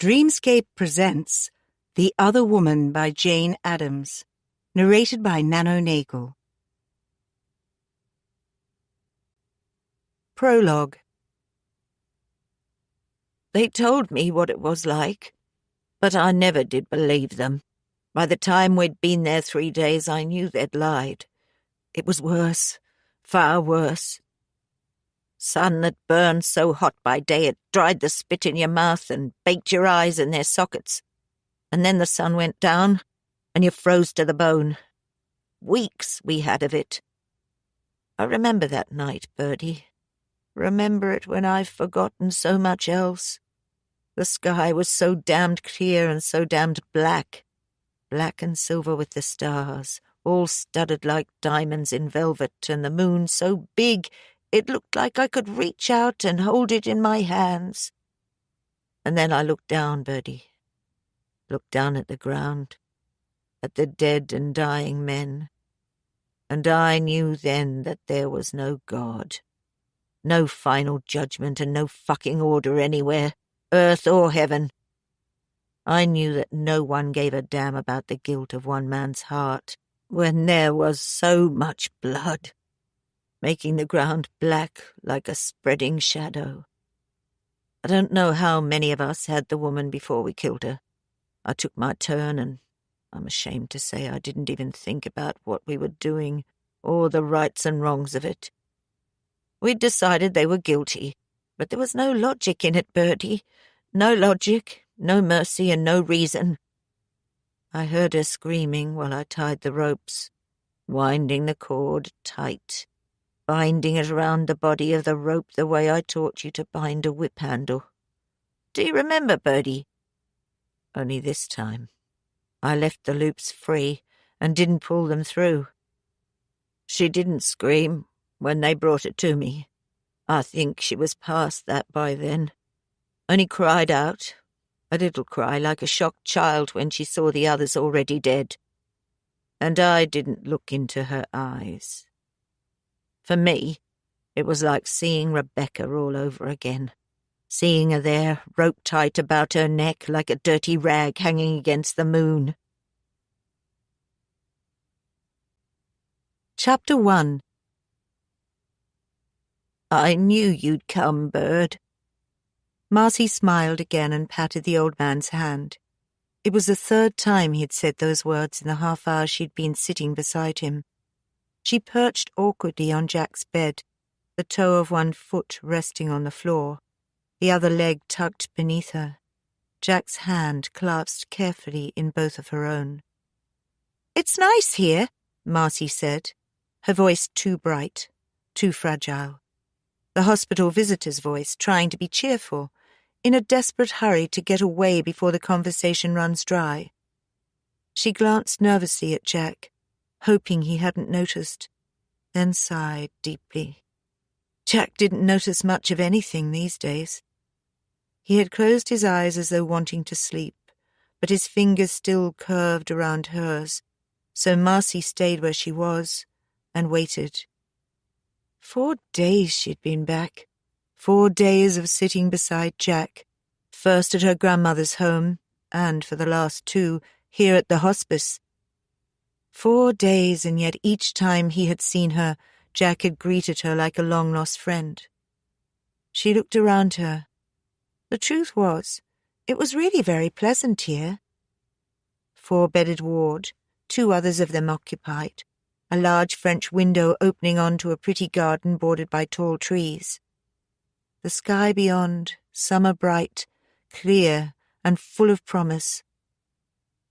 Dreamscape presents The Other Woman by Jane Addams, narrated by Nano Nagel. Prologue. They told me what it was like, but I never did believe them. By the time we'd been there 3 days, I knew they'd lied. It was worse, far worse. Sun that burned so hot by day it dried the spit in your mouth and baked your eyes in their sockets. And then the sun went down, and you froze to the bone. Weeks we had of it. I remember that night, Birdie. Remember it when I've forgotten so much else. The sky was so damned clear and so damned black. Black and silver with the stars, all studded like diamonds in velvet, and the moon so big it looked like I could reach out and hold it in my hands. And then I looked down, Birdie. Looked down at the ground, at the dead and dying men. And I knew then that there was no God. No final judgment and no fucking order anywhere, earth or heaven. I knew that no one gave a damn about the guilt of one man's heart when there was so much blood, making the ground black like a spreading shadow. I don't know how many of us had the woman before we killed her. I took my turn, and I'm ashamed to say I didn't even think about what we were doing or the rights and wrongs of it. We'd decided they were guilty, but there was no logic in it, Birdie. No logic, no mercy, and no reason. I heard her screaming while I tied the ropes, winding the cord tight, binding it around the body of the rope the way I taught you to bind a whip handle. Do you remember, Birdie? Only this time, I left the loops free and didn't pull them through. She didn't scream when they brought it to me. I think she was past that by then. Only cried out, a little cry like a shocked child when she saw the others already dead. And I didn't look into her eyes. For me, it was like seeing Rebecca all over again. Seeing her there, rope-tight about her neck like a dirty rag hanging against the moon. Chapter 1. I knew you'd come, Bird. Marcy smiled again and patted the old man's hand. It was the third time he had said those words in the half hour she'd been sitting beside him. She perched awkwardly on Jack's bed, the toe of one foot resting on the floor, the other leg tucked beneath her, Jack's hand clasped carefully in both of her own. "It's nice here," Marcy said, her voice too bright, too fragile. The hospital visitor's voice trying to be cheerful, in a desperate hurry to get away before the conversation runs dry. She glanced nervously at Jack, hoping he hadn't noticed, then sighed deeply. Jack didn't notice much of anything these days. He had closed his eyes as though wanting to sleep, but his fingers still curved around hers, so Marcy stayed where she was and waited. 4 days she'd been back. 4 days of sitting beside Jack, first at her grandmother's home, and for the last 2, here at the hospice. 4 days, and yet each time he had seen her, Jack had greeted her like a long-lost friend. She looked around her. The truth was, it was really very pleasant here. 4-bedded ward, 2 others of them occupied, a large French window opening onto a pretty garden bordered by tall trees. The sky beyond, summer bright, clear, and full of promise.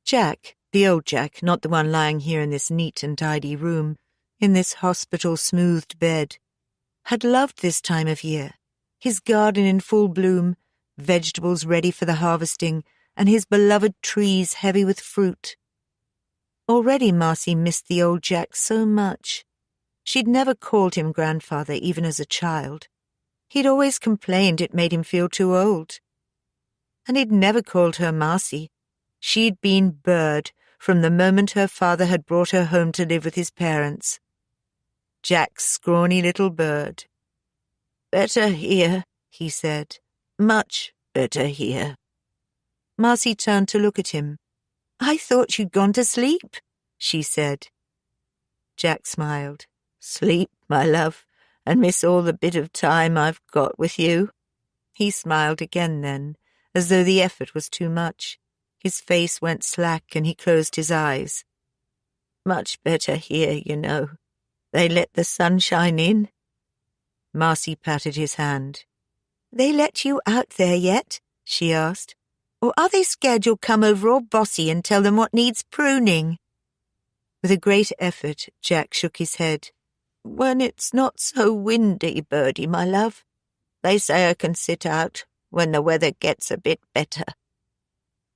Jack, the old Jack, not the one lying here in this neat and tidy room, in this hospital-smoothed bed, had loved this time of year, his garden in full bloom, vegetables ready for the harvesting, and his beloved trees heavy with fruit. Already Marcy missed the old Jack so much. She'd never called him grandfather even as a child. He'd always complained it made him feel too old. And he'd never called her Marcy. She'd been Bird from the moment her father had brought her home to live with his parents. Jack's scrawny little Bird. "Better here," he said. "Much better here." Marcy turned to look at him. "I thought you'd gone to sleep," she said. Jack smiled. "Sleep, my love, and miss all the bit of time I've got with you." He smiled again then, as though the effort was too much. His face went slack and he closed his eyes. "Much better here, you know. They let the sunshine in." Marcy patted his hand. "They let you out there yet?" she asked. "Or are they scared you'll come over all bossy and tell them what needs pruning?" With a great effort, Jack shook his head. "When it's not so windy, Birdie, my love. They say I can sit out when the weather gets a bit better."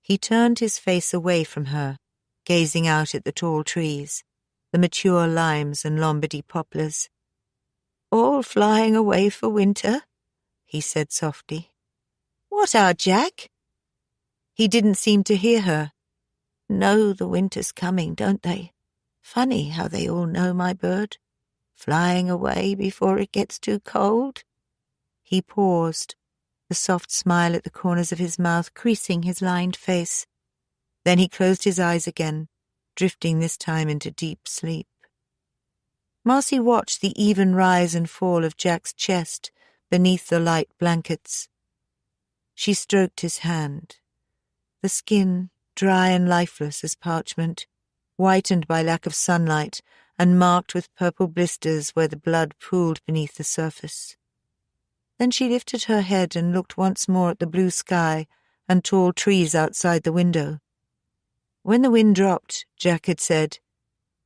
He turned his face away from her, gazing out at the tall trees, the mature limes and Lombardy poplars. "All flying away for winter?" he said softly. "What are, Jack?" He didn't seem to hear her. "Know the winter's coming, don't they? Funny how they all know, my bird. Flying away before it gets too cold." He paused, the soft smile at the corners of his mouth creasing his lined face. Then he closed his eyes again, drifting this time into deep sleep. Marcy watched the even rise and fall of Jack's chest beneath the light blankets. She stroked his hand. The skin, dry and lifeless as parchment, whitened by lack of sunlight and marked with purple blisters where the blood pooled beneath the surface. Then she lifted her head and looked once more at the blue sky and tall trees outside the window. When the wind dropped, Jack had said,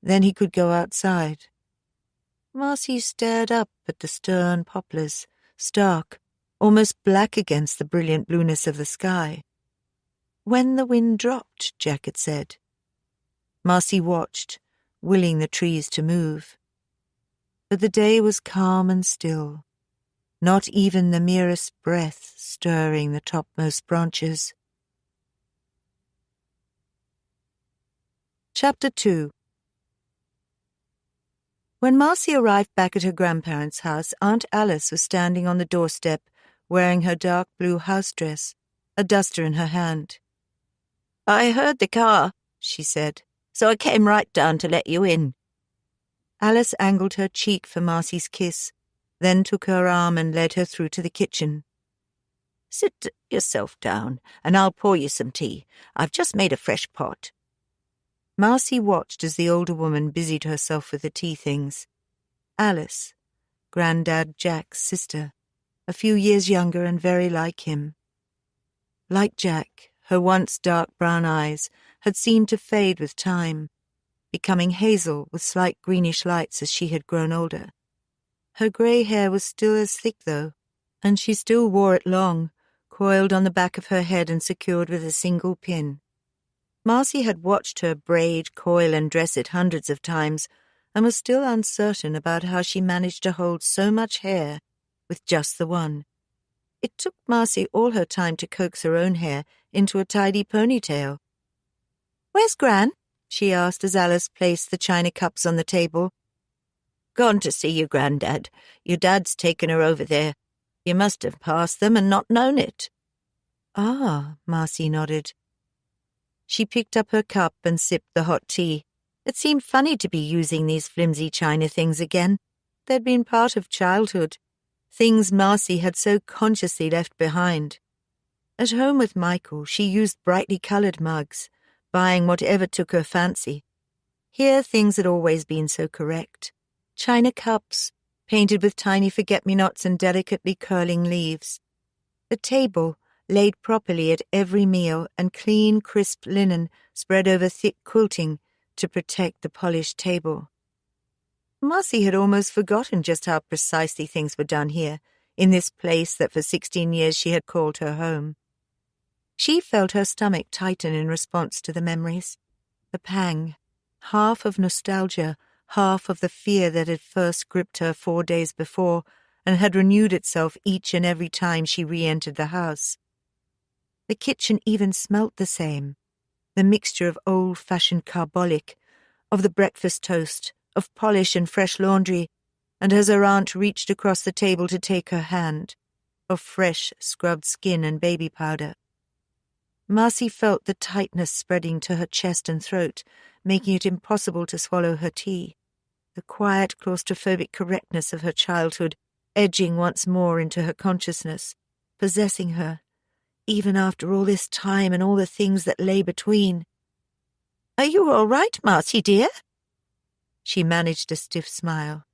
then he could go outside. Marcy stared up at the stern poplars, stark, almost black against the brilliant blueness of the sky. When the wind dropped, Jack had said. Marcy watched, willing the trees to move. But the day was calm and still, not even the merest breath stirring the topmost branches. Chapter 2. When Marcy arrived back at her grandparents' house, Aunt Alice was standing on the doorstep, wearing her dark blue house dress, a duster in her hand. "I heard the car," she said, "so I came right down to let you in." Alice angled her cheek for Marcy's kiss, then took her arm and led her through to the kitchen. "Sit yourself down, and I'll pour you some tea. I've just made a fresh pot." Marcy watched as the older woman busied herself with the tea things. Alice, Grandad Jack's sister, a few years younger and very like him. Like Jack, her once dark brown eyes had seemed to fade with time, becoming hazel with slight greenish lights as she had grown older. Her grey hair was still as thick, though, and she still wore it long, coiled on the back of her head and secured with a single pin. Marcy had watched her braid, coil, and dress it hundreds of times, and was still uncertain about how she managed to hold so much hair with just the one. It took Marcy all her time to coax her own hair into a tidy ponytail. "Where's Gran?" she asked as Alice placed the china cups on the table. "Gone to see your Grandad. Your dad's taken her over there. You must have passed them and not known it." "Ah," Marcy nodded. She picked up her cup and sipped the hot tea. It seemed funny to be using these flimsy china things again. They'd been part of childhood, things Marcy had so consciously left behind. At home with Michael, she used brightly coloured mugs, buying whatever took her fancy. Here things had always been so correct. China cups, painted with tiny forget-me-nots and delicately curling leaves. The table, laid properly at every meal, and clean, crisp linen spread over thick quilting to protect the polished table. Marcy had almost forgotten just how precisely things were done here, in this place that for 16 years she had called her home. She felt her stomach tighten in response to the memories. The pang, half of nostalgia, half of the fear that had first gripped her 4 days before and had renewed itself each and every time she re-entered the house. The kitchen even smelt the same, the mixture of old-fashioned carbolic, of the breakfast toast, of polish and fresh laundry, and as her aunt reached across the table to take her hand, of fresh, scrubbed skin and baby powder. Marcy felt the tightness spreading to her chest and throat, making it impossible to swallow her tea. The quiet, claustrophobic correctness of her childhood edging once more into her consciousness, possessing her, even after all this time and all the things that lay between. "Are you all right, Marcy, dear?" She managed a stiff smile.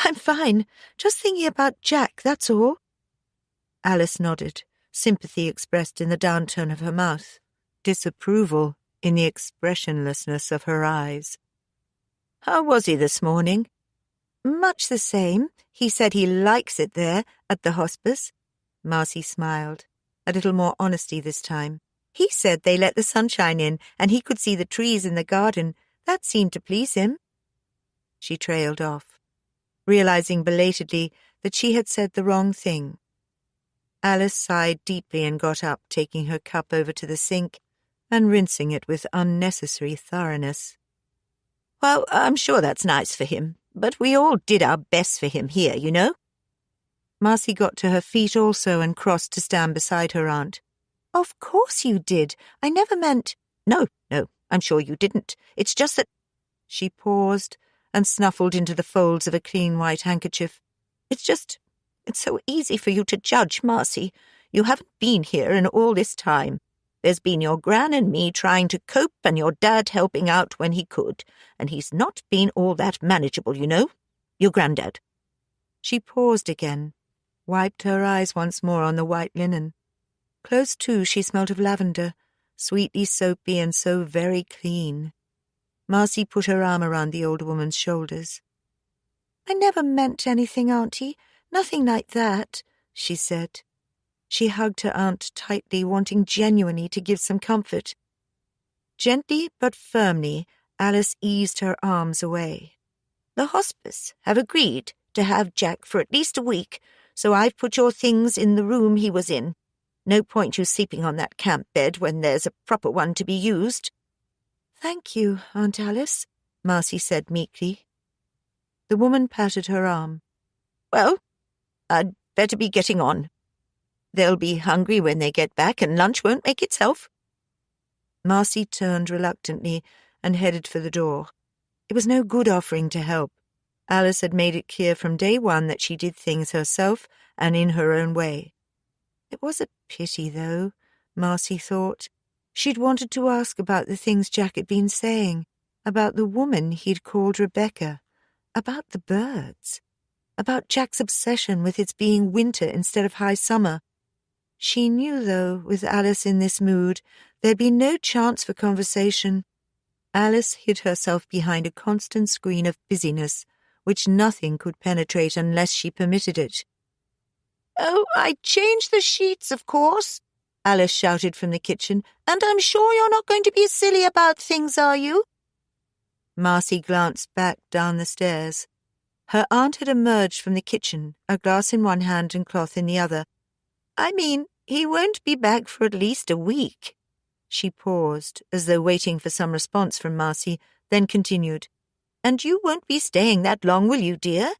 "I'm fine. Just thinking about Jack, that's all." Alice nodded, sympathy expressed in the downtone of her mouth, disapproval in the expressionlessness of her eyes. "How was he this morning?" "Much the same. He said he likes it there, at the hospice." Marcy smiled, a little more honesty this time. "He said they let the sunshine in, and he could see the trees in the garden. That seemed to please him." She trailed off, realizing belatedly that she had said the wrong thing. Alice sighed deeply and got up, taking her cup over to the sink and rinsing it with unnecessary thoroughness. "Well, I'm sure that's nice for him, but we all did our best for him here, you know." Marcy got to her feet also and crossed to stand beside her aunt. "Of course you did. I never meant—" No, I'm sure you didn't. It's just that—" She paused and snuffled into the folds of a clean white handkerchief. It's so easy for you to judge, Marcy. You haven't been here in all this time. There's been your gran and me trying to cope and your dad helping out when he could, and he's not been all that manageable, you know. Your granddad." She paused again, wiped her eyes once more on the white linen. Close to, she smelt of lavender, sweetly soapy and so very clean. Marcy put her arm around the old woman's shoulders. "I never meant anything, Auntie. Nothing like that," she said. She hugged her aunt tightly, wanting genuinely to give some comfort. Gently but firmly, Alice eased her arms away. "The hospice have agreed to have Jack for at least a week, so I've put your things in the room he was in. No point you sleeping on that camp bed when there's a proper one to be used." "Thank you, Aunt Alice," Marcy said meekly. The woman patted her arm. "Well, I'd better be getting on. They'll be hungry when they get back, and lunch won't make itself." Marcy turned reluctantly and headed for the door. It was no good offering to help. Alice had made it clear from day one that she did things herself and in her own way. It was a pity, though, Marcy thought. She'd wanted to ask about the things Jack had been saying, about the woman he'd called Rebecca, about the birds, about Jack's obsession with its being winter instead of high summer. She knew, though, with Alice in this mood, there'd be no chance for conversation. Alice hid herself behind a constant screen of busyness, which nothing could penetrate unless she permitted it. "Oh, I changed the sheets, of course," Alice shouted from the kitchen, "and I'm sure you're not going to be silly about things, are you?" Marcy glanced back down the stairs. Her aunt had emerged from the kitchen, a glass in one hand and cloth in the other. "I mean, he won't be back for at least a week." She paused, as though waiting for some response from Marcy, then continued. "And you won't be staying that long, will you, dear?"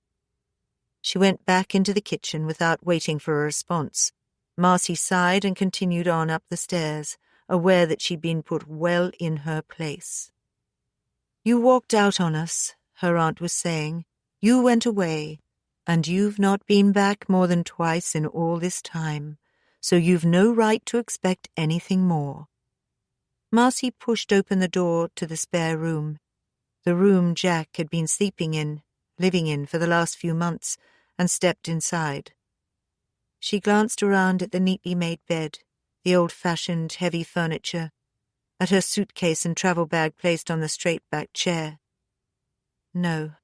She went back into the kitchen without waiting for a response. Marcy sighed and continued on up the stairs, aware that she'd been put well in her place. "You walked out on us," her aunt was saying. "You went away, and you've not been back more than twice in all this time, so you've no right to expect anything more." Marcy pushed open the door to the spare room, the room Jack had been sleeping in, living in for the last few months, and stepped inside. She glanced around at the neatly made bed, the old-fashioned heavy furniture, at her suitcase and travel bag placed on the straight-backed chair. No.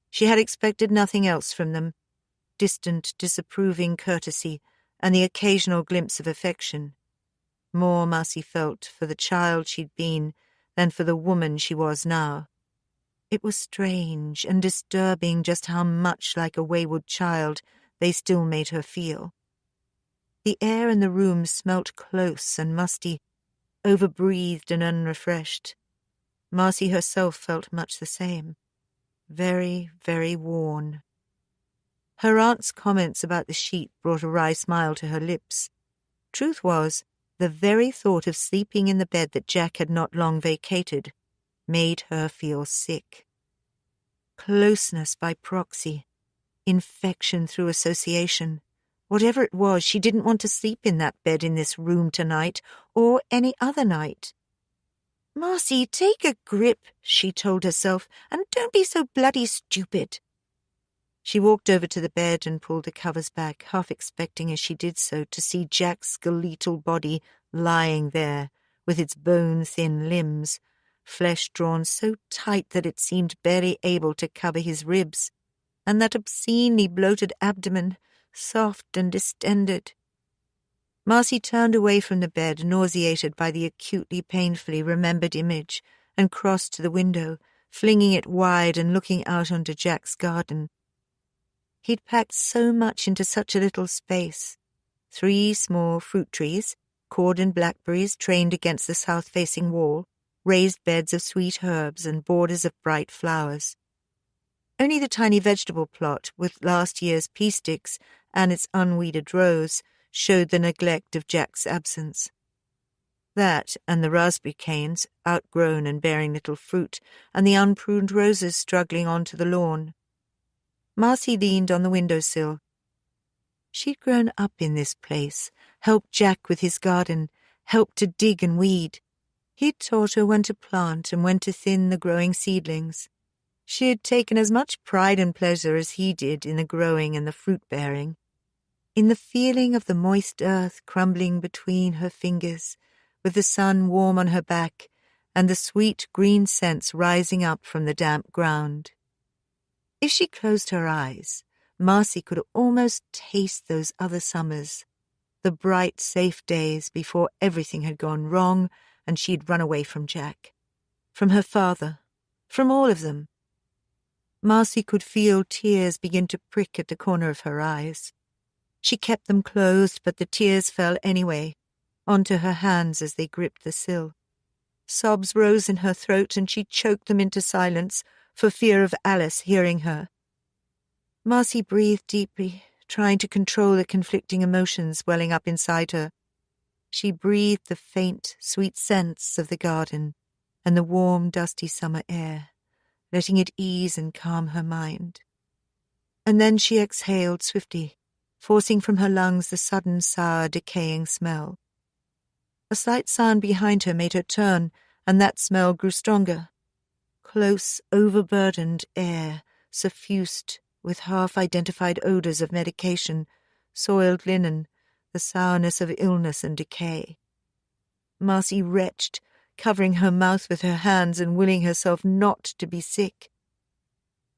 She had expected nothing else from them, distant, disapproving courtesy and the occasional glimpse of affection. More, Marcy felt, for the child she'd been than for the woman she was now. It was strange and disturbing just how much like a wayward child they still made her feel. The air in the room smelt close and musty, overbreathed and unrefreshed. Marcy herself felt much the same. Very, very worn. Her aunt's comments about the sheep brought a wry smile to her lips. Truth was, The very thought of sleeping in the bed that Jack had not long vacated made her feel sick. Closeness by proxy, infection through association. Whatever it was, she didn't want to sleep in that bed in this room tonight, or any other night. "Marcy, take a grip," she told herself, "and don't be so bloody stupid." She walked over to the bed and pulled the covers back, half expecting as she did so to see Jack's skeletal body lying there, with its bone-thin limbs, flesh drawn so tight that it seemed barely able to cover his ribs, and that obscenely bloated abdomen, soft and distended. Marcy turned away from the bed, nauseated by the acutely painfully remembered image, and crossed to the window, flinging it wide and looking out onto Jack's garden. He'd packed so much into such a little space. 3 small fruit trees, cordoned blackberries trained against the south-facing wall, raised beds of sweet herbs and borders of bright flowers. Only the tiny vegetable plot, with last year's pea sticks and its unweeded rows, showed the neglect of Jack's absence. That, and the raspberry canes, outgrown and bearing little fruit, and the unpruned roses struggling onto the lawn. Marcy leaned on the windowsill. She'd grown up in this place, helped Jack with his garden, helped to dig and weed. He'd taught her when to plant and when to thin the growing seedlings. She had taken as much pride and pleasure as he did in the growing and the fruit-bearing, in the feeling of the moist earth crumbling between her fingers, with the sun warm on her back and the sweet green scents rising up from the damp ground. If she closed her eyes, Marcy could almost taste those other summers, the bright, safe days before everything had gone wrong and she'd run away from Jack, from her father, from all of them. Marcy could feel tears begin to prick at the corner of her eyes. She kept them closed, but the tears fell anyway, onto her hands as they gripped the sill. Sobs rose in her throat, and she choked them into silence for fear of Alice hearing her. Marcy breathed deeply, trying to control the conflicting emotions welling up inside her. She breathed the faint, sweet scents of the garden and the warm, dusty summer air, letting it ease and calm her mind. And then she exhaled swiftly, forcing from her lungs the sudden, sour, decaying smell. A slight sound behind her made her turn, and that smell grew stronger. Close, overburdened air, suffused with half-identified odours of medication, soiled linen, the sourness of illness and decay. Marcy retched, covering her mouth with her hands and willing herself not to be sick.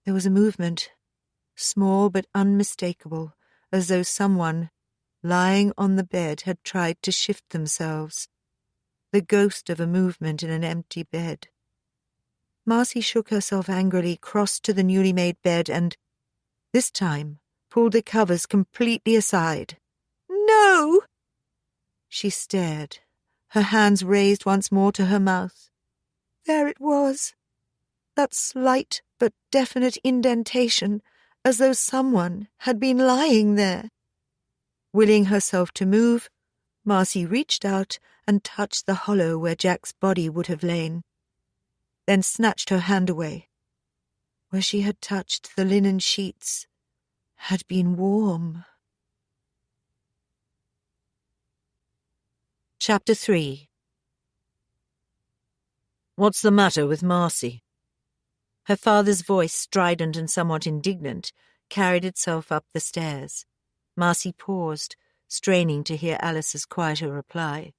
There was a movement, small but unmistakable, as though someone, lying on the bed, had tried to shift themselves. The ghost of a movement in an empty bed. Marcy shook herself angrily, crossed to the newly made bed and, this time, pulled the covers completely aside. "No!" She stared, her hands raised once more to her mouth. There it was, that slight but definite indentation, as though someone had been lying there. Willing herself to move, Marcy reached out and touched the hollow where Jack's body would have lain, then snatched her hand away. Where she had touched the linen sheets had been warm. Chapter 3. "What's the matter with Marcy?" Her father's voice, strident and somewhat indignant, carried itself up the stairs. Marcy paused, straining to hear Alice's quieter reply.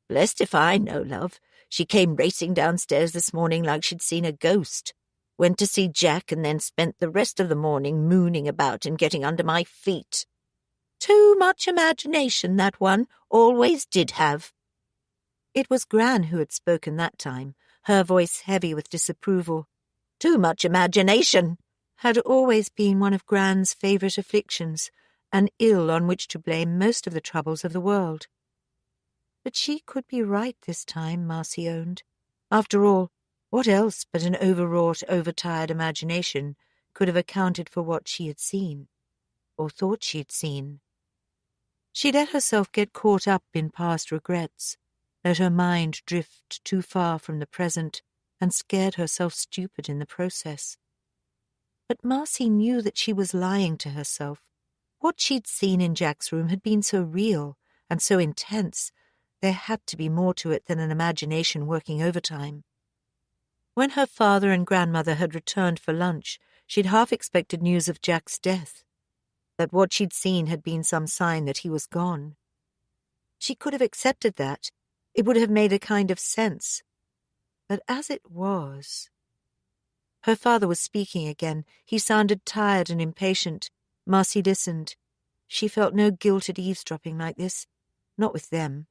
"Blessed if I know, love. She came racing downstairs this morning like she'd seen a ghost. Went to see Jack and then spent the rest of the morning mooning about and getting under my feet. Too much imagination, that one. Always did have." It was Gran who had spoken that time, her voice heavy with disapproval. Too much imagination had always been one of Gran's favourite afflictions, an ill on which to blame most of the troubles of the world. But she could be right this time, Marcy owned. After all, what else but an overwrought, overtired imagination could have accounted for what she had seen, or thought she had seen? She let herself get caught up in past regrets, let her mind drift too far from the present, and scared herself stupid in the process. But Marcy knew that she was lying to herself. What she'd seen in Jack's room had been so real and so intense, there had to be more to it than an imagination working overtime. When her father and grandmother had returned for lunch, she'd half expected news of Jack's death, that what she'd seen had been some sign that he was gone. She could have accepted that. It would have made a kind of sense. But as it was... Her father was speaking again. He sounded tired and impatient. Marcy listened. She felt no guilt at eavesdropping like this. Not with them.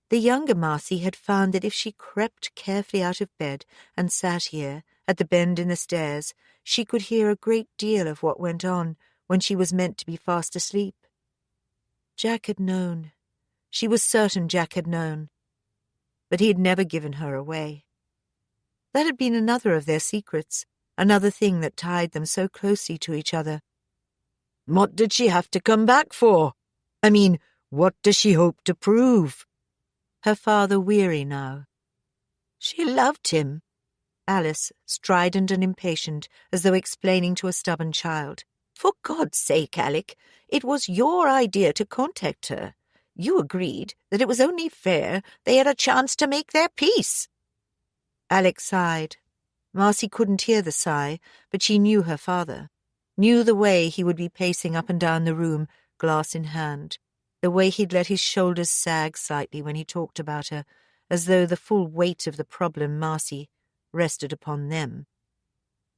The younger Marcy had found that if she crept carefully out of bed and sat here, at the bend in the stairs, she could hear a great deal of what went on when she was meant to be fast asleep. Jack had known. She was certain Jack had known. But he had never given her away. That had been another of their secrets, another thing that tied them so closely to each other. What did she have to come back for? I mean, what does she hope to prove? Her father weary now. She loved him. Alice, strident and impatient, as though explaining to a stubborn child. For God's sake, Alec, it was your idea to contact her. You agreed that it was only fair they had a chance to make their peace. Alec sighed. Marcy couldn't hear the sigh, but she knew her father, knew the way he would be pacing up and down the room, glass in hand, the way he'd let his shoulders sag slightly when he talked about her, as though the full weight of the problem, Marcy, rested upon them.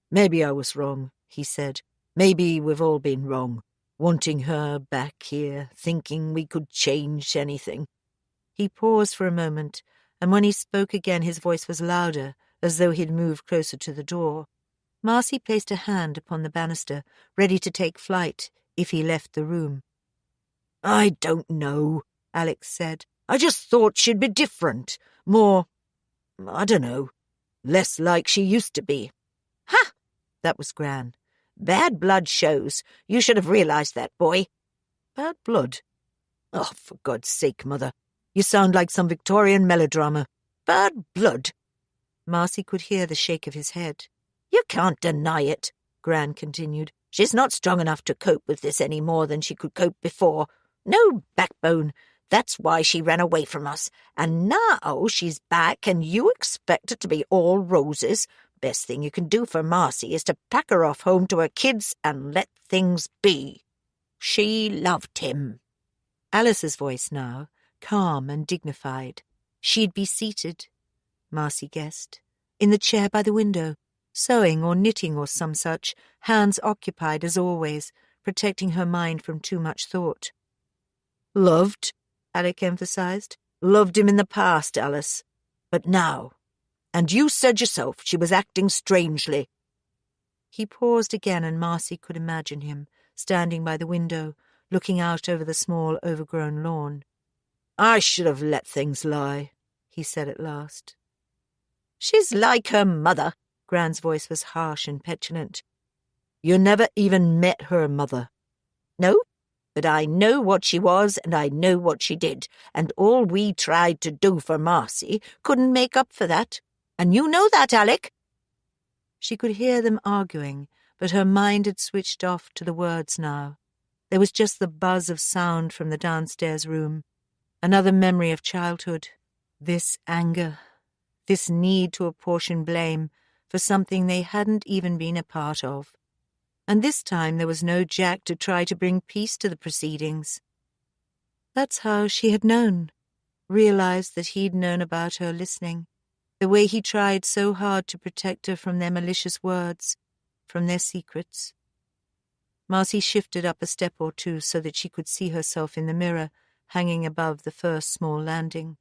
Maybe I was wrong, he said. Maybe we've all been wrong, wanting her back here, thinking we could change anything. He paused for a moment, and when he spoke again his voice was louder, as though he'd moved closer to the door. Marcy placed a hand upon the banister, ready to take flight if he left the room. I don't know, Alex said. I just thought she'd be different, more, I don't know, less like she used to be. Ha! That was Gran. Bad blood shows. You should have realized that, boy. Bad blood? Oh, for God's sake, Mother. You sound like some Victorian melodrama. Bad blood. Marcy could hear the shake of his head. You can't deny it, Gran continued. She's not strong enough to cope with this any more than she could cope before. No backbone. That's why she ran away from us. And now she's back and you expect it to be all roses. Best thing you can do for Marcy is to pack her off home to her kids and let things be. She loved him. Alice's voice now, calm and dignified. She'd be seated, Marcy guessed, in the chair by the window, sewing or knitting or some such, hands occupied as always, protecting her mind from too much thought. Loved, Alec emphasized. Loved him in the past, Alice. But now. And you said yourself she was acting strangely. He paused again, and Marcy could imagine him, standing by the window, looking out over the small, overgrown lawn. I should have let things lie, he said at last. She's like her mother. Gran's voice was harsh and petulant. You never even met her mother. No, but I know what she was and I know what she did, and all we tried to do for Marcy couldn't make up for that. And you know that, Alec. She could hear them arguing, but her mind had switched off to the words now. There was just the buzz of sound from the downstairs room. Another memory of childhood. This anger, this need to apportion blame for something they hadn't even been a part of. And this time there was no Jack to try to bring peace to the proceedings. That's how she had known, realized that he'd known about her listening, the way he tried so hard to protect her from their malicious words, from their secrets. Marcy shifted up a step or two so that she could see herself in the mirror hanging above the first small landing.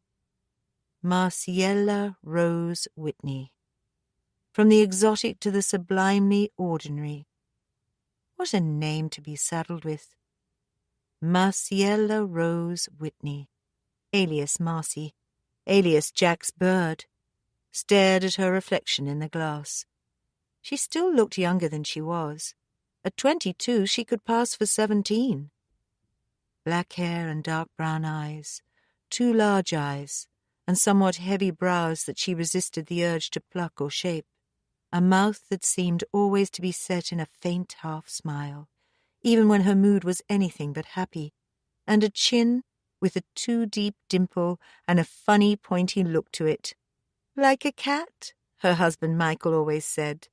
Marciella Rose Whitney. From the exotic to the sublimely ordinary. What a name to be saddled with. Marciella Rose Whitney, alias Marcy, alias Jack's bird, stared at her reflection in the glass. She still looked younger than she was. At 22 she could pass for 17. black hair and dark brown eyes, 2 large eyes, and somewhat heavy brows that she resisted the urge to pluck or shape, a mouth that seemed always to be set in a faint half-smile, even when her mood was anything but happy, and a chin with a too deep dimple and a funny pointy look to it. Like a cat, her husband Michael always said.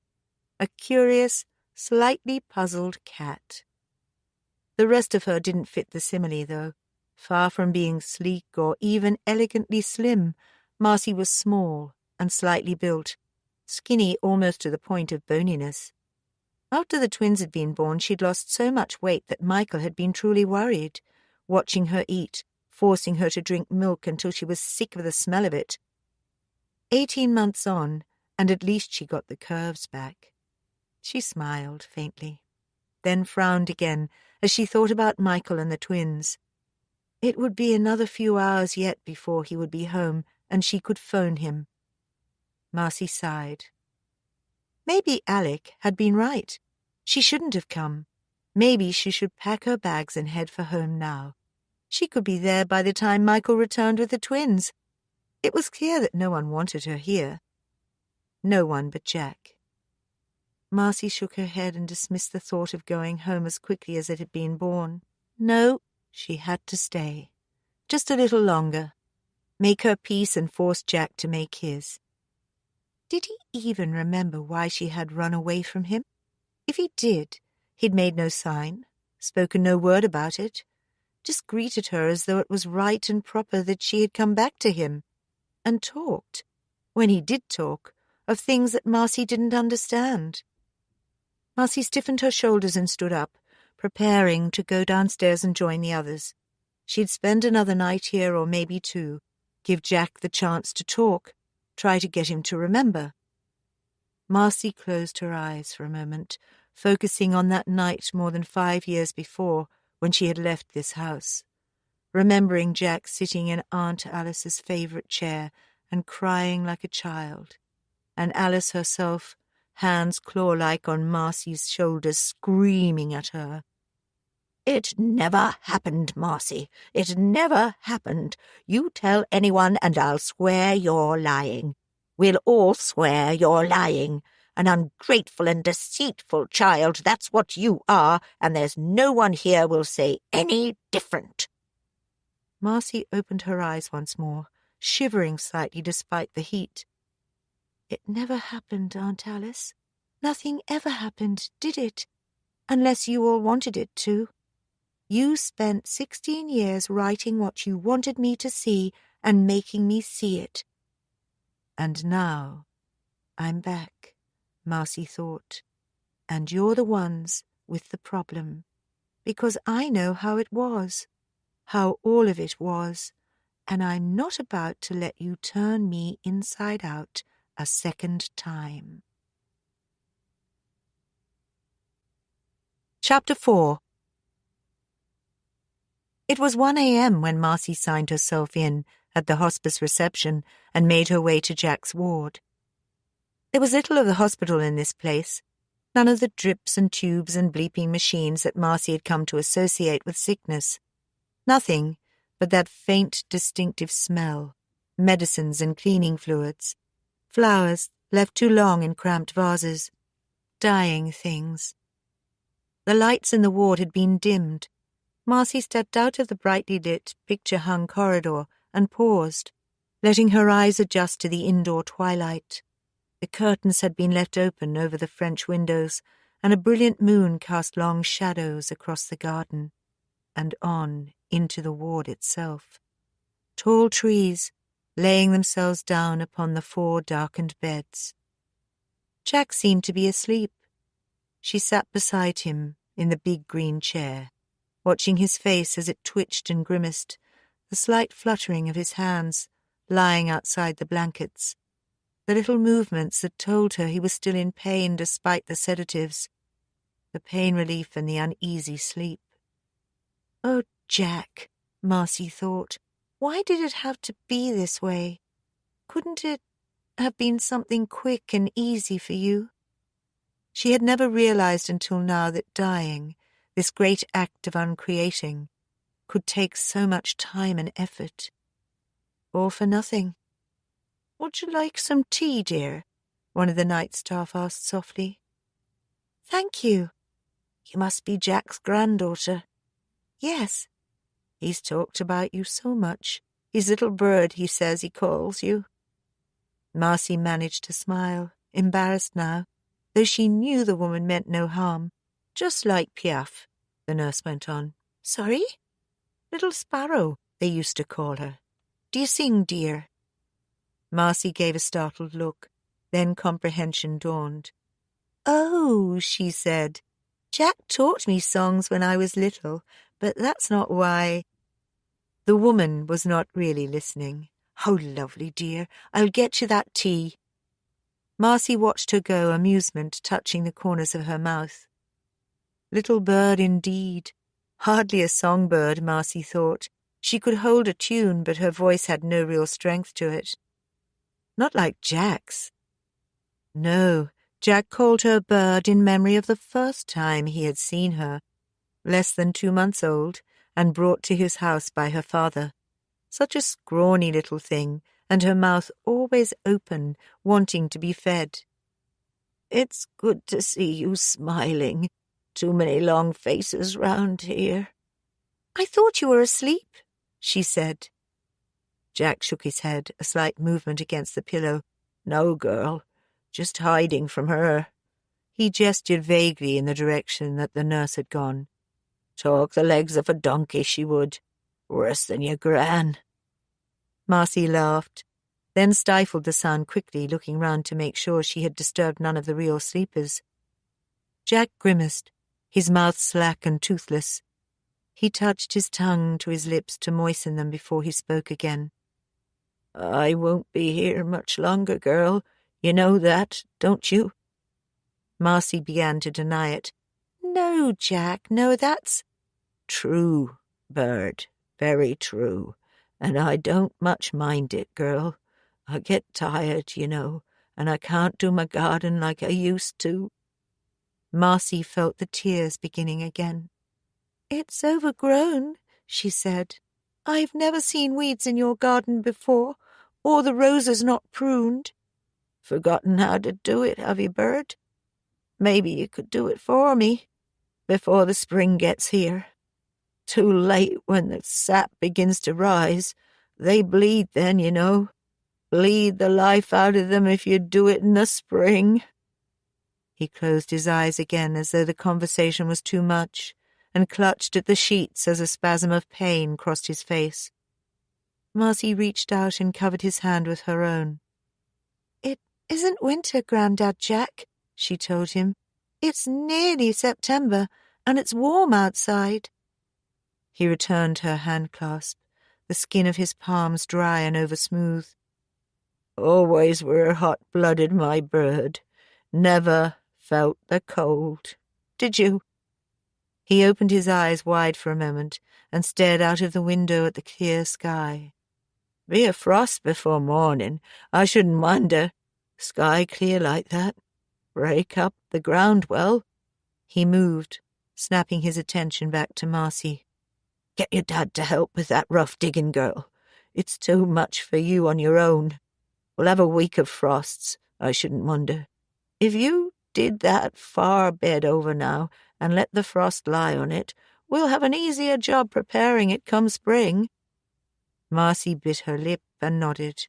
A curious, slightly puzzled cat. The rest of her didn't fit the simile, though. Far from being sleek or even elegantly slim, Marcy was small and slightly built, skinny almost to the point of boniness. After the twins had been born, she'd lost so much weight that Michael had been truly worried, watching her eat, forcing her to drink milk until she was sick of the smell of it. 18 months on, and at least she got the curves back. She smiled faintly, then frowned again as she thought about Michael and the twins. It would be another few hours yet before he would be home, and she could phone him. Marcy sighed. Maybe Alec had been right. She shouldn't have come. Maybe she should pack her bags and head for home now. She could be there by the time Michael returned with the twins. It was clear that no one wanted her here. No one but Jack. Marcy shook her head and dismissed the thought of going home as quickly as it had been born. No, she had to stay. Just a little longer. Make her peace and force Jack to make his. Did he even remember why she had run away from him? If he did, he'd made no sign, spoken no word about it, just greeted her as though it was right and proper that she had come back to him, and talked, when he did talk, of things that Marcy didn't understand. Marcy stiffened her shoulders and stood up, preparing to go downstairs and join the others. She'd spend another night here, or maybe 2, give Jack the chance to talk, try to get him to remember. Marcy closed her eyes for a moment, focusing on that night more than 5 years before, when she had left this house, remembering Jack sitting in Aunt Alice's favourite chair and crying like a child, and Alice herself, hands claw-like on Marcy's shoulders, screaming at her. It never happened, Marcy. It never happened. You tell anyone and I'll swear you're lying. We'll all swear you're lying. An ungrateful and deceitful child, that's what you are, and there's no one here will say any different. Marcy opened her eyes once more, shivering slightly despite the heat. It never happened, Aunt Alice. Nothing ever happened, did it? Unless you all wanted it to. You spent 16 years writing what you wanted me to see and making me see it. And now I'm back, Marcy thought, and you're the ones with the problem, because I know how it was, how all of it was, and I'm not about to let you turn me inside out a second time. Chapter 4. It was 1 a.m. when Marcy signed herself in at the hospice reception and made her way to Jack's ward. There was little of the hospital in this place, none of the drips and tubes and bleeping machines that Marcy had come to associate with sickness. Nothing but that faint, distinctive smell, medicines and cleaning fluids, flowers left too long in cramped vases, dying things. The lights in the ward had been dimmed. Marcy stepped out of the brightly lit, picture-hung corridor and paused, letting her eyes adjust to the indoor twilight. The curtains had been left open over the French windows, and a brilliant moon cast long shadows across the garden and on into the ward itself. Tall trees laying themselves down upon the 4 darkened beds. Jack seemed to be asleep. She sat beside him in the big green chair, watching his face as it twitched and grimaced, the slight fluttering of his hands lying outside the blankets, the little movements that told her he was still in pain despite the sedatives, the pain relief and the uneasy sleep. Oh, Jack, Marcy thought, why did it have to be this way? Couldn't it have been something quick and easy for you? She had never realized until now that dying, this great act of uncreating, could take so much time and effort. All for nothing. "Would you like some tea, dear?" one of the night staff asked softly. "Thank you." "You must be Jack's granddaughter." "Yes." "He's talked about you so much. His little bird, he says he calls you." Marcy managed to smile, embarrassed now, though she knew the woman meant no harm. "Just like Piaf," the nurse went on. "Sorry?" "Little Sparrow, they used to call her. Do you sing, dear?" Marcy gave a startled look. Then comprehension dawned. "Oh," she said, "Jack taught me songs when I was little, but that's not why—" The woman was not really listening. "Oh, lovely, dear. I'll get you that tea." Marcy watched her go, amusement touching the corners of her mouth. Little bird indeed. Hardly a songbird, Marcy thought. She could hold a tune, but her voice had no real strength to it. Not like Jack's. No, Jack called her bird in memory of the first time he had seen her, less than 2 months old, and brought to his house by her father. Such a scrawny little thing, and her mouth always open, wanting to be fed. "It's good to see you smiling. Too many long faces round here." "I thought you were asleep," she said. Jack shook his head, a slight movement against the pillow. "No, girl, just hiding from her." He gestured vaguely in the direction that the nurse had gone. "Talk the legs of a donkey, she would. Worse than your gran." Marcy laughed, then stifled the sound quickly, looking round to make sure she had disturbed none of the real sleepers. Jack grimaced, his mouth slack and toothless. He touched his tongue to his lips to moisten them before he spoke again. "I won't be here much longer, girl. You know that, don't you?" Marcy began to deny it. "No, Jack, no, that's—" "True, bird, very true. And I don't much mind it, girl. I get tired, you know, and I can't do my garden like I used to." Marcy felt the tears beginning again. "It's overgrown," she said. "I've never seen weeds in your garden before, or the roses not pruned." "Forgotten how to do it, have you, bird? Maybe you could do it for me, before the spring gets here. Too late when the sap begins to rise. They bleed then, you know. Bleed the life out of them if you do it in the spring." He closed his eyes again as though the conversation was too much, and clutched at the sheets as a spasm of pain crossed his face. Marcy reached out and covered his hand with her own. "It isn't winter, Grandad Jack," she told him. "It's nearly September, and it's warm outside." He returned her hand-clasp, the skin of his palms dry and over-smooth. "Always were hot-blooded, my bird. Never felt the cold. Did you?" He opened his eyes wide for a moment and stared out of the window at the clear sky. "Be a frost before morning. I shouldn't wonder. Sky clear like that. Break up the ground well." He moved, snapping his attention back to Marcy. "Get your dad to help with that rough digging, girl. It's too much for you on your own. We'll have a week of frosts, I shouldn't wonder. If you did that far bed over now and let the frost lie on it, we'll have an easier job preparing it come spring." Marcy bit her lip and nodded.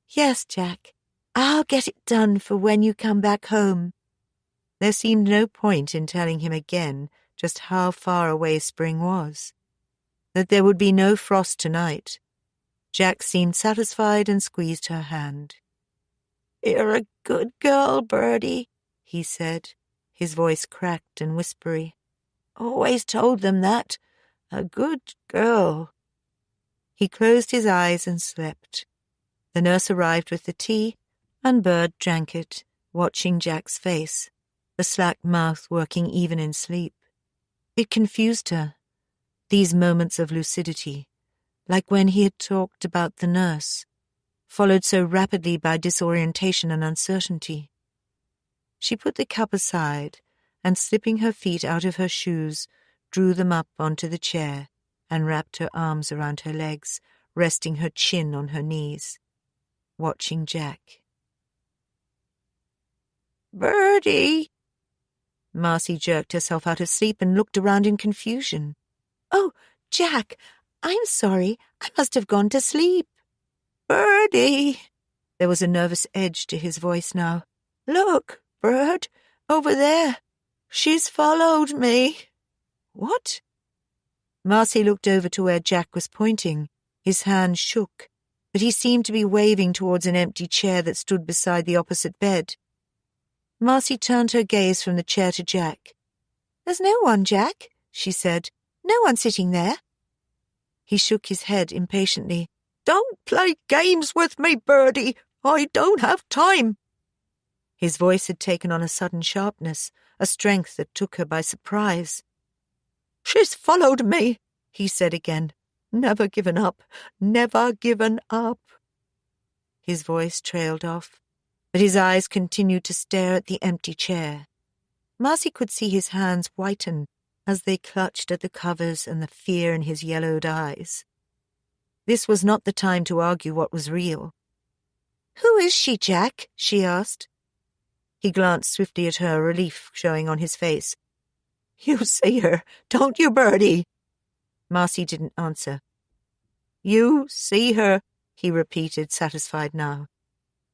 "Yes, Jack, I'll get it done for when you come back home." There seemed no point in telling him again just how far away spring was. That there would be no frost tonight. Jack seemed satisfied and squeezed her hand. "You're a good girl, Birdie," he said, his voice cracked and whispery. "Always told them that. A good girl." He closed his eyes and slept. The nurse arrived with the tea, and Bird drank it, watching Jack's face, the slack mouth working even in sleep. It confused her, these moments of lucidity, like when he had talked about the nurse, followed so rapidly by disorientation and uncertainty. She put the cup aside and, slipping her feet out of her shoes, drew them up onto the chair and wrapped her arms around her legs, resting her chin on her knees, watching Jack. "Birdie!" Marcy jerked herself out of sleep and looked around in confusion. "Oh, Jack, I'm sorry. I must have gone to sleep." "Birdie!" There was a nervous edge to his voice now. "Look, Bird, over there. She's followed me." "What?" Marcy looked over to where Jack was pointing. His hand shook, but he seemed to be waving towards an empty chair that stood beside the opposite bed. Marcy turned her gaze from the chair to Jack. "There's no one, Jack," she said. "No one sitting there." He shook his head impatiently. "Don't play games with me, Birdie. I don't have time." His voice had taken on a sudden sharpness, a strength that took her by surprise. "She's followed me," he said again. "Never given up, never given up." His voice trailed off, but his eyes continued to stare at the empty chair. Marcy could see his hands whiten as they clutched at the covers and the fear in his yellowed eyes. This was not the time to argue what was real. "Who is she, Jack?" she asked. He glanced swiftly at her, relief showing on his face. "You see her, don't you, Birdie?" Marcy didn't answer. "You see her," he repeated, satisfied now.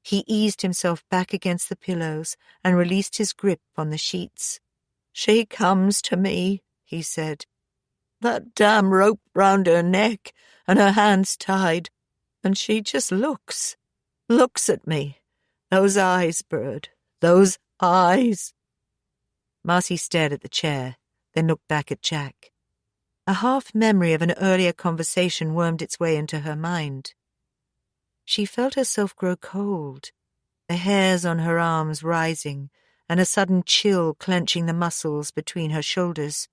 He eased himself back against the pillows and released his grip on the sheets. "She comes to me," he said. "That damn rope round her neck and her hands tied, and she just looks at me. Those eyes, Bird, those eyes." Marcy stared at the chair, then looked back at Jack. A half-memory of an earlier conversation wormed its way into her mind. She felt herself grow cold, the hairs on her arms rising, and a sudden chill clenching the muscles between her shoulders.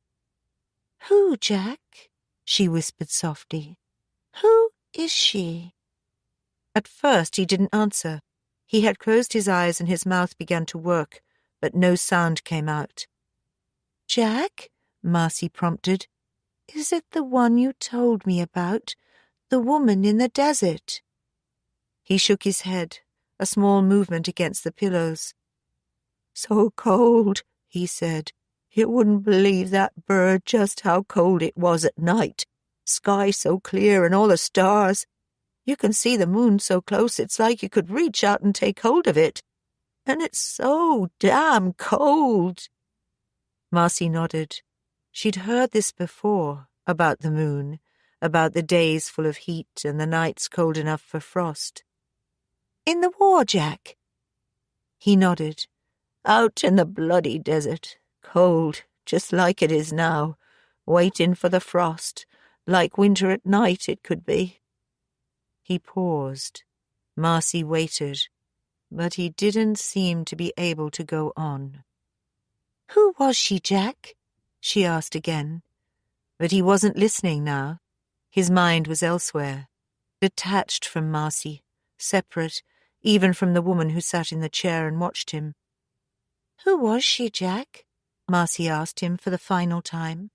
"Who, Jack?" she whispered softly. "Who is she?" At first he didn't answer. He had closed his eyes and his mouth began to work, but no sound came out. "Jack," Marcy prompted. "is it the one you told me about? The woman in the desert?" He shook his head, a small movement against the pillows. "So cold," he said. "You wouldn't believe that, Bird, just how cold it was at night. Sky so clear and all the stars. You can see the moon so close it's like you could reach out and take hold of it. And it's so damn cold." Marcy nodded. She'd heard this before, about the moon, about the days full of heat and the nights cold enough for frost. "In the war, Jack?" He nodded. "Out in the bloody desert. Cold, just like it is now. Waiting for the frost. Like winter at night it could be." He paused. Marcy waited, but he didn't seem to be able to go on. "Who was she, Jack?" she asked again. But he wasn't listening now. His mind was elsewhere, detached from Marcy, separate, even from the woman who sat in the chair and watched him. "Who was she, Jack?" Marcy asked him for the final time,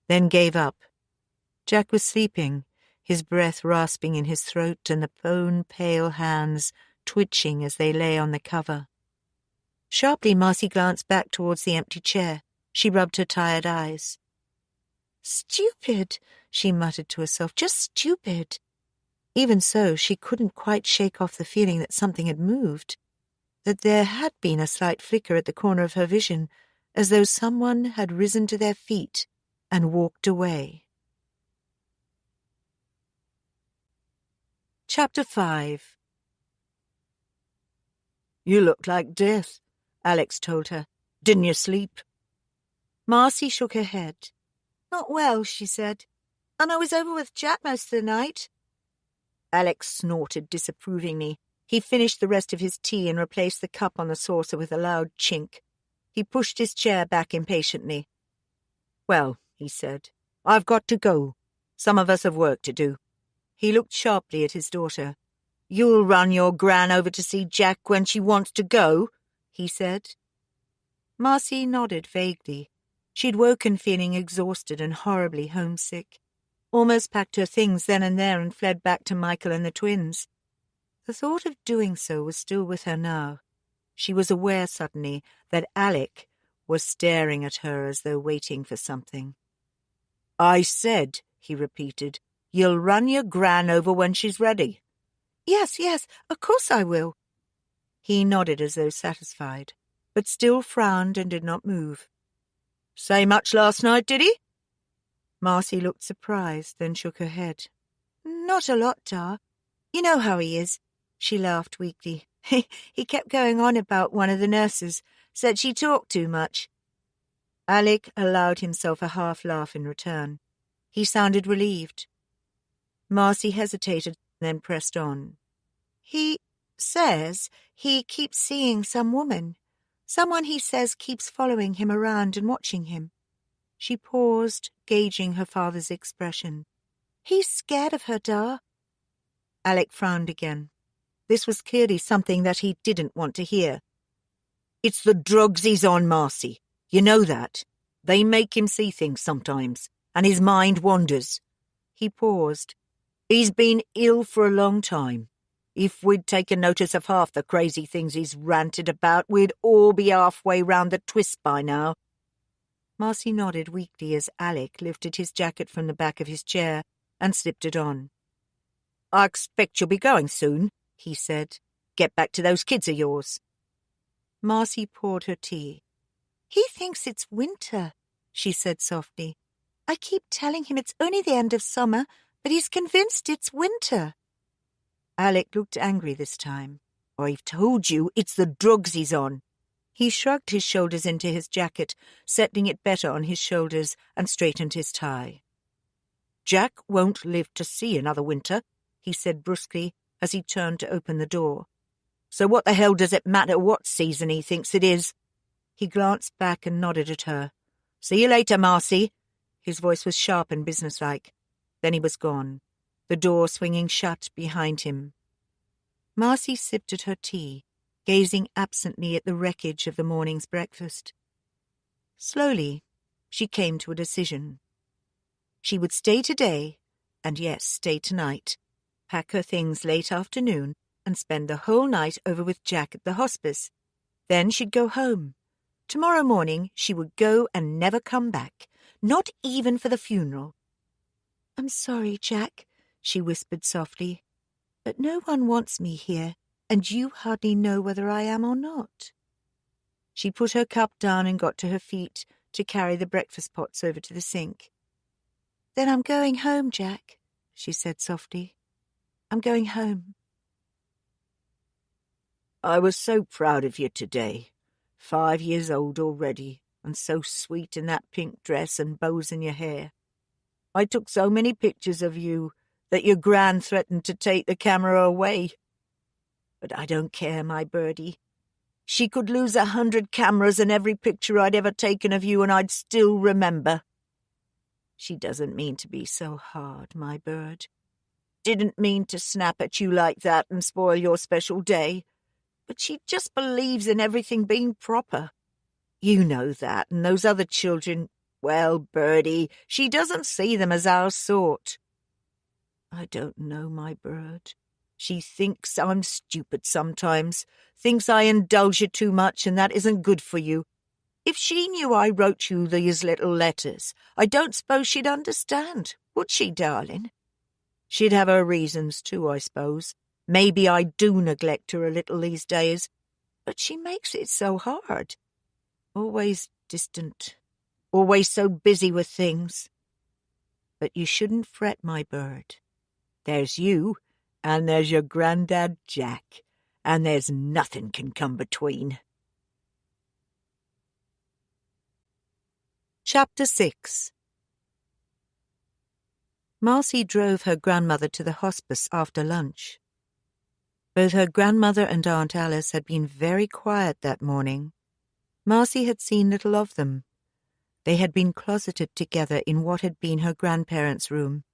then gave up. Jack was sleeping, his breath rasping in his throat and the bone-pale hands twitching as they lay on the cover. Sharply, Marcy glanced back towards the empty chair. She rubbed her tired eyes. "Stupid," she muttered to herself, "just stupid." Even so, she couldn't quite shake off the feeling that something had moved, that there had been a slight flicker at the corner of her vision, as though someone had risen to their feet and walked away. Chapter 5. "You look like death," Alex told her. "Didn't you sleep?" Marcy shook her head. "Not well," she said. "And I was over with Jack most of the night." Alex snorted disapprovingly. He finished the rest of his tea and replaced the cup on the saucer with a loud chink. He pushed his chair back impatiently. "Well," he said, "I've got to go. Some of us have work to do." He looked sharply at his daughter. "You'll run your gran over to see Jack when she wants to go?" he said. Marcy nodded vaguely. She'd woken feeling exhausted and horribly homesick. almost packed her things then and there and fled back to Michael and the twins. The thought of doing so was still with her now. She was aware suddenly that Alec was staring at her as though waiting for something. "I said," he repeated, "you'll run your gran over when she's ready." Yes, of course I will." He nodded as though satisfied, but still frowned and did not move. "Say much last night, did he?" Marcy looked surprised, then shook her head. "Not a lot, Da. You know how he is." She laughed weakly. He kept going on about one of the nurses, said she talked too much. Alec allowed himself a half laugh in return. He sounded relieved. Marcy hesitated, then pressed on. "He says he keeps seeing some woman. Someone he says keeps following him around and watching him." She paused, gauging her father's expression. "He's scared of her, Da." Alec frowned again. This was clearly something that he didn't want to hear. "It's the drugs he's on, Marcy. You know that. They make him see things sometimes, and his mind wanders." He paused. "He's been ill for a long time. If we'd taken notice of half the crazy things he's ranted about, we'd all be halfway round the twist by now." Marcy nodded weakly as Alec lifted his jacket from the back of his chair and slipped it on. "I expect you'll be going soon," he said. "Get back to those kids of yours." Marcy poured her tea. "He thinks it's winter," she said softly. "I keep telling him it's only the end of summer, but he's convinced it's winter." Alec looked angry this time. "I've told you it's the drugs he's on." He shrugged his shoulders into his jacket, settling it better on his shoulders, and straightened his tie. "Jack won't live to see another winter," he said brusquely as he turned to open the door. "So what the hell does it matter what season he thinks it is?" He glanced back and nodded at her. "See you later, Marcy." His voice was sharp and businesslike. Then he was gone, the door swinging shut behind him. Marcy sipped at her tea, gazing absently at the wreckage of the morning's breakfast. Slowly, she came to a decision. She would stay today, and yes, stay tonight, pack her things late afternoon, and spend the whole night over with Jack at the hospice. Then she'd go home. Tomorrow morning she would go and never come back, not even for the funeral. "I'm sorry, Jack," she whispered softly, "but no one wants me here, and you hardly know whether I am or not." She put her cup down and got to her feet to carry the breakfast pots over to the sink. "Then I'm going home, Jack," she said softly. "I'm going home." "I was so proud of you today. 5 years old already, and so sweet in that pink dress and bows in your hair. I took so many pictures of you that your gran threatened to take the camera away. But I don't care, my birdie. She could lose 100 cameras and every picture I'd ever taken of you, and I'd still remember. She doesn't mean to be so hard, my bird. Didn't mean to snap at you like that and spoil your special day. But she just believes in everything being proper. You know that, and those other children, well, birdie, she doesn't see them as our sort. I don't know, my bird. She thinks I'm stupid sometimes, thinks I indulge you too much, and that isn't good for you. If she knew I wrote you these little letters, I don't suppose she'd understand, would she, darling? She'd have her reasons too, I suppose. Maybe I do neglect her a little these days, but she makes it so hard. Always distant, always so busy with things. But you shouldn't fret, my bird. There's you, and there's your Grandad Jack, and there's nothing can come between. Chapter 6. Marcy drove her grandmother to the hospice after lunch. Both her grandmother and Aunt Alice had been very quiet that morning. Marcy had seen little of them. They had been closeted together in what had been her grandparents' room.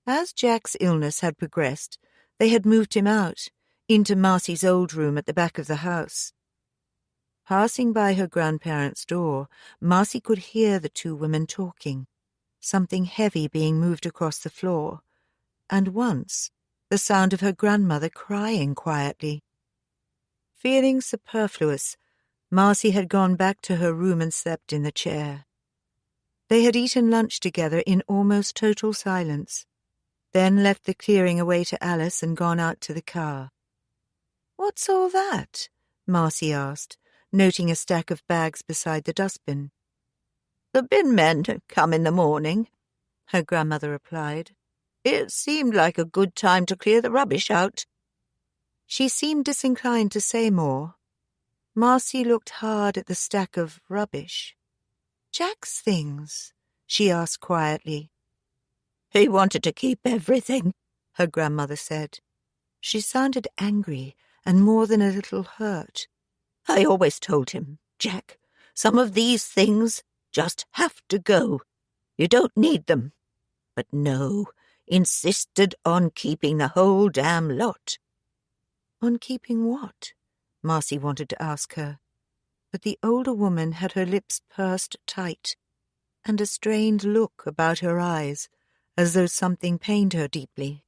As Jack's illness had progressed, they had moved him out, into Marcy's old room at the back of the house. Passing by her grandparents' door, Marcy could hear the two women talking. something heavy being moved across the floor, and once the sound of her grandmother crying quietly. Feeling superfluous, Marcy had gone back to her room and slept in the chair. They had eaten lunch together in almost total silence, then left the clearing away to Alice and gone out to the car. "What's all that?" Marcy asked, noting a stack of bags beside the dustbin. "The bin men come in the morning," her grandmother replied. "It seemed like a good time to clear the rubbish out." She seemed disinclined to say more. Marcy looked hard at the stack of rubbish. "Jack's things?" she asked quietly. "He wanted to keep everything," her grandmother said. She sounded angry and more than a little hurt. "I always told him, Jack, some of these things just have to go. You don't need them." But no, insisted on keeping the whole damn lot. On keeping what? Marcy wanted to ask her, but the older woman had her lips pursed tight and a strained look about her eyes, as though something pained her deeply.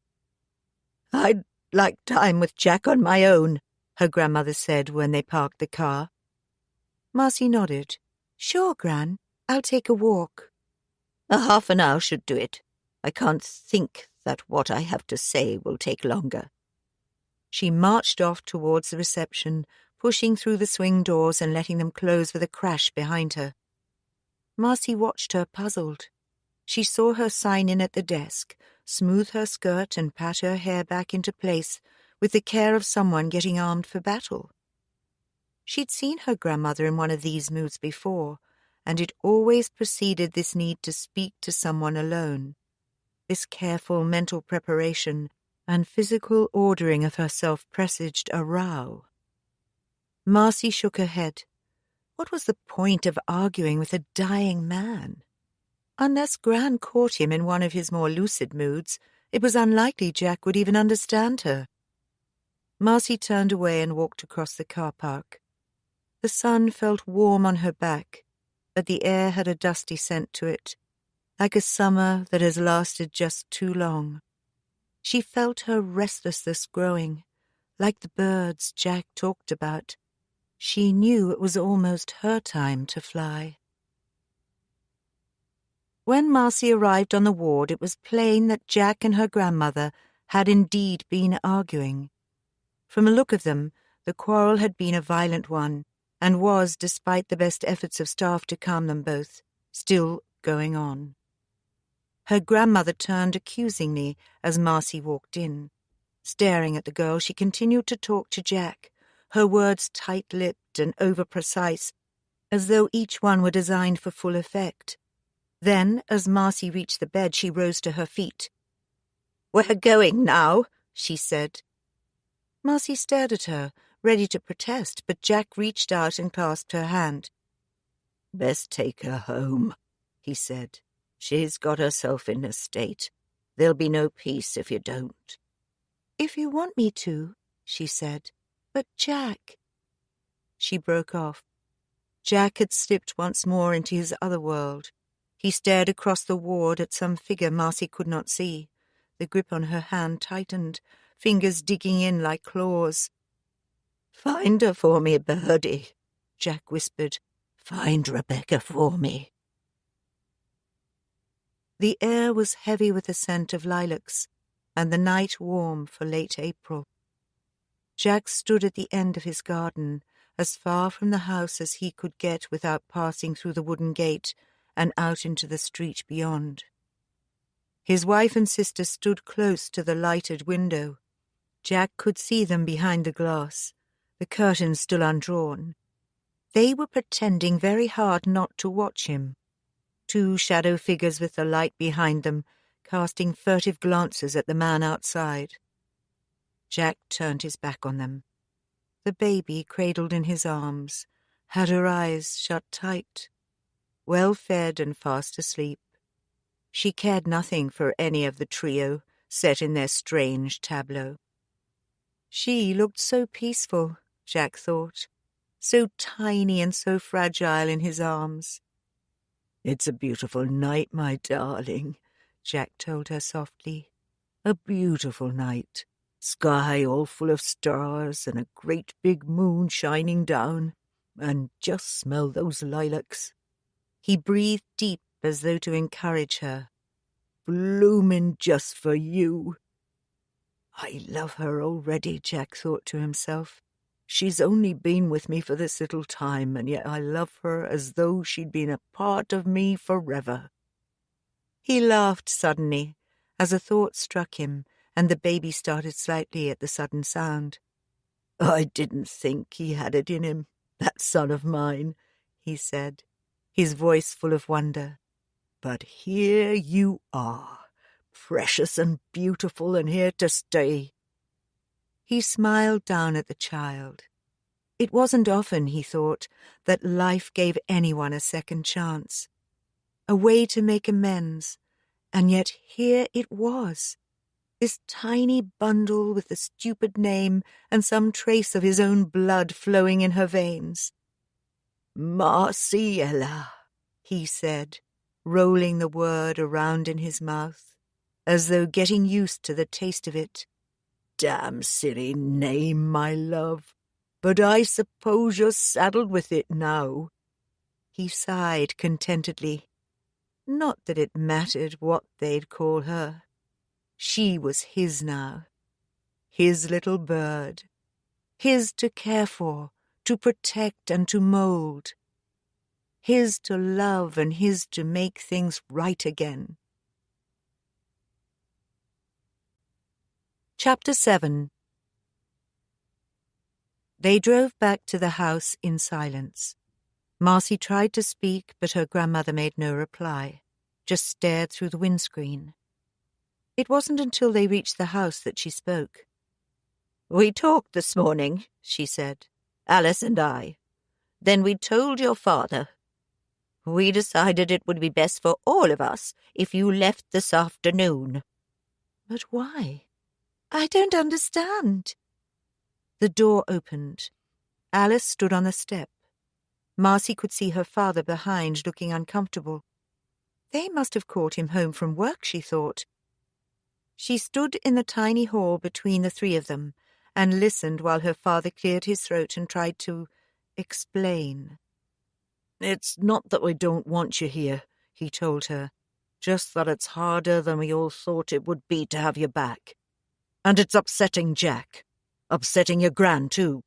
"I'd like time with Jack on my own," her grandmother said when they parked the car. Marcy nodded. "Sure, Gran, I'll take a walk." "A half an hour should do it. I can't think that what I have to say will take longer." She marched off towards the reception, pushing through the swing doors and letting them close with a crash behind her. Marcy watched her, puzzled. She saw her sign in at the desk, smooth her skirt and pat her hair back into place with the care of someone getting armed for battle. She'd seen her grandmother in one of these moods before, and it always preceded this need to speak to someone alone, this careful mental preparation and physical ordering of herself presaged a row. Marcy shook her head. What was the point of arguing with a dying man? Unless Gran caught him in one of his more lucid moods, it was unlikely Jack would even understand her. Marcy turned away and walked across the car park. The sun felt warm on her back, but the air had a dusty scent to it, like a summer that has lasted just too long. She felt her restlessness growing, like the birds Jack talked about. She knew it was almost her time to fly. When Marcy arrived on the ward, it was plain that Jack and her grandmother had indeed been arguing. From the look of them, the quarrel had been a violent one, and was, despite the best efforts of staff to calm them both, still going on. Her grandmother turned accusingly as Marcy walked in. Staring at the girl, she continued to talk to Jack, her words tight-lipped and over-precise, as though each one were designed for full effect. Then, as Marcy reached the bed, she rose to her feet. "We're going now," she said. Marcy stared at her, ready to protest, but Jack reached out and clasped her hand. "Best take her home," he said. "She's got herself in a state. There'll be no peace if you don't." "If you want me to," she said. "But Jack—" She broke off. Jack had slipped once more into his other world. He stared across the ward at some figure Marcy could not see. The grip on her hand tightened, fingers digging in like claws. "Find her for me, Birdie," Jack whispered. "Find Rebecca for me." The air was heavy with the scent of lilacs, and the night warm for late April. Jack stood at the end of his garden, as far from the house as he could get without passing through the wooden gate and out into the street beyond. His wife and sister stood close to the lighted window. Jack could see them behind the glass, the curtains still undrawn. They were pretending very hard not to watch him. Two shadow figures with the light behind them, casting furtive glances at the man outside. Jack turned his back on them. The baby, cradled in his arms, had her eyes shut tight, well fed and fast asleep. She cared nothing for any of the trio, set in their strange tableau. She looked so peaceful, Jack thought, so tiny and so fragile in his arms. "It's a beautiful night, my darling," Jack told her softly. "A beautiful night. Sky all full of stars and a great big moon shining down. And just smell those lilacs." He breathed deep as though to encourage her. "Bloomin' just for you." "I love her already," Jack thought to himself. "She's only been with me for this little time, and yet I love her as though she'd been a part of me forever." He laughed suddenly as a thought struck him, and the baby started slightly at the sudden sound. "I didn't think he had it in him, that son of mine," he said, his voice full of wonder. "But here you are, precious and beautiful and here to stay." He smiled down at the child. It wasn't often, he thought, that life gave anyone a second chance, a way to make amends, and yet here it was, this tiny bundle with the stupid name and some trace of his own blood flowing in her veins. "Marciella," he said, rolling the word around in his mouth, as though getting used to the taste of it. "Damn silly name, my love, but I suppose you're saddled with it now." He sighed contentedly. Not that it mattered what they'd call her. She was his now, his little bird, his to care for, to protect and to mold, his to love and his to make things right again. Chapter 7. They drove back to the house in silence. Marcy tried to speak, but her grandmother made no reply, just stared through the windscreen. It wasn't until they reached the house that she spoke. "We talked this morning," she said, "Alice and I. Then we told your father. We decided it would be best for all of us if you left this afternoon." "But why? I don't understand." The door opened. Alice stood on the step. Marcy could see her father behind, looking uncomfortable. They must have caught him home from work, she thought. She stood in the tiny hall between the three of them and listened while her father cleared his throat and tried to explain. "It's not that we don't want you here," he told her, "just that it's harder than we all thought it would be to have you back. And it's upsetting Jack. Upsetting your gran, too."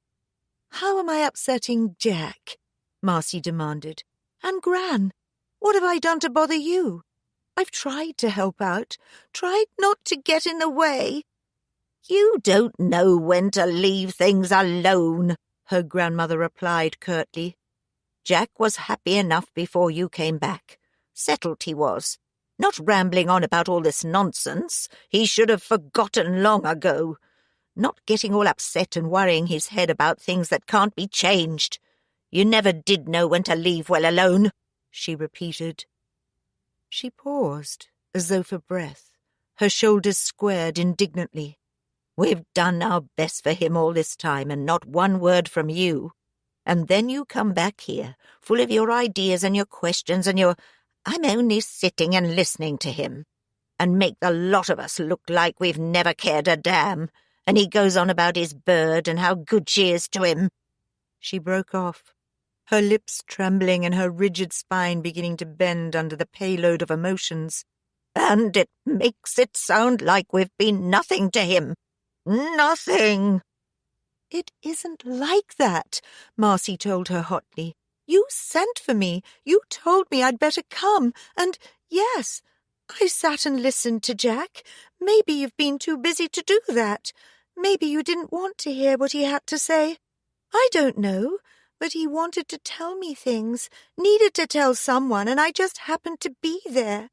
"How am I upsetting Jack?" Marcy demanded. "And Gran? What have I done to bother you? I've tried to help out, tried not to get in the way." "You don't know when to leave things alone," her grandmother replied curtly. "Jack was happy enough before you came back. Settled he was. Not rambling on about all this nonsense. He should have forgotten long ago. Not getting all upset and worrying his head about things that can't be changed. You never did know when to leave well alone," she repeated. She paused, as though for breath, her shoulders squared indignantly. "We've done our best for him all this time, and not one word from you. And then you come back here, full of your ideas and your questions and your, 'I'm only sitting and listening to him,' and make the lot of us look like we've never cared a damn. And he goes on about his bird and how good she is to him." She broke off, her lips trembling and her rigid spine beginning to bend under the payload of emotions. "And it makes it sound like we've been nothing to him. Nothing." "It isn't like that," Marcy told her hotly. "You sent for me. You told me I'd better come. And, yes, I sat and listened to Jack. Maybe you've been too busy to do that. Maybe you didn't want to hear what he had to say. I don't know, but he wanted to tell me things, needed to tell someone, and I just happened to be there."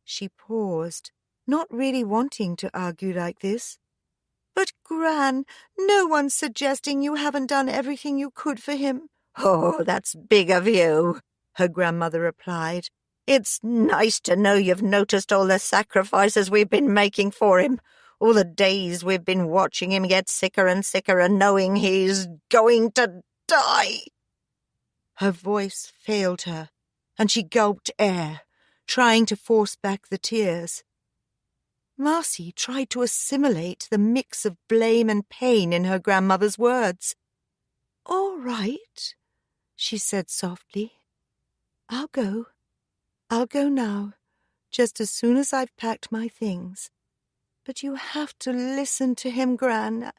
She paused, not really wanting to argue like this. "But, Gran, no one's suggesting you haven't done everything you could for him." "Oh, that's big of you," her grandmother replied. "It's nice to know you've noticed all the sacrifices we've been making for him. All the days we've been watching him get sicker and sicker and knowing he's going to die." Her voice failed her. and she gulped air, trying to force back the tears. Marcy tried to assimilate the mix of blame and pain in her grandmother's words. "All right," she said softly. I'll go now, just as soon as I've packed my things. But you have to listen to him, Gran.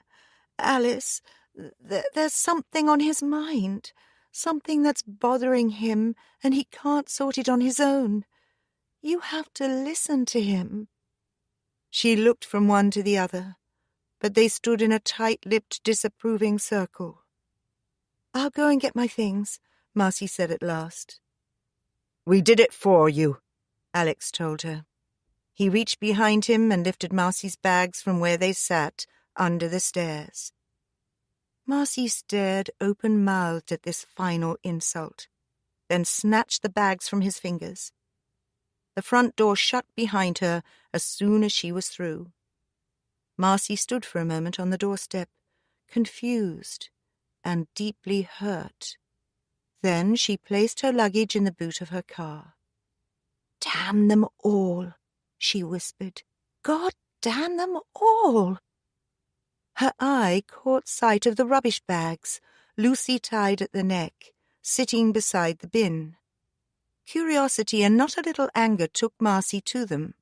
Alice, there's something on his mind, something that's bothering him, and he can't sort it on his own. You have to listen to him." She looked from one to the other, but they stood in a tight-lipped, disapproving circle. "I'll go and get my things," Marcy said at last. "We did it for you," Alex told her. He reached behind him and lifted Marcy's bags from where they sat, under the stairs. Marcy stared open-mouthed at this final insult, then snatched the bags from his fingers. The front door shut behind her as soon as she was through. Marcy stood for a moment on the doorstep, confused and deeply hurt. Then she placed her luggage in the boot of her car. "Damn them all," she whispered. "God damn them all." Her eye caught sight of the rubbish bags, loosely tied at the neck, sitting beside the bin. Curiosity and not a little anger took Marcy to them.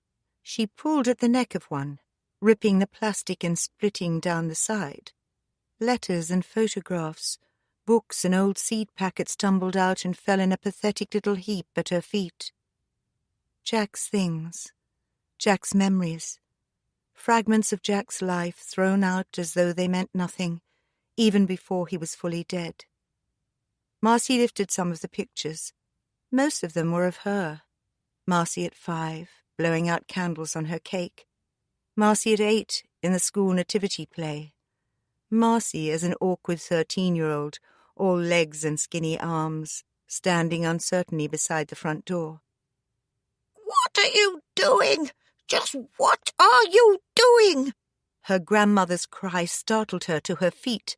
She pulled at the neck of one, ripping the plastic and splitting down the side. Letters and photographs, books and old seed packets tumbled out and fell in a pathetic little heap at her feet. Jack's things, Jack's memories, fragments of Jack's life thrown out as though they meant nothing, even before he was fully dead. Marcy lifted some of the pictures. Most of them were of her. Marcy at 5, blowing out candles on her cake. Marcy at 8, in the school nativity play. Marcy as an awkward 13-year-old, all legs and skinny arms, standing uncertainly beside the front door. "What are you doing? Just what are you doing?" Her grandmother's cry startled her to her feet.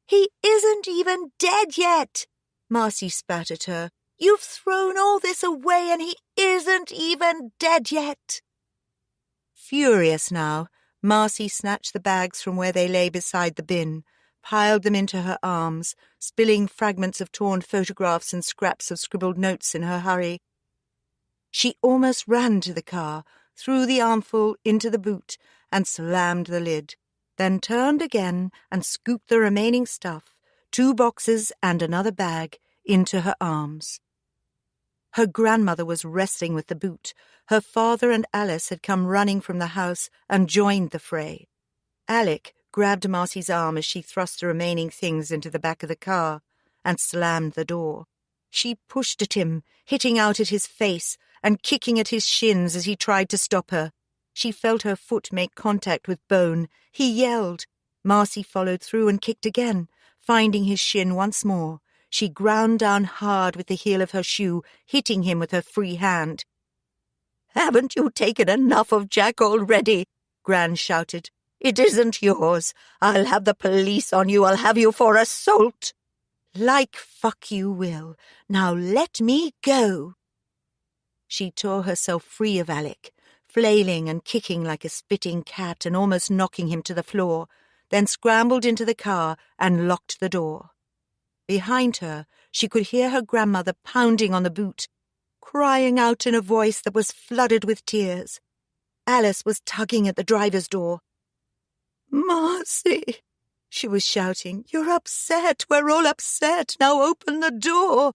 "He isn't even dead yet," Marcy spat at her. "You've thrown all this away and he isn't even dead yet." Furious now, Marcy snatched the bags from where they lay beside the bin, piled them into her arms, spilling fragments of torn photographs and scraps of scribbled notes in her hurry. She almost ran to the car, threw the armful into the boot, and slammed the lid, then turned again and scooped the remaining stuff, 2 boxes and another bag, into her arms. Her grandmother was wrestling with the boot. Her father and Alice had come running from the house and joined the fray. Alec grabbed Marcy's arm as she thrust the remaining things into the back of the car and slammed the door. She pushed at him, hitting out at his face and kicking at his shins as he tried to stop her. She felt her foot make contact with bone. He yelled. Marcy followed through and kicked again, finding his shin once more. She ground down hard with the heel of her shoe, hitting him with her free hand. "Haven't you taken enough of Jack already?" Gran shouted. "It isn't yours. I'll have the police on you. I'll have you for assault." "Like fuck you will. Now let me go." She tore herself free of Alec, flailing and kicking like a spitting cat and almost knocking him to the floor, then scrambled into the car and locked the door. Behind her, she could hear her grandmother pounding on the boot, crying out in a voice that was flooded with tears. Alice was tugging at the driver's door. "Marcy," she was shouting, "you're upset. We're all upset. Now open the door."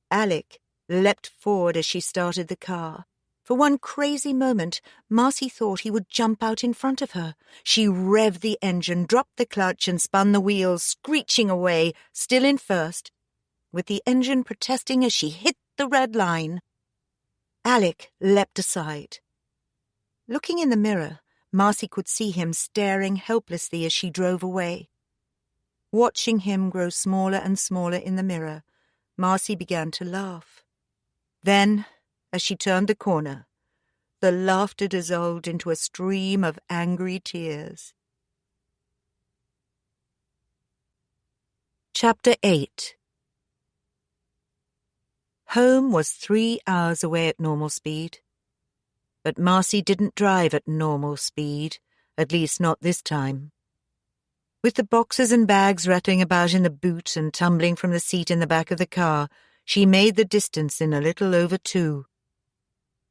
Alec leapt forward as she started the car. For one crazy moment, Marcy thought he would jump out in front of her. She revved the engine, dropped the clutch, and spun the wheels, screeching away, still in first, with the engine protesting as she hit the red line. Alec leapt aside. Looking in the mirror, Marcy could see him staring helplessly as she drove away. Watching him grow smaller and smaller in the mirror, Marcy began to laugh. Then, as she turned the corner, the laughter dissolved into a stream of angry tears. Chapter 8. Home was 3 hours away at normal speed. But Marcy didn't drive at normal speed, at least not this time. With the boxes and bags rattling about in the boot and tumbling from the seat in the back of the car, she made the distance in a little over 2.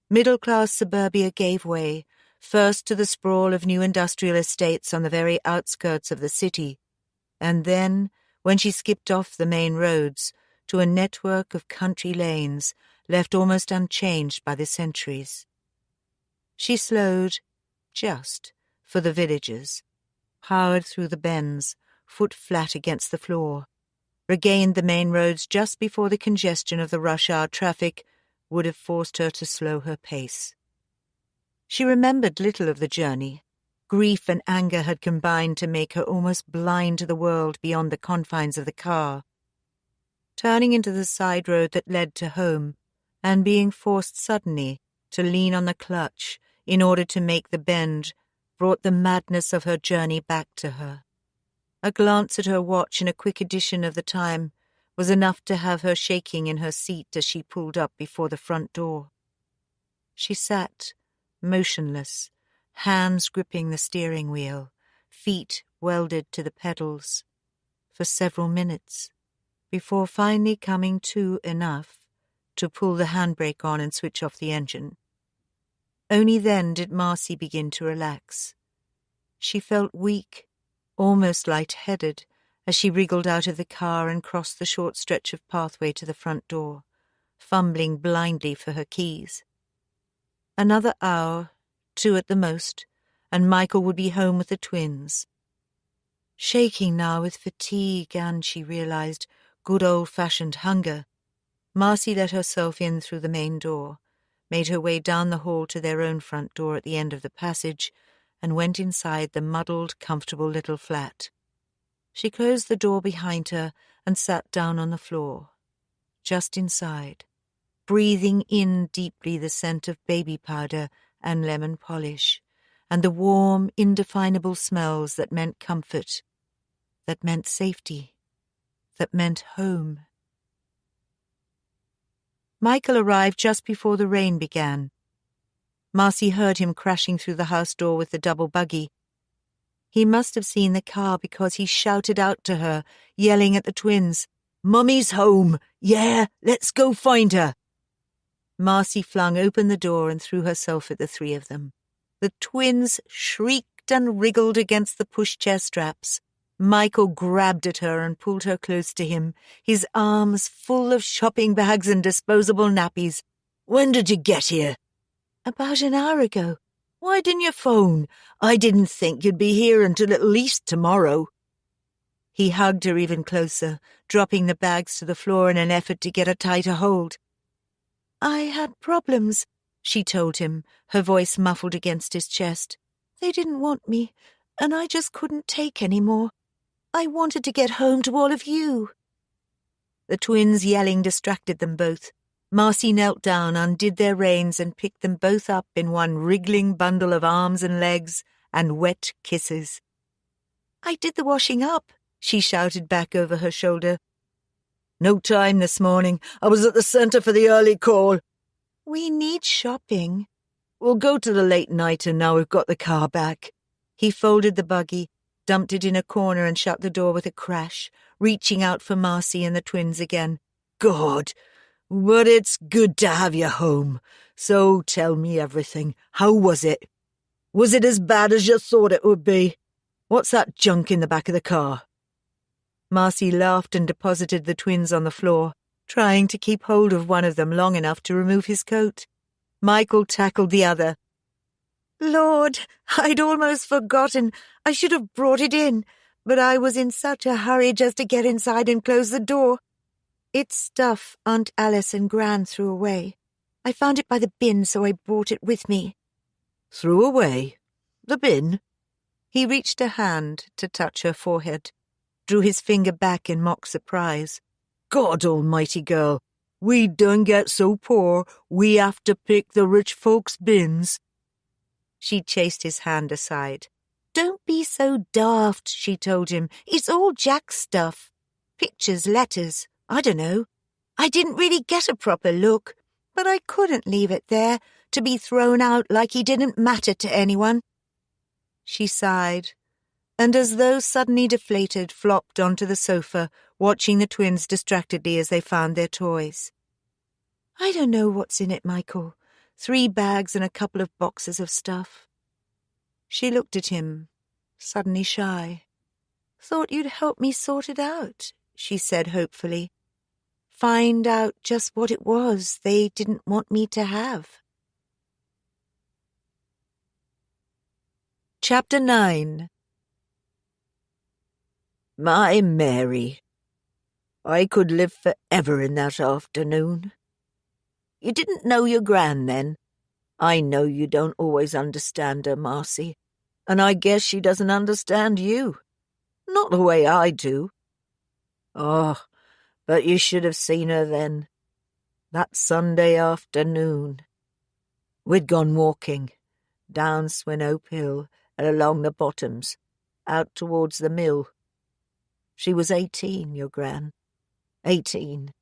Middle-class suburbia gave way, first to the sprawl of new industrial estates on the very outskirts of the city, and then, when she skipped off the main roads, to a network of country lanes left almost unchanged by the centuries. She slowed, just, for the villagers, powered through the bends, foot flat against the floor, regained the main roads just before the congestion of the rush-hour traffic would have forced her to slow her pace. She remembered little of the journey. Grief and anger had combined to make her almost blind to the world beyond the confines of the car. Turning into the side road that led to home, and being forced suddenly to lean on the clutch in order to make the bend, brought the madness of her journey back to her. A glance at her watch and a quick addition of the time was enough to have her shaking in her seat as she pulled up before the front door. She sat, motionless, hands gripping the steering wheel, feet welded to the pedals, for several minutes, before finally coming to enough to pull the handbrake on and switch off the engine. Only then did Marcy begin to relax. She felt weak, almost light-headed, as she wriggled out of the car and crossed the short stretch of pathway to the front door, fumbling blindly for her keys. Another hour, 2 at the most, and Michael would be home with the twins. Shaking now with fatigue and, she realized, good old-fashioned hunger, Marcy let herself in through the main door, made her way down the hall to their own front door at the end of the passage, and went inside the muddled, comfortable little flat. She closed the door behind her and sat down on the floor, just inside, breathing in deeply the scent of baby powder and lemon polish, and the warm, indefinable smells that meant comfort, that meant safety, that meant home. Michael arrived just before the rain began. Marcy heard him crashing through the house door with the double buggy. He must have seen the car because he shouted out to her, yelling at the twins, "Mummy's home! Yeah, let's go find her!" Marcy flung open the door and threw herself at the 3 of them. The twins shrieked and wriggled against the pushchair straps. Michael grabbed at her and pulled her close to him, his arms full of shopping bags and disposable nappies. "When did you get here?" "About an hour ago." "Why didn't you phone? I didn't think you'd be here until at least tomorrow." He hugged her even closer, dropping the bags to the floor in an effort to get a tighter hold. "I had problems," she told him, her voice muffled against his chest. "They didn't want me, and I just couldn't take any more. I wanted to get home to all of you." The twins' yelling distracted them both. Marcy knelt down, undid their reins, and picked them both up in one wriggling bundle of arms and legs and wet kisses. "I did the washing up," she shouted back over her shoulder. "No time this morning. I was at the centre for the early call." "We need shopping." "We'll go to the late nighter now we've got the car back." He folded the buggy, dumped it in a corner and shut the door with a crash, reaching out for Marcy and the twins again. "God, but it's good to have you home. So tell me everything. How was it? Was it as bad as you thought it would be? What's that junk in the back of the car?" Marcy laughed and deposited the twins on the floor, trying to keep hold of one of them long enough to remove his coat. Michael tackled the other. "Lord, I'd almost forgotten. I should have brought it in, but I was in such a hurry just to get inside and close the door. It's stuff Aunt Alice and Gran threw away. I found it by the bin, so I brought it with me." "Threw away? The bin?" He reached a hand to touch her forehead, drew his finger back in mock surprise. "God almighty, girl, we done get so poor we have to pick the rich folks' bins." She chased his hand aside. "Don't be so daft," she told him. "It's all Jack's stuff. Pictures, letters, I don't know. I didn't really get a proper look, but I couldn't leave it there to be thrown out like he didn't matter to anyone." She sighed, and as though suddenly deflated, flopped onto the sofa, watching the twins distractedly as they found their toys. "I don't know what's in it, Michael. 3 bags and a couple of boxes of stuff." She looked at him, suddenly shy. "Thought you'd help me sort it out," she said hopefully. "Find out just what it was they didn't want me to have." Chapter 9. My Mary, I could live forever in that afternoon. You didn't know your gran then. I know you don't always understand her, Marcy, and I guess she doesn't understand you. Not the way I do. Oh, but you should have seen her then. That Sunday afternoon. We'd gone walking, down Swinhope Hill and along the bottoms, out towards the mill. She was 18, your gran. 18,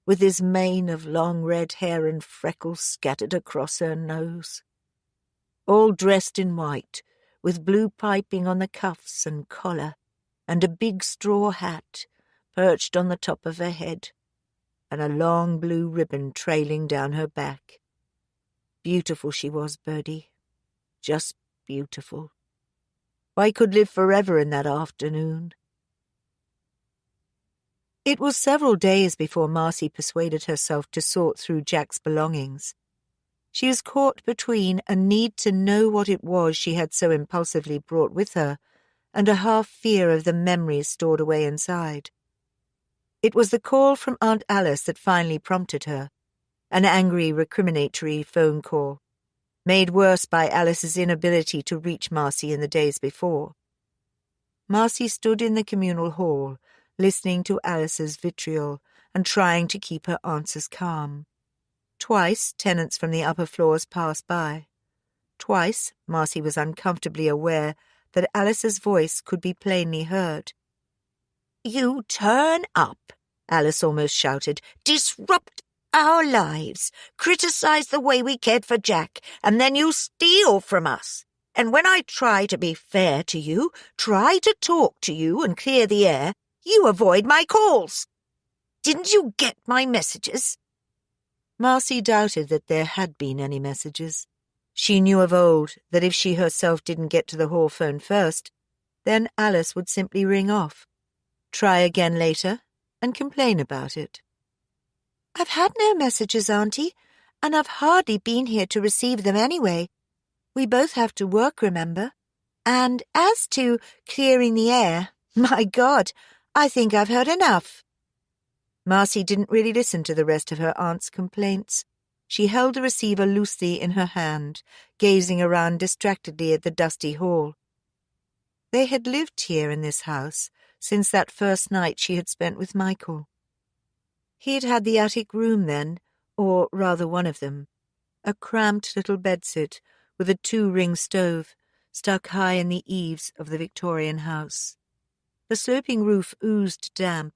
with this mane of long red hair and freckles scattered across her nose. All dressed in white, with blue piping on the cuffs and collar, and a big straw hat perched on the top of her head, and a long blue ribbon trailing down her back. Beautiful she was, Birdie. Just beautiful. I could live forever in that afternoon. It was several days before Marcy persuaded herself to sort through Jack's belongings. She was caught between a need to know what it was she had so impulsively brought with her, and a half-fear of the memories stored away inside. It was the call from Aunt Alice that finally prompted her, an angry, recriminatory phone call, made worse by Alice's inability to reach Marcy in the days before. Marcy stood in the communal hall, listening to Alice's vitriol and trying to keep her answers calm. Twice, tenants from the upper floors passed by. Twice, Marcy was uncomfortably aware that Alice's voice could be plainly heard. "You turn up," Alice almost shouted, "disrupt our lives, criticize the way we cared for Jack, and then you steal from us. And when I try to be fair to you, try to talk to you and clear the air, you avoid my calls. Didn't you get my messages?" Marcy doubted that there had been any messages. She knew of old that if she herself didn't get to the hall phone first, then Alice would simply ring off, try again later, and complain about it. "I've had no messages, Auntie, and I've hardly been here to receive them anyway. We both have to work, remember? And as to clearing the air, my God, I think I've heard enough." Marcy didn't really listen to the rest of her aunt's complaints. She held the receiver loosely in her hand, gazing around distractedly at the dusty hall. They had lived here in this house since that first night she had spent with Michael. He had had the attic room then, or rather one of them, a cramped little bedsit with a 2-ring stove stuck high in the eaves of the Victorian house. The sloping roof oozed damp,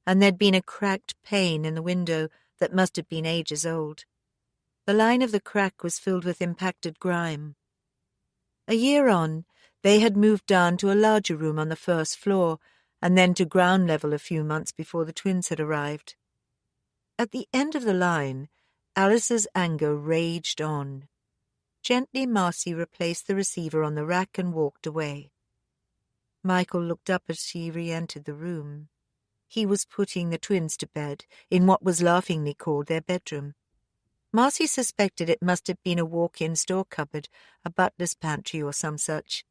and there'd been a cracked pane in the window that must have been ages old. The line of the crack was filled with impacted grime. A year on, they had moved down to a larger room on the first floor, and then to ground level a few months before the twins had arrived. At the end of the line, Alice's anger raged on. Gently, Marcy replaced the receiver on the rack and walked away. Michael looked up as she re-entered the room. He was putting the twins to bed in what was laughingly called their bedroom. Marcy suspected it must have been a walk-in store cupboard, a butler's pantry or some such.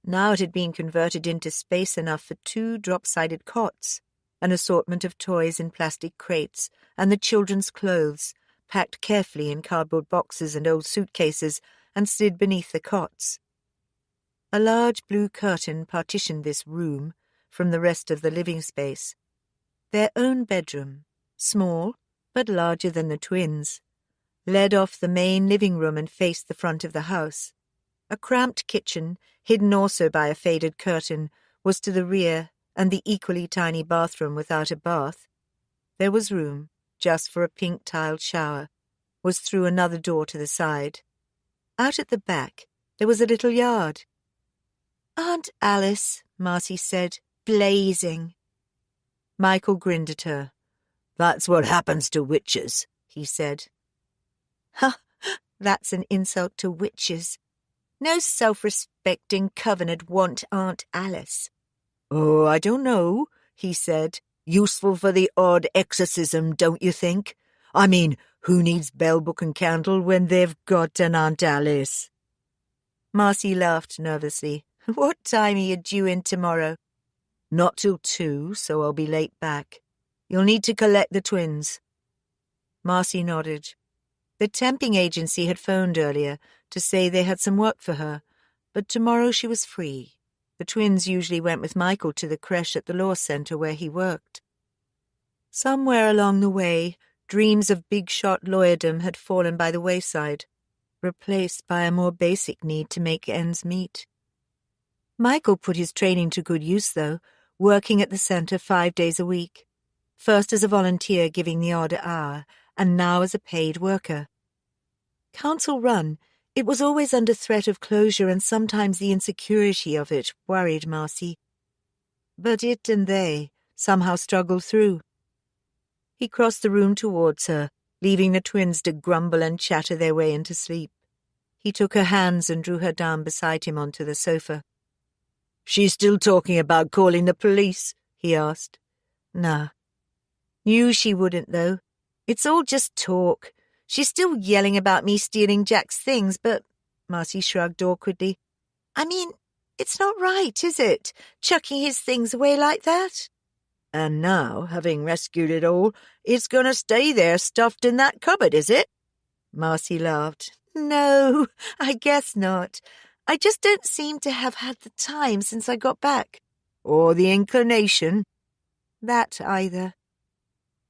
Now it had been converted into space enough for 2 drop-sided cots, an assortment of toys in plastic crates, and the children's clothes, packed carefully in cardboard boxes and old suitcases and slid beneath the cots. A large blue curtain partitioned this room from the rest of the living space. Their own bedroom, small but larger than the twins, led off the main living room and faced the front of the house. A cramped kitchen, hidden also by a faded curtain, was to the rear, and the equally tiny bathroom without a bath. There was room, just for a pink-tiled shower, was through another door to the side. Out at the back, there was a little yard. "Aunt Alice," Marcy said, blazing. Michael grinned at her. "That's what happens to witches," he said. "Ha! That's an insult to witches. No self-respecting covenant want Aunt Alice." "Oh, I don't know," he said. "Useful for the odd exorcism, don't you think? I mean, who needs bell, book and candle when they've got an Aunt Alice?" Marcy laughed nervously. "What time are you due in tomorrow?" "Not till 2, so I'll be late back. You'll need to collect the twins." Marcy nodded. The temping agency had phoned earlier to say they had some work for her, but tomorrow she was free. The twins usually went with Michael to the creche at the law centre where he worked. Somewhere along the way, dreams of big-shot lawyerdom had fallen by the wayside, replaced by a more basic need to make ends meet. Michael put his training to good use, though, working at the centre 5 days a week, first as a volunteer giving the odd hour, and now as a paid worker. Council run, it was always under threat of closure, and sometimes the insecurity of it worried Marcy. But it and they somehow struggled through. He crossed the room towards her, leaving the twins to grumble and chatter their way into sleep. He took her hands and drew her down beside him onto the sofa. "She's still talking about calling the police?" he asked. "Nah. Knew she wouldn't, though. It's all just talk. She's still yelling about me stealing Jack's things, but—" Marcy shrugged awkwardly. "I mean, it's not right, is it, chucking his things away like that?" "And now, having rescued it all, it's going to stay there stuffed in that cupboard, is it?" Marcy laughed. "No, I guess not. I just don't seem to have had the time since I got back." "Or the inclination?" "That either."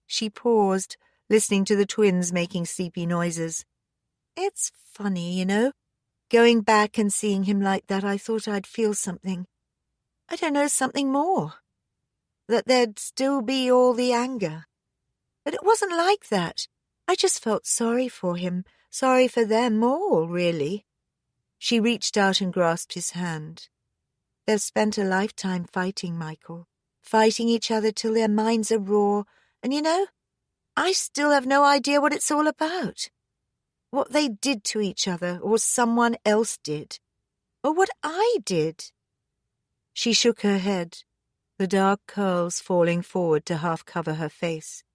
She paused, listening to the twins making sleepy noises. "It's funny, you know. Going back and seeing him like that, I thought I'd feel something. I don't know, something more. That there'd still be all the anger. But it wasn't like that. I just felt sorry for him, sorry for them all, really." She reached out and grasped his hand. "They've spent a lifetime fighting, Michael, fighting each other till their minds are raw, and you know, I still have no idea what it's all about. What they did to each other, or someone else did, or what I did." She shook her head, the dark curls falling forward to half cover her face.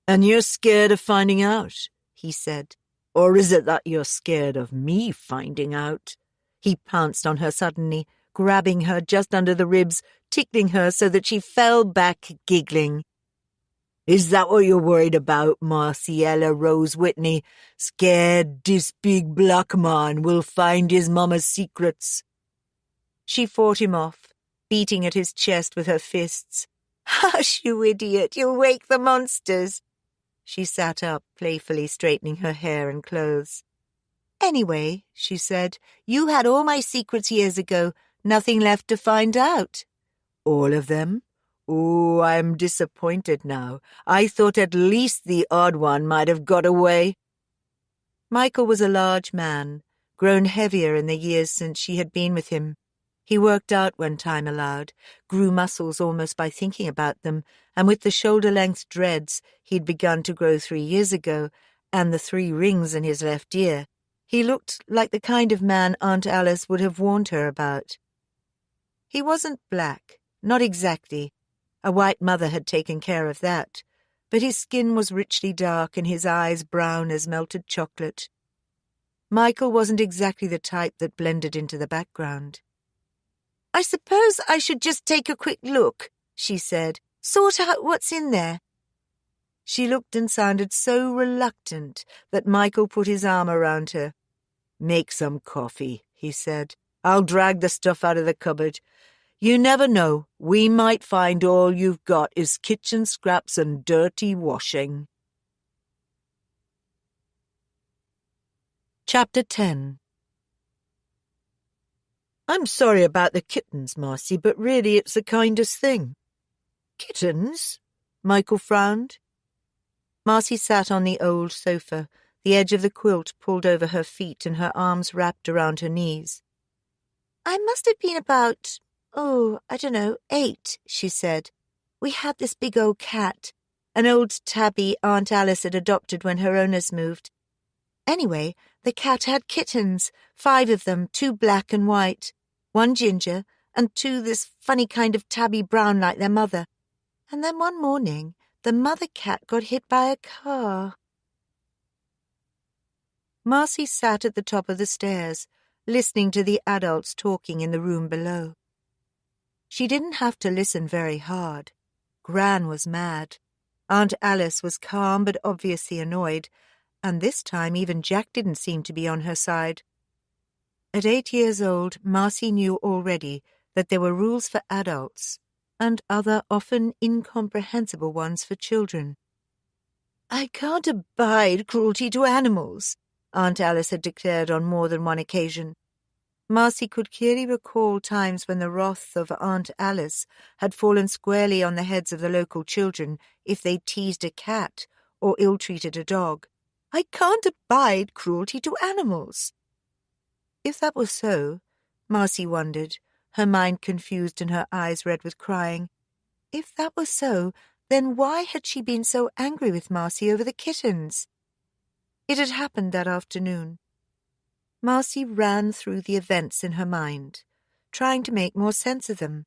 "And you're scared of finding out," he said. "Or is it that you're scared of me finding out?" He pounced on her suddenly, grabbing her just under the ribs, tickling her so that she fell back giggling. "Is that what you're worried about, Marciella Rose Whitney? Scared this big black man will find his mama's secrets?" She fought him off, beating at his chest with her fists. "Hush, you idiot, you'll wake the monsters." She sat up, playfully straightening her hair and clothes. "Anyway," she said, "you had all my secrets years ago. Nothing left to find out." "All of them? Oh, I'm disappointed now. I thought at least the odd one might have got away." Michael was a large man, grown heavier in the years since she had been with him. He worked out when time allowed, grew muscles almost by thinking about them, and with the shoulder-length dreads he'd begun to grow 3 years ago, and the 3 rings in his left ear, he looked like the kind of man Aunt Alice would have warned her about. He wasn't black, not exactly. A white mother had taken care of that, but his skin was richly dark and his eyes brown as melted chocolate. Michael wasn't exactly the type that blended into the background. "I suppose I should just take a quick look," she said. "Sort out what's in there." She looked and sounded so reluctant that Michael put his arm around her. "Make some coffee," he said. "I'll drag the stuff out of the cupboard. You never know, we might find all you've got is kitchen scraps and dirty washing." Chapter 10. "I'm sorry about the kittens, Marcy, but really it's the kindest thing." "Kittens?" Michael frowned. Marcy sat on the old sofa, the edge of the quilt pulled over her feet and her arms wrapped around her knees. "I must have been about, 8, she said. "We had this big old cat, an old tabby Aunt Alice had adopted when her owners moved. Anyway, the cat had kittens, 5 of them, 2 black and white, 1 ginger, and 2 this funny kind of tabby brown like their mother. And then one morning, the mother cat got hit by a car." Marcy sat at the top of the stairs, listening to the adults talking in the room below. She didn't have to listen very hard. Gran was mad. Aunt Alice was calm but obviously annoyed, and this time even Jack didn't seem to be on her side. At 8 years old, Marcy knew already that there were rules for adults and other often incomprehensible ones for children. "I can't abide cruelty to animals," Aunt Alice had declared on more than one occasion. Marcy could clearly recall times when the wrath of Aunt Alice had fallen squarely on the heads of the local children if they teased a cat or ill-treated a dog. "I can't abide cruelty to animals." If that was so, Marcy wondered, her mind confused and her eyes red with crying. If that was so, then why had she been so angry with Marcy over the kittens? It had happened that afternoon. Marcy ran through the events in her mind, trying to make more sense of them.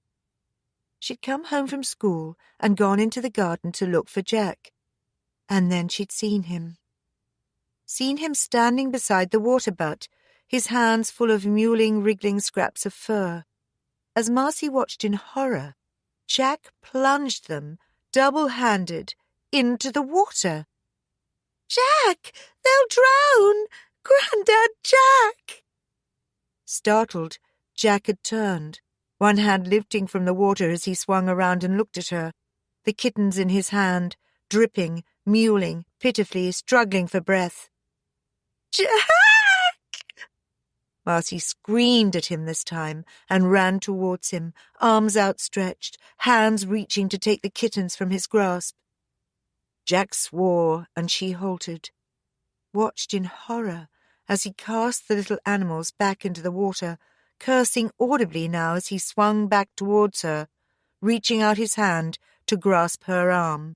She'd come home from school and gone into the garden to look for Jack. And then she'd seen him. Seen him standing beside the water butt, his hands full of mewling, wriggling scraps of fur. As Marcy watched in horror, Jack plunged them, double-handed, into the water. "Jack! They'll drown! Grandad, Jack!" Startled, Jack had turned, one hand lifting from the water as he swung around and looked at her, the kittens in his hand, dripping, mewling, pitifully, struggling for breath. "Jack!" Marcy screamed at him this time and ran towards him, arms outstretched, hands reaching to take the kittens from his grasp. Jack swore, and she halted, watched in horror as he cast the little animals back into the water, cursing audibly now as he swung back towards her, reaching out his hand to grasp her arm.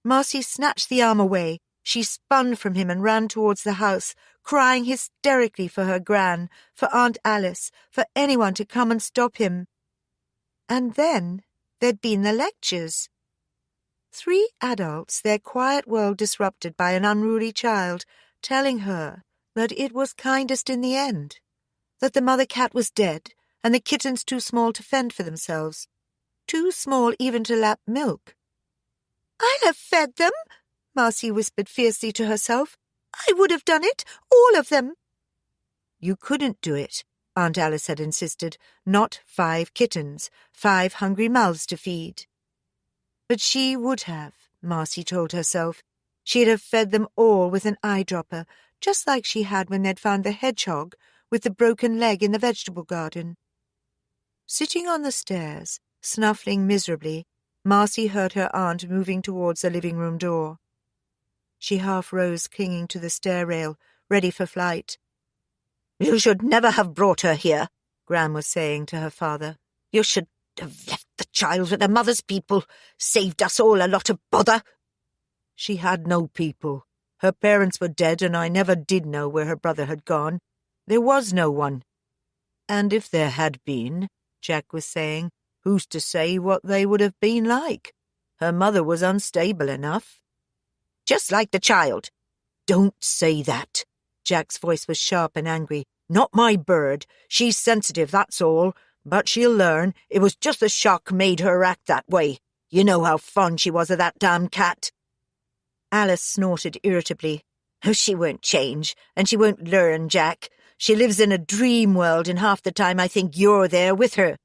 Marcy snatched the arm away. She spun from him and ran towards the house, crying hysterically for her Gran, for Aunt Alice, for anyone to come and stop him. And then there'd been the lectures. 3 adults, their quiet world disrupted by an unruly child, telling her that it was kindest in the end, that the mother cat was dead and the kittens too small to fend for themselves, too small even to lap milk. "I'd have fed them," Marcy whispered fiercely to herself. "I would have done it, all of them." "You couldn't do it," Aunt Alice had insisted. "Not 5 kittens, 5 hungry mouths to feed." But she would have, Marcy told herself. She'd have fed them all with an eyedropper, just like she had when they'd found the hedgehog with the broken leg in the vegetable garden. Sitting on the stairs, snuffling miserably, Marcy heard her aunt moving towards the living-room door. She half rose, clinging to the stair rail, ready for flight. "You should never have brought her here," Gran was saying to her father. "You should have left the child with her mother's people, saved us all a lot of bother." "She had no people. Her parents were dead, and I never did know where her brother had gone. There was no one." "And if there had been," Jack was saying, "who's to say what they would have been like? Her mother was unstable enough." "Just like the child." "Don't say that." Jack's voice was sharp and angry. "Not my bird. She's sensitive, that's all. But she'll learn. It was just the shock made her act that way. You know how fond she was of that damn cat." Alice snorted irritably. "Oh, she won't change, and she won't learn, Jack. She lives in a dream world, and half the time I think you're there with her."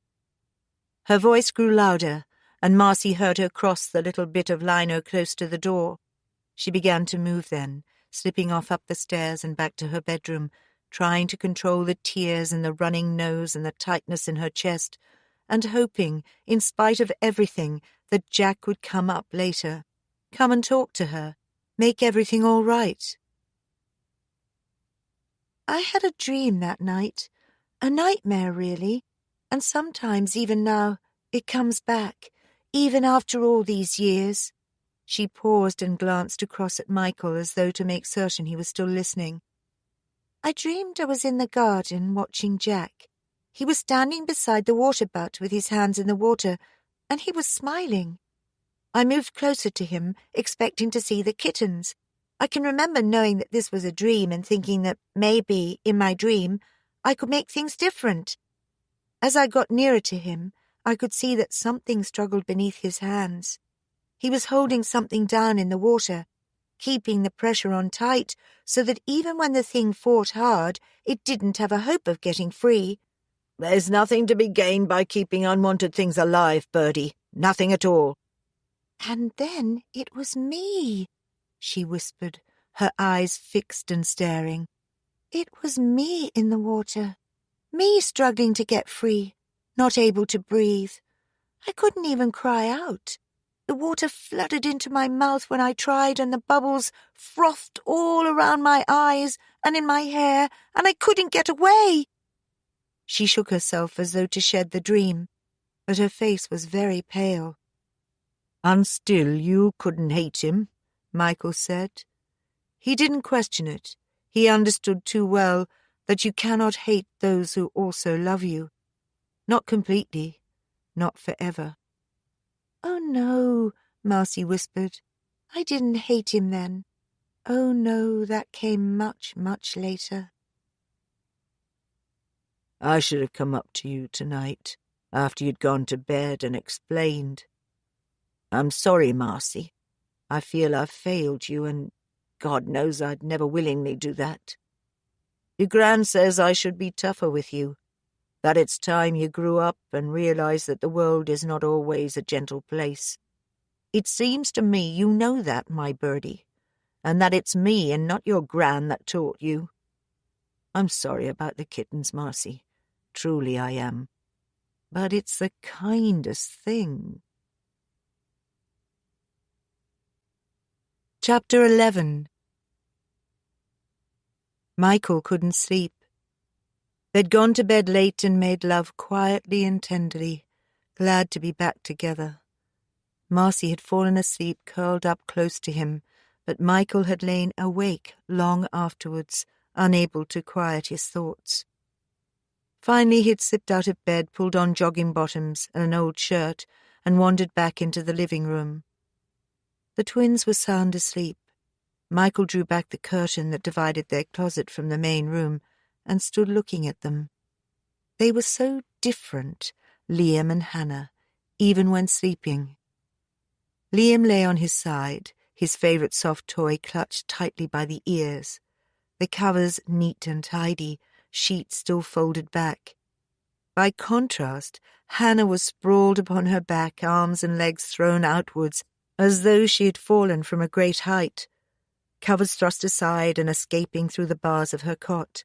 Her voice grew louder, and Marcy heard her cross the little bit of lino close to the door. She began to move then, slipping off up the stairs and back to her bedroom, trying to control the tears and the running nose and the tightness in her chest, and hoping, in spite of everything, that Jack would come up later, come and talk to her, make everything all right. I had a dream that night, a nightmare really, and sometimes even now it comes back, even after all these years. She paused and glanced across at Michael as though to make certain he was still listening. I dreamed I was in the garden watching Jack. He was standing beside the water butt with his hands in the water, and he was smiling. I moved closer to him, expecting to see the kittens. I can remember knowing that this was a dream and thinking that maybe, in my dream, I could make things different. As I got nearer to him, I could see that something struggled beneath his hands. He was holding something down in the water, keeping the pressure on tight so that even when the thing fought hard, it didn't have a hope of getting free. There's nothing to be gained by keeping unwanted things alive, Birdie. Nothing at all. And then it was me, she whispered, her eyes fixed and staring. It was me in the water, me struggling to get free, not able to breathe. I couldn't even cry out. The water flooded into my mouth when I tried, and the bubbles frothed all around my eyes and in my hair, and I couldn't get away. She shook herself as though to shed the dream, but her face was very pale. And still you couldn't hate him, Michael said. He didn't question it. He understood too well that you cannot hate those who also love you. Not completely, not forever. Oh no, Marcy whispered. I didn't hate him then. Oh no, that came much, much later. I should have come up to you tonight, after you'd gone to bed, and explained. I'm sorry, Marcy. I feel I've failed you, and God knows I'd never willingly do that. Your Gran says I should be tougher with you, that it's time you grew up and realized that the world is not always a gentle place. It seems to me you know that, my birdie, and that it's me and not your Gran that taught you. I'm sorry about the kittens, Marcy. Truly I am. But it's the kindest thing. Chapter 11. Michael couldn't sleep. They'd gone to bed late and made love quietly and tenderly, glad to be back together. Marcy had fallen asleep curled up close to him, but Michael had lain awake long afterwards, unable to quiet his thoughts. Finally he'd slipped out of bed, pulled on jogging bottoms and an old shirt, and wandered back into the living room. The twins were sound asleep. Michael drew back the curtain that divided their closet from the main room and stood looking at them. They were so different, Liam and Hannah, even when sleeping. Liam lay on his side, his favourite soft toy clutched tightly by the ears, the covers neat and tidy, sheets still folded back. By contrast, Hannah was sprawled upon her back, arms and legs thrown outwards, as though she had fallen from a great height, covers thrust aside and escaping through the bars of her cot.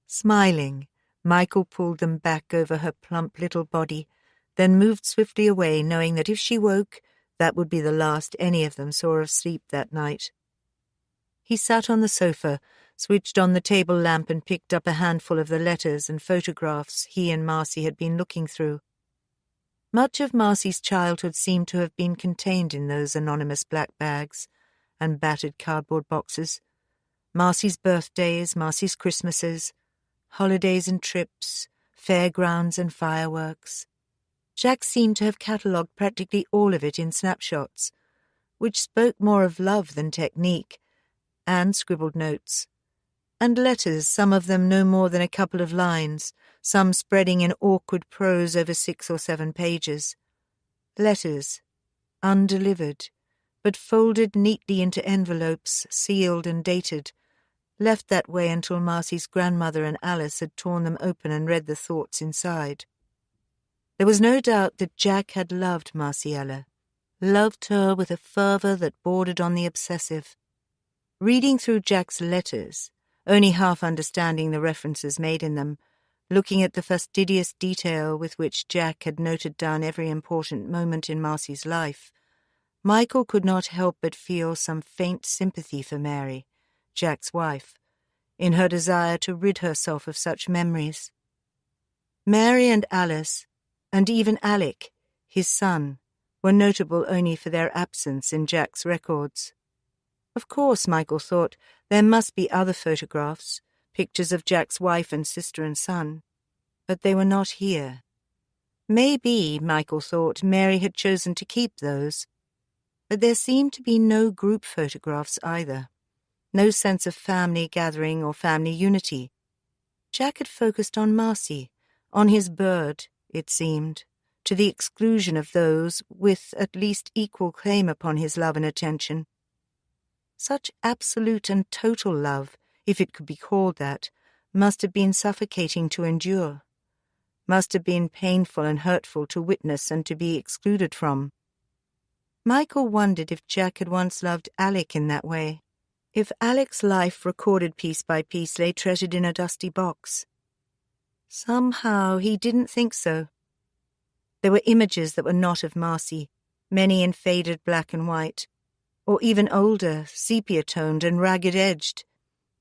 Smiling, Michael pulled them back over her plump little body, then moved swiftly away, knowing that if she woke, that would be the last any of them saw of sleep that night. He sat on the sofa, switched on the table lamp and picked up a handful of the letters and photographs he and Marcy had been looking through. Much of Marcy's childhood seemed to have been contained in those anonymous black bags and battered cardboard boxes. Marcy's birthdays, Marcy's Christmases, holidays and trips, fairgrounds and fireworks. Jack seemed to have catalogued practically all of it in snapshots, which spoke more of love than technique, and scribbled notes. And letters, some of them no more than a couple of lines, some spreading in awkward prose over 6 or 7 pages. Letters, undelivered, but folded neatly into envelopes, sealed and dated, left that way until Marcy's grandmother and Alice had torn them open and read the thoughts inside. There was no doubt that Jack had loved Marciella, loved her with a fervour that bordered on the obsessive. Reading through Jack's letters, only half understanding the references made in them, looking at the fastidious detail with which Jack had noted down every important moment in Marcy's life, Michael could not help but feel some faint sympathy for Mary, Jack's wife, in her desire to rid herself of such memories. Mary and Alice, and even Alec, his son, were notable only for their absence in Jack's records. Of course, Michael thought, there must be other photographs, pictures of Jack's wife and sister and son, but they were not here. Maybe, Michael thought, Mary had chosen to keep those, but there seemed to be no group photographs either, no sense of family gathering or family unity. Jack had focused on Marcy, on his bird, it seemed, to the exclusion of those with at least equal claim upon his love and attention. Such absolute and total love, if it could be called that, must have been suffocating to endure, must have been painful and hurtful to witness and to be excluded from. Michael wondered if Jack had once loved Alec in that way, if Alec's life, recorded piece by piece, lay treasured in a dusty box. Somehow he didn't think so. There were images that were not of Marcy, many in faded black and white, or even older, sepia-toned and ragged-edged.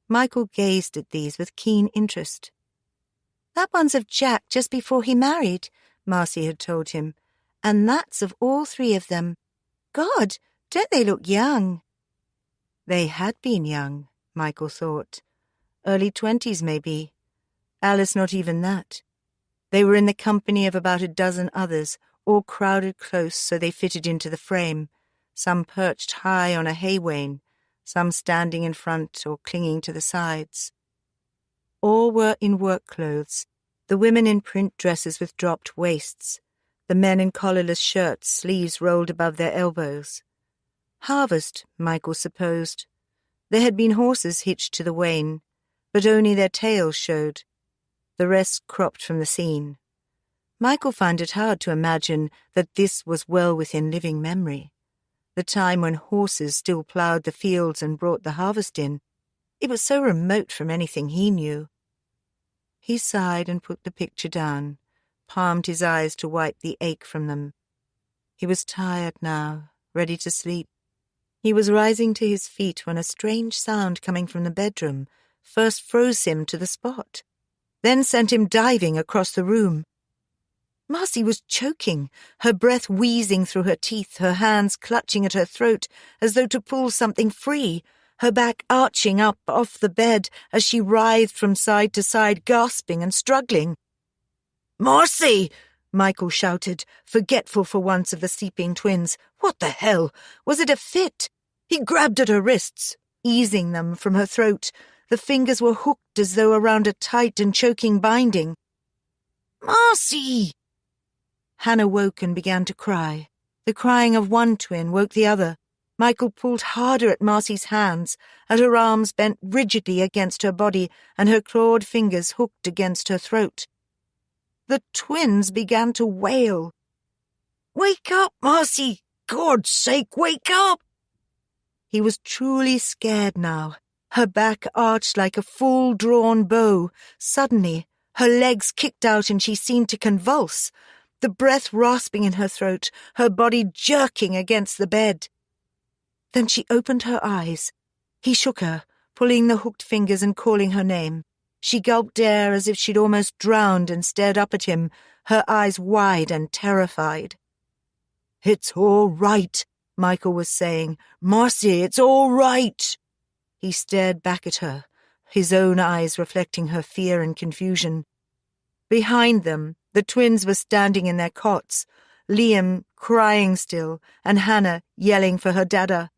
Michael gazed at these with keen interest. "That one's of Jack just before he married," Marcy had told him, "and that's of all three of them. God, don't they look young?" They had been young, Michael thought. Early 20s, maybe. Alice not even that. They were in the company of about a dozen others, all crowded close so they fitted into the frame, some perched high on a hay wain, some standing in front or clinging to the sides. All were in work clothes, the women in print dresses with dropped waists, the men in collarless shirts, sleeves rolled above their elbows. Harvest, Michael supposed. There had been horses hitched to the wain, but only their tails showed, the rest cropped from the scene. Michael found it hard to imagine that this was well within living memory, the time when horses still ploughed the fields and brought the harvest in. It was so remote from anything he knew. He sighed and put the picture down, palmed his eyes to wipe the ache from them. He was tired now, ready to sleep. He was rising to his feet when a strange sound coming from the bedroom first froze him to the spot, then sent him diving across the room. Marcy was choking, her breath wheezing through her teeth, her hands clutching at her throat as though to pull something free, her back arching up off the bed as she writhed from side to side, gasping and struggling. "Marcy!" Michael shouted, forgetful for once of the sleeping twins. What the hell? Was it a fit? He grabbed at her wrists, easing them from her throat. The fingers were hooked as though around a tight and choking binding. "Marcy!" Hannah woke and began to cry. The crying of one twin woke the other. Michael pulled harder at Marcy's hands, at her arms bent rigidly against her body and her clawed fingers hooked against her throat. The twins began to wail. "Wake up, Marcy! God's sake, wake up!" He was truly scared now. Her back arched like a full-drawn bow. Suddenly, her legs kicked out and she seemed to convulse, the breath rasping in her throat, her body jerking against the bed. Then she opened her eyes. He shook her, pulling the hooked fingers and calling her name. She gulped air as if she'd almost drowned and stared up at him, her eyes wide and terrified. "It's all right," Michael was saying. "Marcy, it's all right." He stared back at her, his own eyes reflecting her fear and confusion. Behind them, the twins were standing in their cots, Liam crying still, and Hannah yelling for her dada.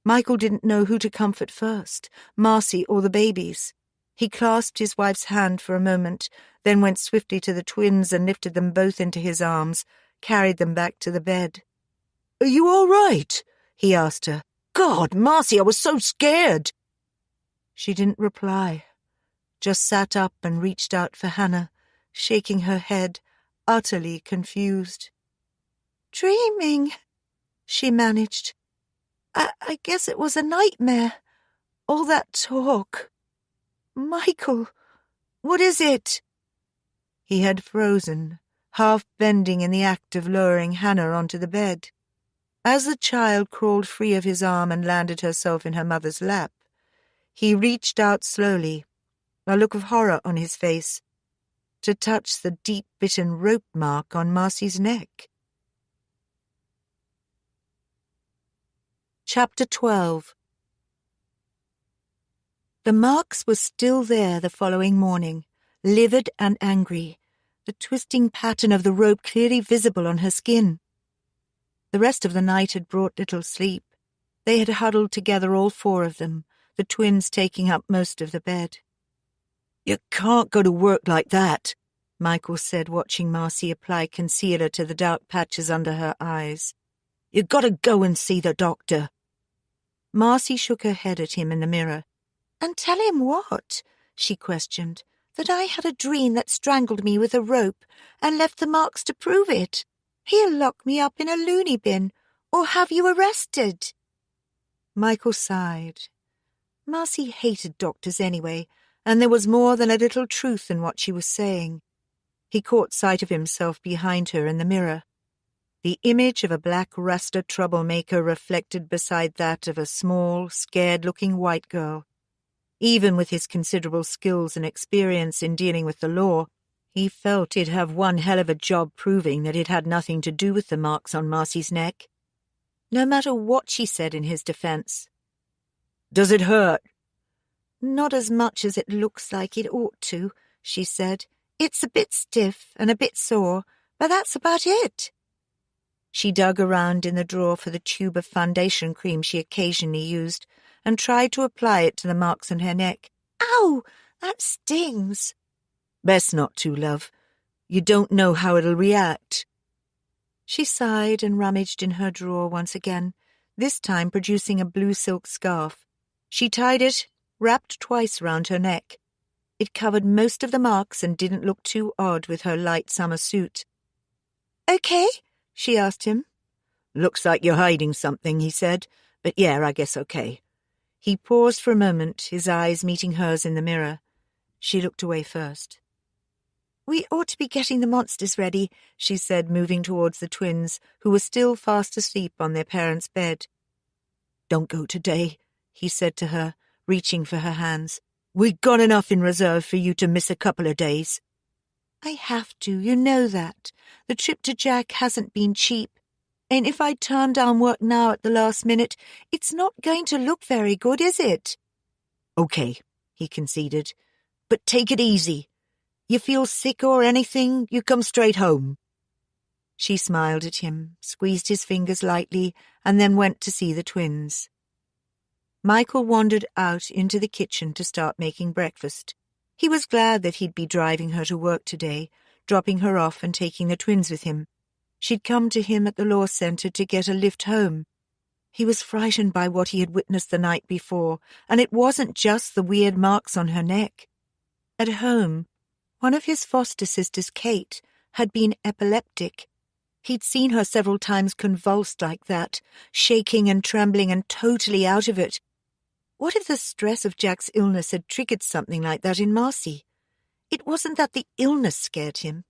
Michael didn't know who to comfort first, Marcy or the babies. He clasped his wife's hand for a moment, then went swiftly to the twins and lifted them both into his arms, carried them back to the bed. "Are you all right?" he asked her. "God, Marcy, I was so scared." She didn't reply, just sat up and reached out for Hannah, shaking her head, utterly confused. "Dreaming," she managed. I guess it was a nightmare. All that talk. Michael, what is it?" He had frozen, half bending in the act of lowering Hannah onto the bed. As the child crawled free of his arm and landed herself in her mother's lap, he reached out slowly, a look of horror on his face, to touch the deep bitten rope mark on Marcy's neck. Chapter 12. The marks were still there the following morning, livid and angry, the twisting pattern of the rope clearly visible on her skin. The rest of the night had brought little sleep. They had huddled together, all four of them, the twins taking up most of the bed. "You can't go to work like that," Michael said, watching Marcy apply concealer to the dark patches under her eyes. "You gotta go and see the doctor." Marcy shook her head at him in the mirror. "And tell him what?" she questioned. "That I had a dream that strangled me with a rope and left the marks to prove it. He'll lock me up in a loony bin or have you arrested." Michael sighed. Marcy hated doctors anyway, and there was more than a little truth in what she was saying. He caught sight of himself behind her in the mirror. The image of a black Rasta troublemaker reflected beside that of a small, scared-looking white girl. Even with his considerable skills and experience in dealing with the law, he felt he'd have one hell of a job proving that it had nothing to do with the marks on Marcy's neck. No matter what she said in his defense. "Does it hurt?" "Not as much as it looks like it ought to," she said. "It's a bit stiff and a bit sore, but that's about it." She dug around in the drawer for the tube of foundation cream she occasionally used and tried to apply it to the marks on her neck. "Ow! That stings." "Best not to, love. You don't know how it'll react." She sighed and rummaged in her drawer once again, this time producing a blue silk scarf. She tied it, wrapped twice round her neck. It covered most of the marks and didn't look too odd with her light summer suit. "Okay?" she asked him. "Looks like you're hiding something," he said, "but yeah, I guess okay." He paused for a moment, his eyes meeting hers in the mirror. She looked away first. "We ought to be getting the monsters ready," she said, moving towards the twins, who were still fast asleep on their parents' bed. "Don't go today," he said to her, reaching for her hands. "We've got enough in reserve for you to miss a couple of days." "I have to, you know that. The trip to Jack hasn't been cheap. And if I turn down work now at the last minute, it's not going to look very good, is it?" "Okay," he conceded. "But take it easy. You feel sick or anything, you come straight home." She smiled at him, squeezed his fingers lightly, and then went to see the twins. Michael wandered out into the kitchen to start making breakfast. He was glad that he'd be driving her to work today, dropping her off and taking the twins with him. She'd come to him at the law centre to get a lift home. He was frightened by what he had witnessed the night before, and it wasn't just the weird marks on her neck. At home, one of his foster sisters, Kate, had been epileptic. He'd seen her several times convulsed like that, shaking and trembling and totally out of it. What if the stress of Jack's illness had triggered something like that in Marcy? It wasn't that the illness scared him.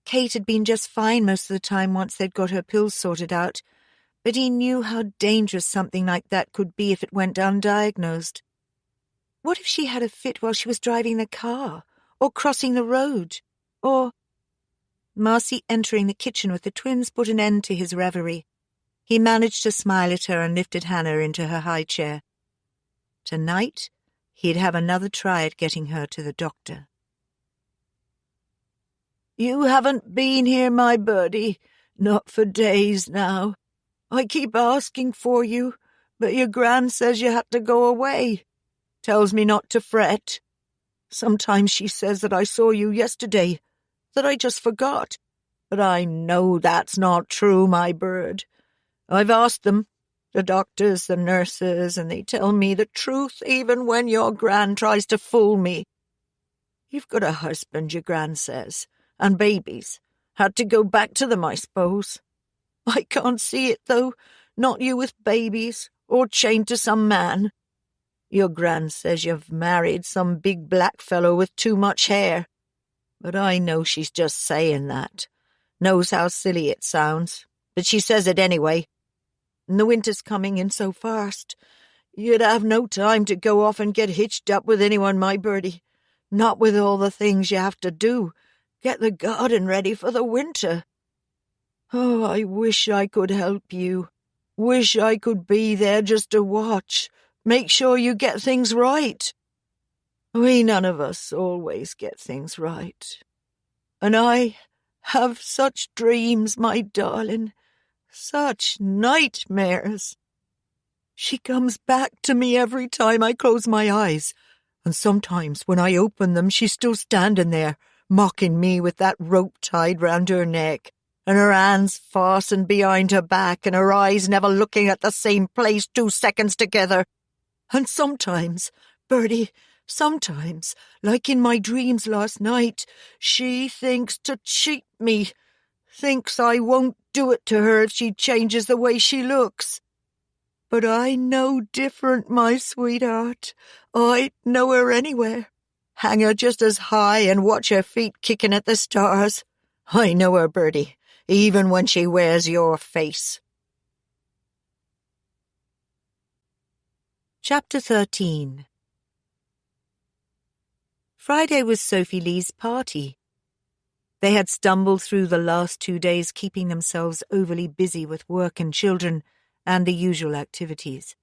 Kate had been just fine most of the time once they'd got her pills sorted out, but he knew how dangerous something like that could be if it went undiagnosed. What if she had a fit while she was driving the car, or crossing the road, or... Marcy entering the kitchen with the twins put an end to his reverie. He managed to smile at her and lifted Hannah into her high chair. Tonight, he'd have another try at getting her to the doctor. "You haven't been here, my birdie, not for days now. I keep asking for you, but your gran says you had to go away. Tells me not to fret. Sometimes she says that I saw you yesterday, that I just forgot. But I know that's not true, my bird. I've asked them, the doctors, the nurses, and they tell me the truth even when your gran tries to fool me. You've got a husband, your gran says, and babies. Had to go back to them, I suppose. I can't see it, though, not you with babies, or chained to some man. Your gran says you've married some big black fellow with too much hair. But I know she's just saying that. Knows how silly it sounds, but she says it anyway. and the winter's coming in so fast. You'd have no time to go off and get hitched up with anyone, my birdie. Not with all the things you have to do. Get the garden ready for the winter. Oh, I wish I could help you. Wish I could be there just to watch. Make sure you get things right. We none of us always get things right. And I have such dreams, my darling. Such nightmares. She comes back to me every time I close my eyes, and sometimes when I open them she's still standing there, mocking me with that rope tied round her neck, and her hands fastened behind her back, and her eyes never looking at the same place 2 seconds together. And sometimes, Bertie, sometimes, like in my dreams last night, she thinks to cheat me, thinks I won't do it to her if she changes the way she looks. But I know different, my sweetheart. I'd know her anywhere. Hang her just as high and watch her feet kicking at the stars. I know her, Bertie, even when she wears your face. Chapter 13. Friday was Sophie Lee's party. They had stumbled through the last 2 days, keeping themselves overly busy with work and children and the usual activities.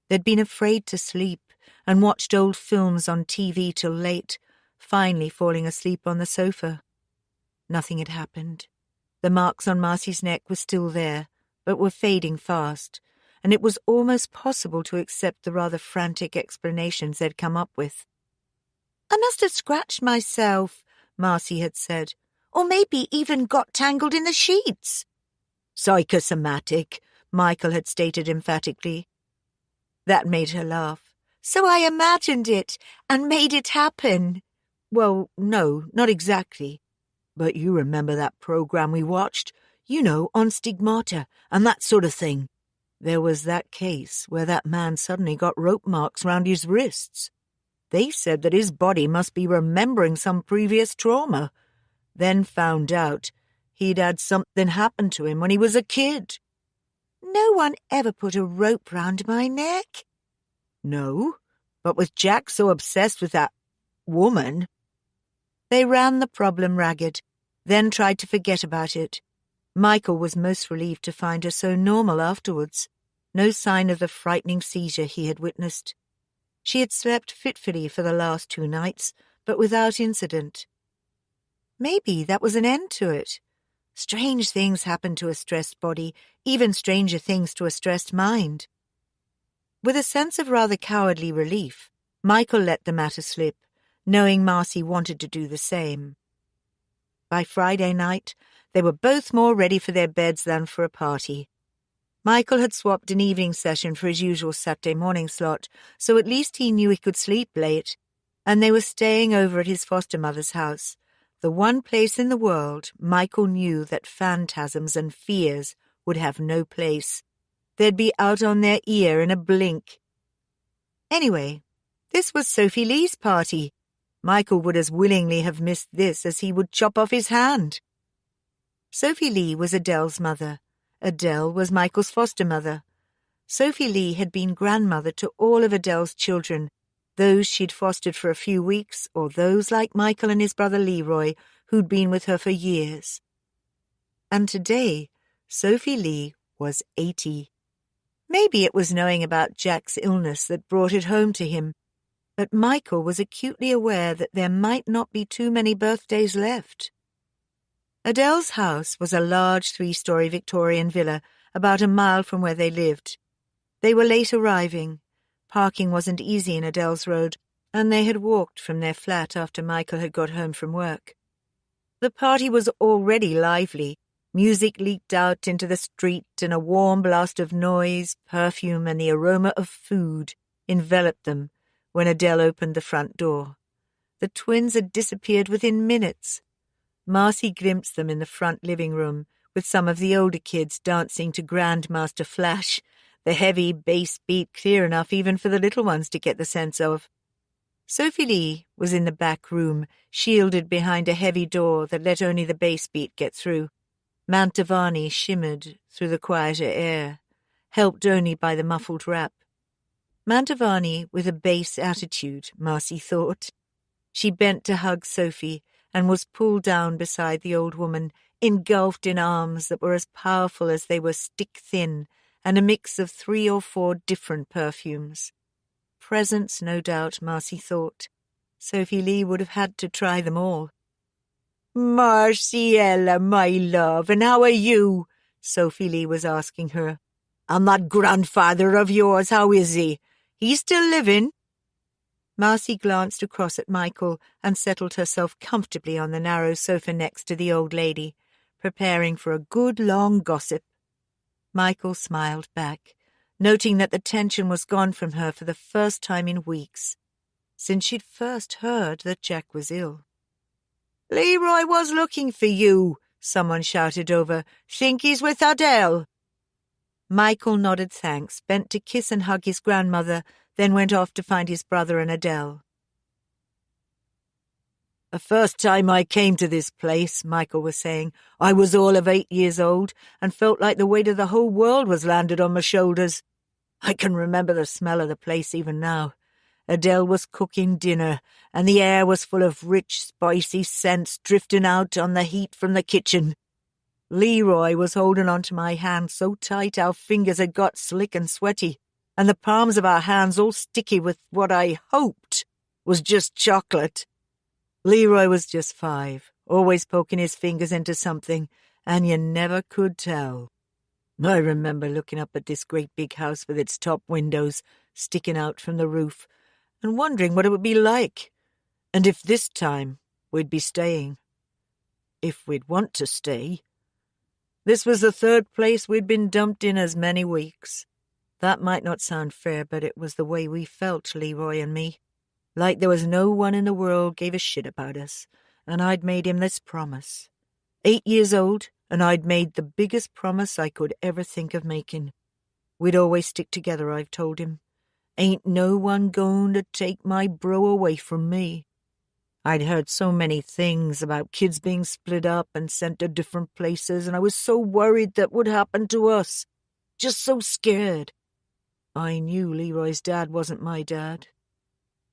They'd been afraid to sleep and watched old films on TV till late, finally falling asleep on the sofa. Nothing had happened. The marks on Marcy's neck were still there, but were fading fast, and it was almost possible to accept the rather frantic explanations they'd come up with. "I must have scratched myself," Marcy had said, "or maybe even got tangled in the sheets." "Psychosomatic," Michael had stated emphatically. That made her laugh. "So I imagined it and made it happen." "Well, no, not exactly. But you remember that program we watched? You know, on stigmata and that sort of thing. There was that case where that man suddenly got rope marks round his wrists. They said that his body must be remembering some previous trauma. Then found out he'd had something happen to him when he was a kid." "No one ever put a rope round my neck." "No, but with Jack so obsessed with that woman." They ran the problem ragged, then tried to forget about it. Michael was most relieved to find her so normal afterwards. No sign of the frightening seizure he had witnessed. She had slept fitfully for the last 2 nights, but without incident. Maybe that was an end to it. Strange things happen to a stressed body, even stranger things to a stressed mind. With a sense of rather cowardly relief, Michael let the matter slip, knowing Marcy wanted to do the same. By Friday night, they were both more ready for their beds than for a party. Michael had swapped an evening session for his usual Saturday morning slot, so at least he knew he could sleep late, and they were staying over at his foster mother's house, the one place in the world Michael knew that phantasms and fears would have no place. They'd be out on their ear in a blink. Anyway, this was Sophie Lee's party. Michael would as willingly have missed this as he would chop off his hand. Sophie Lee was Adele's mother. Adele was Michael's foster mother. Sophie Lee had been grandmother to all of Adele's children, those she'd fostered for a few weeks, or those like Michael and his brother Leroy, who'd been with her for years. And today, Sophie Lee was 80. Maybe it was knowing about Jack's illness that brought it home to him, but Michael was acutely aware that there might not be too many birthdays left. Adele's house was a large 3-story Victorian villa about a mile from where they lived. They were late arriving. Parking wasn't easy in Adele's road, and they had walked from their flat after Michael had got home from work. The party was already lively. Music leaked out into the street, and a warm blast of noise, perfume, and the aroma of food enveloped them when Adele opened the front door. The twins had disappeared within minutes. Marcy glimpsed them in the front living room, with some of the older kids dancing to Grandmaster Flash, the heavy bass beat clear enough even for the little ones to get the sense of. Sophie Lee was in the back room, shielded behind a heavy door that let only the bass beat get through. Mantovani shimmered through the quieter air. helped only by the muffled rap. Mantovani with a base attitude, Marcy thought. She bent to hug Sophie and was pulled down beside the old woman, engulfed in arms that were as powerful as they were stick-thin and a mix of 3 or 4 different perfumes. Presents, no doubt, Marcy thought. Sophie Lee would have had to try them all. "Marciella, my love, and how are you?" Sophie Lee was asking her. "And that grandfather of yours, how is he? He's still living?" Marcy glanced across at Michael and settled herself comfortably on the narrow sofa next to the old lady, preparing for a good long gossip. Michael smiled back, noting that the tension was gone from her for the first time in weeks, since she'd first heard that Jack was ill. "Leroy was looking for you," someone shouted over. "Think he's with Adele?" Michael nodded thanks, bent to kiss and hug his grandmother, then went off to find his brother and Adele. "The first time I came to this place," Michael was saying, "I was all of 8 years old and felt like the weight of the whole world was landed on my shoulders. I can remember the smell of the place even now. Adele was cooking dinner, and the air was full of rich, spicy scents drifting out on the heat from the kitchen. Leroy was holding onto my hand so tight our fingers had got slick and sweaty, and the palms of our hands all sticky with what I hoped was just chocolate. Leroy was just 5, always poking his fingers into something, and you never could tell. I remember looking up at this great big house with its top windows sticking out from the roof, and wondering what it would be like, and if this time we'd be staying. If we'd want to stay. This was the 3rd place we'd been dumped in as many weeks. That might not sound fair, but it was the way we felt, Leroy and me. Like there was no one in the world gave a shit about us, and I'd made him this promise. 8 years old, and I'd made the biggest promise I could ever think of making. We'd always stick together, I've told him. Ain't no one going to take my bro away from me. I'd heard so many things about kids being split up and sent to different places, and I was so worried that would happen to us. Just so scared. I knew Leroy's dad wasn't my dad.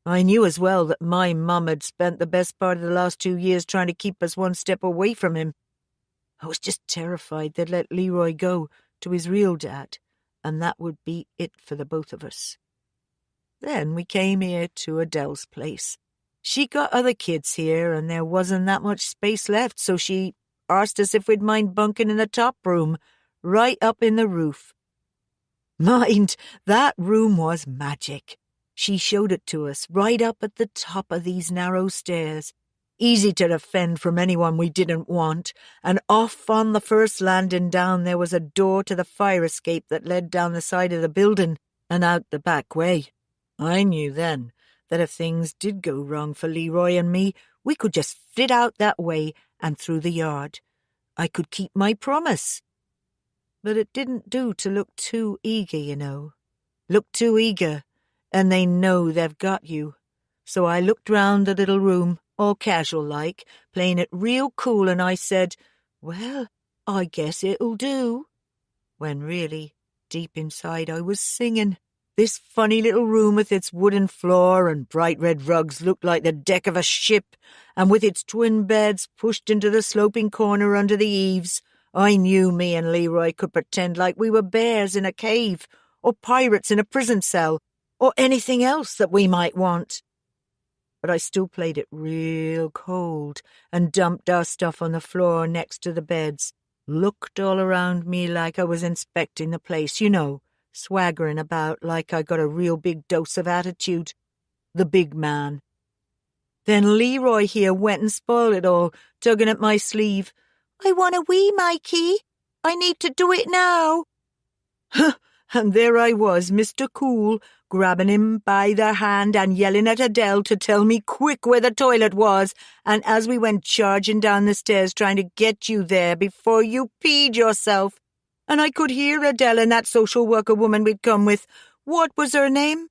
I knew as well that my mum had spent the best part of the last 2 years trying to keep us one step away from him. I was just terrified they'd let Leroy go to his real dad, and that would be it for the both of us. Then we came here to Adele's place. She got other kids here, and there wasn't that much space left, so she asked us if we'd mind bunking in the top room, right up in the roof. Mind, that room was magic. She showed it to us, right up at the top of these narrow stairs, easy to defend from anyone we didn't want, and off on the first landing down there was a door to the fire escape that led down the side of the building and out the back way. I knew then that if things did go wrong for Leroy and me, we could just flit out that way and through the yard. I could keep my promise. But it didn't do to look too eager, you know. Look too eager, and they know they've got you. So I looked round the little room, all casual-like, playing it real cool, and I said, "Well, I guess it'll do." When really, deep inside, I was singing. This funny little room with its wooden floor and bright red rugs looked like the deck of a ship, and with its twin beds pushed into the sloping corner under the eaves, I knew me and Leroy could pretend like we were bears in a cave, or pirates in a prison cell, or anything else that we might want. But I still played it real cold and dumped our stuff on the floor next to the beds, looked all around me like I was inspecting the place, you know, swaggering about like I got a real big dose of attitude. The big man. Then Leroy here went and spoiled it all, tugging at my sleeve. "I want a wee, Mikey. I need to do it now." And there I was, Mr. Cool, grabbing him by the hand and yelling at Adele to tell me quick where the toilet was, and as we went charging down the stairs trying to get you there before you peed yourself. And I could hear Adele and that social worker woman we'd come with. What was her name?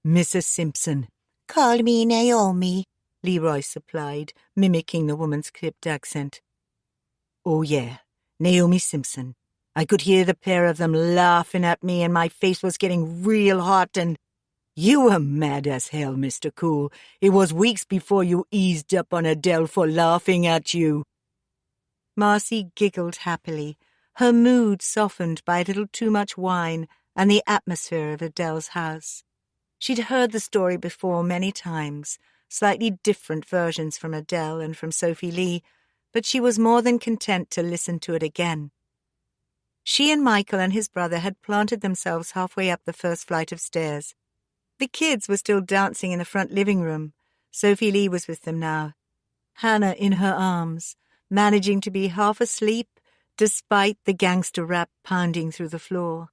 Mrs. Simpson. "Call me Naomi," Leroy supplied, mimicking the woman's clipped accent. "Oh, yeah, Naomi Simpson. I could hear the pair of them laughing at me, and my face was getting real hot, and you were mad as hell, Mr. Cool. It was weeks before you eased up on Adele for laughing at you." Marcy giggled happily, her mood softened by a little too much wine and the atmosphere of Adele's house. She'd heard the story before many times, slightly different versions from Adele and from Sophie Lee, but she was more than content to listen to it again. She and Michael and his brother had planted themselves halfway up the first flight of stairs. The kids were still dancing in the front living room. Sophie Lee was with them now, Hannah in her arms, managing to be half asleep despite the gangster rap pounding through the floor.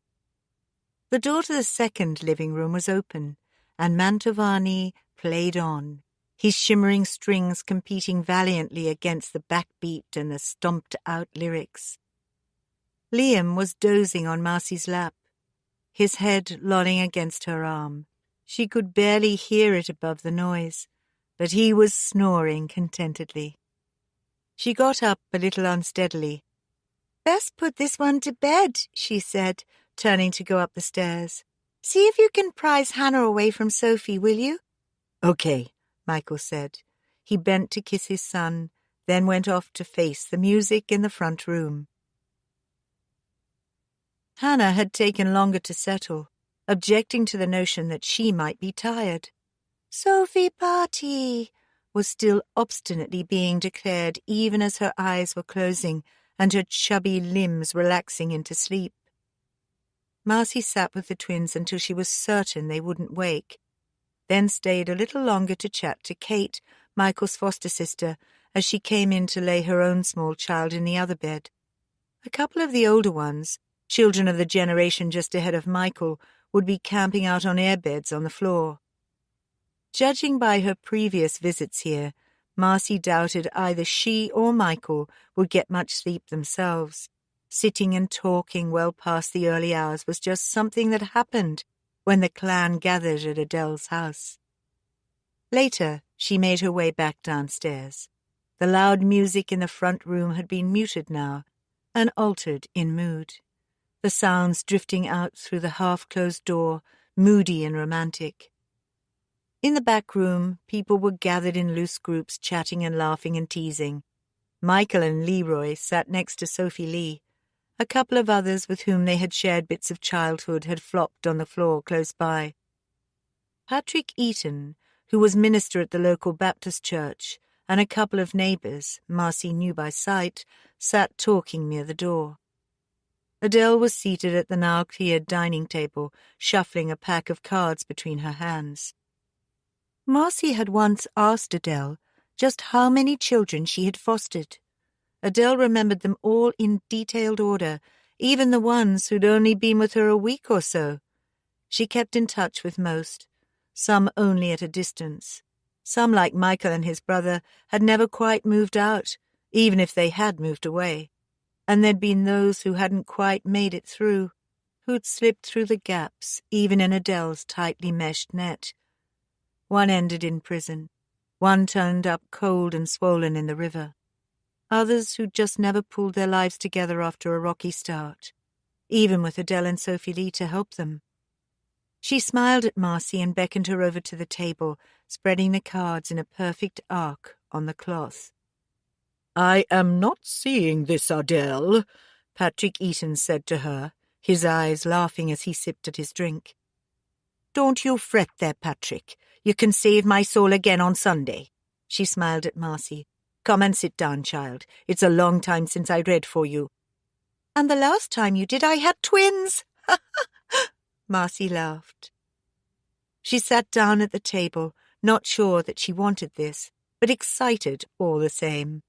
The door to the second living room was open, and Mantovani played on, his shimmering strings competing valiantly against the backbeat and the stomped-out lyrics. Liam was dozing on Marcy's lap, his head lolling against her arm. She could barely hear it above the noise, but he was snoring contentedly. She got up a little unsteadily. "Best put this one to bed," she said, turning to go up the stairs. "See if you can prise Hannah away from Sophie, will you?" "Okay," Michael said. He bent to kiss his son, then went off to face the music in the front room. Hannah had taken longer to settle, objecting to the notion that she might be tired. "Sophie party" was still obstinately being declared even as her eyes were closing and her chubby limbs relaxing into sleep. Marcy sat with the twins until she was certain they wouldn't wake, then stayed a little longer to chat to Kate, Michael's foster sister, as she came in to lay her own small child in the other bed. A couple of the older ones, children of the generation just ahead of Michael, would be camping out on airbeds on the floor. Judging by her previous visits here, Marcy doubted either she or Michael would get much sleep themselves. Sitting and talking well past the early hours was just something that happened when the clan gathered at Adele's house. Later, she made her way back downstairs. The loud music in the front room had been muted now, and altered in mood. The sounds drifting out through the half-closed door, moody and romantic. In the back room, people were gathered in loose groups, chatting and laughing and teasing. Michael and Leroy sat next to Sophie Lee. A couple of others with whom they had shared bits of childhood had flopped on the floor close by. Patrick Eaton, who was minister at the local Baptist church, and a couple of neighbours, Marcy knew by sight, sat talking near the door. Adele was seated at the now cleared dining table, shuffling a pack of cards between her hands. Marcy had once asked Adele just how many children she had fostered. Adele remembered them all in detailed order, even the ones who'd only been with her a week or so. She kept in touch with most, some only at a distance. Some, like Michael and his brother, had never quite moved out, even if they had moved away. And there'd been those who hadn't quite made it through, who'd slipped through the gaps, even in Adele's tightly meshed net. One ended in prison. One turned up cold and swollen in the river. Others who'd just never pulled their lives together after a rocky start, even with Adele and Sophie Lee to help them. She smiled at Marcy and beckoned her over to the table, spreading the cards in a perfect arc on the cloth. "I am not seeing this, Adele," Patrick Eaton said to her, his eyes laughing as he sipped at his drink. "Don't you fret there, Patrick. You can save my soul again on Sunday." She smiled at Marcy. "Come and sit down, child. It's a long time since I read for you." "And the last time you did, I had twins." Marcy laughed. She sat down at the table, not sure that she wanted this, but excited all the same.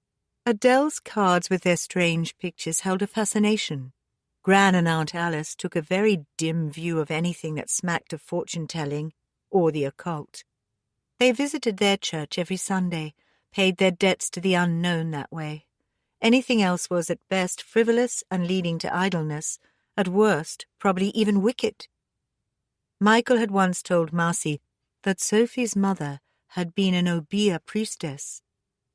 Adele's cards with their strange pictures held a fascination. Gran and Aunt Alice took a very dim view of anything that smacked of fortune-telling or the occult. They visited their church every Sunday, paid their debts to the unknown that way. Anything else was at best frivolous and leading to idleness, at worst probably even wicked. Michael had once told Marcy that Sophie's mother had been an Obeah priestess.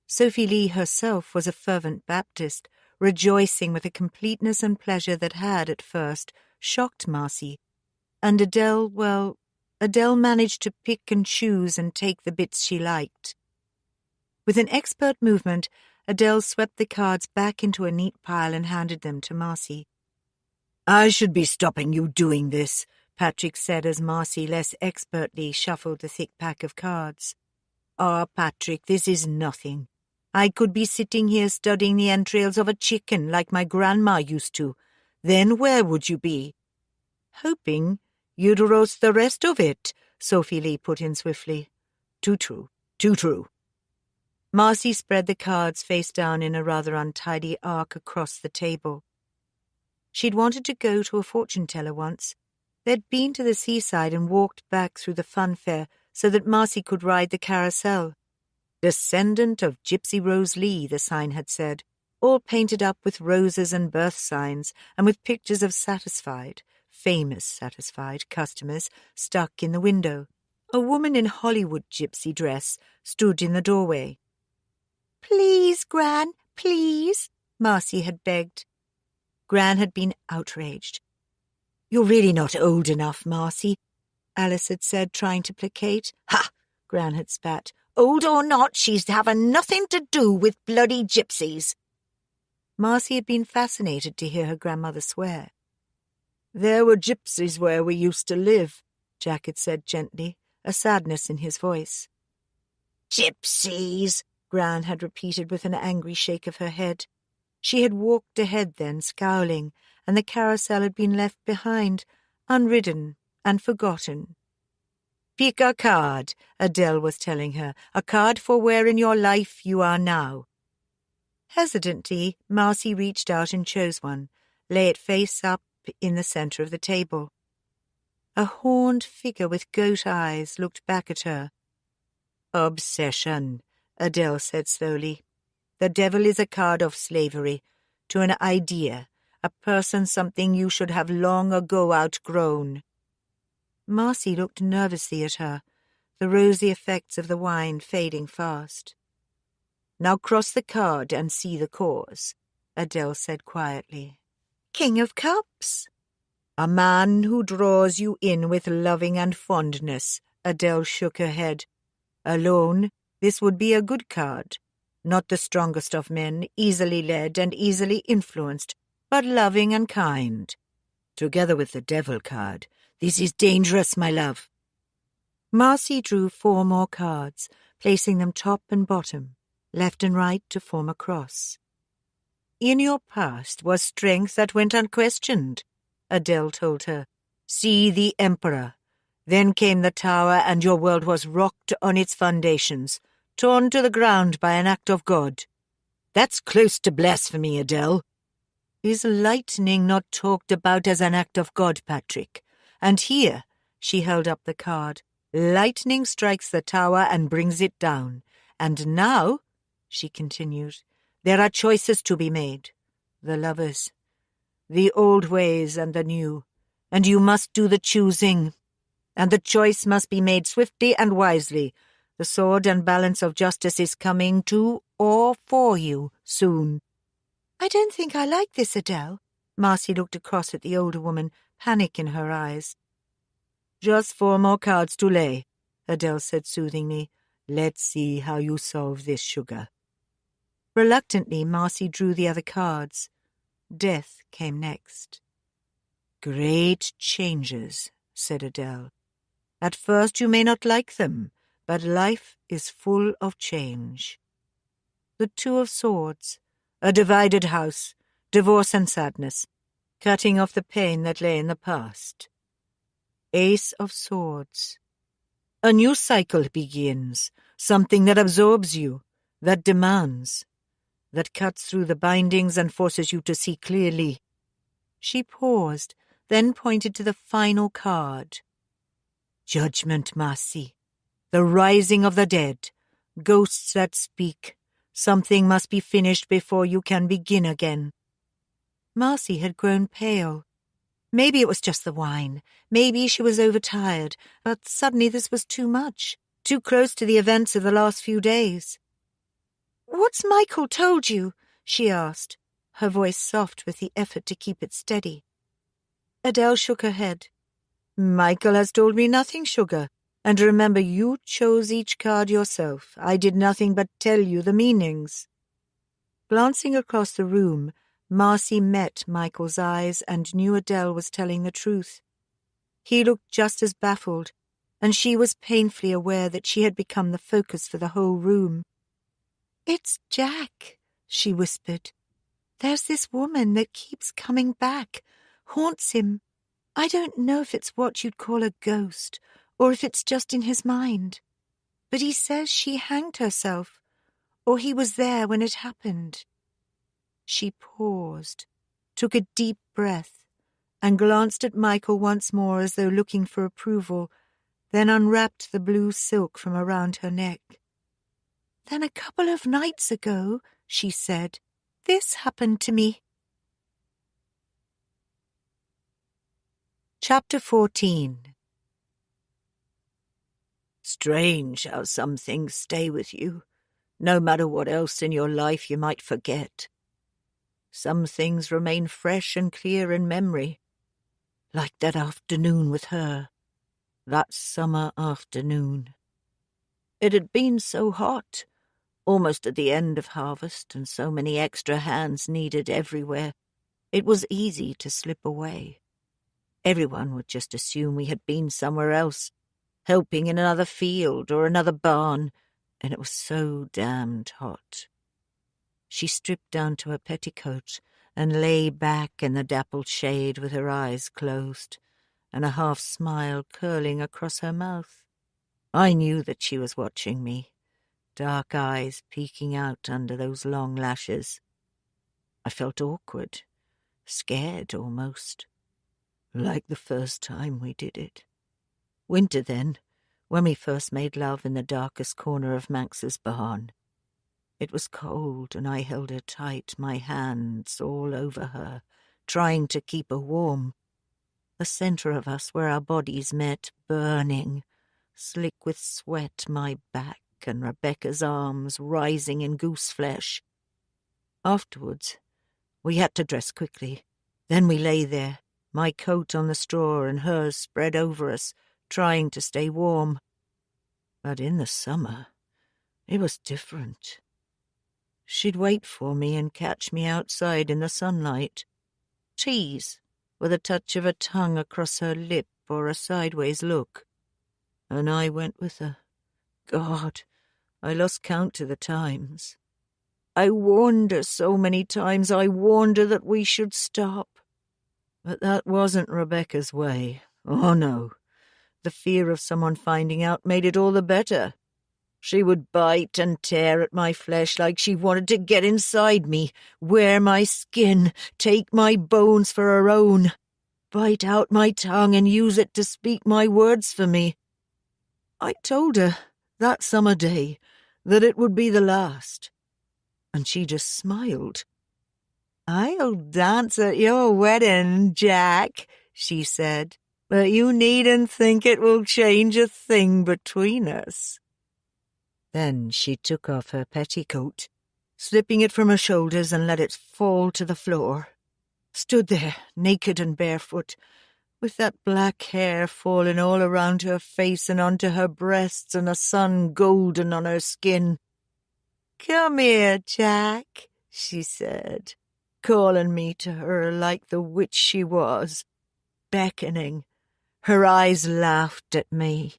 Sophie Lee herself was a fervent Baptist, rejoicing with a completeness and pleasure that had, at first, shocked Marcy. And Adele managed to pick and choose and take the bits she liked. With an expert movement, Adele swept the cards back into a neat pile and handed them to Marcy. "I should be stopping you doing this," Patrick said as Marcy less expertly shuffled the thick pack of cards. "Ah, Patrick, this is nothing. I could be sitting here studying the entrails of a chicken like my grandma used to. Then where would you be?" "Hoping you'd roast the rest of it," Sophie Lee put in swiftly. Too true, too true." Marcy spread the cards face down in a rather untidy arc across the table. She'd wanted to go to a fortune-teller once. They'd been to the seaside and walked back through the fun fair so that Marcy could ride the carousel. "Descendant of Gypsy Rose Lee," the sign had said, all painted up with roses and birth signs and with pictures of famous satisfied customers stuck in the window. A woman in Hollywood gypsy dress stood in the doorway. "Please, Gran, please," Marcy had begged. Gran had been outraged. "You're really not old enough, Marcy," Alice had said, trying to placate. "Ha!" Gran had spat. "Old or not, she's having nothing to do with bloody gypsies." Marcy had been fascinated to hear her grandmother swear. "There were gypsies where we used to live," Jack had said gently, a sadness in his voice. "Gypsies," Gran had repeated with an angry shake of her head. She had walked ahead then, scowling, and the carousel had been left behind, unridden and forgotten. "Pick a card," Adele was telling her, "a card for where in your life you are now." Hesitantly, Marcy reached out and chose one, lay it face up in the center of the table. A horned figure with goat eyes looked back at her. "Obsession," Adele said slowly. "The devil is a card of slavery, to an idea, a person, something you should have long ago outgrown." Marcy looked nervously at her, the rosy effects of the wine fading fast. "Now cross the card and see the cause," Adele said quietly. "King of Cups." "A man who draws you in with loving and fondness," Adele shook her head. "Alone, this would be a good card. Not the strongest of men, easily led and easily influenced, but loving and kind. Together with the devil card, this is dangerous, my love." Marcy drew 4 more cards, placing them top and bottom, left and right to form a cross. "In your past was strength that went unquestioned," Adele told her. "See the Emperor. Then came the Tower, and your world was rocked on its foundations, torn to the ground by an act of God." "That's close to blasphemy, Adele." "Is lightning not talked about as an act of God, Patrick? And here," she held up the card, "lightning strikes the tower and brings it down. And now," she continued, "there are choices to be made. The lovers. The old ways and the new. And you must do the choosing. And the choice must be made swiftly and wisely. The sword and balance of justice is coming to or for you soon." "I don't think I like this, Adele." Marcy looked across at the older woman, panic in her eyes. "Just 4 more cards to lay," Adele said soothingly. "Let's see how you solve this, sugar." Reluctantly, Marcy drew the other cards. Death came next. "Great changes," said Adele. "At first you may not like them, but life is full of change." The 2 of Swords, a divided house, divorce and sadness, cutting off the pain that lay in the past. Ace of Swords. A new cycle begins, something that absorbs you, that demands, that cuts through the bindings and forces you to see clearly. She paused, then pointed to the final card. Judgment, Marcy. The rising of the dead. Ghosts that speak. Something must be finished before you can begin again. Marcy had grown pale. Maybe it was just the wine. Maybe she was overtired. But suddenly this was too much. Too close to the events of the last few days. "What's Michael told you?" she asked. her voice soft with the effort to keep it steady. Adele shook her head. "Michael has told me nothing, sugar. And remember, you chose each card yourself. I did nothing but tell you the meanings." Glancing across the room, Marcy met Michael's eyes and knew Adele was telling the truth. He looked just as baffled, and she was painfully aware that she had become the focus for the whole room. "It's Jack," she whispered. "There's this woman that keeps coming back, haunts him. I don't know if it's what you'd call a ghost, or if it's just in his mind. But he says she hanged herself, or he was there when it happened." She paused, took a deep breath, and glanced at Michael once more as though looking for approval, then unwrapped the blue silk from around her neck. "Then a couple of nights ago," she said, "this happened to me." Chapter 14. Strange how some things stay with you, no matter what else in your life you might forget. Some things remain fresh and clear in memory, like that afternoon with her, that summer afternoon. It had been so hot, almost at the end of harvest, and so many extra hands needed everywhere. It was easy to slip away. Everyone would just assume we had been somewhere else, helping in another field or another barn, and it was so damned hot. She stripped down to her petticoat and lay back in the dappled shade with her eyes closed and a half-smile curling across her mouth. I knew that she was watching me, dark eyes peeking out under those long lashes. I felt awkward, scared almost, like the first time we did it. Winter then, when we first made love in the darkest corner of Manx's barn. It was cold, and I held her tight, my hands all over her, trying to keep her warm. The center of us, where our bodies met, burning, slick with sweat, my back and Rebecca's arms rising in goose flesh. Afterwards, we had to dress quickly. Then we lay there, my coat on the straw and hers spread over us, trying to stay warm. But in the summer, it was different. She'd wait for me and catch me outside in the sunlight, tease with a touch of her tongue across her lip or a sideways look. And I went with her. God, I lost count to the times. I warned her so many times, I warned her that we should stop. But that wasn't Rebecca's way. Oh, no. The fear of someone finding out made it all the better. She would bite and tear at my flesh like she wanted to get inside me, wear my skin, take my bones for her own, bite out my tongue and use it to speak my words for me. I told her, that summer day, that it would be the last. And she just smiled. "I'll dance at your wedding, Jack," she said, "but you needn't think it will change a thing between us." Then she took off her petticoat, slipping it from her shoulders and let it fall to the floor. Stood there, naked and barefoot, with that black hair falling all around her face and onto her breasts and the sun golden on her skin. "Come here, Jack," she said, calling me to her like the witch she was, beckoning. Her eyes laughed at me.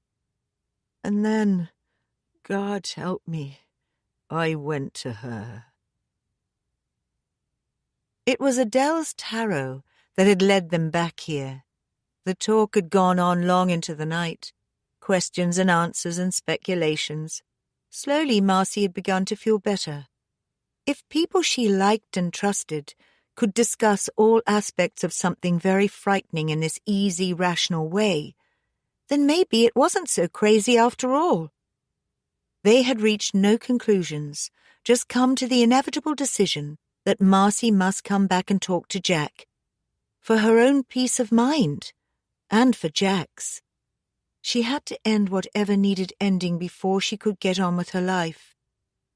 And then, God help me, I went to her. It was Adele's tarot that had led them back here. The talk had gone on long into the night, questions and answers and speculations. Slowly Marcy had begun to feel better. If people she liked and trusted could discuss all aspects of something very frightening in this easy, rational way, then maybe it wasn't so crazy after all. They had reached no conclusions, just come to the inevitable decision that Marcy must come back and talk to Jack, for her own peace of mind, and for Jack's. She had to end whatever needed ending before she could get on with her life.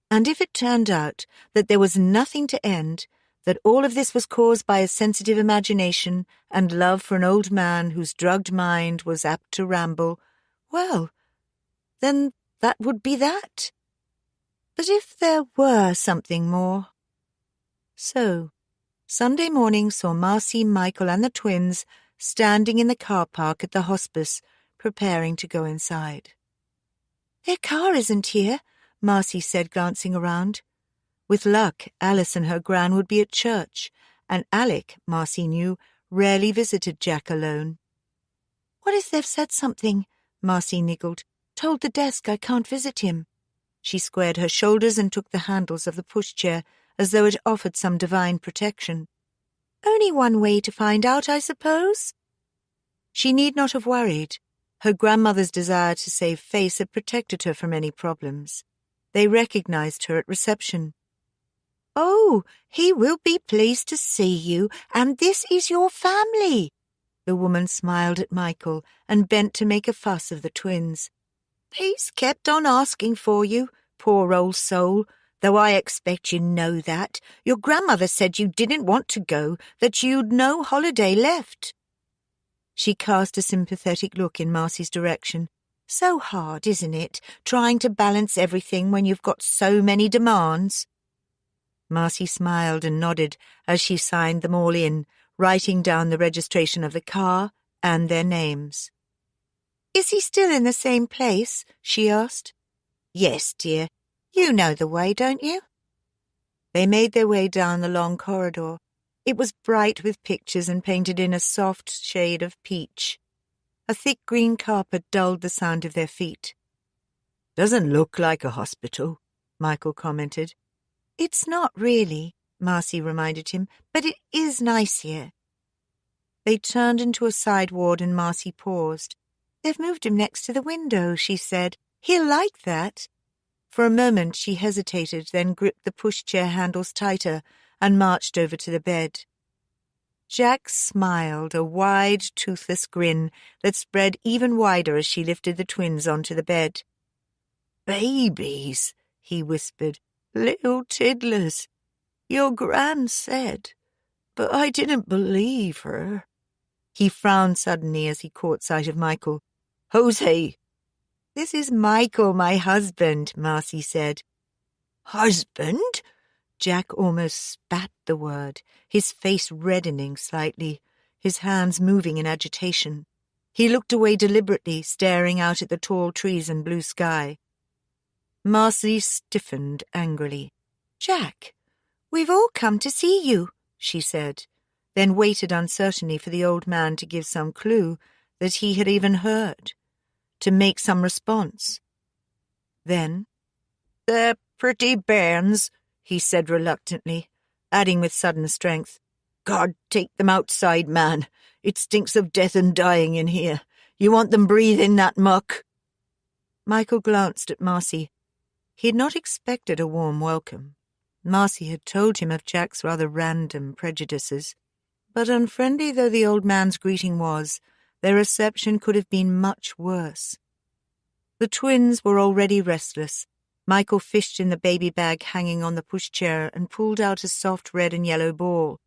And if it turned out that there was nothing to end, that all of this was caused by a sensitive imagination and love for an old man whose drugged mind was apt to ramble, well, then that would be that. But if there were something more... So, Sunday morning saw Marcy, Michael, and the twins standing in the car park at the hospice, preparing to go inside. "Their car isn't here," Marcy said, glancing around. With luck, Alice and her gran would be at church, and Alec, Marcy knew, rarely visited Jack alone. "What if they've said something?" Marcy niggled. "Told the desk I can't visit him." She squared her shoulders and took the handles of the pushchair as though it offered some divine protection. "Only one way to find out, I suppose." She need not have worried. Her grandmother's desire to save face had protected her from any problems. They recognized her at reception. "Oh, he will be pleased to see you, and this is your family." The woman smiled at Michael and bent to make a fuss of the twins. "He's kept on asking for you, poor old soul, though I expect you know that. Your grandmother said you didn't want to go, that you'd no holiday left." She cast a sympathetic look in Marcy's direction. "So hard, isn't it, trying to balance everything when you've got so many demands?" Marcy smiled and nodded as she signed them all in, writing down the registration of the car and their names. "Is he still in the same place?" she asked. "Yes, dear. You know the way, don't you?" They made their way down the long corridor. It was bright with pictures and painted in a soft shade of peach. A thick green carpet dulled the sound of their feet. "Doesn't look like a hospital," Michael commented. "It's not really," Marcy reminded him, "but it is nice here." They turned into a side ward and Marcy paused. "They've moved him next to the window," she said. "He'll like that." For a moment she hesitated, then gripped the pushchair handles tighter and marched over to the bed. Jack smiled, a wide, toothless grin that spread even wider as she lifted the twins onto the bed. "Babies," he whispered. "Little tiddlers. Your gran said, but I didn't believe her." He frowned suddenly as he caught sight of Michael. "Who's he?" "This is Michael, my husband," Marcy said. "Husband?" Jack almost spat the word, his face reddening slightly, his hands moving in agitation. He looked away deliberately, staring out at the tall trees and blue sky. Marcy stiffened angrily. "Jack, we've all come to see you," she said, then waited uncertainly for the old man to give some clue that he had even heard, to make some response. Then, "They're pretty bairns," he said reluctantly, adding with sudden strength, "God take them outside, man. It stinks of death and dying in here. You want them breathing that muck?" Michael glanced at Marcy. He had not expected a warm welcome. Marcy had told him of Jack's rather random prejudices. But unfriendly though the old man's greeting was, their reception could have been much worse. The twins were already restless. Michael fished in the baby bag hanging on the pushchair and pulled out a soft red and yellow ball.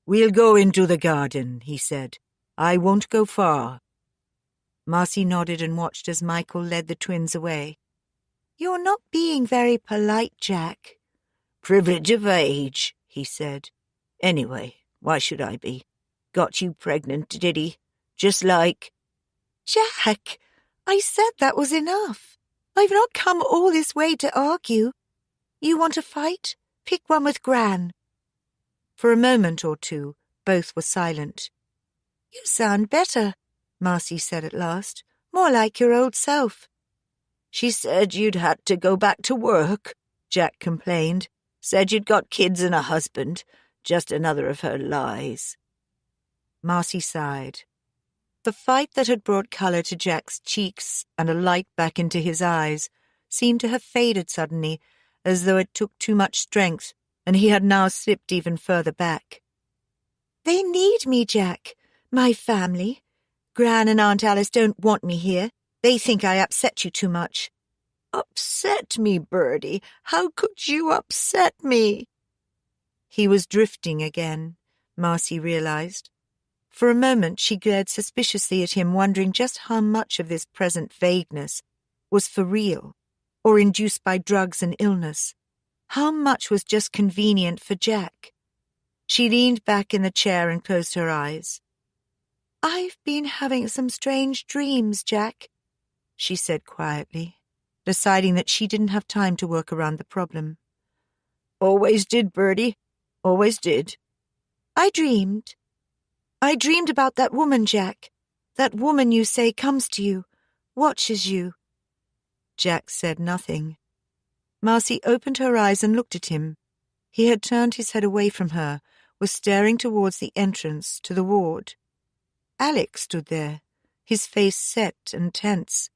"We'll go into the garden," he said. "I won't go far." Marcy nodded and watched as Michael led the twins away. "You're not being very polite, Jack." "Privilege of age," he said. "Anyway, why should I be? Got you pregnant, did he? Just like—" "Jack, I said that was enough. I've not come all this way to argue. You want a fight? Pick one with Gran." For a moment or two, both were silent. "You sound better," Marcy said at last. "More like your old self." "She said you'd had to go back to work," Jack complained. "Said you'd got kids and a husband. Just another of her lies." Marcy sighed. The fight that had brought colour to Jack's cheeks and a light back into his eyes seemed to have faded suddenly, as though it took too much strength, and he had now slipped even further back. "They need me, Jack. My family. Gran and Aunt Alice don't want me here. They think I upset you too much." "Upset me, Birdie? How could you upset me?" He was drifting again, Marcy realized. For a moment she glared suspiciously at him, wondering just how much of this present vagueness was for real, or induced by drugs and illness. How much was just convenient for Jack? She leaned back in the chair and closed her eyes. "I've been having some strange dreams, Jack," she said quietly, deciding that she didn't have time to work around the problem. "Always did, Birdie. Always did." I dreamed about that woman, Jack. That woman you say comes to you, watches you." Jack said nothing. Marcy opened her eyes and looked at him. He had turned his head away from her, was staring towards the entrance to the ward. Alec stood there, his face set and tense.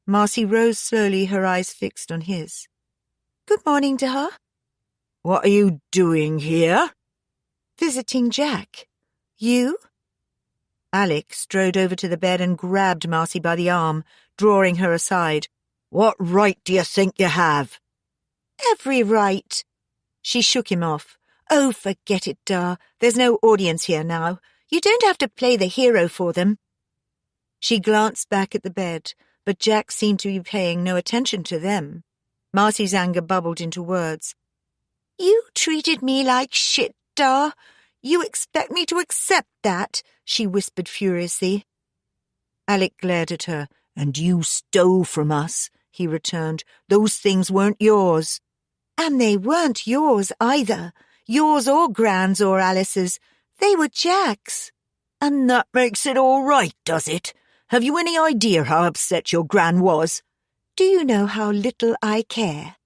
Marcy rose slowly, her eyes fixed on his. "Good morning, Dar." "What are you doing here?" "Visiting Jack. You?" Alec strode over to the bed and grabbed Marcy by the arm, drawing her aside. "What right do you think you have?" "Every right." She shook him off. "Oh, forget it, Dar. There's no audience here now. You don't have to play the hero for them." She glanced back at the bed, but Jack seemed to be paying no attention to them. Marcy's anger bubbled into words. "You treated me like shit, Dar. You expect me to accept that?" she whispered furiously. Alec glared at her. "And you stole from us," he returned. "Those things weren't yours." "And they weren't yours either. Yours or Gran's or Alice's. They were Jack's." "And that makes it all right, does it? Have you any idea how upset your Gran was?" "Do you know how little I care?"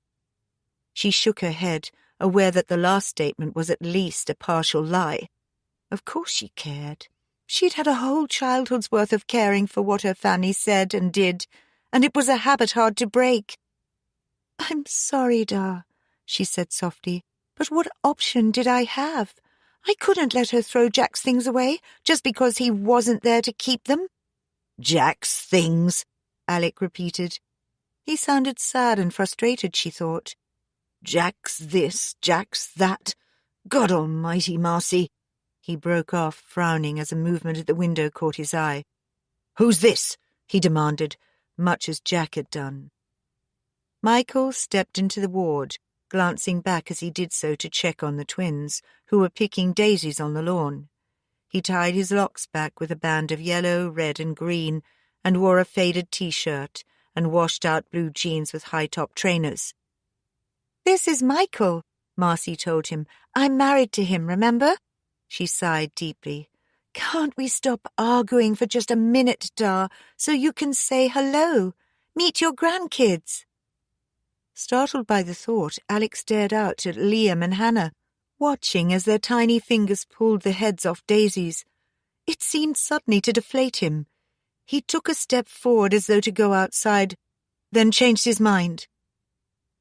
She shook her head, aware that the last statement was at least a partial lie. Of course she cared. She'd had a whole childhood's worth of caring for what her family said and did, and it was a habit hard to break. "I'm sorry, Dar," she said softly, "but what option did I have? I couldn't let her throw Jack's things away just because he wasn't there to keep them." "Jack's things," Alec repeated. He sounded sad and frustrated, she thought. "Jack's this, Jack's that. God almighty, Marcy." He broke off, frowning as a movement at the window caught his eye. "Who's this?" he demanded, much as Jack had done. Michael stepped into the ward, glancing back as he did so to check on the twins, who were picking daisies on the lawn. He tied his locks back with a band of yellow, red, and green, and wore a faded T-shirt and washed-out blue jeans with high-top trainers. "This is Michael," Marcy told him. "I'm married to him, remember?" She sighed deeply. "Can't we stop arguing for just a minute, Dar, so you can say hello? Meet your grandkids." Startled by the thought, Alec stared out at Liam and Hannah, watching as their tiny fingers pulled the heads off daisies. It seemed suddenly to deflate him. He took a step forward as though to go outside, then changed his mind.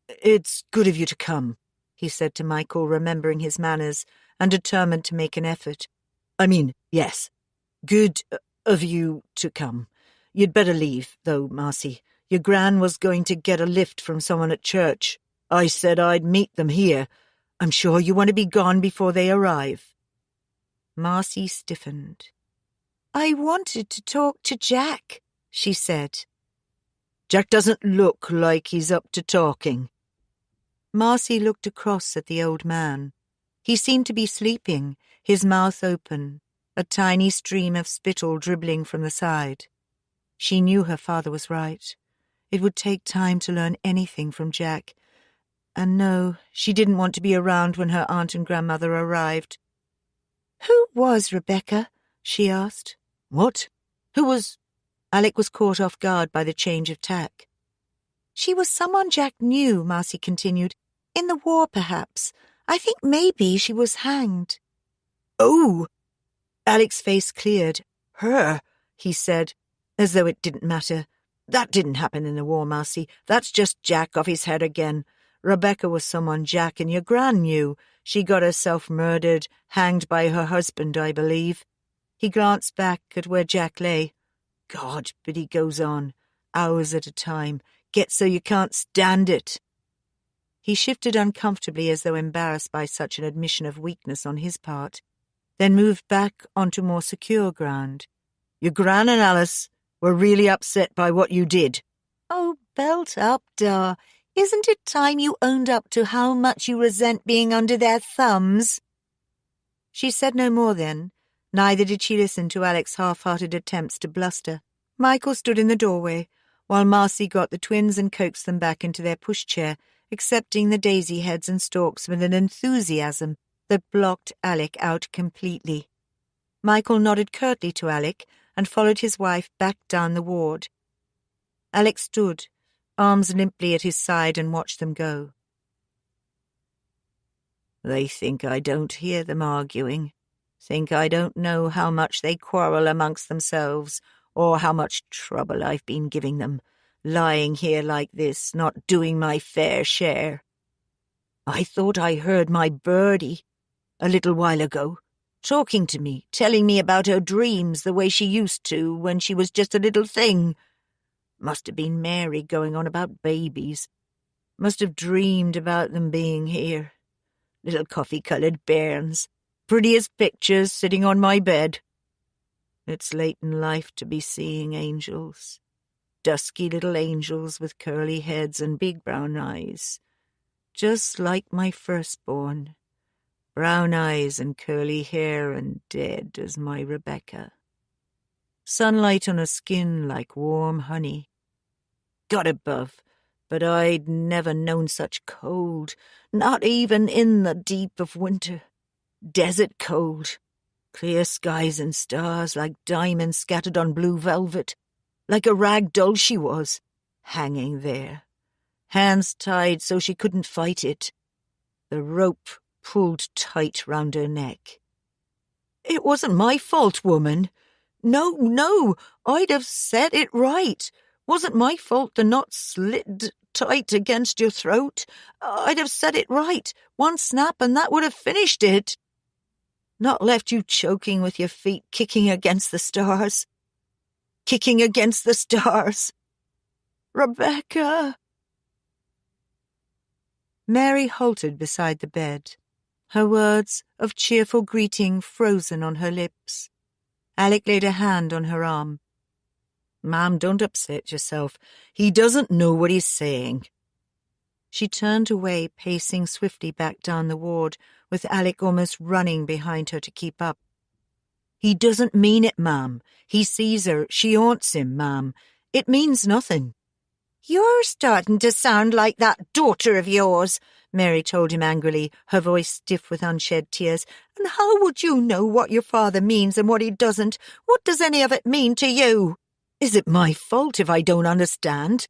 "It's good of you to come," he said to Michael, remembering his manners and determined to make an effort. "I mean, yes, good of you to come. You'd better leave, though, Marcy. Your Gran was going to get a lift from someone at church. I said I'd meet them here. I'm sure you want to be gone before they arrive." Marcy stiffened. "I wanted to talk to Jack," she said. "Jack doesn't look like he's up to talking." Marcy looked across at the old man. He seemed to be sleeping, his mouth open, a tiny stream of spittle dribbling from the side. She knew her father was right. It would take time to learn anything from Jack. And no, she didn't want to be around when her aunt and grandmother arrived. "Who was Rebecca?" she asked. "What? Who was—" Alec was caught off guard by the change of tack. "She was someone Jack knew," Marcy continued. "In the war, perhaps. I think maybe she was hanged." "Oh!" Alec's face cleared. "Her," he said, as though it didn't matter. "That didn't happen in the war, Marcy. That's just Jack off his head again. Rebecca was someone Jack and your Gran knew. She got herself murdered, hanged by her husband, I believe." He glanced back at where Jack lay. "God," but he goes on, "hours at a time. Gets so you can't stand it." He shifted uncomfortably as though embarrassed by such an admission of weakness on his part, then moved back onto more secure ground. Your Gran and Alice were really upset by what you did. Oh, belt up, Dar. Isn't it time you owned up to how much you resent being under their thumbs? She said no more then, neither did she listen to Alec's half-hearted attempts to bluster. Michael stood in the doorway, while Marcy got the twins and coaxed them back into their pushchair, accepting the daisy heads and stalks with an enthusiasm that blocked Alec out completely. Michael nodded curtly to Alec and followed his wife back down the ward. Alec stood, arms limply at his side, and watched them go. They think I don't hear them arguing, think I don't know how much they quarrel amongst themselves, or how much trouble I've been giving them, lying here like this, not doing my fair share. I thought I heard my birdie a little while ago, talking to me, telling me about her dreams the way she used to when she was just a little thing. Must have been Mary going on about babies. Must have dreamed about them being here. Little coffee-coloured bairns, pretty as pictures sitting on my bed. It's late in life to be seeing angels. Dusky little angels with curly heads and big brown eyes. Just like my firstborn. Brown eyes and curly hair and dead as my Rebecca. Sunlight on her skin like warm honey. God above, but I'd never known such cold, not even in the deep of winter. Desert cold. Clear skies and stars like diamonds scattered on blue velvet. Like a rag doll she was, hanging there. Hands tied so she couldn't fight it. The rope pulled tight round her neck. It wasn't my fault, woman. No, I'd have said it right. Wasn't my fault the knot slid tight against your throat. I'd have said it right. One snap and that would have finished it. Not left you choking with your feet kicking against the stars. Kicking against the stars. Rebecca! Mary halted beside the bed, her words of cheerful greeting frozen on her lips. Alec laid a hand on her arm. Ma'am, don't upset yourself. He doesn't know what he's saying. She turned away, pacing swiftly back down the ward, with Alec almost running behind her to keep up. He doesn't mean it, ma'am. He sees her. She haunts him, ma'am. It means nothing. You're starting to sound like that daughter of yours, Mary told him angrily, her voice stiff with unshed tears. And how would you know what your father means and what he doesn't? What does any of it mean to you? Is it my fault if I don't understand?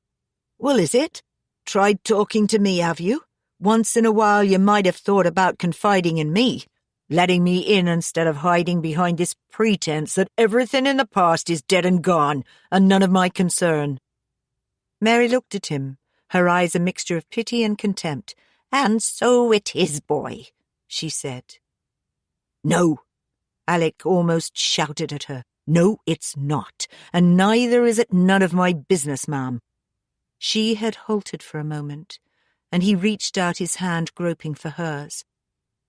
Well, is it? Tried talking to me, have you? Once in a while you might have thought about confiding in me, letting me in instead of hiding behind this pretense that everything in the past is dead and gone, and none of my concern. Mary looked at him, her eyes a mixture of pity and contempt. And so it is, boy, she said. No, Alec almost shouted at her. No, it's not, and neither is it none of my business, ma'am. She had halted for a moment, and he reached out his hand groping for hers.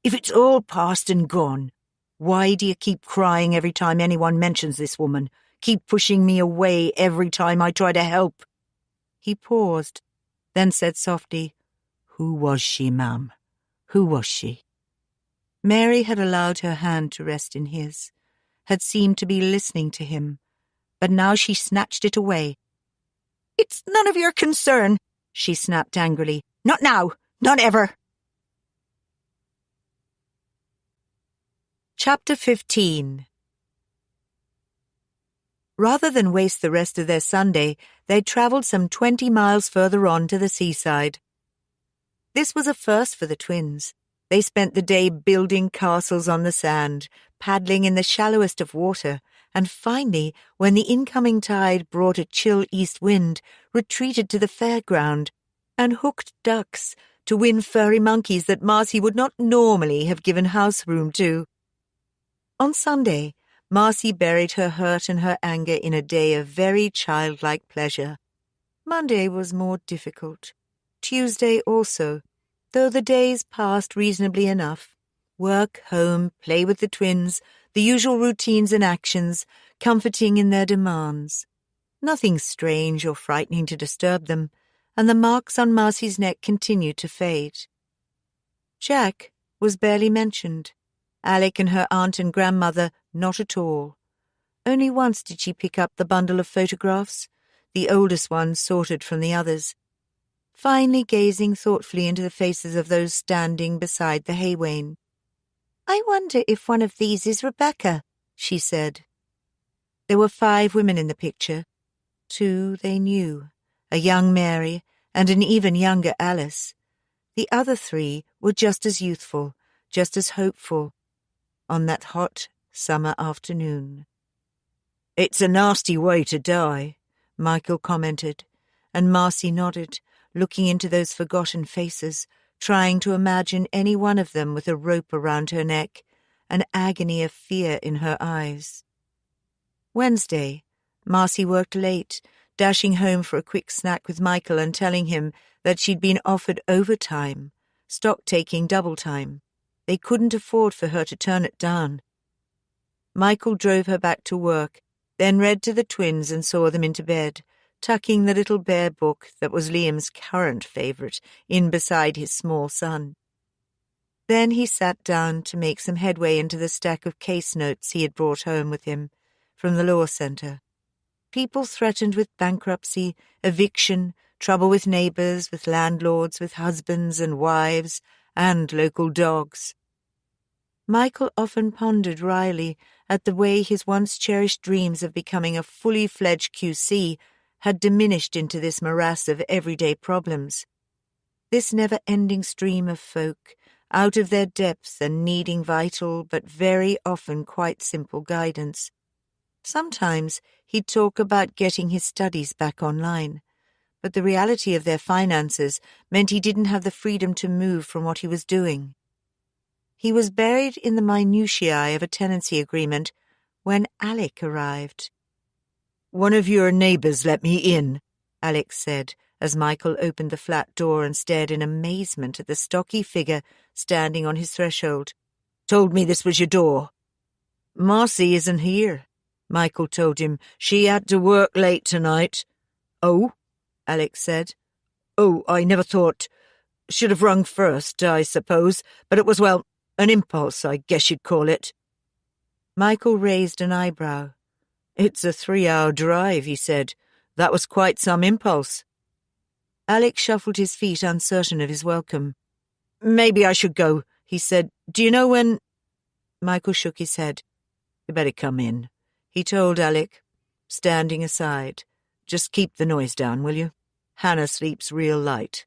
If it's all past and gone, why do you keep crying every time anyone mentions this woman? Keep pushing me away every time I try to help? He paused, then said softly, Who was she, ma'am? Who was she? Mary had allowed her hand to rest in his, had seemed to be listening to him, but now she snatched it away. It's none of your concern, she snapped angrily. Not now, not ever. Chapter 15. Rather than waste the rest of their Sunday, they travelled some 20 miles further on to the seaside. This was a first for the twins. They spent the day building castles on the sand, paddling in the shallowest of water, and finally, when the incoming tide brought a chill east wind, retreated to the fairground and hooked ducks to win furry monkeys that Marcy would not normally have given house room to. On Sunday, Marcy buried her hurt and her anger in a day of very childlike pleasure. Monday was more difficult. Tuesday also. though the days passed reasonably enough. Work, home, play with the twins, the usual routines and actions, comforting in their demands. Nothing strange or frightening to disturb them, and the marks on Marcy's neck continued to fade. Jack was barely mentioned. Alec and her aunt and grandmother not at all. Only once did she pick up the bundle of photographs, the oldest ones sorted from the others, finally gazing thoughtfully into the faces of those standing beside the hay wain. "I wonder if one of these is Rebecca," she said. There were 5 women in the picture. 2 they knew, a young Mary and an even younger Alice. The other 3 were just as youthful, just as hopeful, on that hot summer afternoon. "It's a nasty way to die," Michael commented, and Marcy nodded, looking into those forgotten faces, trying to imagine any one of them with a rope around her neck, an agony of fear in her eyes. Wednesday, Marcy worked late, dashing home for a quick snack with Michael and telling him that she'd been offered overtime, stock-taking double time. They couldn't afford for her to turn it down. Michael drove her back to work, then read to the twins and saw them into bed, tucking the little bear book that was Liam's current favourite in beside his small son. Then he sat down to make some headway into the stack of case notes he had brought home with him from the law centre. People threatened with bankruptcy, eviction, trouble with neighbours, with landlords, with husbands and wives, and local dogs. Michael often pondered wryly at the way his once-cherished dreams of becoming a fully fledged QC had diminished into this morass of everyday problems. This never-ending stream of folk, out of their depths and needing vital but very often quite simple guidance. Sometimes he'd talk about getting his studies back online, but the reality of their finances meant he didn't have the freedom to move from what he was doing. He was buried in the minutiae of a tenancy agreement when Alec arrived. "One of your neighbours let me in," Alec said, as Michael opened the flat door and stared in amazement at the stocky figure standing on his threshold. "Told me this was your door." "Marcy isn't here," Michael told him. "She had to work late tonight." "Oh?" Alec said. "Oh, I never thought. Should have rung first, I suppose, but it was, well, an impulse, I guess you'd call it." Michael raised an eyebrow. "It's a 3-hour drive," he said. "That was quite some impulse." Alec shuffled his feet, uncertain of his welcome. "Maybe I should go," he said. "Do you know when—" Michael shook his head. "You better come in," he told Alec, standing aside. "Just keep the noise down, will you? Hannah sleeps real light."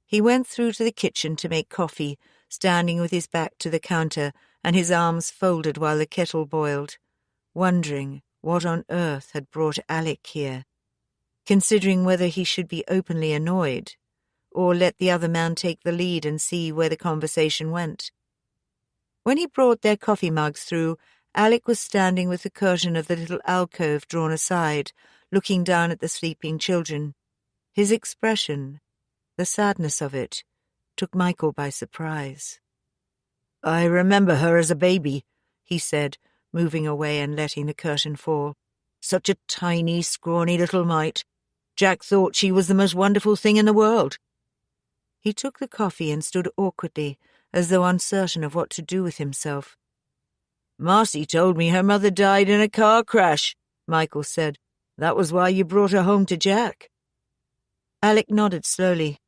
He went through to the kitchen to make coffee, standing with his back to the counter and his arms folded while the kettle boiled, wondering what on earth had brought Alec here, considering whether he should be openly annoyed or let the other man take the lead and see where the conversation went. When he brought their coffee mugs through, Alec was standing with the curtain of the little alcove drawn aside, looking down at the sleeping children. His expression, the sadness of it, took Michael by surprise. "I remember her as a baby," he said, moving away and letting the curtain fall. "Such a tiny, scrawny little mite. Jack thought she was the most wonderful thing in the world." He took the coffee and stood awkwardly, as though uncertain of what to do with himself. "Marcy told me her mother died in a car crash," Michael said. "That was why you brought her home to Jack." Alec nodded slowly,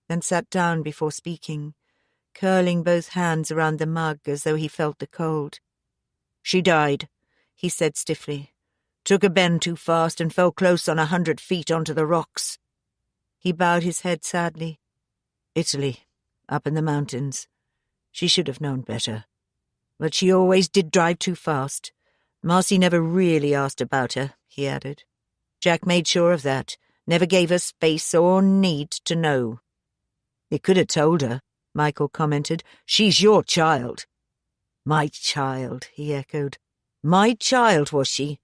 then sat down before speaking, curling both hands around the mug as though he felt the cold. "She died," he said stiffly. "Took a bend too fast and fell close on 100 feet onto the rocks." He bowed his head sadly. "Italy, up in the mountains. She should have known better. But she always did drive too fast. Marcy never really asked about her," he added. "Jack made sure of that, never gave her space or need to know." "You could have told her," Michael commented. "She's your child." "My child," he echoed. "My child, was she?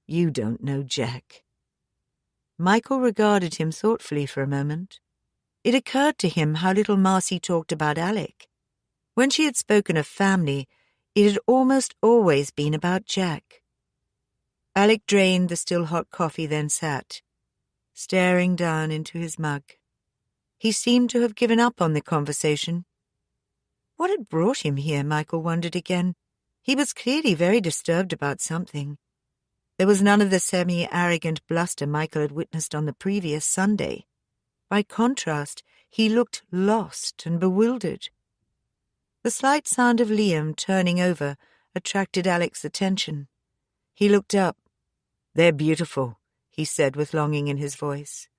You don't know Jack." Michael regarded him thoughtfully for a moment. It occurred to him how little Marcy talked about Alec. When she had spoken of family, it had almost always been about Jack. Alec drained the still hot coffee, then sat, staring down into his mug. He seemed to have given up on the conversation. What had brought him here, Michael wondered again. He was clearly very disturbed about something. There was none of the semi-arrogant bluster Michael had witnessed on the previous Sunday. By contrast, he looked lost and bewildered. The slight sound of Liam turning over attracted Alec's attention. He looked up. "They're beautiful," he said with longing in his voice.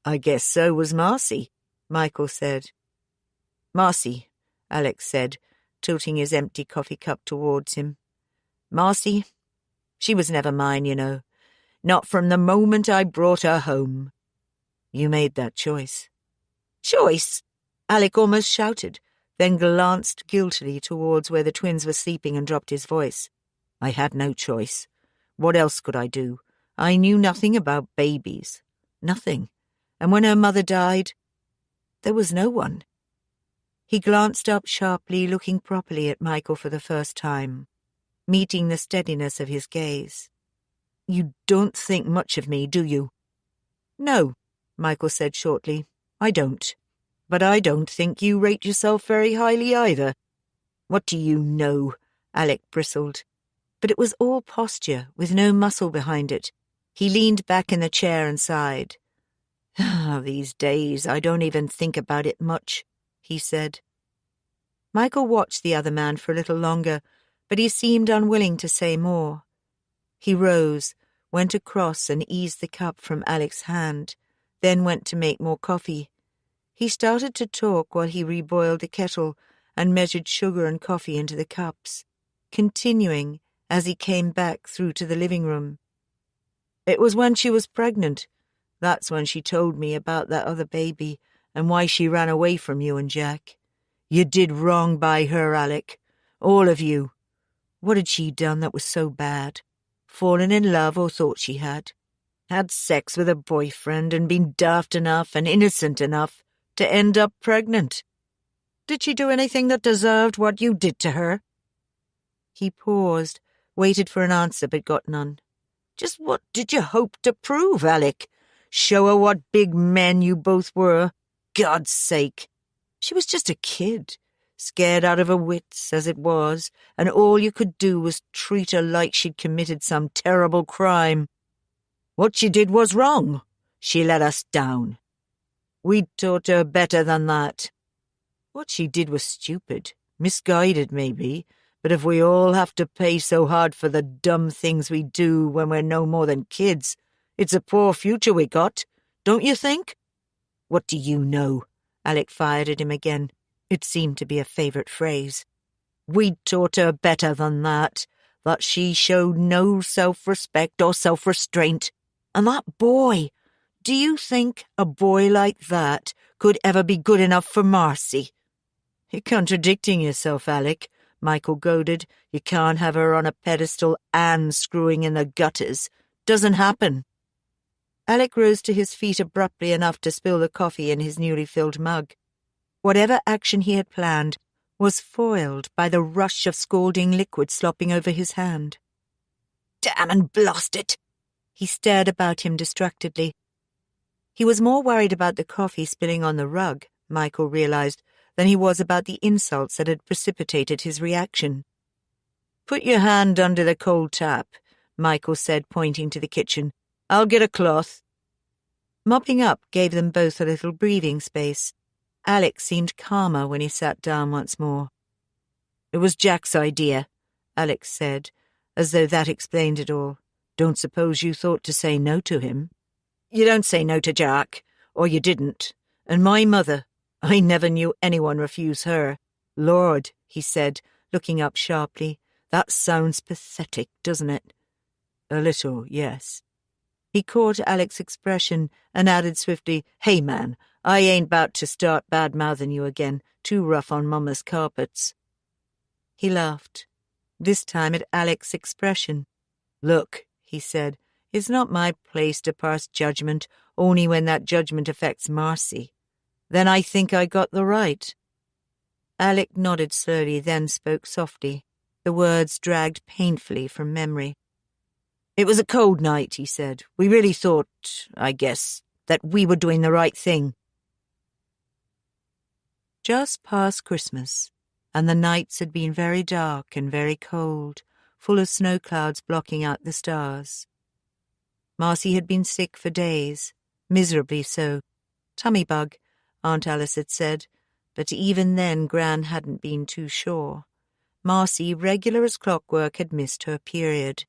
"I guess so was Marcy," Michael said. "Marcy," Alec said, tilting his empty coffee cup towards him. "Marcy, she was never mine, you know. Not from the moment I brought her home." "You made that choice." "Choice?" Alec almost shouted, then glanced guiltily towards where the twins were sleeping and dropped his voice. "I had no choice. What else could I do? I knew nothing about babies. Nothing. And when her mother died, there was no one." He glanced up sharply, looking properly at Michael for the first time, meeting the steadiness of his gaze. "You don't think much of me, do you?" "No," Michael said shortly. "I don't. But I don't think you rate yourself very highly either." "What do you know?" Alec bristled. But it was all posture, with no muscle behind it. He leaned back in the chair and sighed. "These days I don't even think about it much," he said. Michael watched the other man for a little longer, but he seemed unwilling to say more. He rose, went across and eased the cup from Alec's hand, then went to make more coffee. He started to talk while he reboiled the kettle and measured sugar and coffee into the cups, continuing as he came back through to the living room. "It was when she was pregnant. That's when she told me about that other baby and why she ran away from you and Jack. You did wrong by her, Alec. All of you. What had she done that was so bad? Fallen in love or thought she had? Had sex with a boyfriend and been daft enough and innocent enough to end up pregnant? Did she do anything that deserved what you did to her?" He paused, waited for an answer but got none. "Just what did you hope to prove, Alec? Show her what big men you both were? God's sake! She was just a kid, scared out of her wits as it was, and all you could do was treat her like she'd committed some terrible crime. What she did was wrong. She let us down. We taught her better than that. What she did was stupid, misguided maybe, but if we all have to pay so hard for the dumb things we do when we're no more than kids, it's a poor future we got, don't you think?" "What do you know?" Alec fired at him again. It seemed to be a favourite phrase. "We taught her better than that she showed no self-respect or self-restraint. And that boy, do you think a boy like that could ever be good enough for Marcy?" "You're contradicting yourself, Alec," Michael goaded. "You can't have her on a pedestal and screwing in the gutters. Doesn't happen." Alec rose to his feet abruptly enough to spill the coffee in his newly filled mug. Whatever action he had planned was foiled by the rush of scalding liquid slopping over his hand. "Damn and blast it!" He stared about him distractedly. He was more worried about the coffee spilling on the rug, Michael realized, than he was about the insults that had precipitated his reaction. "Put your hand under the cold tap," Michael said, pointing to the kitchen. "I'll get a cloth." Mopping up gave them both a little breathing space. Alec seemed calmer when he sat down once more. "It was Jack's idea," Alec said, as though that explained it all. "Don't suppose you thought to say no to him?" "You don't say no to Jack, or you didn't. And my mother, I never knew anyone refuse her. Lord," he said, looking up sharply, "that sounds pathetic, doesn't it?" "A little, yes." He caught Alec's expression and added swiftly, "Hey, man, I ain't about to start bad-mouthing you again. Too rough on Mama's carpets." He laughed, this time at Alec's expression. "Look," he said, "it's not my place to pass judgment, only when that judgment affects Marcy. Then I think I got the right. Alec nodded slowly, then spoke softly. The words dragged painfully from memory. It was a cold night, he said. We really thought, I guess, that we were doing the right thing. Just past Christmas, and the nights had been very dark and very cold, full of snow clouds blocking out the stars. Marcy had been sick for days, miserably so. Tummy bug, Aunt Alice had said, but even then Gran hadn't been too sure. Marcy, regular as clockwork, had missed her period.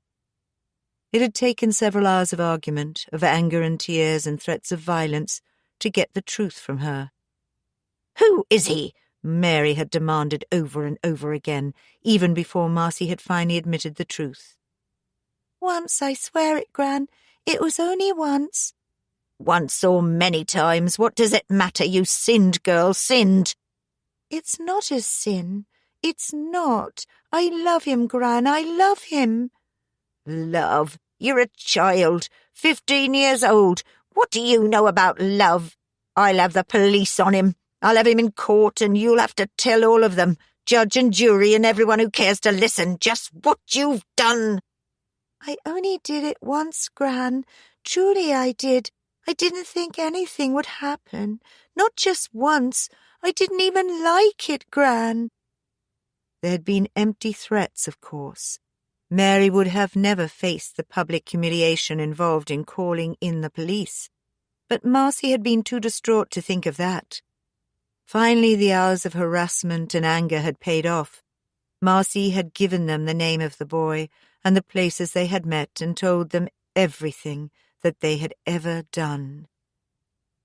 It had taken several hours of argument, of anger and tears and threats of violence, to get the truth from her. "Who is he?" Mary had demanded over and over again, even before Marcy had finally admitted the truth. "Once, I swear it, Gran. It was only once." "Once or many times. What does it matter? You sinned, girl, sinned." "It's not a sin. It's not. I love him, Gran. I love him." "Love? You're a child, 15 years old. What do you know about love? I'll have the police on him. I'll have him in court, and you'll have to tell all of them, judge and jury and everyone who cares to listen, just what you've done." "I only did it once, Gran. Truly I did. I didn't think anything would happen. Not just once. I didn't even like it, Gran." There had been empty threats, of course. Mary would have never faced the public humiliation involved in calling in the police. But Marcy had been too distraught to think of that. Finally, the hours of harassment and anger had paid off. Marcy had given them the name of the boy and the places they had met and told them everything that they had ever done.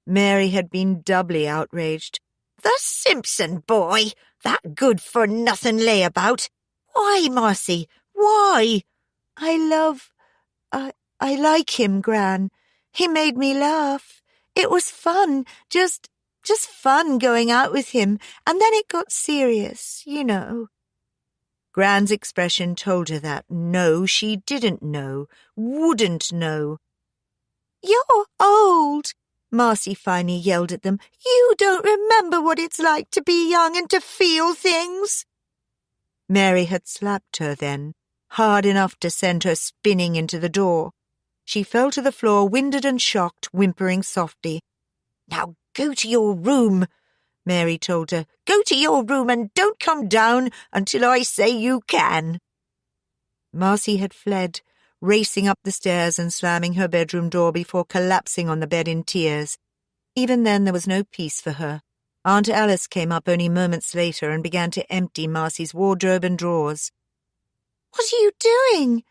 Mary had been doubly outraged. "The Simpson boy! That good-for-nothing layabout! Why, Marcy? Why?" I like him, Gran. He made me laugh. It was fun, just fun going out with him, and then it got serious, you know." Gran's expression told her that. No, she didn't know, wouldn't know. "You're old," Marcy finally yelled at them. "You don't remember what it's like to be young and to feel things." Mary had slapped her then, hard enough to send her spinning into the door. She fell to the floor, winded and shocked, whimpering softly. "Now go to your room," Mary told her. "Go to your room and don't come down until I say you can." Marcy had fled, racing up the stairs and slamming her bedroom door before collapsing on the bed in tears. Even then there was no peace for her. Aunt Alice came up only moments later and began to empty Marcy's wardrobe and drawers. "What are you doing?"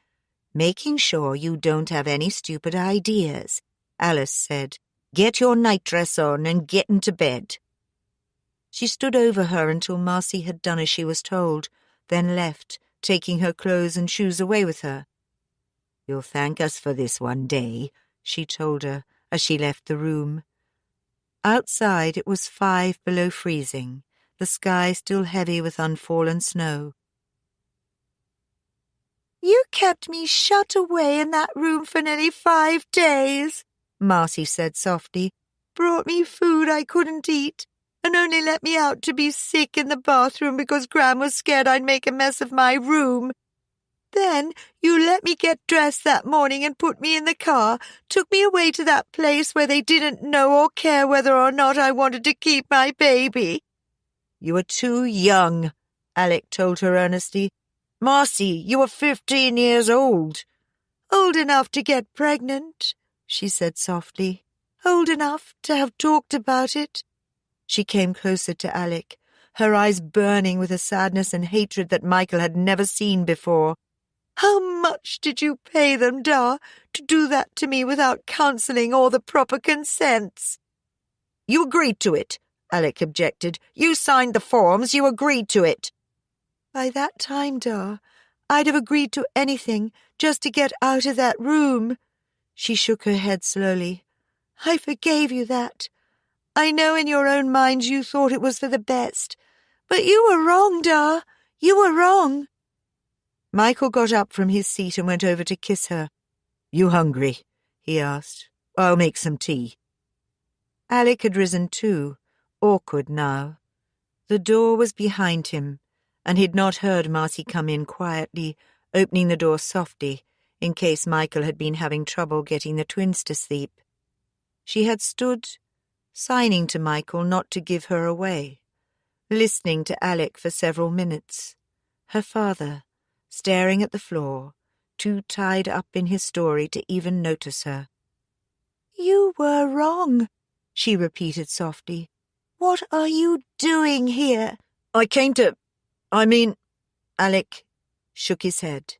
"Making sure you don't have any stupid ideas," Alice said. "Get your nightdress on and get into bed." She stood over her until Marcy had done as she was told, then left, taking her clothes and shoes away with her. "You'll thank us for this one day," she told her as she left the room. Outside it was 5 below freezing, the sky still heavy with unfallen snow. "You kept me shut away in that room for nearly 5 days, Marcy said softly. "Brought me food I couldn't eat, and only let me out to be sick in the bathroom because Gran was scared I'd make a mess of my room. Then you let me get dressed that morning and put me in the car, took me away to that place where they didn't know or care whether or not I wanted to keep my baby." "You were too young," Alec told her earnestly. "Marcy, you were 15 years old." "Old enough to get pregnant," she said softly. "Old enough to have talked about it." She came closer to Alec, her eyes burning with a sadness and hatred that Michael had never seen before. "How much did you pay them, Da, to do that to me without counselling or the proper consents?" "You agreed to it," Alec objected. "You signed the forms, you agreed to it." "By that time, Da, I'd have agreed to anything just to get out of that room." She shook her head slowly. "I forgave you that. I know in your own mind you thought it was for the best. But you were wrong, Da. You were wrong." Michael got up from his seat and went over to kiss her. "You hungry?" he asked. "I'll make some tea." Alec had risen too, awkward now. The door was behind him, and he'd not heard Marcy come in quietly, opening the door softly, in case Michael had been having trouble getting the twins to sleep. She had stood, signing to Michael not to give her away, listening to Alec for several minutes, her father, staring at the floor, too tied up in his story to even notice her. "You were wrong," she repeated softly. "What are you doing here?" Alec shook his head.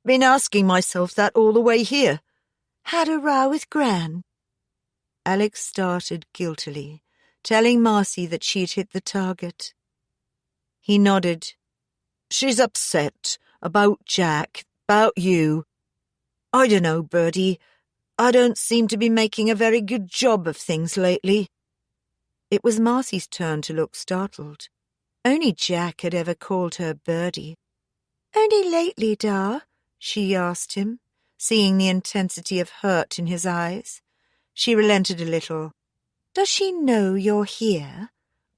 Been asking myself that all the way here. Had a row with Gran? Alec started guiltily, telling Marcy that she'd hit the target. He nodded. She's upset about Jack, about you. I dunno, Birdie. I don't seem to be making a very good job of things lately. It was Marcy's turn to look startled. Only Jack had ever called her Birdie. "Only lately, Da?" she asked him, seeing the intensity of hurt in his eyes. She relented a little. "Does she know you're here?"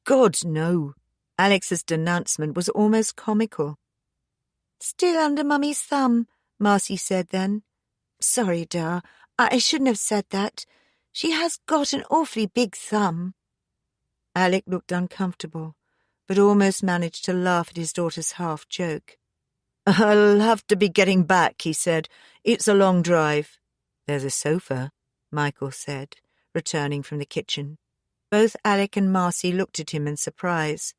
God, no. Alex's denouncement was almost comical. "Still under Mummy's thumb," Marcy said then. "Sorry, Da, I shouldn't have said that. She has got an awfully big thumb." Alec looked uncomfortable, but almost managed to laugh at his daughter's half-joke. "I'll have to be getting back," he said. "It's a long drive." "There's a sofa," Michael said, returning from the kitchen. Both Alec and Marcy looked at him in surprise.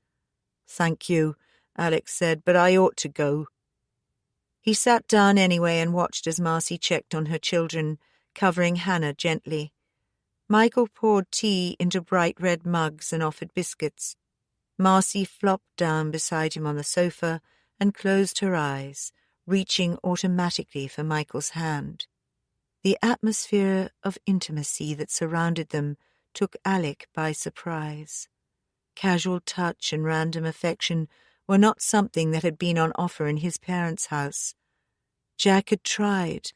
"Thank you," Alec said, "but I ought to go." He sat down anyway and watched as Marcy checked on her children, covering Hannah gently. Michael poured tea into bright red mugs and offered biscuits. Marcy flopped down beside him on the sofa and closed her eyes, reaching automatically for Michael's hand. The atmosphere of intimacy that surrounded them took Alec by surprise. Casual touch and random affection were not something that had been on offer in his parents' house. Jack had tried,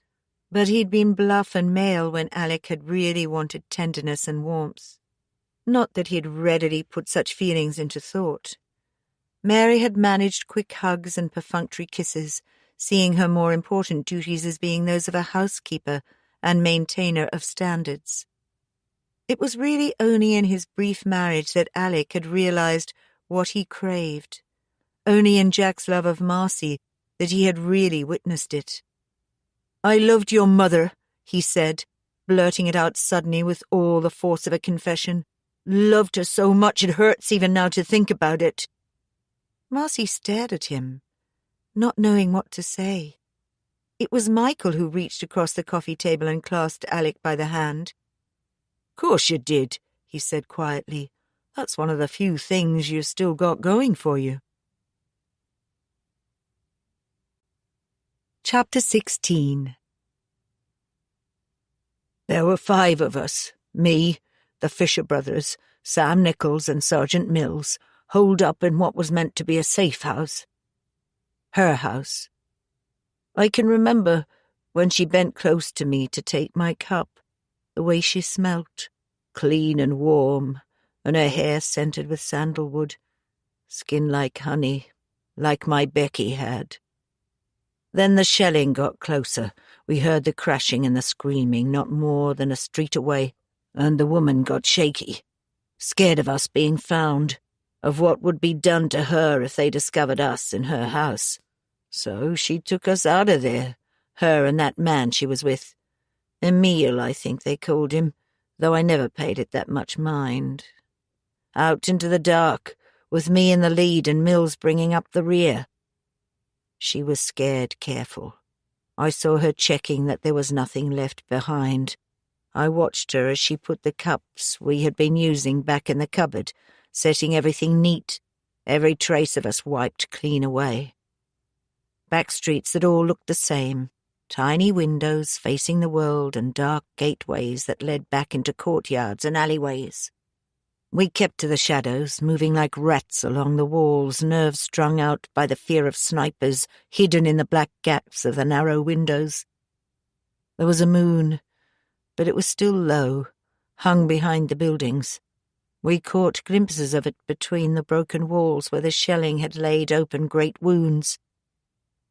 but he'd been bluff and male when Alec had really wanted tenderness and warmth. Not that he'd readily put such feelings into thought. Mary had managed quick hugs and perfunctory kisses, seeing her more important duties as being those of a housekeeper and maintainer of standards. It was really only in his brief marriage that Alec had realized what he craved. Only in Jack's love of Marcy that he had really witnessed it. "I loved your mother," he said, blurting it out suddenly with all the force of a confession. "Loved her so much it hurts even now to think about it." Marcy stared at him, not knowing what to say. It was Michael who reached across the coffee table and clasped Alec by the hand. "Course you did," he said quietly. "That's one of the few things you've still got going for you." Chapter 16. There were 5 of us, me, the Fisher brothers, Sam Nichols and Sergeant Mills, holed up in what was meant to be a safe house. Her house. I can remember when she bent close to me to take my cup, the way she smelt, clean and warm, and her hair scented with sandalwood, skin like honey, like my Becky had. Then the shelling got closer. We heard the crashing and the screaming not more than a street away, and the woman got shaky, scared of us being found, of what would be done to her if they discovered us in her house. So she took us out of there, her and that man she was with. Emile, I think they called him, though I never paid it that much mind. Out into the dark, with me in the lead and Mills bringing up the rear. She was scared careful. I saw her checking that there was nothing left behind. I watched her as she put the cups we had been using back in the cupboard, setting everything neat, every trace of us wiped clean away. Back streets that all looked the same, tiny windows facing the world and dark gateways that led back into courtyards and alleyways. We kept to the shadows, moving like rats along the walls, nerves strung out by the fear of snipers hidden in the black gaps of the narrow windows. There was a moon, but it was still low, hung behind the buildings. We caught glimpses of it between the broken walls where the shelling had laid open great wounds,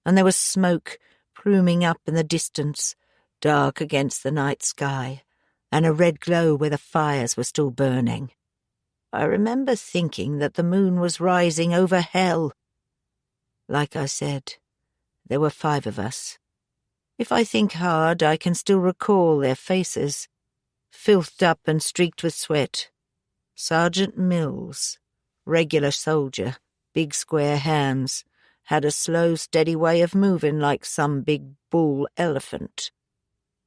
and there was smoke pluming up in the distance, dark against the night sky, and a red glow where the fires were still burning. I remember thinking that the moon was rising over hell. Like I said, there were 5 of us. If I think hard, I can still recall their faces, filthed up and streaked with sweat. Sergeant Mills, regular soldier, big square hands, had a slow, steady way of moving like some big bull elephant.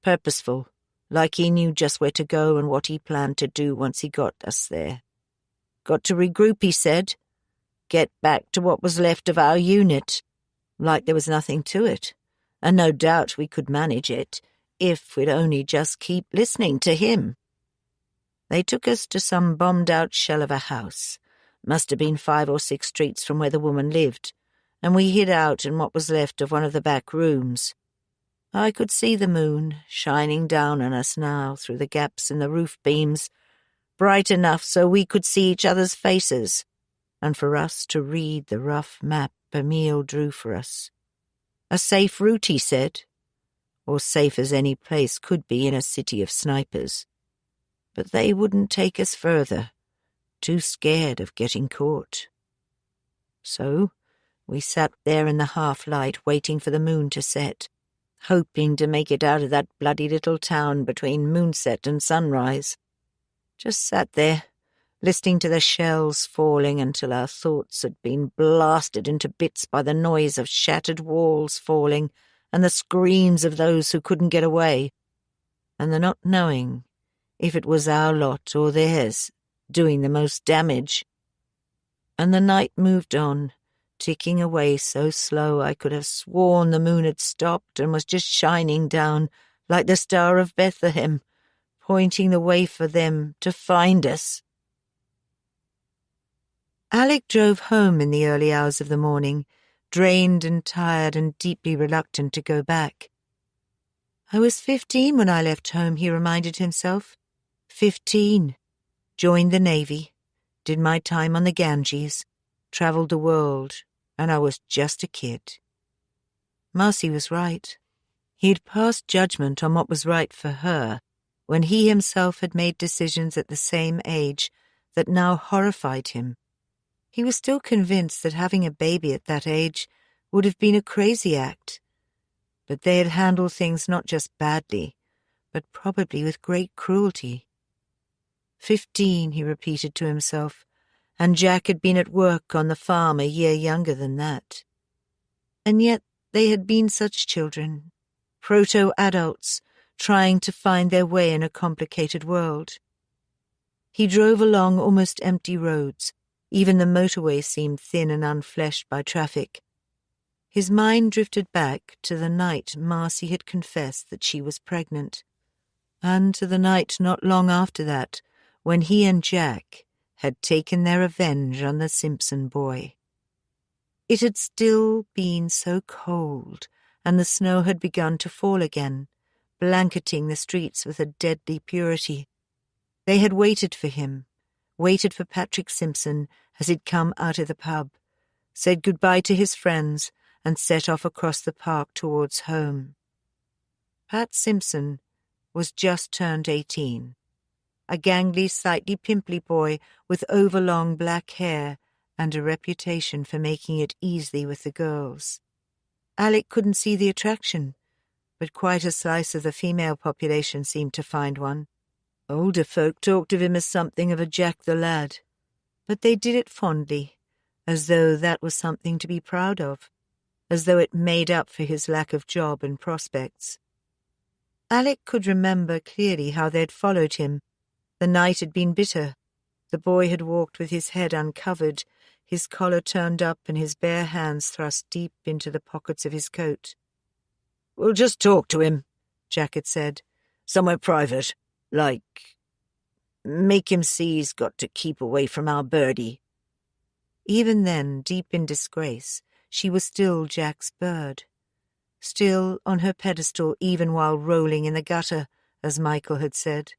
Purposeful, like he knew just where to go and what he planned to do once he got us there. Got to regroup, he said. Get back to what was left of our unit. Like there was nothing to it, and no doubt we could manage it, if we'd only just keep listening to him. They took us to some bombed-out shell of a house. Must have been 5 or 6 streets from where the woman lived, and we hid out in what was left of one of the back rooms. I could see the moon shining down on us now through the gaps in the roof beams, bright enough so we could see each other's faces, and for us to read the rough map Emile drew for us. A safe route, he said, or safe as any place could be in a city of snipers. But they wouldn't take us further, too scared of getting caught. So we sat there in the half-light waiting for the moon to set, hoping to make it out of that bloody little town between moonset and sunrise. Just sat there, listening to the shells falling until our thoughts had been blasted into bits by the noise of shattered walls falling and the screams of those who couldn't get away, and the not knowing if it was our lot or theirs doing the most damage. And the night moved on, ticking away so slow I could have sworn the moon had stopped and was just shining down like the Star of Bethlehem, pointing the way for them to find us. Alec drove home in the early hours of the morning, drained and tired and deeply reluctant to go back. I was 15 when I left home, he reminded himself. 15. Joined the Navy, did my time on the Ganges, travelled the world, and I was just a kid. Marcy was right. He'd passed judgment on what was right for her when he himself had made decisions at the same age that now horrified him. He was still convinced that having a baby at that age would have been a crazy act, but they had handled things not just badly, but probably with great cruelty. 15, he repeated to himself, and Jack had been at work on the farm a year younger than that. And yet they had been such children, proto-adults, trying to find their way in a complicated world. He drove along almost empty roads. Even the motorway seemed thin and unfleshed by traffic. His mind drifted back to the night Marcy had confessed that she was pregnant, and to the night not long after that, when he and Jack had taken their revenge on the Simpson boy. It had still been so cold, and the snow had begun to fall again, blanketing the streets with a deadly purity. They had waited for him, waited for Patrick Simpson as he'd come out of the pub, said goodbye to his friends, and set off across the park towards home. Pat Simpson was just turned 18, a gangly, slightly pimply boy with overlong black hair and a reputation for making it easy with the girls. Alec couldn't see the attraction, but quite a slice of the female population seemed to find one. Older folk talked of him as something of a Jack the Lad, but they did it fondly, as though that was something to be proud of, as though it made up for his lack of job and prospects. Alec could remember clearly how they'd followed him. The night had been bitter. The boy had walked with his head uncovered, his collar turned up and his bare hands thrust deep into the pockets of his coat. "We'll just talk to him," Jack had said. "Somewhere private. Like, make him see he's got to keep away from our birdie." Even then, deep in disgrace, she was still Jack's bird. Still on her pedestal even while rolling in the gutter, as Michael had said.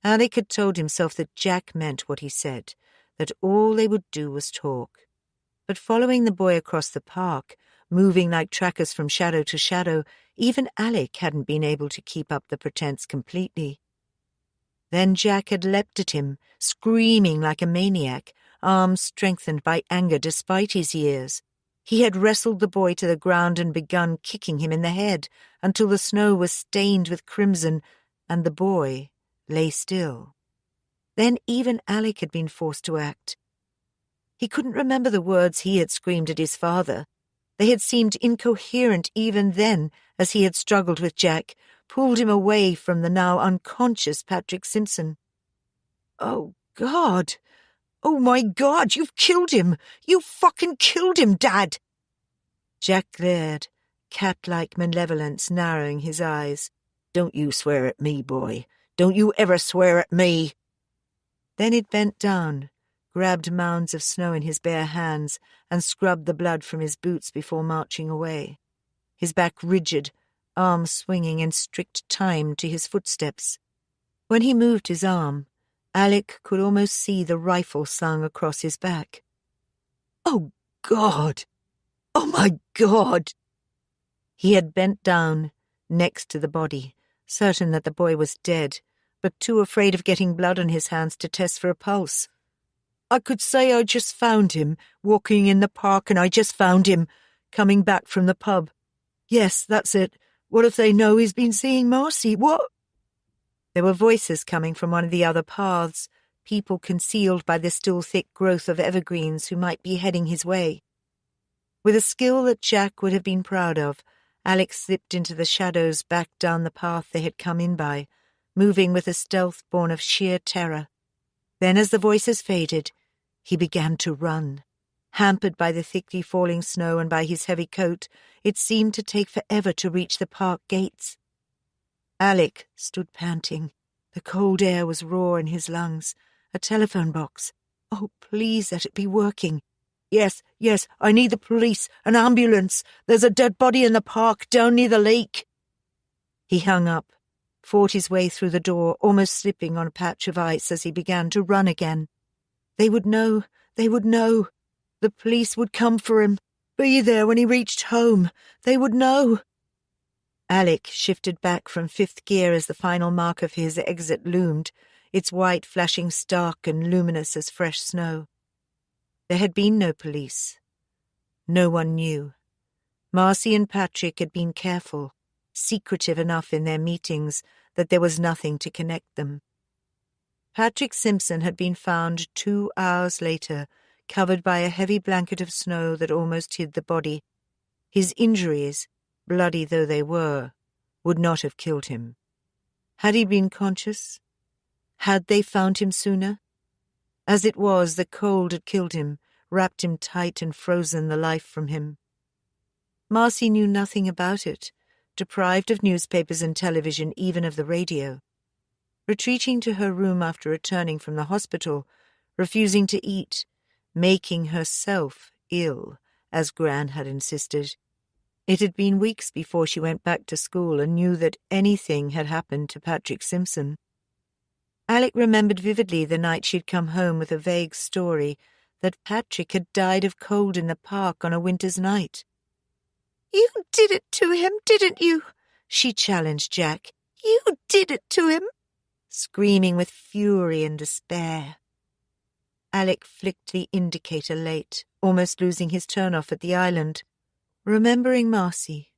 Alec had told himself that Jack meant what he said, that all they would do was talk. But following the boy across the park, moving like trackers from shadow to shadow, even Alec hadn't been able to keep up the pretense completely. Then Jack had leapt at him, screaming like a maniac, arms strengthened by anger despite his years. He had wrestled the boy to the ground and begun kicking him in the head until the snow was stained with crimson and the boy lay still. Then even Alec had been forced to act. He couldn't remember the words he had screamed at his father. They had seemed incoherent even then as he had struggled with Jack, pulled him away from the now unconscious Patrick Simpson. "Oh, God! Oh, my God, you've killed him! You fucking killed him, Dad!" Jack glared, cat-like malevolence narrowing his eyes. "Don't you swear at me, boy. Don't you ever swear at me." Then it bent down, grabbed mounds of snow in his bare hands, and scrubbed the blood from his boots before marching away, his back rigid, arms swinging in strict time to his footsteps. When he moved his arm, Alec could almost see the rifle slung across his back. "Oh, God! Oh, my God!" He had bent down, next to the body, certain that the boy was dead, but too afraid of getting blood on his hands to test for a pulse. "I could say I just found him, walking in the park, and I just found him, coming back from the pub. Yes, that's it. What if they know he's been seeing Marcy? What?" There were voices coming from one of the other paths, people concealed by the still thick growth of evergreens who might be heading his way. With a skill that Jack would have been proud of, Alex slipped into the shadows back down the path they had come in by, moving with a stealth born of sheer terror. Then as the voices faded, he began to run. Hampered by the thickly falling snow and by his heavy coat, it seemed to take forever to reach the park gates. Alec stood panting. The cold air was raw in his lungs. A telephone box. Oh, please let it be working. Yes, I need the police, an ambulance. There's a dead body in the park down near the lake." He hung up, fought his way through the door, almost slipping on a patch of ice as he began to run again. They would know. The police would come for him, be there when he reached home. They would know. Alec shifted back from fifth gear as the final mark of his exit loomed, its white flashing stark and luminous as fresh snow. There had been no police. No one knew. Marcy and Patrick had been careful, secretive enough in their meetings that there was nothing to connect them. Patrick Simpson had been found 2 hours later, covered by a heavy blanket of snow that almost hid the body. His injuries, bloody though they were, would not have killed him. Had he been conscious? Had they found him sooner? As it was, the cold had killed him, wrapped him tight and frozen the life from him. Marcy knew nothing about it, deprived of newspapers and television, even of the radio. Retreating to her room after returning from the hospital, refusing to eat, making herself ill, as Gran had insisted. It had been weeks before she went back to school and knew that anything had happened to Patrick Simpson. Alec remembered vividly the night she'd come home with a vague story that Patrick had died of cold in the park on a winter's night. "You did it to him, didn't you?" she challenged Jack. "You did it to him," screaming with fury and despair. Alec flicked the indicator late, almost losing his turn-off at the island. Remembering Marcy,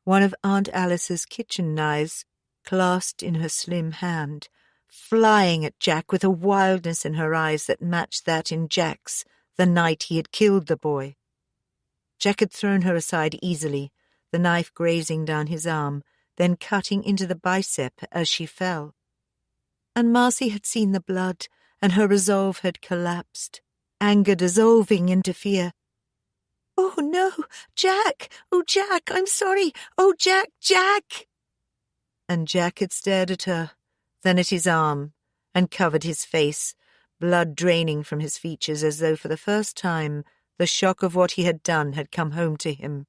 one of Aunt Alice's kitchen knives clasped in her slim hand, flying at Jack with a wildness in her eyes that matched that in Jack's the night he had killed the boy. Jack had thrown her aside easily, the knife grazing down his arm, then cutting into the bicep as she fell. And Marcy had seen the blood, and her resolve had collapsed, anger dissolving into fear. "Oh, no, Jack! Oh, Jack, I'm sorry! Oh, Jack, Jack!" And Jack had stared at her, then at his arm, and covered his face, blood draining from his features as though for the first time the shock of what he had done had come home to him.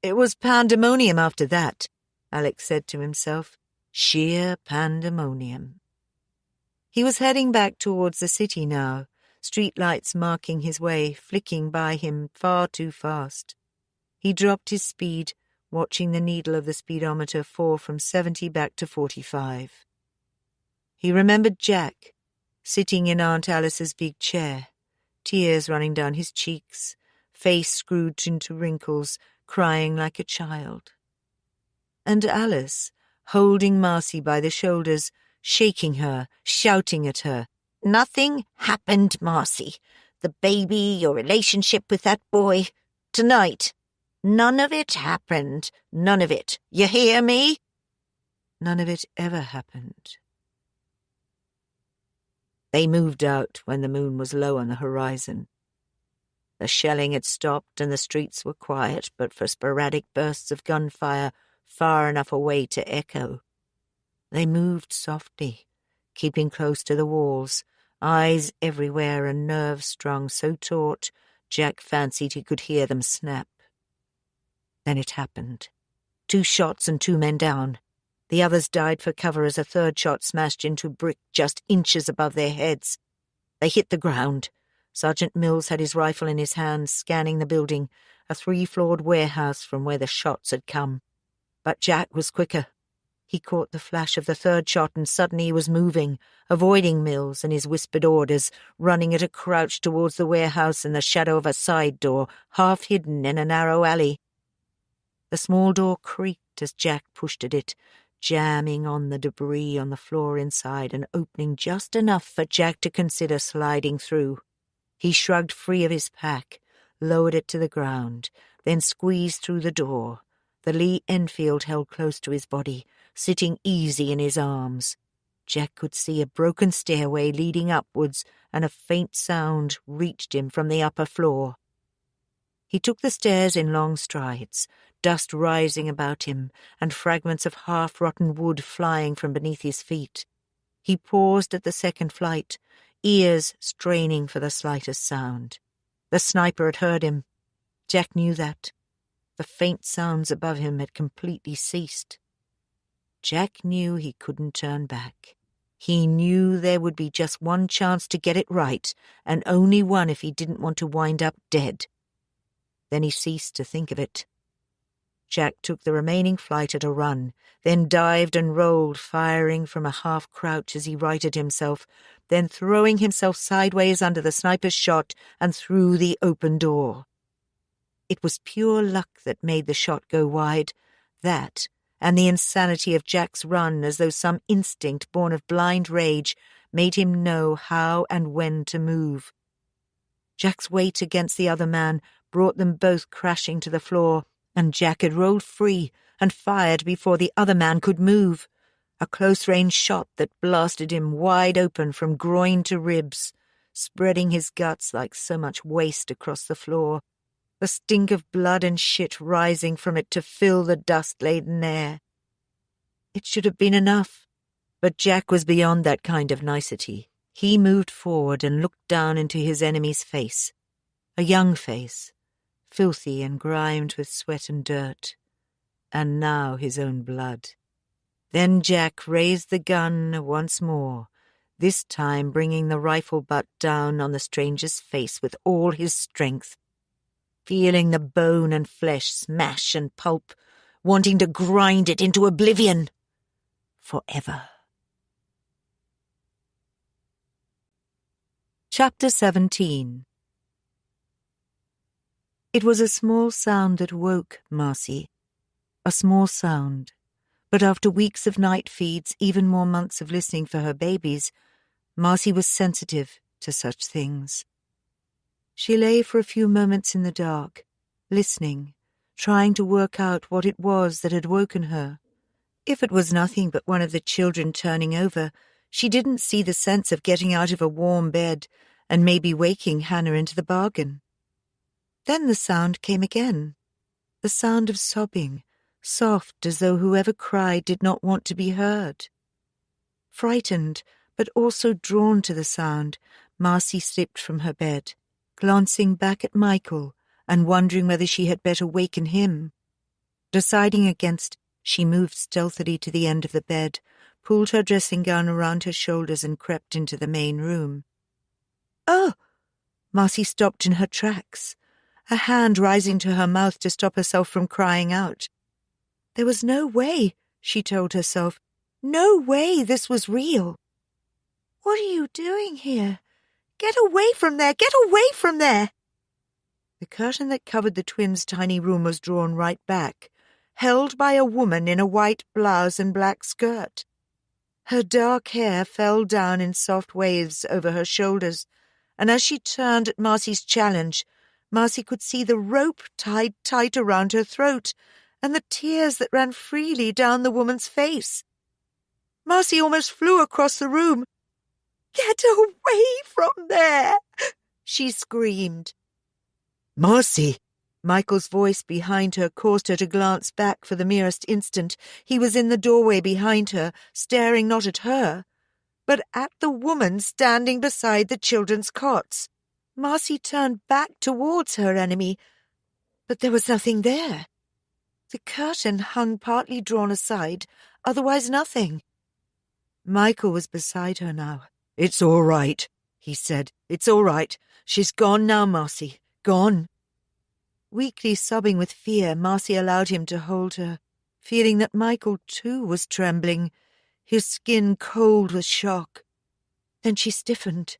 It was pandemonium after that, Alex said to himself. Sheer pandemonium. He was heading back towards the city now, streetlights marking his way, flicking by him far too fast. He dropped his speed, watching the needle of the speedometer fall from 70 back to 45. He remembered Jack, sitting in Aunt Alice's big chair, tears running down his cheeks, face screwed into wrinkles, crying like a child. And Alice, holding Marcy by the shoulders, shaking her, shouting at her. Nothing happened, Marcy. The baby, your relationship with that boy, tonight. None of it happened. None of it. You hear me? None of it ever happened. They moved out when the moon was low on the horizon. The shelling had stopped and the streets were quiet, but for sporadic bursts of gunfire far enough away to echo. They moved softly, keeping close to the walls, eyes everywhere and nerves strung so taut Jack fancied he could hear them snap. Then it happened. 2 shots and 2 men down. The others died for cover as a third shot smashed into brick just inches above their heads. They hit the ground. Sergeant Mills had his rifle in his hand, scanning the building, a 3-floored warehouse from where the shots had come. But Jack was quicker. He caught the flash of the third shot and suddenly he was moving, avoiding Mills and his whispered orders, running at a crouch towards the warehouse in the shadow of a side door, half hidden in a narrow alley. The small door creaked as Jack pushed at it, jamming on the debris on the floor inside and opening just enough for Jack to consider sliding through. He shrugged free of his pack, lowered it to the ground, then squeezed through the door, the Lee Enfield held close to his body, sitting easy in his arms. Jack could see a broken stairway leading upwards, and a faint sound reached him from the upper floor. He took the stairs in long strides, dust rising about him, and fragments of half-rotten wood flying from beneath his feet. He paused at the second flight, ears straining for the slightest sound. The sniper had heard him. Jack knew that. The faint sounds above him had completely ceased. Jack knew he couldn't turn back. He knew there would be just one chance to get it right, and only one if he didn't want to wind up dead. Then he ceased to think of it. Jack took the remaining flight at a run, then dived and rolled, firing from a half-crouch as he righted himself, then throwing himself sideways under the sniper's shot and through the open door. It was pure luck that made the shot go wide, that, and the insanity of Jack's run, as though some instinct born of blind rage made him know how and when to move. Jack's weight against the other man brought them both crashing to the floor, and Jack had rolled free and fired before the other man could move. A close-range shot that blasted him wide open from groin to ribs, spreading his guts like so much waste across the floor, the stink of blood and shit rising from it to fill the dust-laden air. It should have been enough, but Jack was beyond that kind of nicety. He moved forward and looked down into his enemy's face, a young face, filthy and grimed with sweat and dirt, and now his own blood. Then Jack raised the gun once more, this time bringing the rifle butt down on the stranger's face with all his strength, feeling the bone and flesh smash and pulp, wanting to grind it into oblivion forever. Chapter 17. It was a small sound that woke Marcy, a small sound, but after weeks of night feeds, even more months of listening for her babies, Marcy was sensitive to such things. She lay for a few moments in the dark, listening, trying to work out what it was that had woken her. If it was nothing but one of the children turning over, she didn't see the sense of getting out of a warm bed and maybe waking Hannah into the bargain. Then the sound came again, the sound of sobbing, soft as though whoever cried did not want to be heard. Frightened, but also drawn to the sound, Marcy slipped from her bed, glancing back at Michael and wondering whether she had better waken him. Deciding against, she moved stealthily to the end of the bed, pulled her dressing gown around her shoulders and crept into the main room. "Oh!" Marcy stopped in her tracks, a hand rising to her mouth to stop herself from crying out. There was no way, she told herself, no way this was real. "What are you doing here? Get away from there! Get away from there!" The curtain that covered the twins' tiny room was drawn right back, held by a woman in a white blouse and black skirt. Her dark hair fell down in soft waves over her shoulders, and as she turned at Marcy's challenge, Marcy could see the rope tied tight around her throat and the tears that ran freely down the woman's face. Marcy almost flew across the room. "Get away from there!" she screamed. "Marcy!" Michael's voice behind her caused her to glance back for the merest instant. He was in the doorway behind her, staring not at her, but at the woman standing beside the children's cots. Marcy turned back towards her enemy, but there was nothing there. The curtain hung partly drawn aside, otherwise nothing. Michael was beside her now. "It's all right," he said. "It's all right. She's gone now, Marcy. Gone." Weakly sobbing with fear, Marcy allowed him to hold her, feeling that Michael too was trembling, his skin cold with shock. Then she stiffened.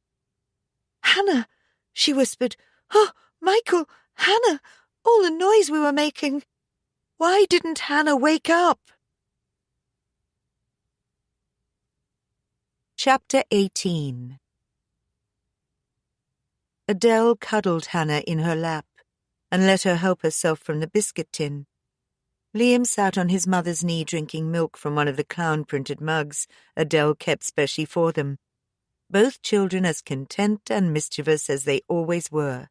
"Hannah!" she whispered. "Oh, Michael! Hannah! All the noise we were making! Why didn't Hannah wake up?" Chapter 18. Adele cuddled Hannah in her lap and let her help herself from the biscuit tin. Liam sat on his mother's knee drinking milk from one of the clown-printed mugs Adele kept specially for them, both children as content and mischievous as they always were.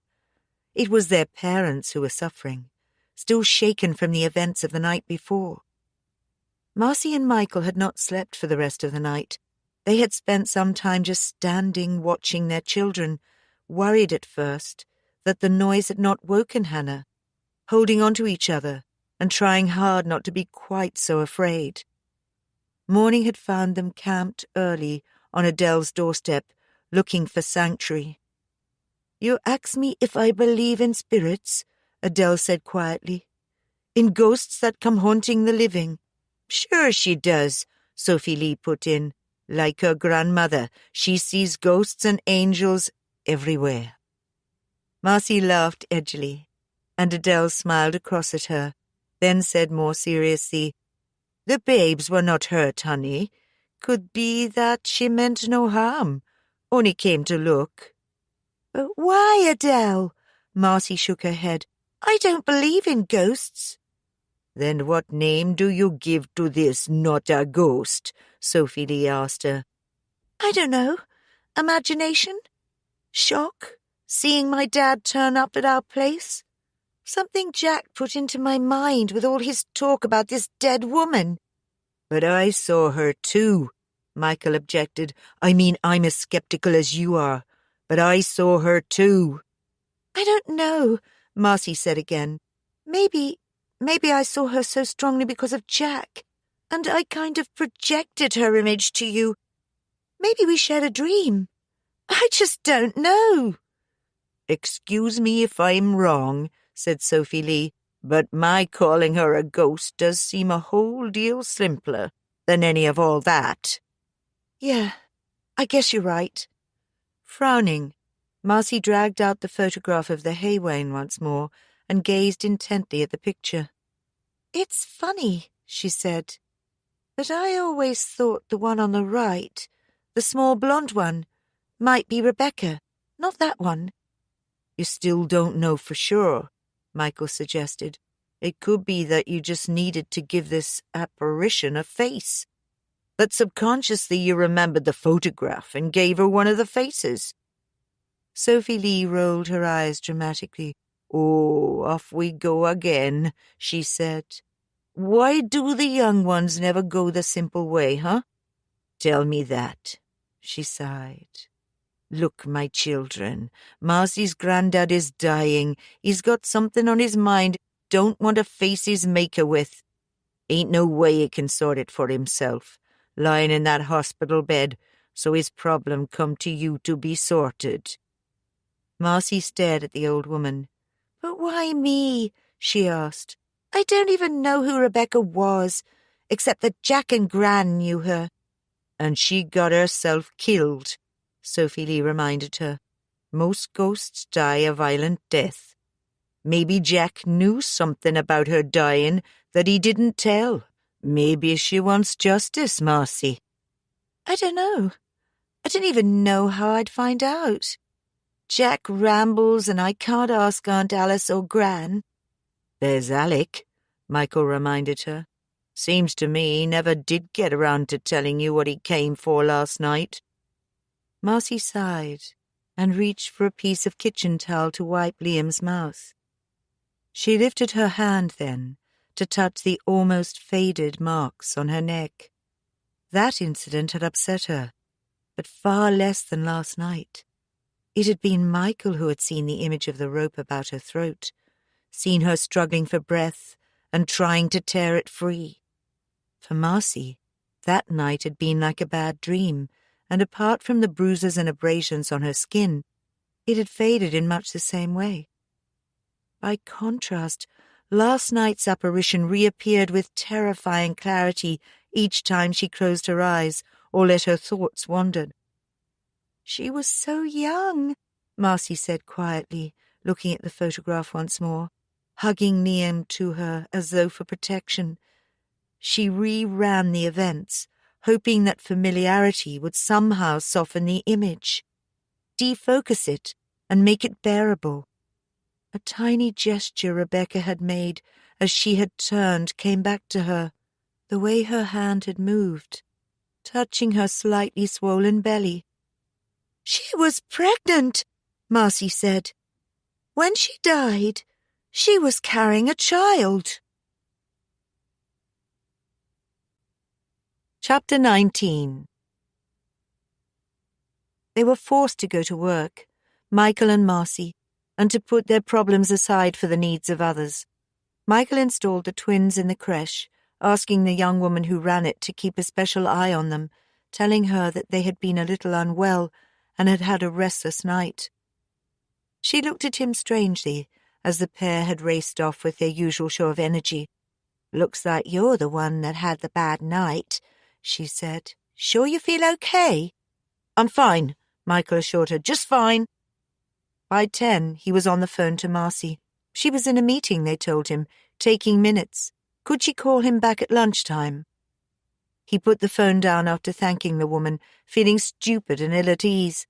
It was their parents who were suffering, still shaken from the events of the night before. Marcy and Michael had not slept for the rest of the night. They had spent some time just standing, watching their children, worried at first that the noise had not woken Hannah, holding on to each other and trying hard not to be quite so afraid. Morning had found them camped early on Adele's doorstep, looking for sanctuary. "You ask me if I believe in spirits," Adele said quietly. "In ghosts that come haunting the living." "Sure she does," Sophie Lee put in. "Like her grandmother, she sees ghosts and angels everywhere." Marcy laughed edgily, and Adele smiled across at her, then said more seriously, "The babes were not hurt, honey. Could be that she meant no harm, only came to look." "But why, Adele?" Marcy shook her head. "I don't believe in ghosts." "Then what name do you give to this not a ghost?" Sophie Lee asked her. "I don't know. Imagination? Shock? Seeing my dad turn up at our place? Something Jack put into my mind with all his talk about this dead woman." "But I saw her too," Michael objected. "I mean, I'm as skeptical as you are, but I saw her too." "I don't know," Marcy said again. Maybe I saw her so strongly because of Jack, and I kind of projected her image to you. Maybe we shared a dream. I just don't know." "Excuse me if I'm wrong," said Sophie Lee, "but my calling her a ghost does seem a whole deal simpler than any of all that." "Yeah, I guess you're right." Frowning, Marcy dragged out the photograph of the hay wain once more and gazed intently at the picture. "It's funny," she said, "but I always thought the one on the right, the small blonde one, might be Rebecca, not that one." "You still don't know for sure," Michael suggested. "It could be that you just needed to give this apparition a face. That subconsciously you remembered the photograph and gave her one of the faces." Sophie Lee rolled her eyes dramatically. "Oh, off we go again," she said. "Why do the young ones never go the simple way, huh? Tell me that." She sighed. "Look, my children, Marcy's granddad is dying. He's got something on his mind don't want to face his maker with. Ain't no way he can sort it for himself. lying in that hospital bed, so his problem come to you to be sorted." Marcy stared at the old woman. "But why me?" she asked. "I don't even know who Rebecca was, except that Jack and Gran knew her." "And she got herself killed," Sophie Lee reminded her. "Most ghosts die a violent death. Maybe Jack knew something about her dying that he didn't tell. Maybe she wants justice, Marcy." "I don't know. I don't even know how I'd find out. Jack rambles and I can't ask Aunt Alice or Gran." "There's Alec," Michael reminded her. "Seems to me he never did get around to telling you what he came for last night." Marcy sighed and reached for a piece of kitchen towel to wipe Liam's mouth. She lifted her hand then to touch the almost faded marks on her neck. That incident had upset her, but far less than last night. It had been Michael who had seen the image of the rope about her throat, seen her struggling for breath and trying to tear it free. For Marcy, that night had been like a bad dream, and apart from the bruises and abrasions on her skin, it had faded in much the same way. By contrast, last night's apparition reappeared with terrifying clarity each time she closed her eyes or let her thoughts wander. "She was so young," Marcy said quietly, looking at the photograph once more, hugging Liam to her as though for protection. She reran the events, hoping that familiarity would somehow soften the image, defocus it, and make it bearable. A tiny gesture Rebecca had made as she had turned came back to her, the way her hand had moved, touching her slightly swollen belly. "She was pregnant," Marcy said. "When she died, she was carrying a child." Chapter 19. They were forced to go to work, Michael and Marcy, and to put their problems aside for the needs of others. Michael installed the twins in the creche, asking the young woman who ran it to keep a special eye on them, telling her that they had been a little unwell and had had a restless night. She looked at him strangely as the pair had raced off with their usual show of energy. "Looks like you're the one that had the bad night," she said. "Sure you feel okay?" "I'm fine," Michael assured her. "Just fine." By 10, he was on the phone to Marcy. She was in a meeting, they told him, taking minutes. Could she call him back at lunchtime? He put the phone down after thanking the woman, feeling stupid and ill at ease,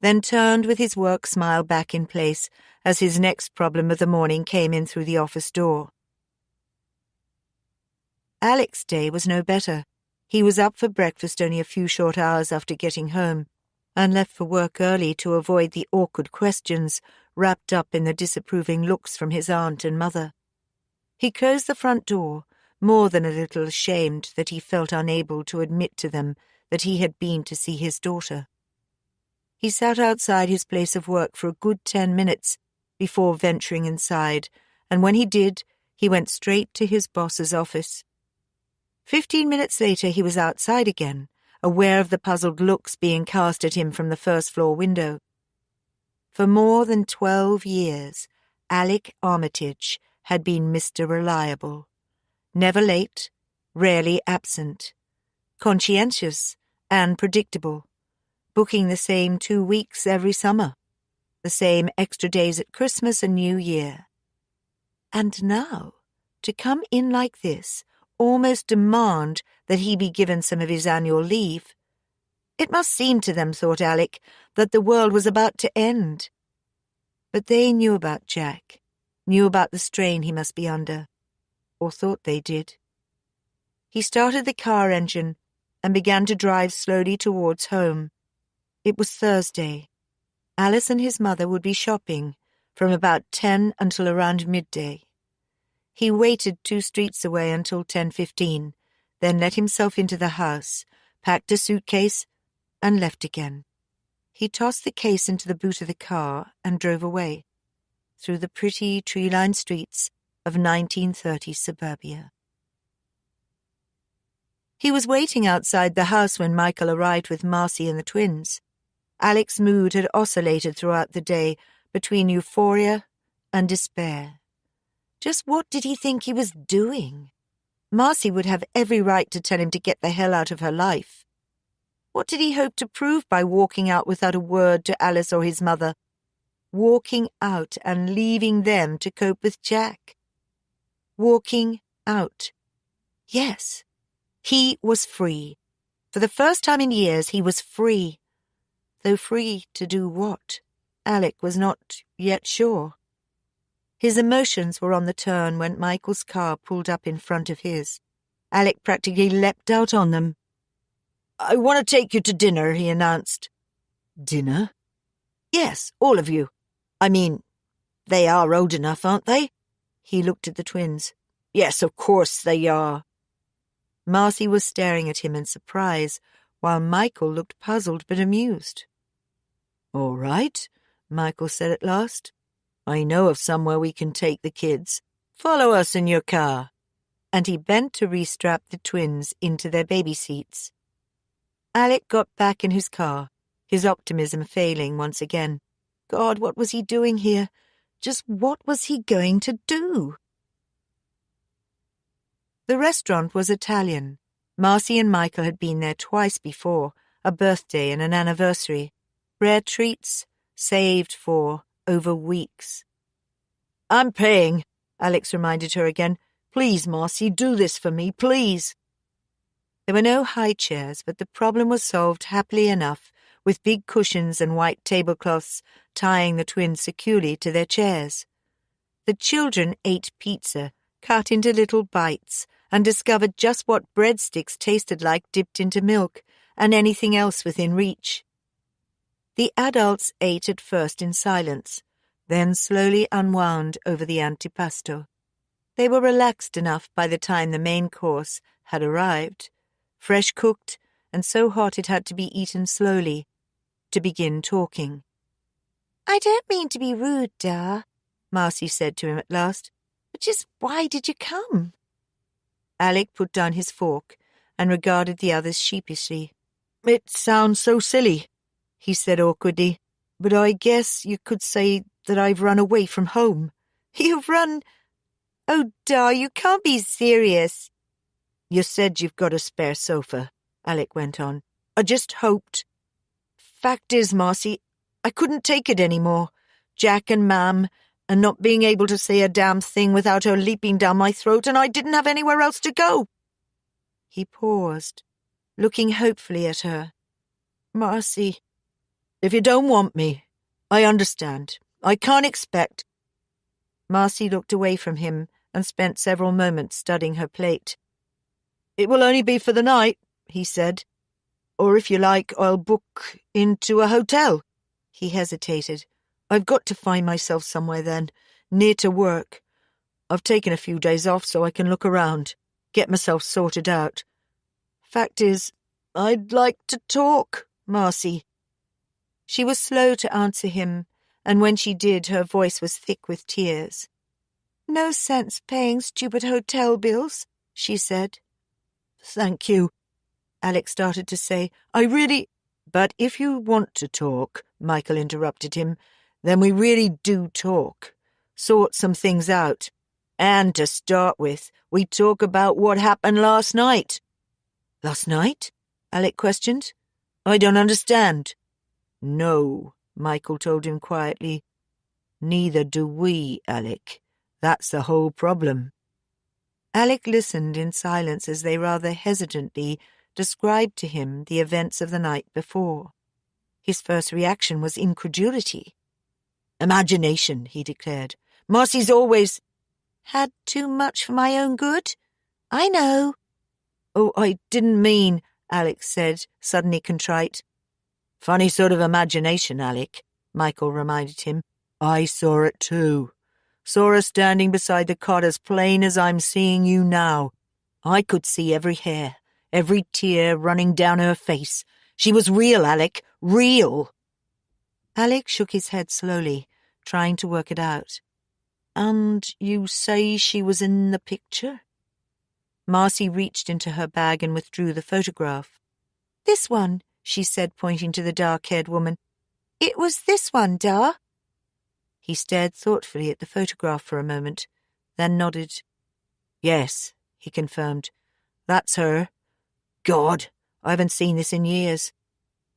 then turned with his work smile back in place as his next problem of the morning came in through the office door. Alec's day was no better. He was up for breakfast only a few short hours after getting home, and left for work early to avoid the awkward questions wrapped up in the disapproving looks from his aunt and mother. He closed the front door, more than a little ashamed that he felt unable to admit to them that he had been to see his daughter. He sat outside his place of work for a good 10 minutes before venturing inside, and when he did, he went straight to his boss's office. 15 minutes later he was outside again, aware of the puzzled looks being cast at him from the first-floor window. For more than 12 years, Alec Armitage had been Mr. Reliable. Never late, rarely absent. Conscientious and predictable. Booking the same 2 weeks every summer. The same extra days at Christmas and New Year. And now, to come in like this, almost demand that he be given some of his annual leave. It must seem to them, thought Alec, that the world was about to end. But they knew about Jack, knew about the strain he must be under, or thought they did. He started the car engine and began to drive slowly towards home. It was Thursday. Alice and his mother would be shopping from about 10 until around midday. He waited 2 streets away until 10:15, then let himself into the house, packed a suitcase, and left again. He tossed the case into the boot of the car and drove away, through the pretty tree-lined streets of 1930 suburbia. He was waiting outside the house when Michael arrived with Marcy and the twins. Alec's mood had oscillated throughout the day between euphoria and despair. Just what did he think he was doing? Marcy would have every right to tell him to get the hell out of her life. What did he hope to prove by walking out without a word to Alice or his mother? Walking out and leaving them to cope with Jack. Walking out. Yes, he was free. For the first time in years, he was free. Though free to do what? Alec was not yet sure. His emotions were on the turn when Michael's car pulled up in front of his. Alec practically leapt out on them. "I want to take you to dinner," he announced. "Dinner?" "Yes, all of you. I mean, they are old enough, aren't they?" He looked at the twins. "Yes, of course they are." Marcy was staring at him in surprise, while Michael looked puzzled but amused. "All right," Michael said at last. "I know of somewhere we can take the kids. Follow us in your car." And he bent to restrap the twins into their baby seats. Alec got back in his car, his optimism failing once again. God, what was he doing here? Just what was he going to do? The restaurant was Italian. Marcy and Michael had been there twice before, a birthday and an anniversary. Rare treats, saved for over weeks. "I'm paying," Alex reminded her again. "Please, Marcy, do this for me, please." There were no high chairs, but the problem was solved happily enough, with big cushions and white tablecloths tying the twins securely to their chairs. The children ate pizza, cut into little bites, and discovered just what breadsticks tasted like dipped into milk, and anything else within reach. The adults ate at first in silence, then slowly unwound over the antipasto. They were relaxed enough by the time the main course had arrived, fresh cooked and so hot it had to be eaten slowly, to begin talking. "I don't mean to be rude, Dar," Marcy said to him at last, "but just why did you come?" Alec put down his fork and regarded the others sheepishly. "It sounds so silly," he said awkwardly, "but I guess you could say that I've run away from home." "You've run? Oh, Dar, you can't be serious." "You said you've got a spare sofa," Alec went on. "I just hoped. Fact is, Marcy, I couldn't take it anymore. Jack and Mam, and not being able to say a damn thing without her leaping down my throat, and I didn't have anywhere else to go." He paused, looking hopefully at her. "Marcy, if you don't want me, I understand. I can't expect." Marcy looked away from him and spent several moments studying her plate. "It will only be for the night," he said. "Or if you like, I'll book into a hotel." He hesitated. "I've got to find myself somewhere then, near to work. I've taken a few days off so I can look around, get myself sorted out. Fact is, I'd like to talk, Marcy." She was slow to answer him, and when she did, her voice was thick with tears. "No sense paying stupid hotel bills," she said. "Thank you," Alex started to say. "I really—" "But if you want to talk," Michael interrupted him, "then we really do talk. Sort some things out. And to start with, we talk about what happened last night." "Last night?" Alec questioned. "I don't understand." "No," Michael told him quietly. "Neither do we, Alec. That's the whole problem." Alec listened in silence as they rather hesitantly described to him the events of the night before. His first reaction was incredulity. "Imagination," he declared. "Marcy's always—" "Had too much for my own good? I know." "Oh, I didn't mean," Alec said, suddenly contrite. "Funny sort of imagination, Alec," Michael reminded him. "I saw it too. Saw her standing beside the cot as plain as I'm seeing you now. I could see every hair, every tear running down her face. She was real, Alec, real." Alec shook his head slowly, trying to work it out. "And you say she was in the picture?" Marcy reached into her bag and withdrew the photograph. "This one," she said, pointing to the dark-haired woman. "It was this one, Da." He stared thoughtfully at the photograph for a moment, then nodded. "Yes," he confirmed. "That's her. God, I haven't seen this in years.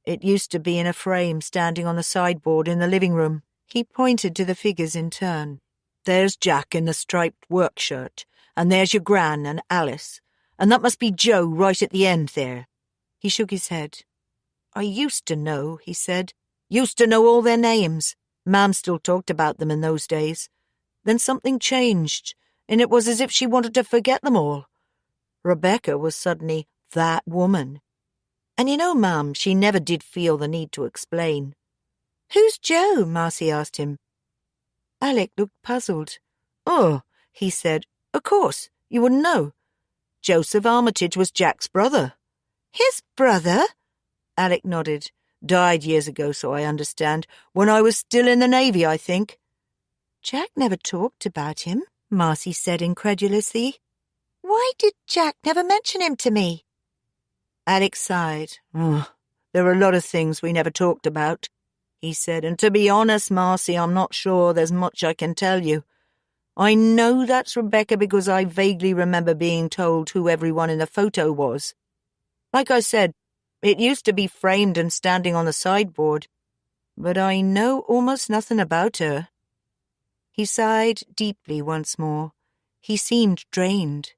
It used to be in a frame standing on the sideboard in the living room." He pointed to the figures in turn. "There's Jack in the striped work shirt, and there's your Gran and Alice, and that must be Joe right at the end there." He shook his head. "I used to know," he said. "Used to know all their names. Mam still talked about them in those days. Then something changed, and it was as if she wanted to forget them all. Rebecca was suddenly that woman. And you know, Mam, she never did feel the need to explain." "Who's Joe?" Marcy asked him. Alec looked puzzled. "Oh," he said, "of course, you wouldn't know. Joseph Armitage was Jack's brother." "His brother?" Alec nodded. "Died years ago, so I understand. When I was still in the Navy, I think." "Jack never talked about him," Marcy said incredulously. "Why did Jack never mention him to me?" Alec sighed. "There were a lot of things we never talked about," he said, "and to be honest, Marcy, I'm not sure there's much I can tell you. I know that's Rebecca because I vaguely remember being told who everyone in the photo was. Like I said, it used to be framed and standing on the sideboard, but I know almost nothing about her." He sighed deeply once more. He seemed drained,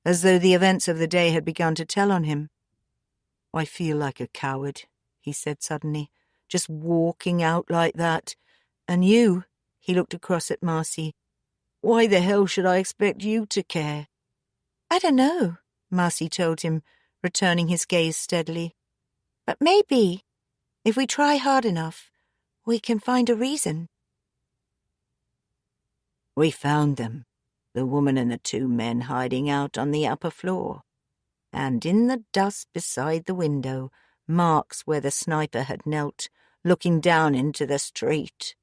as though the events of the day had begun to tell on him. "I feel like a coward," he said suddenly, "just walking out like that. And you," he looked across at Marcy, "why the hell should I expect you to care?" "I don't know," Marcy told him, returning his gaze steadily. "But maybe, if we try hard enough, we can find a reason." We found them, the woman and the two men hiding out on the upper floor. And in the dust beside the window, marks where the sniper had knelt, looking down into the street.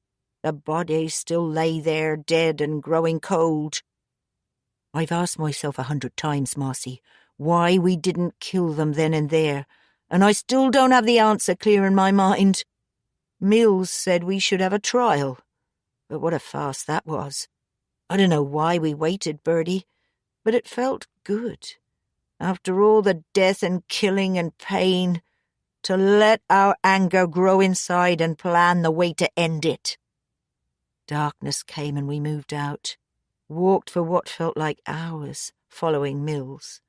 The bodies still lay there, dead and growing cold. I've asked myself 100 times, Marcy, why we didn't kill them then and there, and I still don't have the answer clear in my mind. Mills said we should have a trial, but what a farce that was. I don't know why we waited, Bertie, but it felt good. After all the death and killing and pain, to let our anger grow inside and plan the way to end it. Darkness came and we moved out, walked for what felt like hours, following Mills.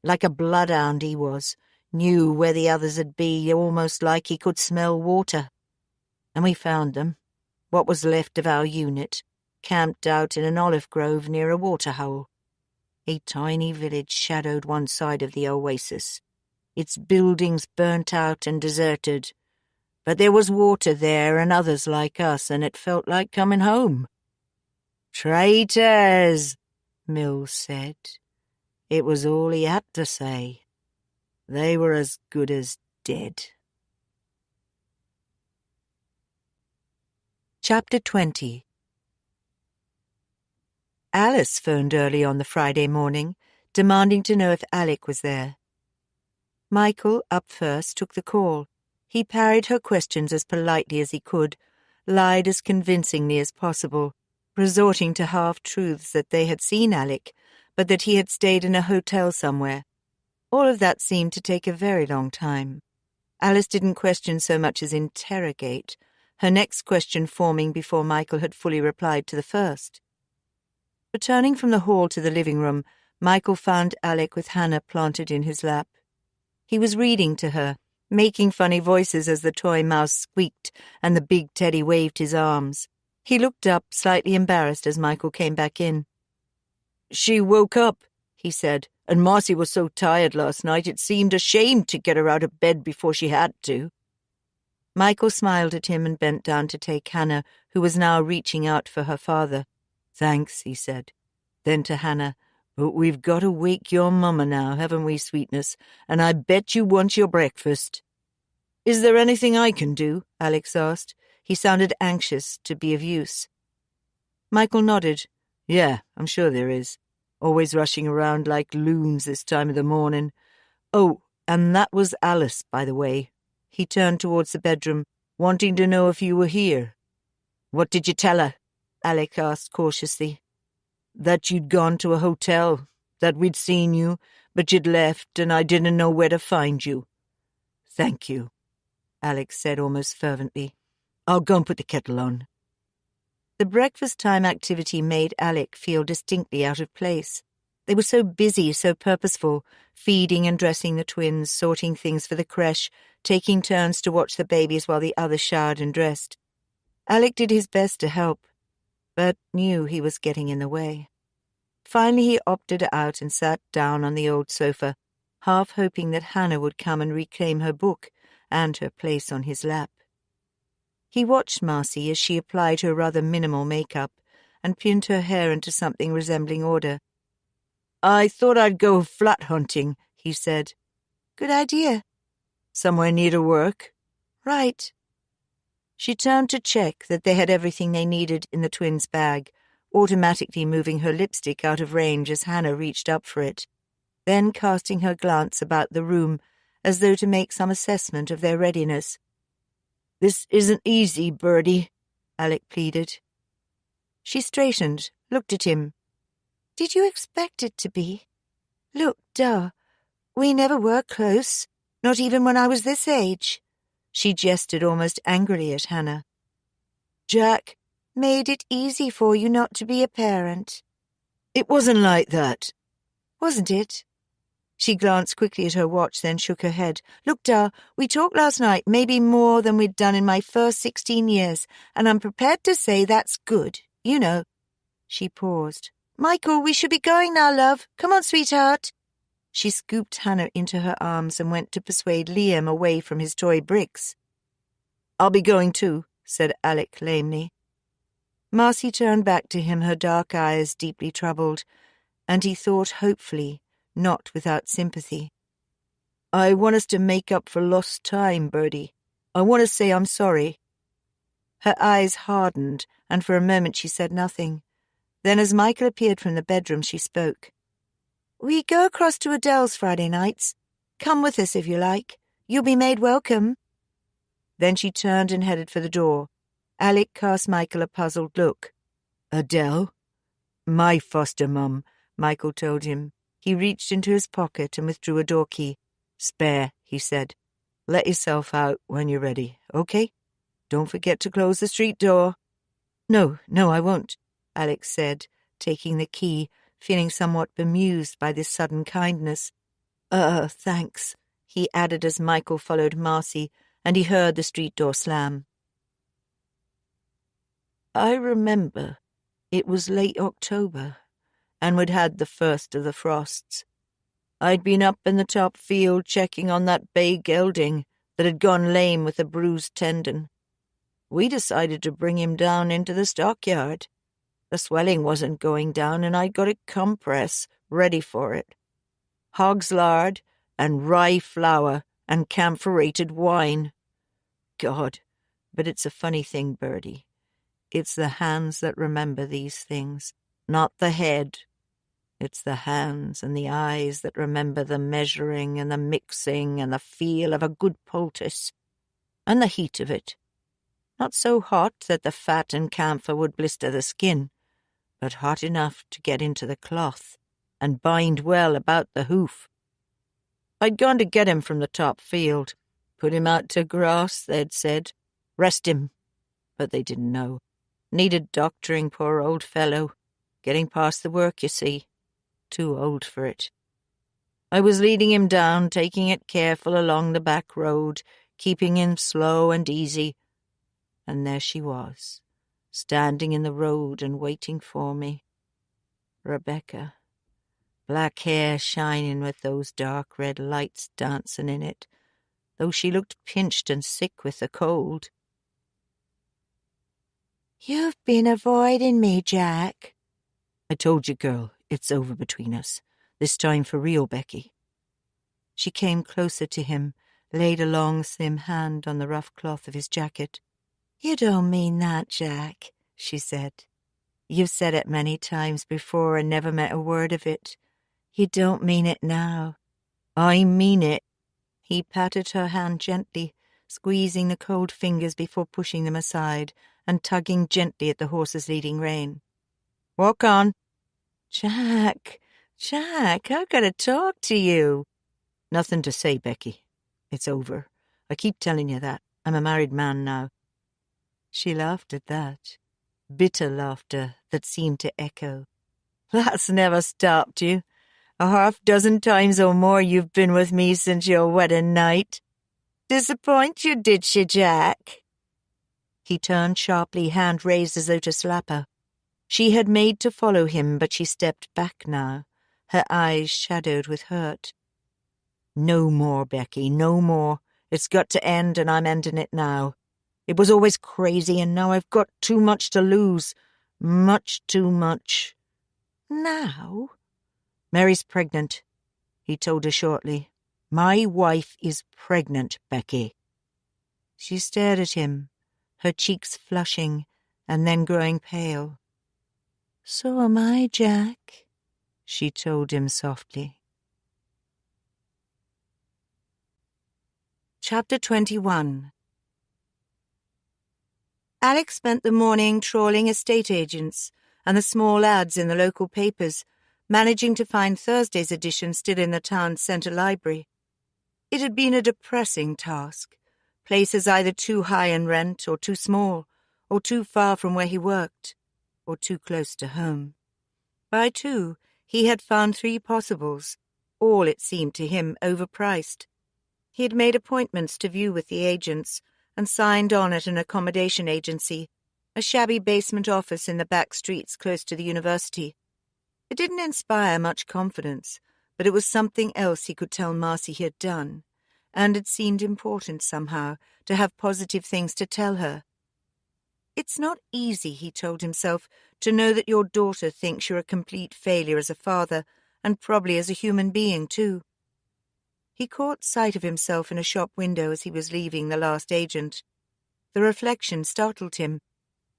Like a bloodhound he was, knew where the others would be, almost like he could smell water. And we found them, what was left of our unit, camped out in an olive grove near a waterhole. A tiny village shadowed one side of the oasis, its buildings burnt out and deserted. But there was water there and others like us, and it felt like coming home. "Traitors," Mills said. It was all he had to say. They were as good as dead. Chapter 20. Alice phoned early on the Friday morning, demanding to know if Alec was there. Michael, up first, took the call. He parried her questions as politely as he could, lied as convincingly as possible, resorting to half-truths that they had seen Alec, but that he had stayed in a hotel somewhere. All of that seemed to take a very long time. Alice didn't question so much as interrogate, her next question forming before Michael had fully replied to the first. Returning from the hall to the living room, Michael found Alec with Hannah planted in his lap. He was reading to her, making funny voices as the toy mouse squeaked and the big teddy waved his arms. He looked up, slightly embarrassed, as Michael came back in. "She woke up," he said, "and Marcy was so tired last night it seemed a shame to get her out of bed before she had to." Michael smiled at him and bent down to take Hannah, who was now reaching out for her father. "Thanks," he said. Then to Hannah, "But we've got to wake your mama now, haven't we, sweetness? And I bet you want your breakfast." "Is there anything I can do?" Alex asked. He sounded anxious to be of use. Michael nodded. "Yeah, I'm sure there is. always rushing around like loons this time of the morning. Oh, and that was Alice, by the way. He turned towards the bedroom, wanting to know if you were here. What did you tell her? Alec asked cautiously. That you'd gone to a hotel, that we'd seen you, but you'd left and I didn't know where to find you. Thank you, Alex said almost fervently. I'll go and put the kettle on. The breakfast time activity made Alec feel distinctly out of place. They were so busy, so purposeful, feeding and dressing the twins, sorting things for the creche, taking turns to watch the babies while the others showered and dressed. Alec did his best to help, but knew he was getting in the way. Finally he opted out and sat down on the old sofa, half hoping that Hannah would come and reclaim her book and her place on his lap. He watched Marcy as she applied her rather minimal makeup and pinned her hair into something resembling order. I thought I'd go flat hunting, he said. Good idea. Somewhere near to work? Right. She turned to check that they had everything they needed in the twins' bag, automatically moving her lipstick out of range as Hannah reached up for it, then casting her glance about the room as though to make some assessment of their readiness. This isn't easy, Birdie, Alec pleaded. She straightened, looked at him. Did you expect it to be? Look, duh, we never were close, not even when I was this age. She gestured almost angrily at Hannah. Jack made it easy for you not to be a parent. It wasn't like that. Wasn't it? She glanced quickly at her watch, then shook her head. Look, Dar, we talked last night, maybe more than we'd done in my first 16 years, and I'm prepared to say that's good, you know. She paused. Michael, we should be going now, love. Come on, sweetheart. She scooped Hannah into her arms and went to persuade Liam away from his toy bricks. I'll be going too, said Alec lamely. Marcy turned back to him, her dark eyes deeply troubled, and he thought hopefully, not without sympathy. I want us to make up for lost time, Birdie. I want to say I'm sorry. Her eyes hardened, and for a moment she said nothing. Then as Michael appeared from the bedroom, she spoke. We go across to Adele's Friday nights. Come with us if you like. You'll be made welcome. Then she turned and headed for the door. Alec cast Michael a puzzled look. Adele? My foster mum, Michael told him. He reached into his pocket and withdrew a door key. Spare, he said. Let yourself out when you're ready, okay? Don't forget to close the street door. No, I won't, Alex said, taking the key, feeling somewhat bemused by this sudden kindness. Thanks, he added as Michael followed Marcy, and he heard the street door slam. I remember it was late October, and we'd had the first of the frosts. I'd been up in the top field checking on that bay gelding that had gone lame with a bruised tendon. We decided to bring him down into the stockyard. The swelling wasn't going down, and I'd got a compress ready for it. Hog's lard and rye flour and camphorated wine. God, but it's a funny thing, Birdie. It's the hands that remember these things, not the head. It's the hands and the eyes that remember the measuring and the mixing and the feel of a good poultice, and the heat of it. Not so hot that the fat and camphor would blister the skin, but hot enough to get into the cloth and bind well about the hoof. I'd gone to get him from the top field, put him out to grass, they'd said, rest him, but they didn't know. Needed doctoring, poor old fellow, getting past the work, you see. Too old for it. I was leading him down, taking it careful along the back road, keeping him slow and easy, and there she was, standing in the road and waiting for me. Rebecca, black hair shining with those dark red lights dancing in it, though she looked pinched and sick with the cold. You've been avoiding me, Jack. I told you, girl, it's over between us. This time for real, Becky. She came closer to him, laid a long, slim hand on the rough cloth of his jacket. You don't mean that, Jack, she said. You've said it many times before and never meant a word of it. You don't mean it now. I mean it. He patted her hand gently, squeezing the cold fingers before pushing them aside and tugging gently at the horse's leading rein. Walk on. Jack, I've got to talk to you. Nothing to say, Becky. It's over. I keep telling you that. I'm a married man now. She laughed at that, bitter laughter that seemed to echo. That's never stopped you. 6 times or more you've been with me since your wedding night. Disappoint you, did she, Jack? He turned sharply, hand raised as though to slap her. She had made to follow him, but she stepped back now, her eyes shadowed with hurt. No more, Becky, no more. It's got to end, and I'm ending it now. It was always crazy, and now I've got too much to lose. Much too much. Now? Mary's pregnant, he told her shortly. My wife is pregnant, Becky. She stared at him, her cheeks flushing and then growing pale. So am I, Jack, she told him softly. Chapter 21. Alex spent the morning trawling estate agents and the small ads in the local papers, managing to find Thursday's edition still in the town's centre library. It had been a depressing task. Places either too high in rent or too small, or too far from where he worked, or too close to home. By 2, he had found 3 possibles, all, it seemed to him, overpriced. He had made appointments to view with the agents and signed on at an accommodation agency, a shabby basement office in the back streets close to the university. It didn't inspire much confidence, but it was something else he could tell Marcy he had done, and it seemed important somehow to have positive things to tell her. It's not easy, he told himself, to know that your daughter thinks you're a complete failure as a father, and probably as a human being, too. He caught sight of himself in a shop window as he was leaving the last agent. The reflection startled him.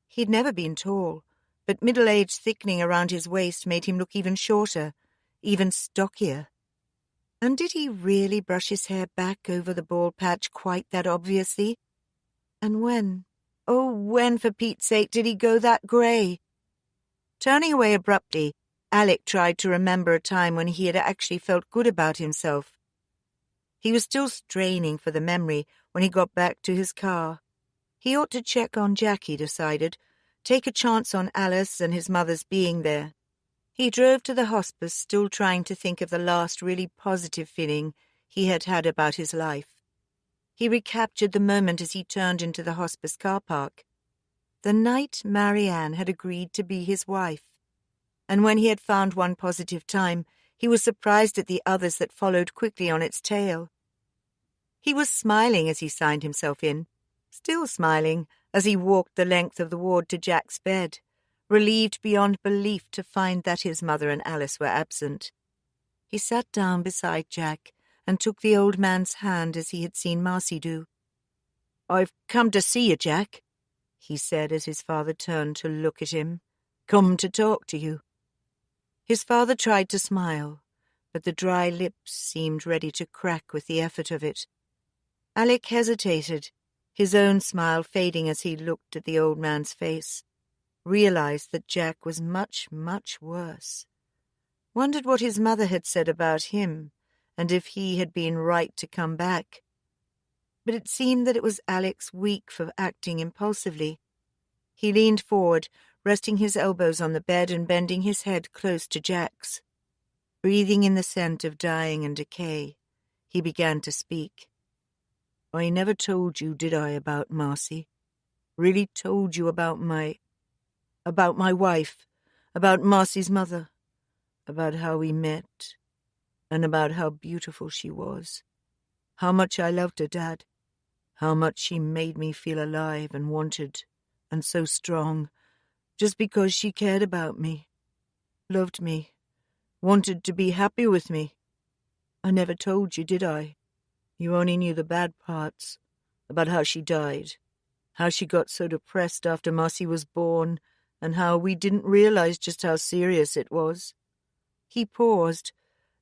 He'd never been tall, but middle-aged thickening around his waist made him look even shorter, even stockier. And did he really brush his hair back over the bald patch quite that obviously? And when, oh, when, for Pete's sake, did he go that grey? Turning away abruptly, Alec tried to remember a time when he had actually felt good about himself. He was still straining for the memory when he got back to his car. He ought to check on Jack, he decided, take a chance on Alice and his mother's being there. He drove to the hospice, still trying to think of the last really positive feeling he had had about his life. He recaptured the moment as he turned into the hospice car park. The night Marianne had agreed to be his wife. And when he had found one positive time, he was surprised at the others that followed quickly on its tail. He was smiling as he signed himself in, still smiling as he walked the length of the ward to Jack's bed, relieved beyond belief to find that his mother and Alice were absent. He sat down beside Jack and took the old man's hand as he had seen Marcy do. "I've come to see you, Jack," he said as his father turned to look at him. "Come to talk to you." His father tried to smile, but the dry lips seemed ready to crack with the effort of it. Alec hesitated, his own smile fading as he looked at the old man's face, realized that Jack was much, much worse. Wondered what his mother had said about him, and if he had been right to come back. But it seemed that it was Alec's weak for acting impulsively. He leaned forward, resting his elbows on the bed and bending his head close to Jack's. Breathing in the scent of dying and decay, he began to speak. "I never told you, did I, about Marcy? Really told you about my wife, about Marcy's mother, about how we met, and about how beautiful she was, how much I loved her, Dad, how much she made me feel alive and wanted, and so strong, just because she cared about me, loved me, wanted to be happy with me. I never told you, did I? You only knew the bad parts, about how she died, how she got so depressed after Marcy was born, and how we didn't realize just how serious it was." He paused,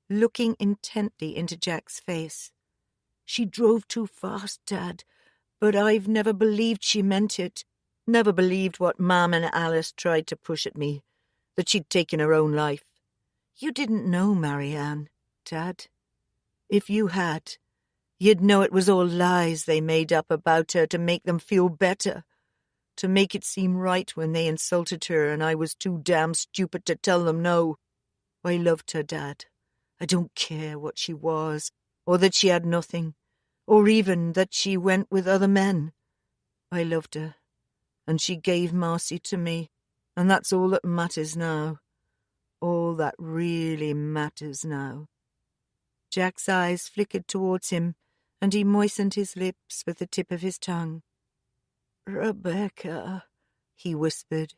looking intently into Jack's face. "She drove too fast, Dad, but I've never believed she meant it. Never believed what Mom and Alice tried to push at me, that she'd taken her own life. You didn't know, Marianne, Dad. If you had, you'd know it was all lies they made up about her to make them feel better, to make it seem right when they insulted her and I was too damn stupid to tell them no. I loved her, Dad. I don't care what she was, or that she had nothing, or even that she went with other men. I loved her, and she gave Marcy to me, and that's all that matters now. All that really matters now." Jack's eyes flickered towards him, and he moistened his lips with the tip of his tongue. "Rebecca," he whispered,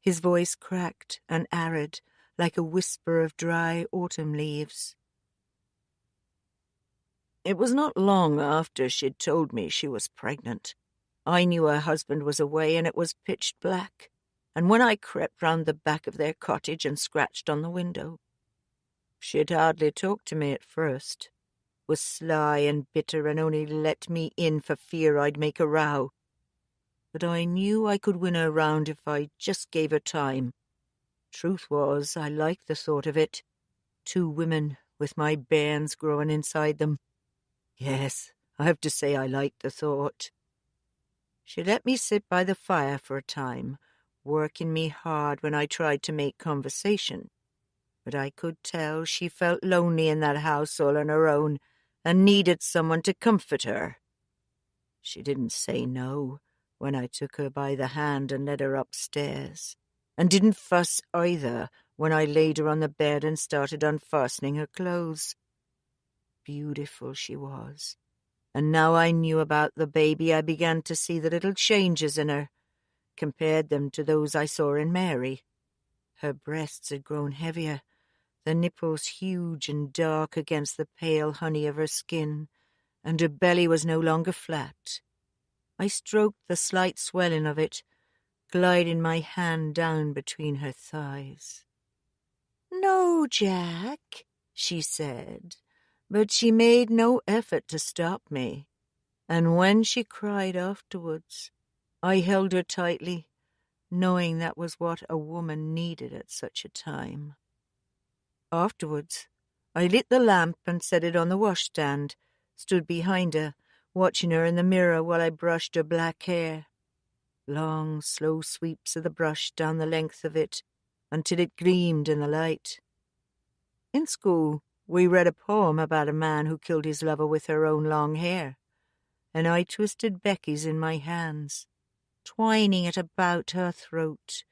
his voice cracked and arid, like a whisper of dry autumn leaves. It was not long after she'd told me she was pregnant. I knew her husband was away, and it was pitch black, and when I crept round the back of their cottage and scratched on the window, she'd hardly talk to me at first, was sly and bitter and only let me in for fear I'd make a row. But I knew I could win her round if I just gave her time. Truth was, I liked the thought of it. 2 women with my bairns growing inside them. Yes, I have to say I liked the thought. She let me sit by the fire for a time, working me hard when I tried to make conversation. But I could tell she felt lonely in that house all on her own and needed someone to comfort her. She didn't say no when I took her by the hand and led her upstairs, and didn't fuss either when I laid her on the bed and started unfastening her clothes. Beautiful she was, and now I knew about the baby I began to see the little changes in her, compared them to those I saw in Mary. Her breasts had grown heavier, the nipples huge and dark against the pale honey of her skin, and her belly was no longer flat. I stroked the slight swelling of it, gliding my hand down between her thighs. "No, Jack," she said, but she made no effort to stop me, and when she cried afterwards, I held her tightly, knowing that was what a woman needed at such a time. Afterwards, I lit the lamp and set it on the washstand, stood behind her, watching her in the mirror while I brushed her black hair. Long, slow sweeps of the brush down the length of it until it gleamed in the light. In school, we read a poem about a man who killed his lover with her own long hair, and I twisted Becky's in my hands, twining it about her throat,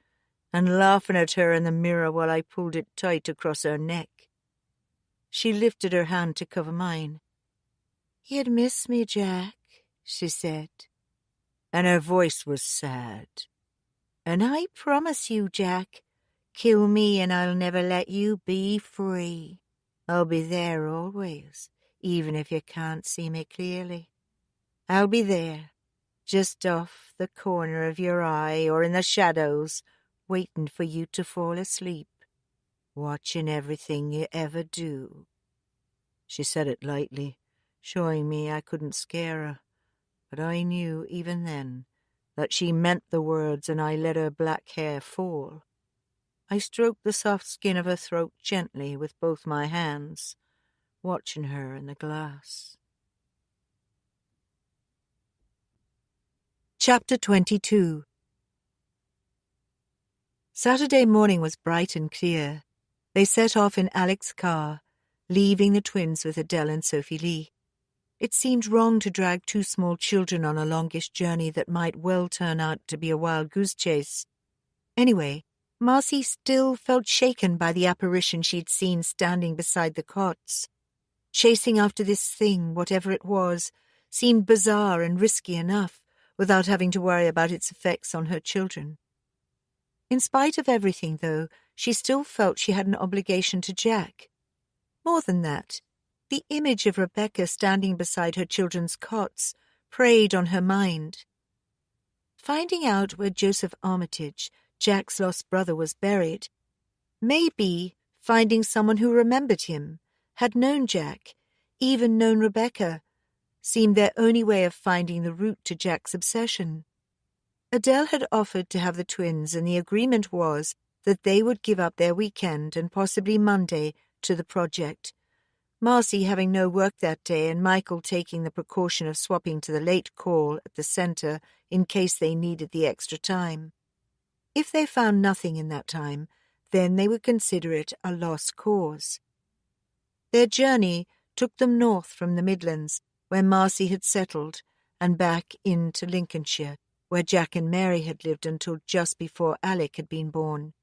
and laughing at her in the mirror while I pulled it tight across her neck. She lifted her hand to cover mine. "You'd miss me, Jack," she said, and her voice was sad. "And I promise you, Jack, kill me and I'll never let you be free. I'll be there always, even if you can't see me clearly. I'll be there, just off the corner of your eye or in the shadows, waiting for you to fall asleep, watching everything you ever do." She said it lightly, showing me I couldn't scare her, but I knew even then that she meant the words, and I let her black hair fall. I stroked the soft skin of her throat gently with both my hands, watching her in the glass. Chapter 22. Saturday morning was bright and clear. They set off in Alec's car, leaving the twins with Adele and Sophie Lee. It seemed wrong to drag 2 small children on a longish journey that might well turn out to be a wild goose chase. Anyway, Marcy still felt shaken by the apparition she'd seen standing beside the cots. Chasing after this thing, whatever it was, seemed bizarre and risky enough, without having to worry about its effects on her children. In spite of everything, though, she still felt she had an obligation to Jack. More than that, the image of Rebecca standing beside her children's cots preyed on her mind. Finding out where Joseph Armitage, Jack's lost brother was buried. Maybe finding someone who remembered him, had known Jack, even known Rebecca, seemed their only way of finding the route to Jack's obsession. Adele had offered to have the twins, and the agreement was that they would give up their weekend and possibly Monday to the project. Marcy having no work that day and Michael taking the precaution of swapping to the late call at the centre in case they needed the extra time. If they found nothing in that time, then they would consider it a lost cause. Their journey took them north from the Midlands, where Marcy had settled, and back into Lincolnshire, where Jack and Mary had lived until just before Alec had been born.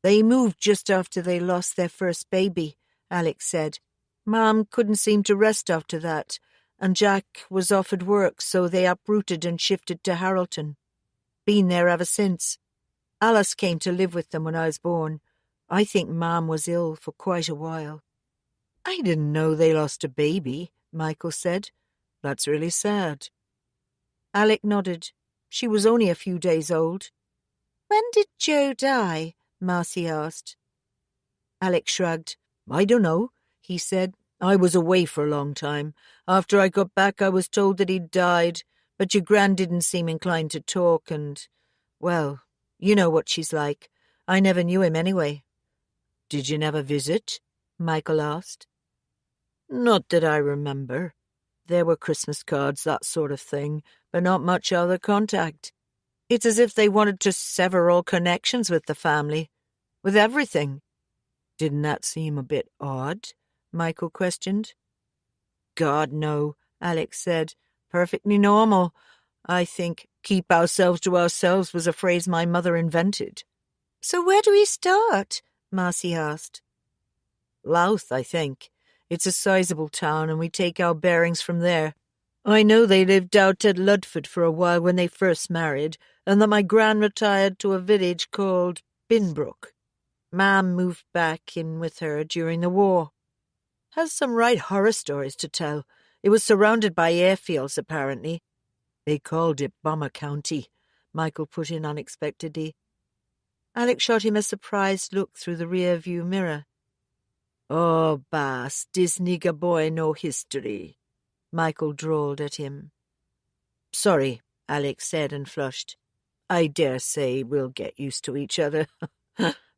"They moved just after they lost their first baby," Alec said. "Mom couldn't seem to rest after that, and Jack was offered work, so they uprooted and shifted to Harrelton. Been there ever since. Alice came to live with them when I was born. I think Mom was ill for quite a while." "I didn't know they lost a baby," Michael said. "That's really sad." Alec nodded. "She was only a few days old." "When did Joe die?" Marcy asked. Alec shrugged. "I don't know," he said. "I was away for a long time. After I got back I was told that he'd died, but your gran didn't seem inclined to talk and, well, you know what she's like. I never knew him anyway." "Did you never visit?" Michael asked. "Not that I remember. There were Christmas cards, that sort of thing, but not much other contact. It's as if they wanted to sever all connections with the family, with everything." "Didn't that seem a bit odd?" Michael questioned. "God, no," Alex said. "Perfectly normal. I think 'keep ourselves to ourselves' was a phrase my mother invented." "So where do we start?" Marcy asked. "Louth, I think. It's a sizable town, and we take our bearings from there. I know they lived out at Ludford for a while when they first married, and that my gran retired to a village called Binbrook. Mam moved back in with her during the war. Has some right horror stories to tell. It was surrounded by airfields, apparently. They called it Bomber County," Michael put in unexpectedly. Alex shot him a surprised look through the rear-view mirror. "Oh, Bass, this nigger boy no history," Michael drawled at him. "Sorry," Alex said and flushed. "I dare say we'll get used to each other."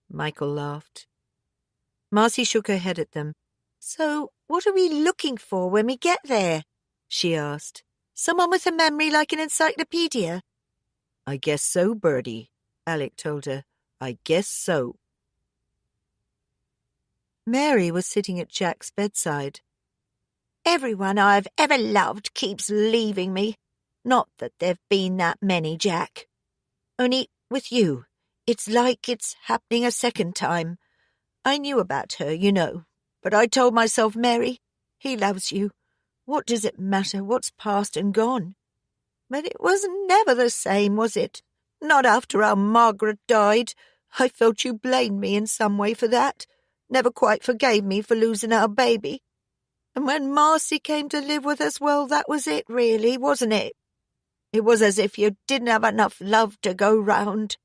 Michael laughed. Marcy shook her head at them. "So, what are we looking for when we get there?" she asked. "Someone with a memory like an encyclopedia?" "I guess so, Birdie," Alec told her. "I guess so." Mary was sitting at Jack's bedside. "Everyone I've ever loved keeps leaving me. Not that there've been that many, Jack. Only with you, it's like it's happening a second time. I knew about her, you know, but I told myself, Mary, he loves you. What does it matter what's past and gone? But it was never the same, was it? Not after our Margaret died. I felt you blamed me in some way for that. Never quite forgave me for losing our baby. And when Marcy came to live with us, well, that was it really, wasn't it? It was as if you didn't have enough love to go round.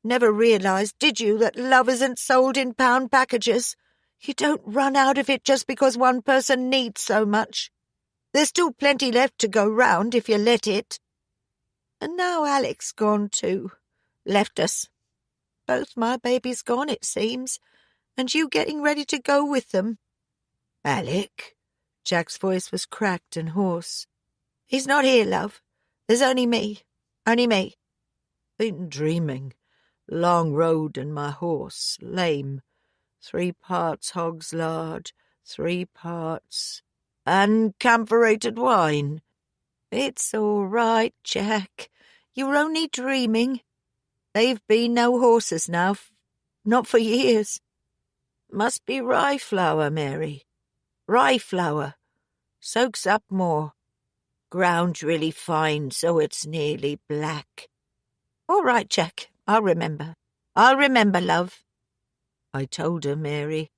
Never realised, did you, that love isn't sold in pound packages? You don't run out of it just because one person needs so much. There's still plenty left to go round if you let it. And now Alec's gone too. Left us. Both my babies gone, it seems, and you getting ready to go with them." "Alec?" Jack's voice was cracked and hoarse. "He's not here, love. There's only me. Only me." "Been dreaming. Long road and my horse, lame. 3 parts hog's lard, 3 parts... and camphorated wine." "It's all right, Jack. You were only dreaming. They've been no horses now, not for years. Must be rye flour, Mary. Rye flour. Soaks up more. Ground's really fine, so it's nearly black." "All right, Jack. I'll remember. I'll remember, love." I told her, Mary,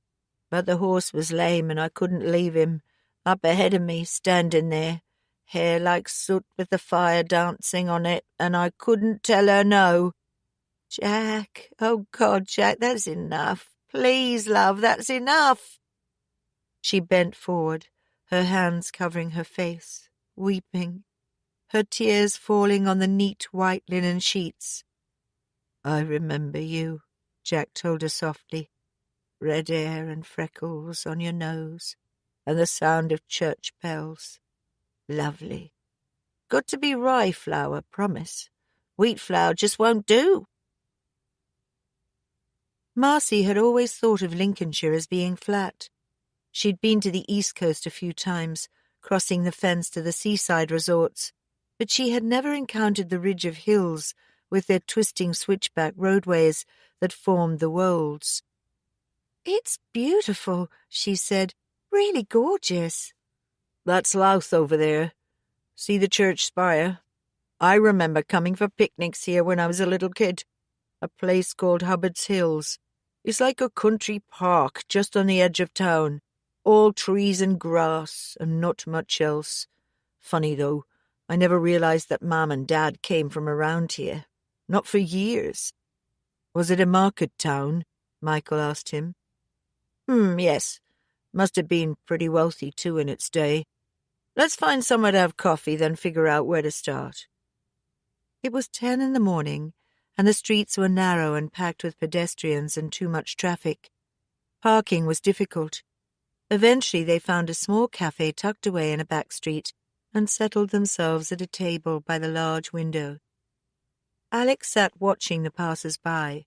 but the horse was lame and I couldn't leave him. Up ahead of me, standing there, hair like soot with the fire dancing on it, and I couldn't tell her no. Jack, oh God, Jack, that's enough. Please, love, that's enough. She bent forward, her hands covering her face, weeping, her tears falling on the neat white linen sheets. I remember you, Jack told her softly. Red hair and freckles on your nose, and the sound of church bells. Lovely. Got to be rye flour, promise. Wheat flour just won't do. Marcy had always thought of Lincolnshire as being flat. She'd been to the East Coast a few times, crossing the fens to the seaside resorts, but she had never encountered the ridge of hills with their twisting switchback roadways that formed the wolds. "It's beautiful," she said. "Really gorgeous." That's Louth over there. See the church spire? I remember coming for picnics here when I was a little kid. A place called Hubbard's Hills. It's like a country park just on the edge of town. All trees and grass, and not much else. Funny, though, I never realized that Mum and Dad came from around here. Not for years. Was it a market town? Michael asked him. Yes. Must have been pretty wealthy, too, in its day. Let's find somewhere to have coffee, then figure out where to start. It was 10 in the morning, and the streets were narrow and packed with pedestrians and too much traffic. Parking was difficult. Eventually they found a small cafe tucked away in a back street and settled themselves at a table by the large window. Alex sat watching the passers-by.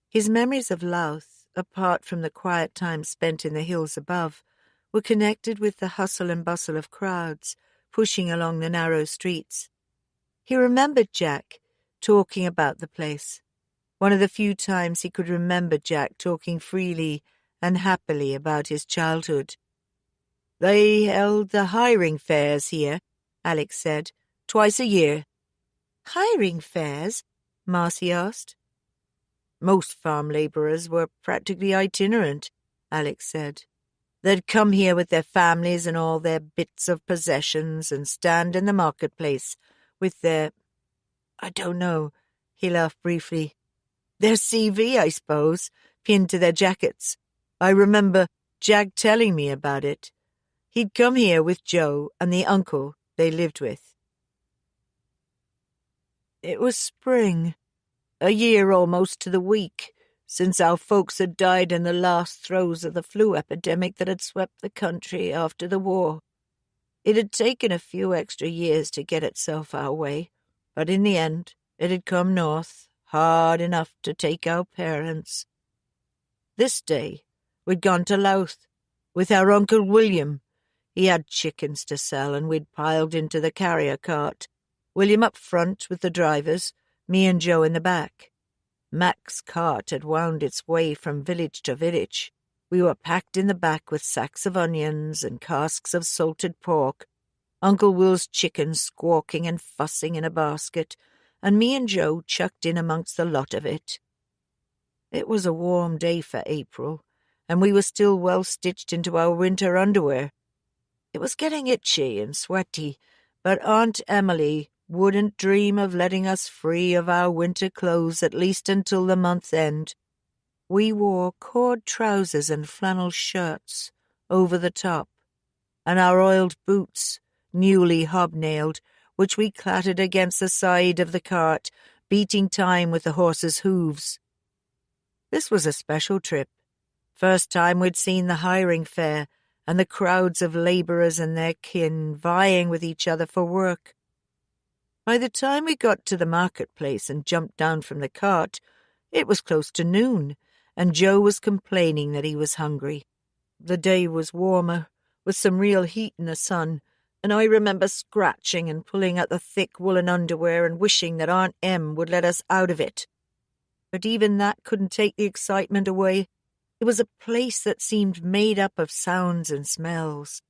His memories of Louth, apart from the quiet time spent in the hills above, were connected with the hustle and bustle of crowds pushing along the narrow streets. He remembered Jack talking about the place, one of the few times he could remember Jack talking freely and happily about his childhood. They held the hiring fairs here, Alex said, twice a year. Hiring fairs? Marcy asked. Most farm labourers were practically itinerant, Alex said. They'd come here with their families and all their bits of possessions and stand in the marketplace with their, I don't know, he laughed briefly, their CV, I suppose, pinned to their jackets. I remember Jack telling me about it. He'd come here with Joe and the uncle they lived with. It was spring, a year almost to the week, since our folks had died in the last throes of the flu epidemic that had swept the country after the war. It had taken a few extra years to get itself our way, but in the end it had come north, hard enough to take our parents. This day we'd gone to Louth with our Uncle William. He had chickens to sell, and we'd piled into the carrier cart, William up front with the drivers, me and Joe in the back. Mac's cart had wound its way from village to village. We were packed in the back with sacks of onions and casks of salted pork, Uncle Will's chickens squawking and fussing in a basket, and me and Joe chucked in amongst the lot of it. It was a warm day for April, and we were still well stitched into our winter underwear. It was getting itchy and sweaty, but Aunt Emily wouldn't dream of letting us free of our winter clothes at least until the month's end. We wore cord trousers and flannel shirts over the top, and our oiled boots, newly hobnailed, which we clattered against the side of the cart, beating time with the horses' hooves. This was a special trip. First time we'd seen the hiring fair and the crowds of labourers and their kin vying with each other for work. By the time we got to the marketplace and jumped down from the cart, it was close to noon, and Joe was complaining that he was hungry. The day was warmer, with some real heat in the sun, and I remember scratching and pulling at the thick woolen underwear and wishing that Aunt Em would let us out of it. But even that couldn't take the excitement away. It was a place that seemed made up of sounds and smells.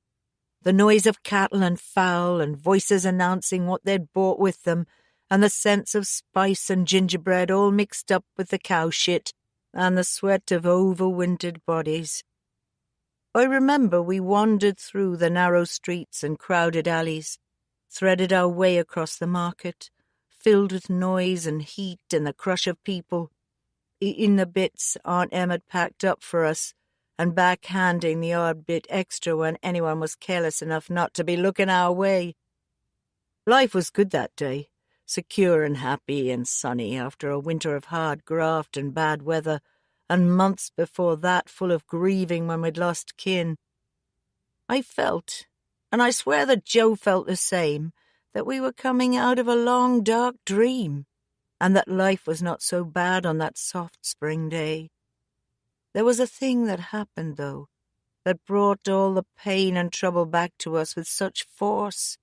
The noise of cattle and fowl and voices announcing what they'd brought with them, and the scents of spice and gingerbread all mixed up with the cow shit and the sweat of overwintered bodies. I remember we wandered through the narrow streets and crowded alleys, threaded our way across the market, filled with noise and heat and the crush of people, eating the bits Aunt Em had packed up for us, and backhanding the odd bit extra when anyone was careless enough not to be looking our way. Life was good that day, secure and happy and sunny after a winter of hard graft and bad weather, and months before that full of grieving when we'd lost kin. I felt, and I swear that Joe felt the same, that we were coming out of a long, dark dream, and that life was not so bad on that soft spring day. There was a thing that happened, though, that brought all the pain and trouble back to us with such force.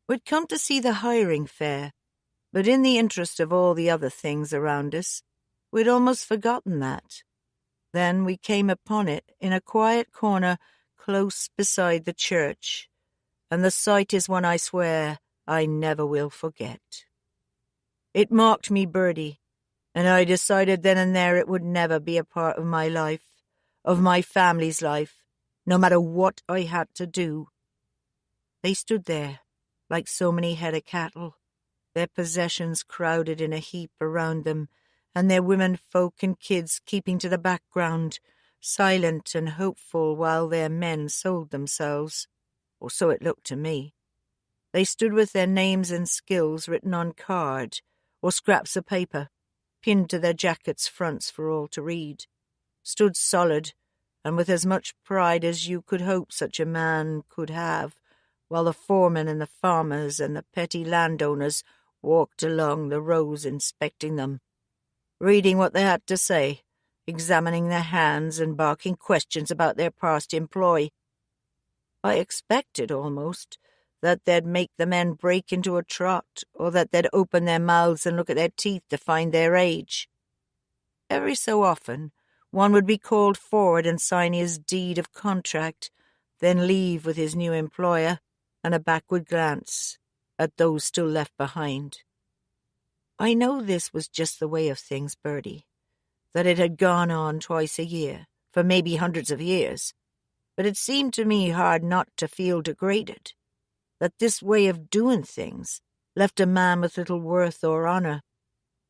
We'd come to see the hiring fair, but in the interest of all the other things around us, we'd almost forgotten that. Then we came upon it in a quiet corner close beside the church, and the sight is one I swear I never will forget. It marked me, Bertie, and I decided then and there it would never be a part of my life, of my family's life, no matter what I had to do. They stood there, like so many head of cattle, their possessions crowded in a heap around them, and their women folk and kids keeping to the background, silent and hopeful while their men sold themselves, or so it looked to me. They stood with their names and skills written on card, or scraps of paper, pinned to their jackets' fronts for all to read, stood solid, and with as much pride as you could hope such a man could have, while the foremen and the farmers and the petty landowners walked along the rows inspecting them, reading what they had to say, examining their hands and barking questions about their past employ. I expected, almost, that they'd make the men break into a trot, or that they'd open their mouths and look at their teeth to find their age. Every so often, one would be called forward and sign his deed of contract, then leave with his new employer, and a backward glance at those still left behind. I know this was just the way of things, Bertie, that it had gone on twice a year, for maybe hundreds of years, but it seemed to me hard not to feel degraded, that this way of doing things left a man with little worth or honour,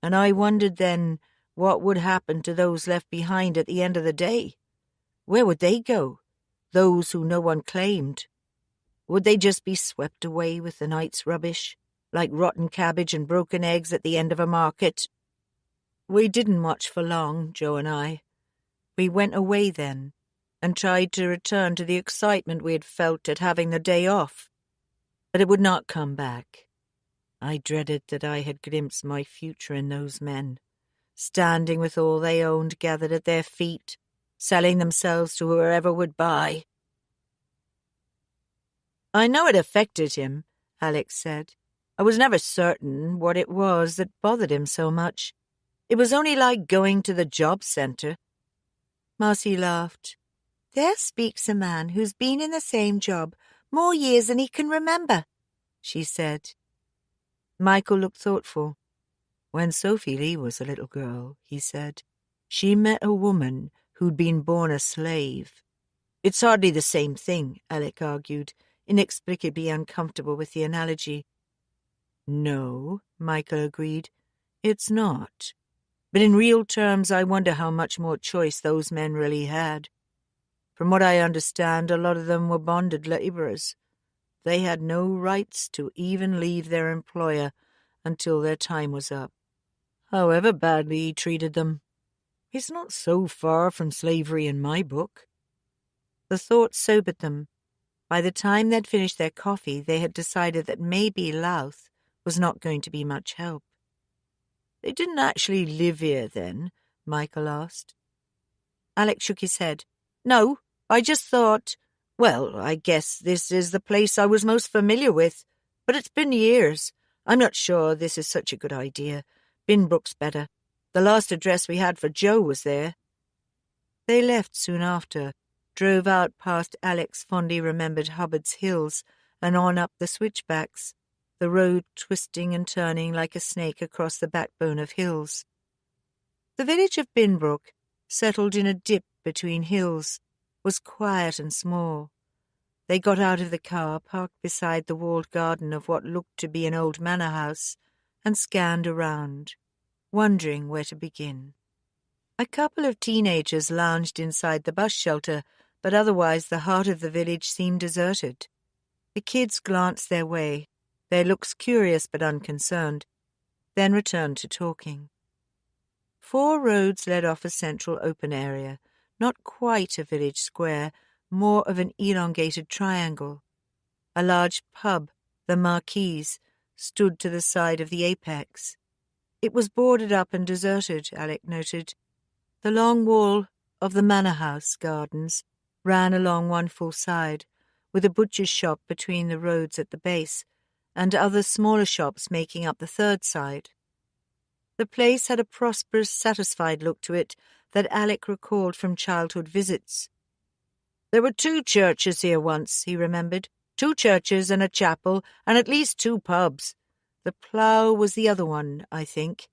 and I wondered then what would happen to those left behind at the end of the day. Where would they go, those who no one claimed? Would they just be swept away with the night's rubbish, like rotten cabbage and broken eggs at the end of a market? We didn't watch for long, Joe and I. We went away then, and tried to return to the excitement we had felt at having the day off. But it would not come back. I dreaded that I had glimpsed my future in those men, standing with all they owned gathered at their feet, selling themselves to whoever would buy. I know it affected him, Alex said. I was never certain what it was that bothered him so much. It was only like going to the job centre. Marcy laughed. There speaks a man who's been in the same job more years than he can remember, she said. Michael looked thoughtful. When Sophie Lee was a little girl, he said, she met a woman who'd been born a slave. It's hardly the same thing, Alec argued, inexplicably uncomfortable with the analogy. No, Michael agreed, it's not. But in real terms, I wonder how much more choice those men really had. From what I understand, a lot of them were bonded labourers. They had no rights to even leave their employer until their time was up, however badly he treated them. It's not so far from slavery in my book. The thought sobered them. By the time they'd finished their coffee, they had decided that maybe Louth was not going to be much help. They didn't actually live here then? Michael asked. Alex shook his head. No, I just thought, well, I guess this is the place I was most familiar with, but it's been years. I'm not sure this is such a good idea. Binbrook's better. The last address we had for Joe was there. They left soon after, drove out past Alex' fondly remembered Hubbard's Hills and on up the switchbacks, the road twisting and turning like a snake across the backbone of hills. The village of Binbrook, settled in a dip between hills, was quiet and small. They got out of the car, parked beside the walled garden of what looked to be an old manor house, and scanned around, wondering where to begin. A couple of teenagers lounged inside the bus shelter, but otherwise the heart of the village seemed deserted. The kids glanced their way, their looks curious but unconcerned, then returned to talking. 4 roads led off a central open area, not quite a village square, more of an elongated triangle. A large pub, the Marquise, stood to the side of the apex. It was boarded up and deserted, Alec noted. The long wall of the manor house gardens ran along one full side, with a butcher's shop between the roads at the base, and other smaller shops making up the third side. The place had a prosperous, satisfied look to it that Alec recalled from childhood visits. There were 2 churches here once, he remembered. 2 churches and a chapel, and at least 2 pubs. The Plough was the other one, I think.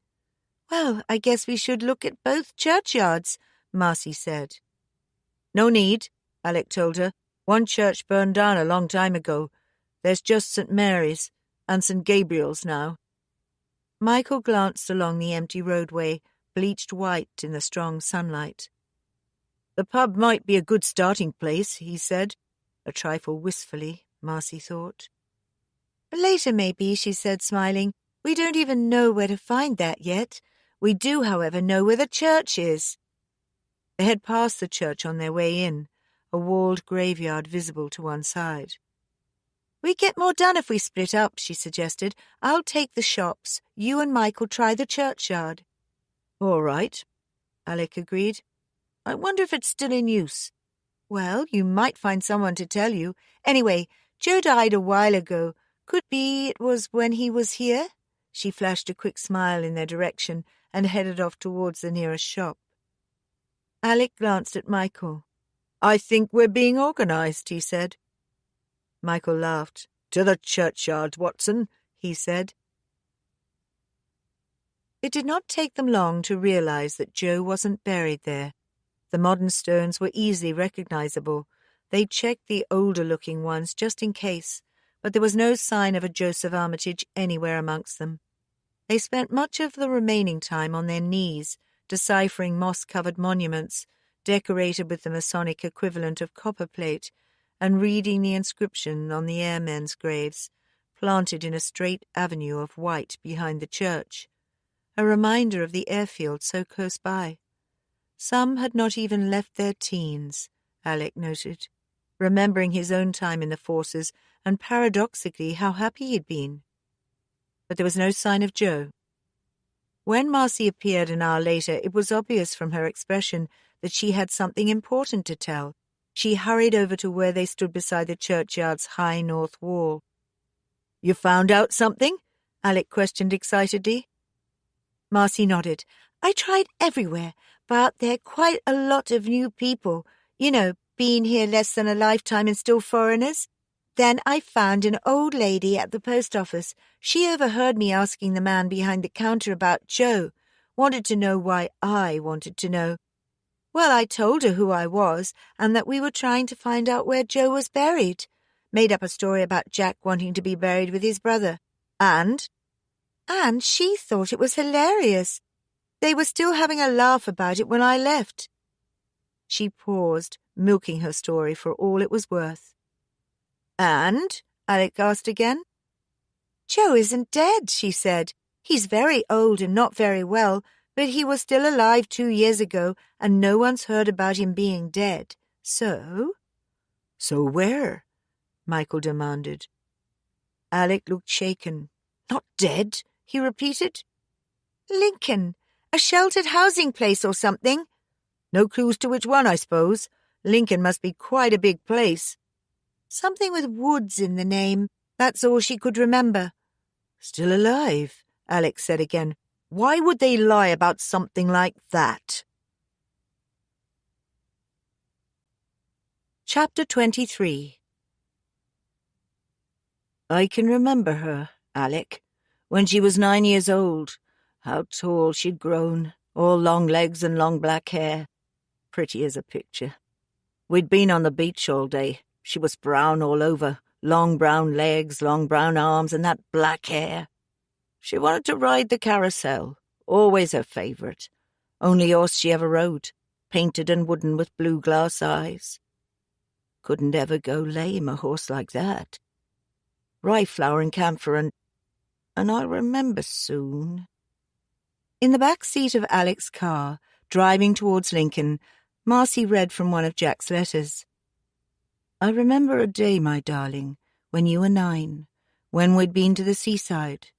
Well, I guess we should look at both churchyards, Marcy said. No need, Alec told her. One church burned down a long time ago. There's just St. Mary's and St. Gabriel's now. Michael glanced along the empty roadway, bleached white in the strong sunlight. The pub might be a good starting place, he said, a trifle wistfully, Marcy thought. Later, maybe, she said, smiling. We don't even know where to find that yet. We do, however, know where the church is. They had passed the church on their way in, a walled graveyard visible to one side. We get more done if we split up, she suggested. I'll take the shops. You and Michael try the churchyard. All right, Alec agreed. I wonder if it's still in use. Well, you might find someone to tell you. Anyway, Joe died a while ago. Could be it was when he was here. She flashed a quick smile in their direction and headed off towards the nearest shop. Alec glanced at Michael. I think we're being organised, he said. Michael laughed. To the churchyard, Watson, he said. It did not take them long to realise that Joe wasn't buried there. The modern stones were easily recognisable. They checked the older-looking ones just in case, but there was no sign of a Joseph Armitage anywhere amongst them. They spent much of the remaining time on their knees, deciphering moss-covered monuments, decorated with the Masonic equivalent of copperplate, and reading the inscription on the airmen's graves, planted in a straight avenue of white behind the church, a reminder of the airfield so close by. Some had not even left their teens, Alec noted, remembering his own time in the forces and paradoxically how happy he'd been. But there was no sign of Joe. When Marcy appeared an hour later, it was obvious from her expression that she had something important to tell. She hurried over to where they stood beside the churchyard's high north wall. You found out something? Alec questioned excitedly. Marcy nodded. I tried everywhere, but there are quite a lot of new people. You know, being here less than a lifetime and still foreigners. Then I found an old lady at the post office. She overheard me asking the man behind the counter about Joe, wanted to know why I wanted to know. Well, I told her who I was and that we were trying to find out where Joe was buried. Made up a story about Jack wanting to be buried with his brother. And she thought it was hilarious. They were still having a laugh about it when I left. She paused, milking her story for all it was worth. And? Alec asked again. Joe isn't dead, she said. He's very old and not very well, but he was still alive 2 years ago, and no one's heard about him being dead. So? So where? Michael demanded. Alec looked shaken. Not dead, he repeated. Lincoln, a sheltered housing place or something. No clues to which one, I suppose. Lincoln must be quite a big place. Something with woods in the name. That's all she could remember. Still alive, Alec said again. Why would they lie about something like that? Chapter 23. I can remember her, Alec, when she was 9 years old. How tall she'd grown, all long legs and long black hair. Pretty as a picture. We'd been on the beach all day. She was brown all over, long brown legs, long brown arms, and that black hair. She wanted to ride the carousel, always her favourite. Only horse she ever rode, painted and wooden with blue glass eyes. Couldn't ever go lame, a horse like that. Rye flour and camphor and I'll remember soon." In the back seat of Alec's car, driving towards Lincoln, Marcy read from one of Jack's letters. "I remember a day, my darling, when you were 9, when we'd been to the seaside.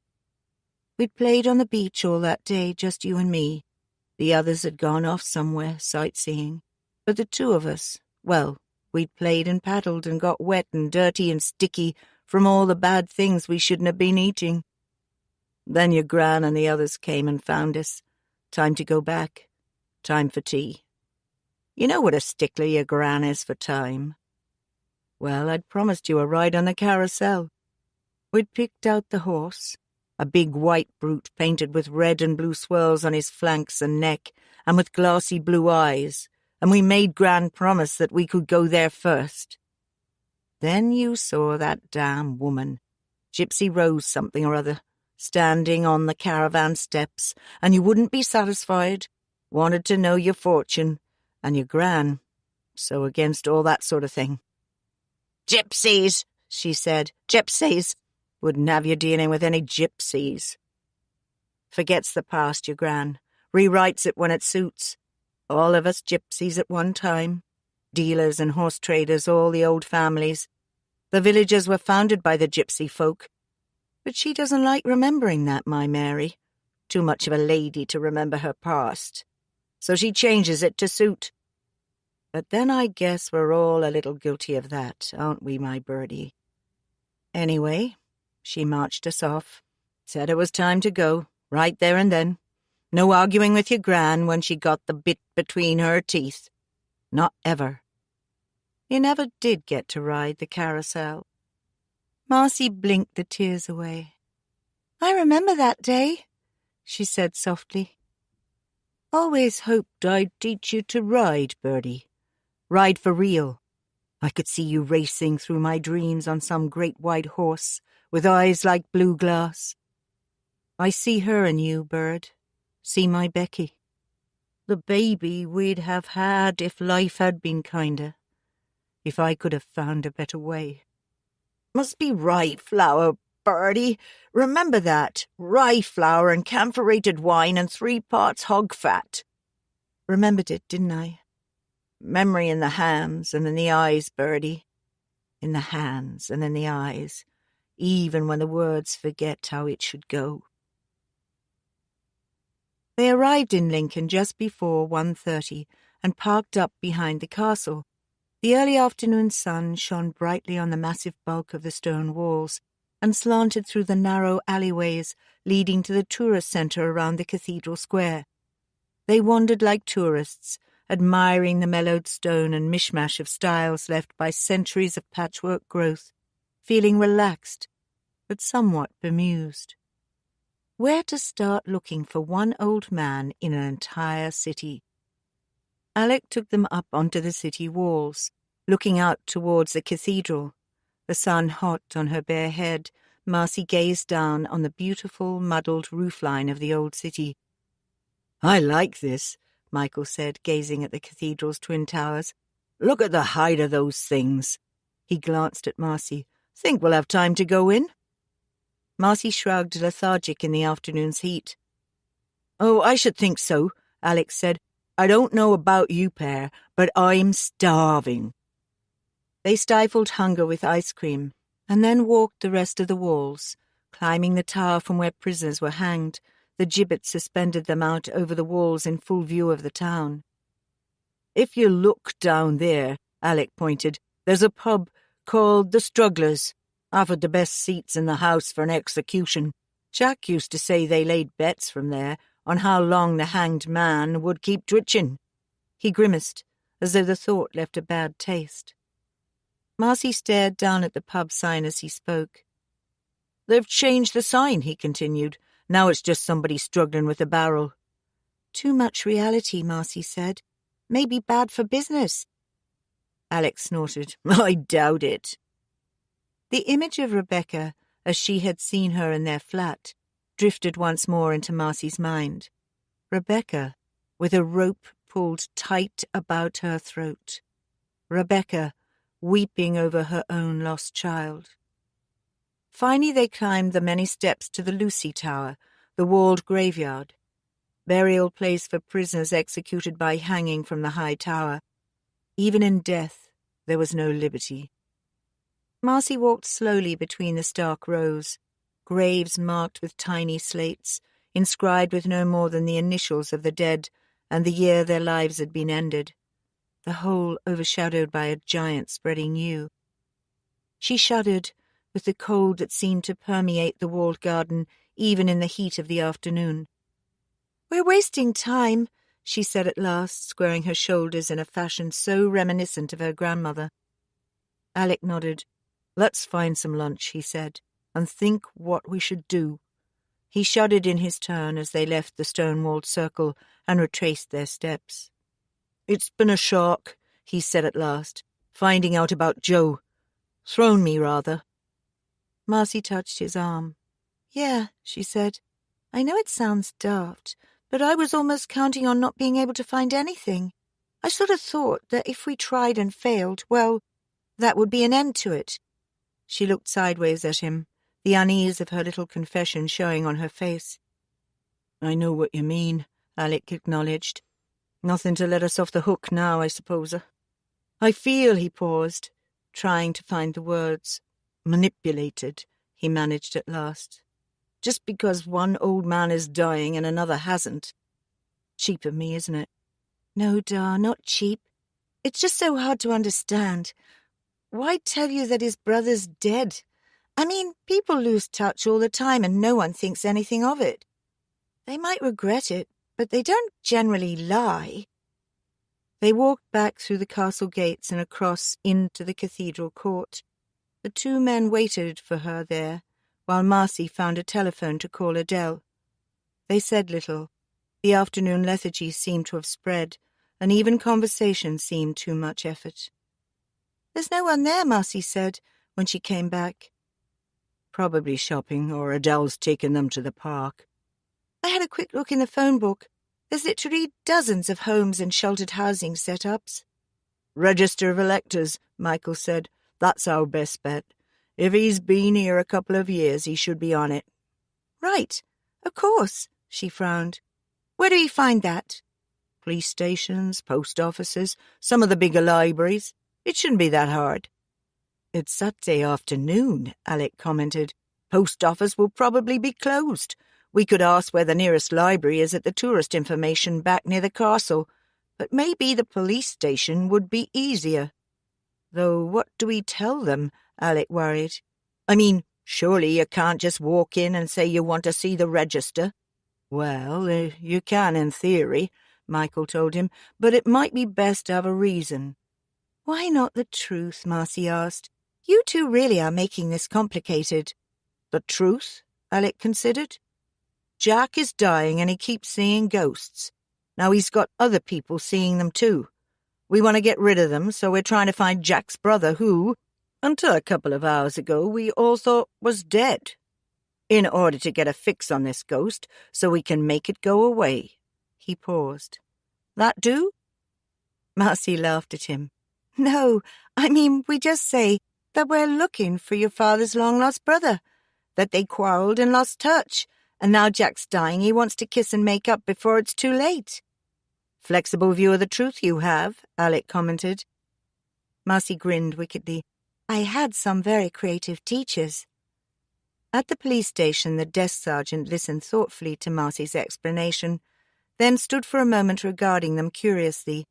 We'd played on the beach all that day, just you and me. The others had gone off somewhere, sightseeing. But the two of us, well, we'd played and paddled and got wet and dirty and sticky from all the bad things we shouldn't have been eating. Then your gran and the others came and found us. Time to go back. Time for tea. You know what a stickler your gran is for time. Well, I'd promised you a ride on the carousel. We'd picked out the horse, a big white brute painted with red and blue swirls on his flanks and neck, and with glassy blue eyes, and we made Gran promise that we could go there first. Then you saw that damn woman, Gypsy Rose something or other, standing on the caravan steps, and you wouldn't be satisfied, wanted to know your fortune, and your Gran, so against all that sort of thing. 'Gypsies,' she said, 'gypsies. Wouldn't have you dealing with any gypsies.' Forgets the past, your Gran, rewrites it when it suits. All of us gypsies at one time. Dealers and horse traders, all the old families. The villages were founded by the gypsy folk. But she doesn't like remembering that, my Mary. Too much of a lady to remember her past. So she changes it to suit. But then I guess we're all a little guilty of that, aren't we, my birdie? Anyway, she marched us off. Said it was time to go, right there and then. No arguing with your Gran when she got the bit between her teeth. Not ever. You never did get to ride the carousel." Marcy blinked the tears away. "I remember that day," she said softly. "Always hoped I'd teach you to ride, birdie. Ride for real. I could see you racing through my dreams on some great white horse, with eyes like blue glass. I see her in you, bird. See my Becky. The baby we'd have had if life had been kinder. If I could have found a better way. Must be rye flour, birdie. Remember that. Rye flour and camphorated wine and 3 parts hog fat." Remembered it, didn't I? Memory in the hands and in the eyes, birdie. In the hands and in the eyes, even when the words forget how it should go. They arrived in Lincoln just before 1:30 and parked up behind the castle. The early afternoon sun shone brightly on the massive bulk of the stone walls and slanted through the narrow alleyways leading to the tourist centre around the cathedral square. They wandered like tourists, admiring the mellowed stone and mishmash of styles left by centuries of patchwork growth, feeling relaxed, but somewhat bemused. Where to start looking for one old man in an entire city? Alec took them up onto the city walls, looking out towards the cathedral. The sun hot on her bare head, Marcy gazed down on the beautiful, muddled roofline of the old city. "I like this," Michael said, gazing at the cathedral's twin towers. "Look at the height of those things." He glanced at Marcy. "Think we'll have time to go in?" Marcy shrugged, lethargic in the afternoon's heat. "Oh, I should think so," Alex said. "I don't know about you, pair, but I'm starving." They stifled hunger with ice cream, and then walked the rest of the walls, climbing the tower from where prisoners were hanged. The gibbet suspended them out over the walls in full view of the town. "If you look down there," Alec pointed, "there's a pub called The Strugglers. Offered the best seats in the house for an execution. Jack used to say they laid bets from there on how long the hanged man would keep twitching." He grimaced, as though the thought left a bad taste. Marcy stared down at the pub sign as he spoke. "They've changed the sign," he continued. "Now it's just somebody struggling with a barrel." "Too much reality," Marcy said. "Maybe bad for business." Alex snorted. "I doubt it." The image of Rebecca, as she had seen her in their flat, drifted once more into Marcy's mind. Rebecca, with a rope pulled tight about her throat. Rebecca, weeping over her own lost child. Finally they climbed the many steps to the Lucy Tower, the walled graveyard, burial place for prisoners executed by hanging from the high tower. Even in death there was no liberty. Marcy walked slowly between the stark rows, graves marked with tiny slates, inscribed with no more than the initials of the dead and the year their lives had been ended, the whole overshadowed by a giant spreading yew. She shuddered with the cold that seemed to permeate the walled garden even in the heat of the afternoon. "We're wasting time," she said at last, squaring her shoulders in a fashion so reminiscent of her grandmother. Alec nodded. "Let's find some lunch," he said, "and think what we should do." He shuddered in his turn as they left the stone-walled circle and retraced their steps. "It's been a shock," he said at last, "finding out about Joe. Thrown me, rather." Marcy touched his arm. "Yeah," she said. "I know it sounds daft, but I was almost counting on not being able to find anything. I sort of thought that if we tried and failed, well, that would be an end to it." She looked sideways at him, the unease of her little confession showing on her face. "I know what you mean," Alec acknowledged. "Nothing to let us off the hook now, I suppose. I feel," he paused, trying to find the words. "Manipulated," he managed at last. "Just because one old man is dying and another hasn't. Cheap of me, isn't it?" "No, Dar, not cheap. It's just so hard to understand. Why tell you that his brother's dead? I mean, people lose touch all the time and no one thinks anything of it. They might regret it, but they don't generally lie." They walked back through the castle gates and across into the cathedral court. The two men waited for her there, while Marcy found a telephone to call Adele. They said little. The afternoon lethargy seemed to have spread, and even conversation seemed too much effort. "There's no one there," Marcy said, when she came back. "Probably shopping, or Adele's taken them to the park." "I had a quick look in the phone book. There's literally dozens of homes and sheltered housing set-ups." "Register of electors," Michael said. "That's our best bet. If he's been here a couple of years, he should be on it." "Right, of course," she frowned. "Where do we find that?" "Police stations, post offices, some of the bigger libraries. It shouldn't be that hard." "It's Saturday afternoon," Alec commented. "Post office will probably be closed. We could ask where the nearest library is at the tourist information back near the castle, but maybe the police station would be easier." "Though what do we tell them?" Alec worried. "I mean, surely you can't just walk in and say you want to see the register." "Well, you can in theory," Michael told him, "but it might be best to have a reason." "Why not the truth?" Marcy asked. "You two really are making this complicated." "The truth?" Alec considered. "Jack is dying and he keeps seeing ghosts. Now he's got other people seeing them too. We want to get rid of them, so we're trying to find Jack's brother who, until a couple of hours ago, we all thought was dead. In order to get a fix on this ghost, so we can make it go away." He paused. "That do?" Marcy laughed at him. "No, I mean, we just say that we're looking for your father's long-lost brother, that they quarreled and lost touch, and now Jack's dying, he wants to kiss and make up before it's too late." "Flexible view of the truth you have," Alec commented. Marcy grinned wickedly. "I had some very creative teachers." At the police station, the desk sergeant listened thoughtfully to Marcy's explanation, then stood for a moment regarding them curiously.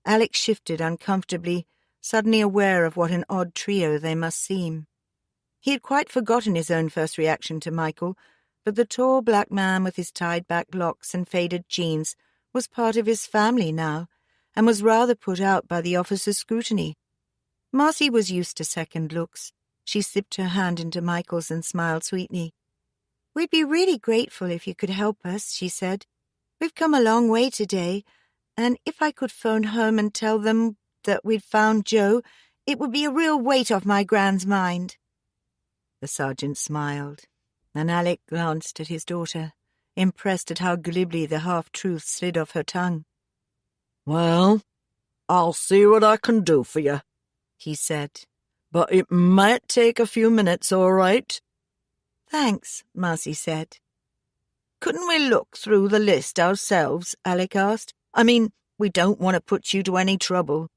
Alec shifted uncomfortably, suddenly aware of what an odd trio they must seem. He had quite forgotten his own first reaction to Michael, but the tall black man with his tied-back locks and faded jeans was part of his family now, and was rather put out by the officer's scrutiny. Marcy was used to second looks. She slipped her hand into Michael's and smiled sweetly. "We'd be really grateful if you could help us," she said. "We've come a long way today, and if I could phone home and tell them that we'd found Joe, it would be a real weight off my grand's mind." The sergeant smiled, and Alec glanced at his daughter. impressed at how glibly the half-truth slid off her tongue. "Well, I'll see what I can do for you," he said. "But it might take a few minutes, all right?" "Thanks," Marcy said. "Couldn't we look through the list ourselves?" Alec asked. "I mean, we don't want to put you to any trouble."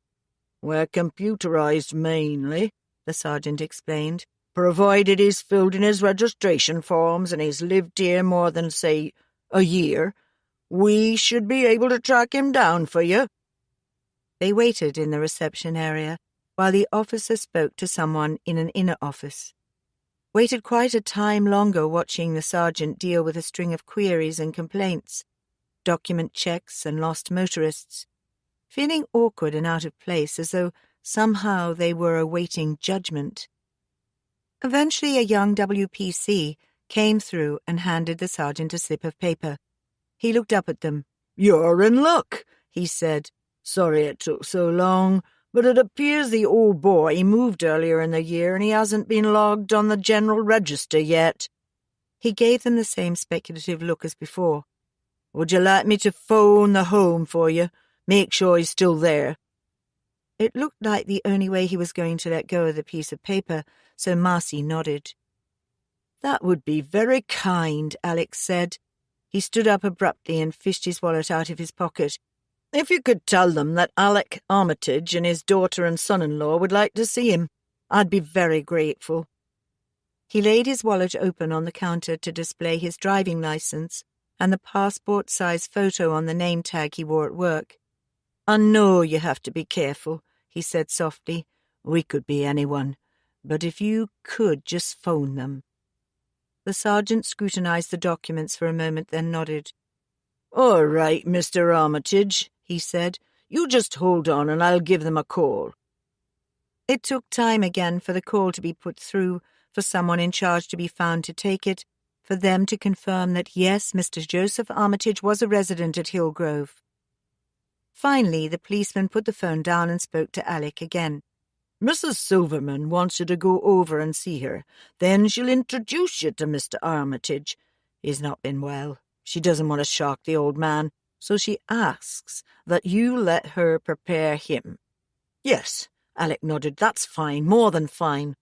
"We're computerized mainly," the sergeant explained. "Provided he's filled in his registration forms and he's lived here more than, say, a year, we should be able to track him down for you." They waited in the reception area while the officer spoke to someone in an inner office. Waited quite a time longer watching the sergeant deal with a string of queries and complaints, document checks and lost motorists, feeling awkward and out of place as though somehow they were awaiting judgment. Eventually a young WPC came through and handed the sergeant a slip of paper. He looked up at them. "You're in luck," he said. "Sorry it took so long, but it appears the old boy moved earlier in the year and he hasn't been logged on the general register yet." He gave them the same speculative look as before. "Would you like me to phone the home for you? Make sure he's still there." It looked like the only way he was going to let go of the piece of paper, so Marcy nodded. "That would be very kind," Alex said. He stood up abruptly and fished his wallet out of his pocket. "If you could tell them that Alec Armitage and his daughter and son-in-law would like to see him, I'd be very grateful." He laid his wallet open on the counter to display his driving license and the passport-size photo on the name tag he wore at work. "I know you have to be careful," he said softly. "We could be anyone. But if you could just phone them." The sergeant scrutinized the documents for a moment, then nodded. "All right, Mr. Armitage," he said. "You just hold on and I'll give them a call." It took time again for the call to be put through, for someone in charge to be found to take it, for them to confirm that yes, Mr. Joseph Armitage was a resident at Hillgrove. Finally, the policeman put the phone down and spoke to Alec again. "Mrs. Silverman wants you to go over and see her. Then she'll introduce you to Mr. Armitage. He's not been well. She doesn't want to shock the old man, so she asks that you let her prepare him." "Yes," Alec nodded. "That's fine, more than fine."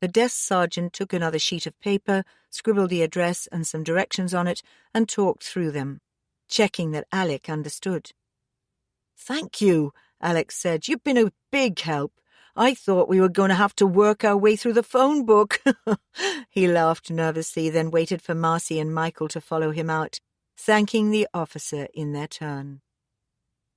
The desk sergeant took another sheet of paper, scribbled the address and some directions on it, and talked through them, checking that Alec understood. "Thank you," Alex said. "You've been a big help. I thought we were going to have to work our way through the phone book." He laughed nervously, then waited for Marcy and Michael to follow him out, thanking the officer in their turn.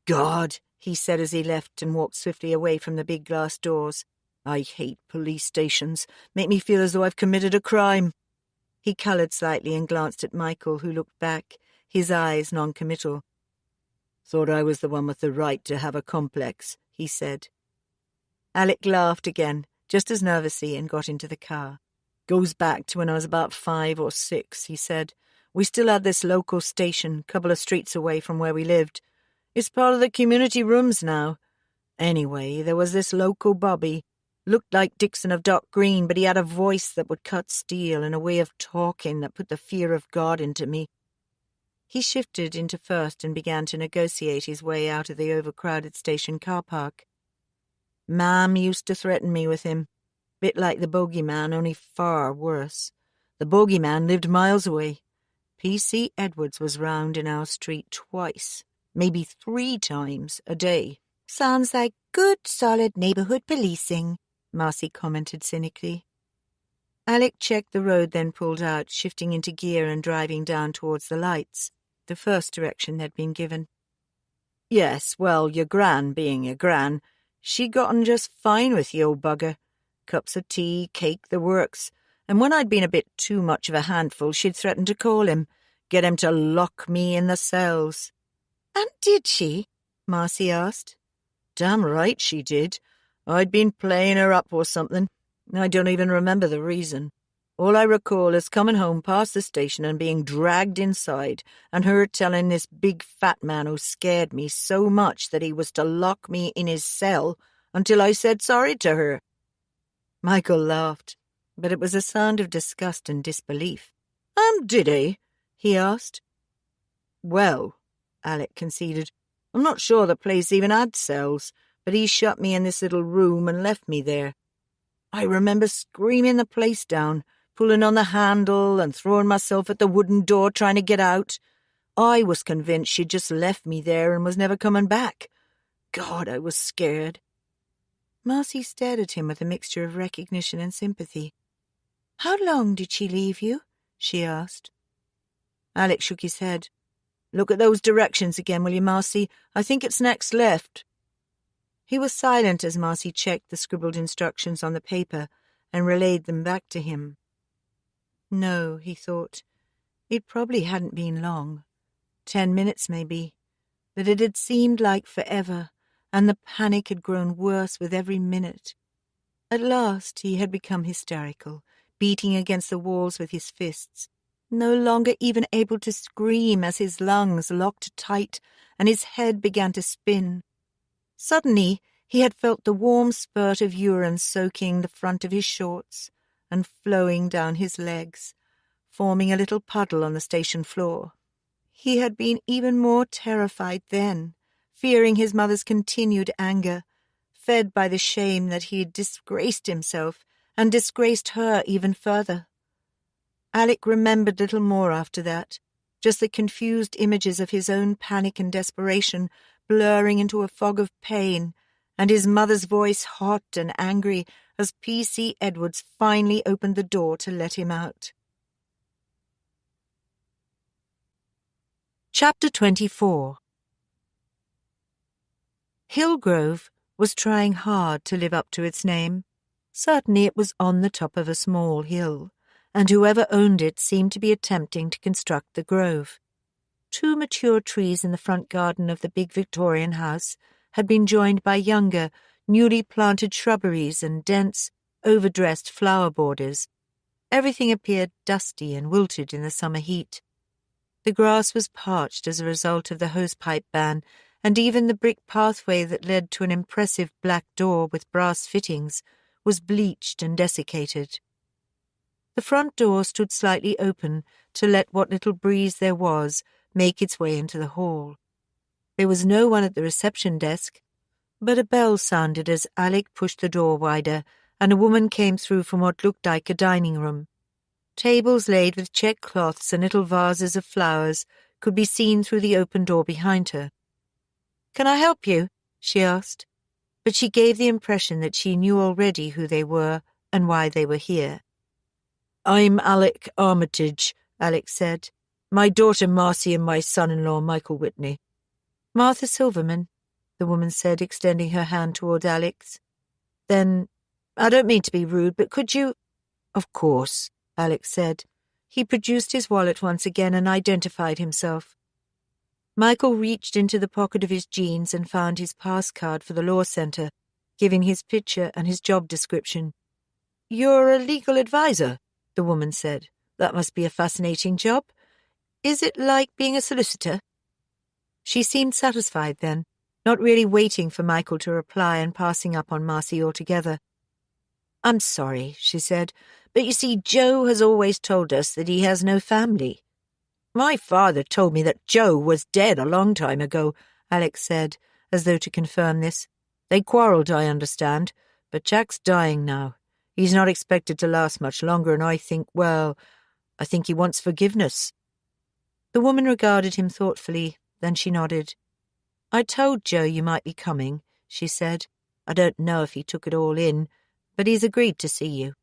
"God," he said as he left and walked swiftly away from the big glass doors. "I hate police stations. Make me feel as though I've committed a crime." He coloured slightly and glanced at Michael, who looked back, his eyes non-committal. "Thought I was the one with the right to have a complex," he said. Alec laughed again, just as nervously, and got into the car. "Goes back to when I was about 5 or 6, he said. "We still had this local station, a couple of streets away from where we lived. It's part of the community rooms now. Anyway, there was this local bobby. Looked like Dixon of Dock Green, but he had a voice that would cut steel and a way of talking that put the fear of God into me." He shifted into first and began to negotiate his way out of the overcrowded station car park. "Mam used to threaten me with him. Bit like the bogeyman, only far worse. The bogeyman lived miles away. P.C. Edwards was round in our street twice, maybe 3 times a day." "Sounds like good, solid neighbourhood policing," Marcy commented cynically. Alec checked the road, then pulled out, shifting into gear and driving down towards the lights, the first direction they'd been given. "Yes, well, your gran being your gran, she got on just fine with the old bugger. Cups of tea, cake, the works. And when I'd been a bit too much of a handful, she'd threatened to call him, get him to lock me in the cells." "And did she?" Marcy asked. "Damn right she did. I'd been playing her up or something. I don't even remember the reason. All I recall is coming home past the station and being dragged inside, and her telling this big fat man who scared me so much that he was to lock me in his cell until I said sorry to her." Michael laughed, but it was a sound of disgust and disbelief. "And did he?" he asked. Well, Alec conceded, I'm not sure the place even had cells, but he shut me in this little room and left me there. I remember screaming the place down, pulling on the handle and throwing myself at the wooden door trying to get out. I was convinced she'd just left me there and was never coming back. God, I was scared. Marcy stared at him with a mixture of recognition and sympathy. How long did she leave you? She asked. Alec shook his head. Look at those directions again, will you, Marcy? I think it's next left. He was silent as Marcy checked the scribbled instructions on the paper and relayed them back to him. No, he thought. It probably hadn't been long. 10 minutes, maybe. But it had seemed like forever, and the panic had grown worse with every minute. At last he had become hysterical, beating against the walls with his fists, no longer even able to scream as his lungs locked tight and his head began to spin. Suddenly he had felt the warm spurt of urine soaking the front of his shorts and flowing down his legs, forming a little puddle on the station floor. He had been even more terrified then, fearing his mother's continued anger, fed by the shame that he had disgraced himself and disgraced her even further. Alec remembered little more after that, just the confused images of his own panic and desperation blurring into a fog of pain, and his mother's voice hot and angry as P.C. Edwards finally opened the door to let him out. Chapter 24. Hillgrove was trying hard to live up to its name. Certainly it was on the top of a small hill, and whoever owned it seemed to be attempting to construct the grove. 2 mature trees in the front garden of the big Victorian house had been joined by younger, newly planted shrubberies and dense, overdressed flower borders. Everything appeared dusty and wilted in the summer heat. The grass was parched as a result of the hosepipe ban, and even the brick pathway that led to an impressive black door with brass fittings was bleached and desiccated. The front door stood slightly open to let what little breeze there was make its way into the hall. There was no one at the reception desk, but a bell sounded as Alec pushed the door wider, and a woman came through from what looked like a dining room. Tables laid with check cloths and little vases of flowers could be seen through the open door behind her. "Can I help you?" she asked, but she gave the impression that she knew already who they were and why they were here. "I'm Alec Armitage," Alec said. "My daughter Marcy and my son-in-law Michael Whitney." "Martha Silverman," the woman said, extending her hand toward Alec's. "Then, I don't mean to be rude, but could you—" "Of course," Alec said. He produced his wallet once again and identified himself. Michael reached into the pocket of his jeans and found his pass card for the law centre, giving his picture and his job description. "You're a legal advisor," the woman said. "That must be a fascinating job. Is it like being a solicitor?" She seemed satisfied then, not really waiting for Michael to reply and passing up on Marcy altogether. "I'm sorry," she said, "but you see, Joe has always told us that he has no family." "My father told me that Joe was dead a long time ago," Alex said, as though to confirm this. "They quarrelled, I understand, but Jack's dying now. He's not expected to last much longer, and I think he wants forgiveness." The woman regarded him thoughtfully, then she nodded. "I told Joe you might be coming," she said. "I don't know if he took it all in, but he's agreed to see you."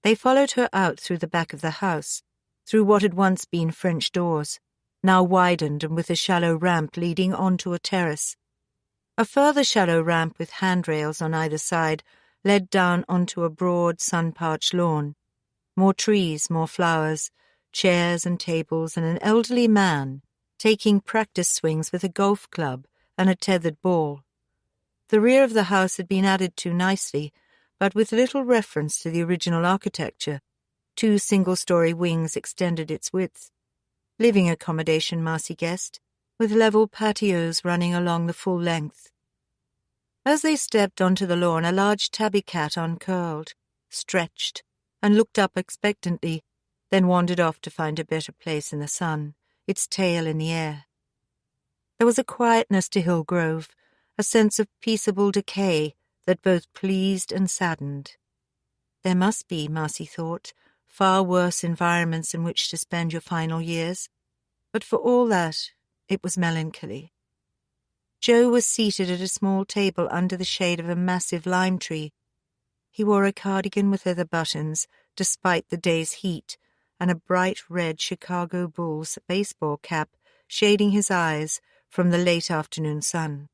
They followed her out through the back of the house, through what had once been French doors, now widened and with a shallow ramp leading onto a terrace. A further shallow ramp with handrails on either side led down onto a broad, sun-parched lawn. More trees, more flowers, chairs and tables, and an elderly man taking practice swings with a golf club and a tethered ball. The rear of the house had been added to nicely, but with little reference to the original architecture. 2 single-story wings extended its width. Living accommodation, Marcy guessed, with level patios running along the full length. As they stepped onto the lawn, a large tabby cat uncurled, stretched, and looked up expectantly, then wandered off to find a better place in the sun, its tail in the air. There was a quietness to Hillgrove, a sense of peaceable decay that both pleased and saddened. There must be, Marcy thought, far worse environments in which to spend your final years, but for all that, it was melancholy. Joe was seated at a small table under the shade of a massive lime tree. He wore a cardigan with leather buttons, despite the day's heat, and a bright red Chicago Bulls baseball cap shading his eyes from the late afternoon sun.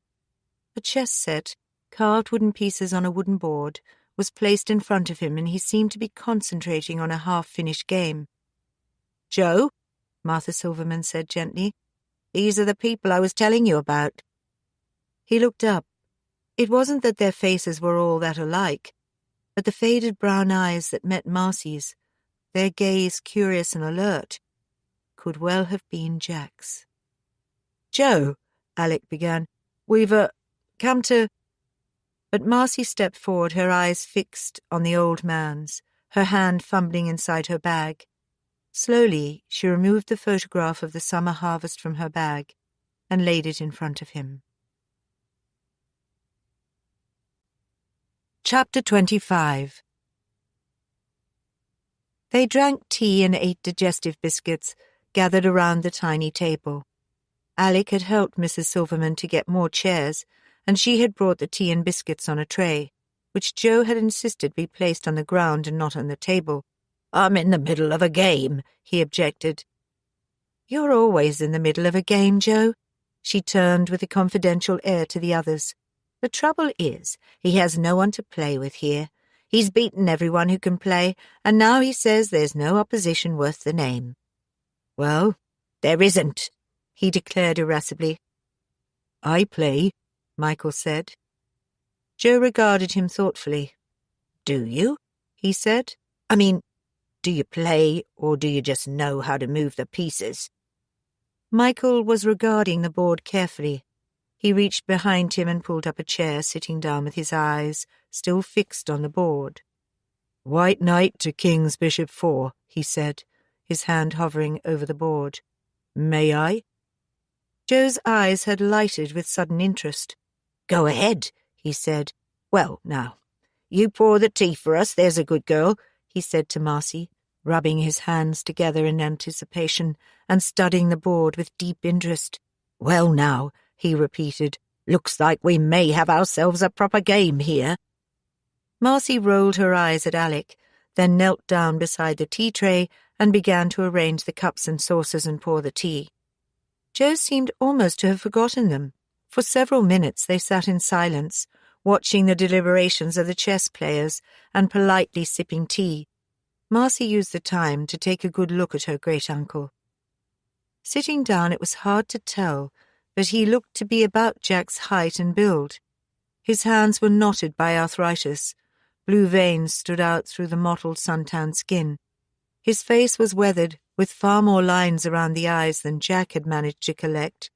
A chess set, carved wooden pieces on a wooden board, was placed in front of him, and he seemed to be concentrating on a half-finished game. "Joe," Martha Silverman said gently, "these are the people I was telling you about." He looked up. It wasn't that their faces were all that alike, but the faded brown eyes that met Marcy's, their gaze curious and alert, could well have been Jack's. "Joe," Alec began, "we've come to—" But Marcy stepped forward, her eyes fixed on the old man's, her hand fumbling inside her bag. Slowly, she removed the photograph of the summer harvest from her bag and laid it in front of him. Chapter 25. They drank tea and ate digestive biscuits, gathered around the tiny table. Alec had helped Mrs. Silverman to get more chairs, and she had brought the tea and biscuits on a tray, which Joe had insisted be placed on the ground and not on the table. "I'm in the middle of a game," he objected. "You're always in the middle of a game, Joe." She turned with a confidential air to the others. "The trouble is, he has no one to play with here. He's beaten everyone who can play, and now he says there's no opposition worth the name." "Well, there isn't," he declared irascibly. "I play," Michael said. Joe regarded him thoughtfully. "Do you?" he said. "I mean, do you play, or do you just know how to move the pieces?" Michael was regarding the board carefully. He reached behind him and pulled up a chair, sitting down with his eyes still fixed on the board. "White knight to king's bishop 4, he said, his hand hovering over the board. "May I?" Joe's eyes had lighted with sudden interest. "Go ahead," he said. "Well, now, you pour the tea for us, there's a good girl," he said to Marcy, rubbing his hands together in anticipation and studying the board with deep interest. "Well, now," he repeated, "looks like we may have ourselves a proper game here." Marcy rolled her eyes at Alec, then knelt down beside the tea tray and began to arrange the cups and saucers and pour the tea. Joe seemed almost to have forgotten them. For several minutes they sat in silence, watching the deliberations of the chess players and politely sipping tea. Marcy used the time to take a good look at her great-uncle. Sitting down, it was hard to tell, but he looked to be about Jack's height and build. His hands were knotted by arthritis. Blue veins stood out through the mottled suntanned skin. His face was weathered, with far more lines around the eyes than Jack had managed to collect.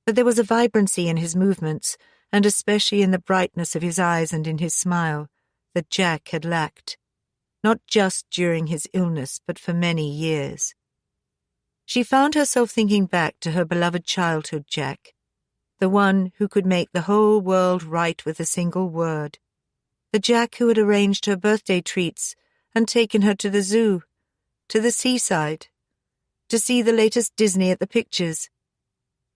But there was a vibrancy in his movements, and especially in the brightness of his eyes and in his smile, that Jack had lacked, not just during his illness, but for many years. She found herself thinking back to her beloved childhood Jack, the one who could make the whole world right with a single word, the Jack who had arranged her birthday treats and taken her to the zoo, to the seaside, to see the latest Disney at the pictures.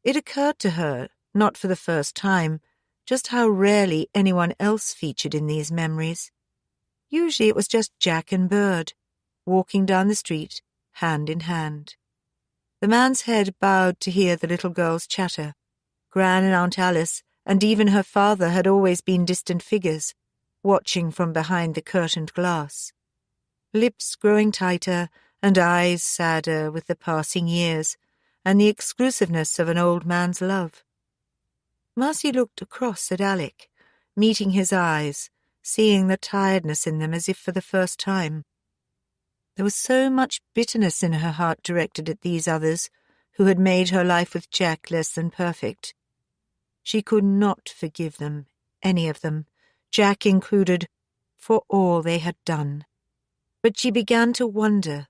It occurred to her, not for the first time, just how rarely anyone else featured in these memories. Usually it was just Jack and Bird, walking down the street, hand in hand. The man's head bowed to hear the little girl's chatter. Gran and Aunt Alice, and even her father, had always been distant figures, watching from behind the curtained glass. Lips growing tighter and eyes sadder with the passing years, and the exclusiveness of an old man's love. Marcy looked across at Alec, meeting his eyes, seeing the tiredness in them as if for the first time. There was so much bitterness in her heart directed at these others, who had made her life with Jack less than perfect. She could not forgive them, any of them, Jack included, for all they had done. But she began to wonder,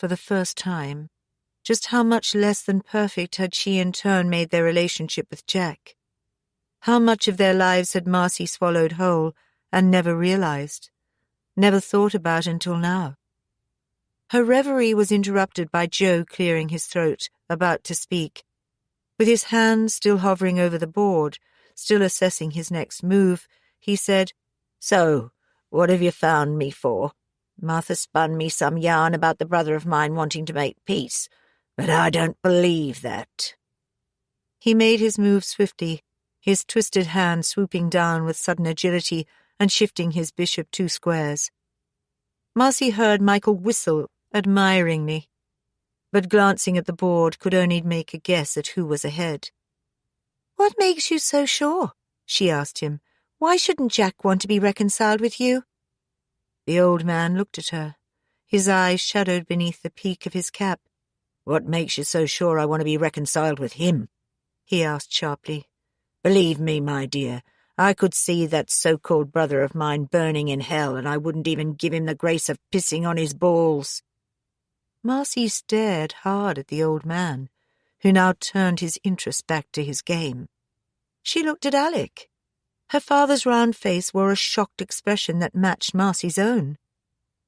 for the first time, just how much less than perfect had she in turn made their relationship with Jack. How much of their lives had Marcy swallowed whole and never realized, never thought about until now. Her reverie was interrupted by Joe clearing his throat, about to speak. With his hand still hovering over the board, still assessing his next move, he said, "So, what have you found me for? Martha spun me some yarn about the brother of mine wanting to make peace, but I don't believe that." He made his move swiftly, his twisted hand swooping down with sudden agility and shifting his bishop 2 squares. Marcy heard Michael whistle admiringly, but glancing at the board could only make a guess at who was ahead. "What makes you so sure?" she asked him. "Why shouldn't Jack want to be reconciled with you?" The old man looked at her, his eyes shadowed beneath the peak of his cap. "What makes you so sure I want to be reconciled with him?" he asked sharply. "Believe me, my dear, I could see that so-called brother of mine burning in hell, and I wouldn't even give him the grace of pissing on his balls." Marcy stared hard at the old man, who now turned his interest back to his game. She looked at Alec. Her father's round face wore a shocked expression that matched Marcy's own.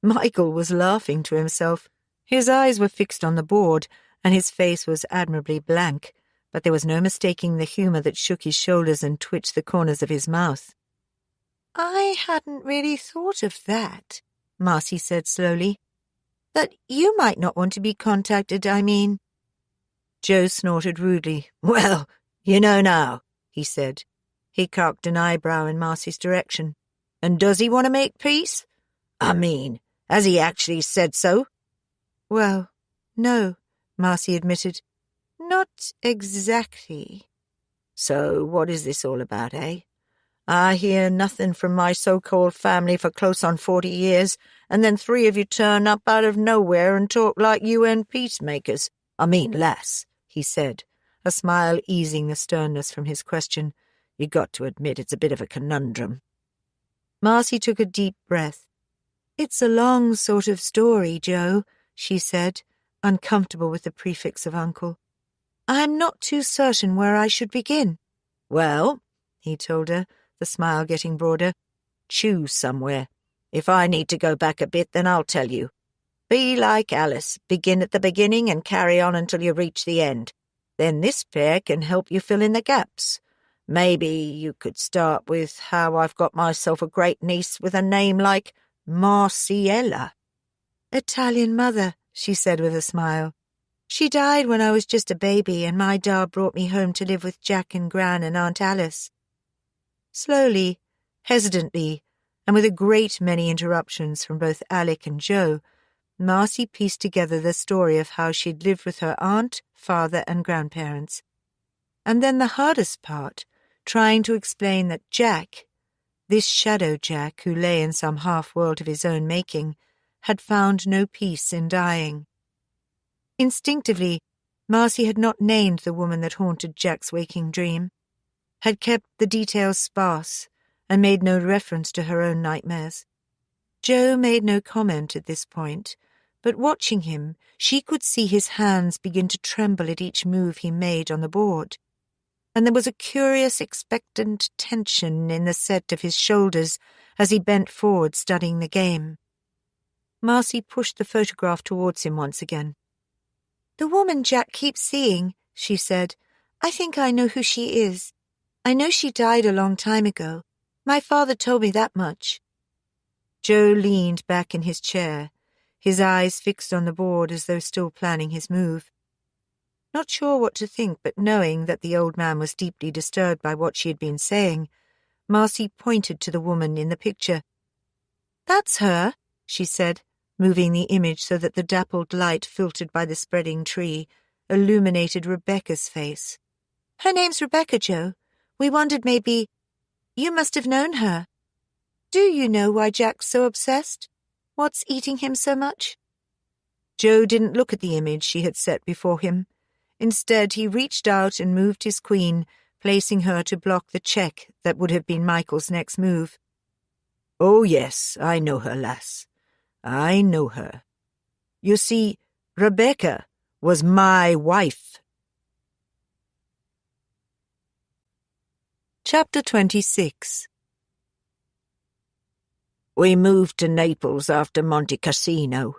Michael was laughing to himself. His eyes were fixed on the board, and his face was admirably blank, but there was no mistaking the humour that shook his shoulders and twitched the corners of his mouth. "I hadn't really thought of that," Marcy said slowly. "That you might not want to be contacted, I mean." Joe snorted rudely. "Well, you know now," he said. He cocked an eyebrow in Marcy's direction. "And does he want to make peace? I mean, has he actually said so?" "Well, no," Marcy admitted. "Not exactly." "So what is this all about, eh? I hear nothing from my so-called family for close on 40 years, and then 3 of you turn up out of nowhere and talk like UN peacemakers. I mean, lass," he said, a smile easing the sternness from his question. "You got to admit it's a bit of a conundrum." Marcy took a deep breath. "It's a long sort of story, Joe," she said, uncomfortable with the prefix of uncle. "I'm not too certain where I should begin." "Well," he told her, the smile getting broader, "choose somewhere. If I need to go back a bit, then I'll tell you. Be like Alice, begin at the beginning and carry on until you reach the end. Then this pair can help you fill in the gaps. Maybe you could start with how I've got myself a great niece with a name like Marciella." "Italian mother," she said with a smile. "She died when I was just a baby, and my dad brought me home to live with Jack and Gran and Aunt Alice." Slowly, hesitantly, and with a great many interruptions from both Alec and Joe, Marcy pieced together the story of how she'd lived with her aunt, father, and grandparents. And then the hardest part, trying to explain that Jack, this shadow Jack who lay in some half-world of his own making, had found no peace in dying. Instinctively, Marcy had not named the woman that haunted Jack's waking dream, had kept the details sparse, and made no reference to her own nightmares. Joe made no comment at this point, but watching him, she could see his hands begin to tremble at each move he made on the board, and there was a curious, expectant tension in the set of his shoulders as he bent forward studying the game. Marcy pushed the photograph towards him once again. "The woman Jack keeps seeing," she said. "I think I know who she is. I know she died a long time ago. My father told me that much." Joe leaned back in his chair, his eyes fixed on the board as though still planning his move. Not sure what to think, but knowing that the old man was deeply disturbed by what she had been saying, Marcy pointed to the woman in the picture. "That's her," she said, moving the image so that the dappled light filtered by the spreading tree illuminated Rebecca's face. "Her name's Rebecca, Joe. We wondered maybe you must have known her. Do you know why Jack's so obsessed? What's eating him so much?" Joe didn't look at the image she had set before him. Instead, he reached out and moved his queen, placing her to block the check that would have been Michael's next move. "Oh, yes, I know her, lass. I know her. You see, Rebecca was my wife. Chapter 26. We moved to Naples after Monte Cassino.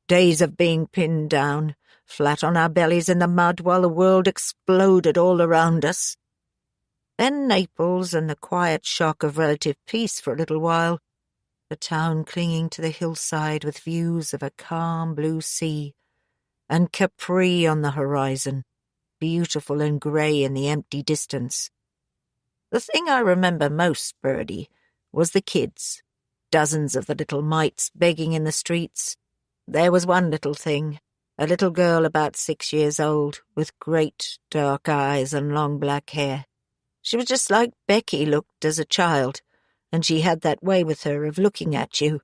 Days of being pinned down, flat on our bellies in the mud while the world exploded all around us. Then Naples and the quiet shock of relative peace for a little while, the town clinging to the hillside with views of a calm blue sea, and Capri on the horizon, beautiful and grey in the empty distance. The thing I remember most, Birdie, was the kids. Dozens of the little mites begging in the streets. There was one little thing, a little girl about 6 years old, with great dark eyes and long black hair. She was just like Becky looked as a child, and she had that way with her of looking at you.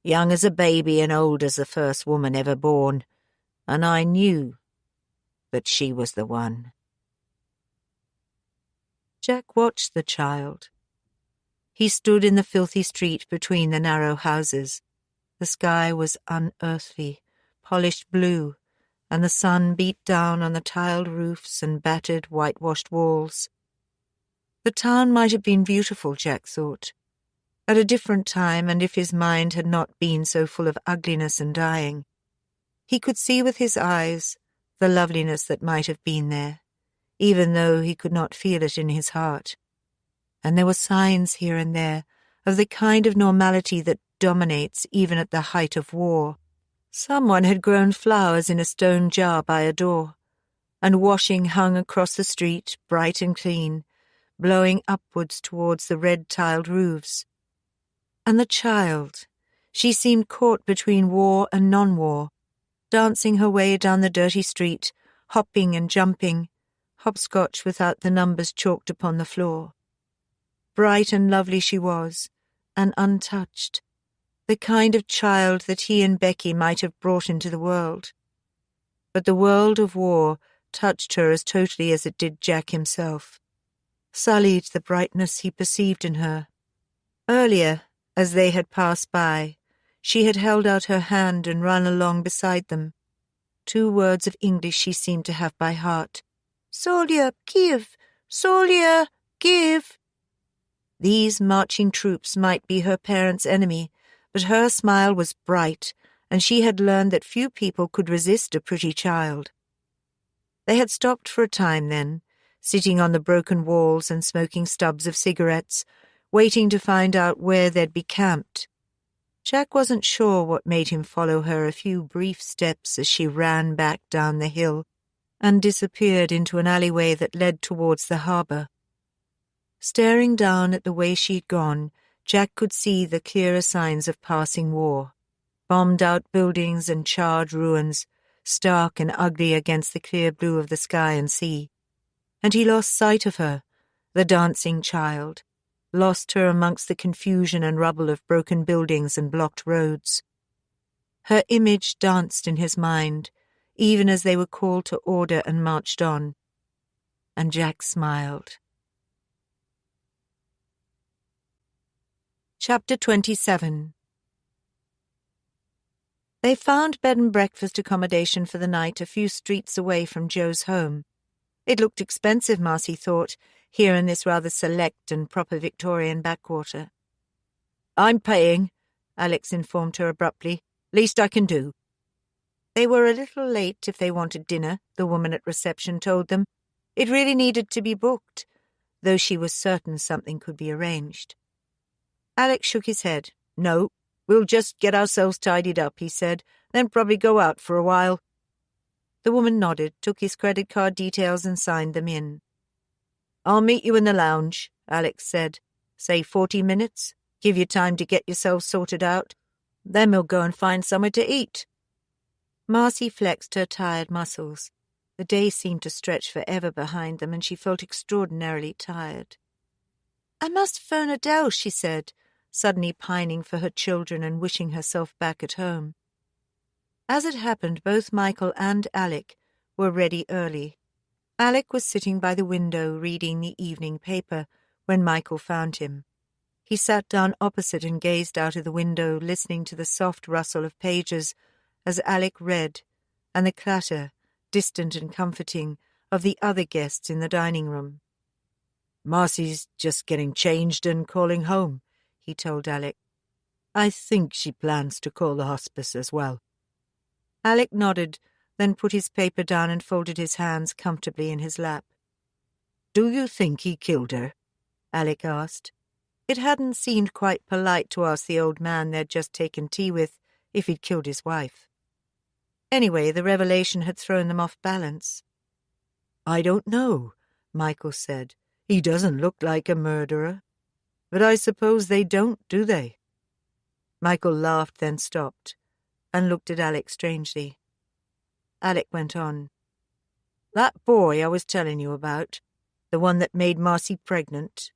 Young as a baby and old as the first woman ever born, and I knew that she was the one. Jack watched the child. He stood in the filthy street between the narrow houses. The sky was unearthly, polished blue, and the sun beat down on the tiled roofs and battered, whitewashed walls. The town might have been beautiful, Jack thought, at a different time, and if his mind had not been so full of ugliness and dying. He could see with his eyes the loveliness that might have been there, even though he could not feel it in his heart. And there were signs here and there of the kind of normality that dominates even at the height of war. Someone had grown flowers in a stone jar by a door, and washing hung across the street, bright and clean, blowing upwards towards the red-tiled roofs. And the child, she seemed caught between war and non-war, dancing her way down the dirty street, hopping and jumping, hopscotch without the numbers chalked upon the floor. Bright and lovely she was, and untouched, the kind of child that he and Becky might have brought into the world. But the world of war touched her as totally as it did Jack himself, sullied the brightness he perceived in her. Earlier, as they had passed by, she had held out her hand and run along beside them. 2 words of English she seemed to have by heart. "Soldier, give! Soldier, give!" These marching troops might be her parents' enemy, but her smile was bright, and she had learned that few people could resist a pretty child. They had stopped for a time then, sitting on the broken walls and smoking stubs of cigarettes, waiting to find out where they'd be camped. Jack wasn't sure what made him follow her a few brief steps as she ran back down the hill and disappeared into an alleyway that led towards the harbour. Staring down at the way she'd gone, Jack could see the clearer signs of passing war. Bombed-out buildings and charred ruins, stark and ugly against the clear blue of the sky and sea. And he lost sight of her, the dancing child, lost her amongst the confusion and rubble of broken buildings and blocked roads. Her image danced in his mind, even as they were called to order and marched on. And Jack smiled. Chapter 27. They found bed and breakfast accommodation for the night a few streets away from Joe's home. It looked expensive, Marcy thought, here in this rather select and proper Victorian backwater. "I'm paying," Alex informed her abruptly. "Least I can do." They were a little late if they wanted dinner, the woman at reception told them. It really needed to be booked, though she was certain something could be arranged. Alex shook his head. "No, we'll just get ourselves tidied up," he said, "then probably go out for a while." The woman nodded, took his credit card details and signed them in. "I'll meet you in the lounge," Alex said. "Say 40 minutes. Give you time to get yourselves sorted out. Then we'll go and find somewhere to eat." Marcy flexed her tired muscles. The day seemed to stretch forever behind them, and she felt extraordinarily tired. "I must phone Adele," she said, suddenly pining for her children and wishing herself back at home. As it happened, both Michael and Alec were ready early. Alec was sitting by the window reading the evening paper when Michael found him. He sat down opposite and gazed out of the window, listening to the soft rustle of pages as Alec read, and the clatter, distant and comforting, of the other guests in the dining room. "Marcy's just getting changed and calling home," he told Alec. "I think she plans to call the hospice as well." Alec nodded, then put his paper down and folded his hands comfortably in his lap. "Do you think he killed her?" Alec asked. It hadn't seemed quite polite to ask the old man they'd just taken tea with if he'd killed his wife. Anyway, the revelation had thrown them off balance. "I don't know," Michael said. "He doesn't look like a murderer. But I suppose they don't, do they?" Michael laughed, then stopped, and looked at Alec strangely. Alec went on. "That boy I was telling you about, the one that made Marcy pregnant."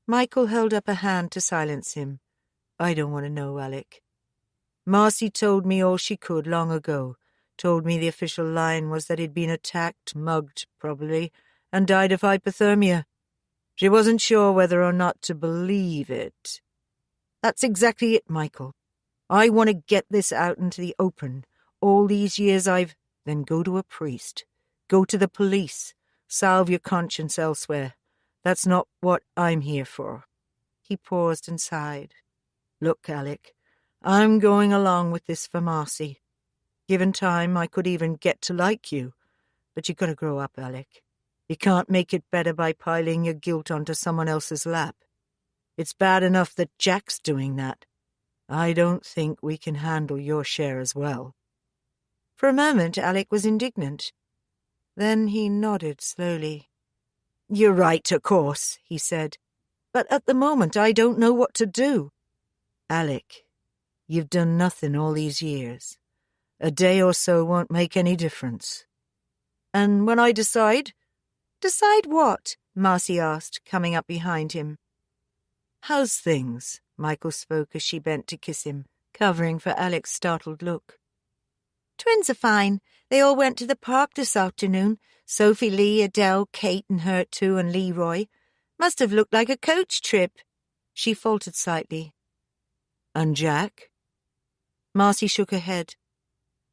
Michael held up a hand to silence him. "I don't want to know, Alec. Marcy told me all she could long ago. Told me the official line was that he'd been attacked, mugged, probably, and died of hypothermia. She wasn't sure whether or not to believe it. That's exactly it, Michael. I want to get this out into the open. All these years Then go to a priest. Go to the police. Salve your conscience elsewhere. That's not what I'm here for." He paused and sighed. "Look, Alec, I'm going along with this for Marcy. Given time, I could even get to like you. But you gotta grow up, Alec. You can't make it better by piling your guilt onto someone else's lap. It's bad enough that Jack's doing that. I don't think we can handle your share as well." For a moment, Alec was indignant. Then he nodded slowly. "You're right, of course," he said. "But at the moment, I don't know what to do. Alec, you've done nothing all these years. A day or so won't make any difference. And when I decide—" "Decide what?" Marcy asked, coming up behind him. "How's things?" Michael spoke as she bent to kiss him, covering for Alec's startled look. "Twins are fine. They all went to the park this afternoon. Sophie, Lee, Adele, Kate and her too, and Leroy. Must have looked like a coach trip." She faltered slightly. "And Jack?" Marcy shook her head.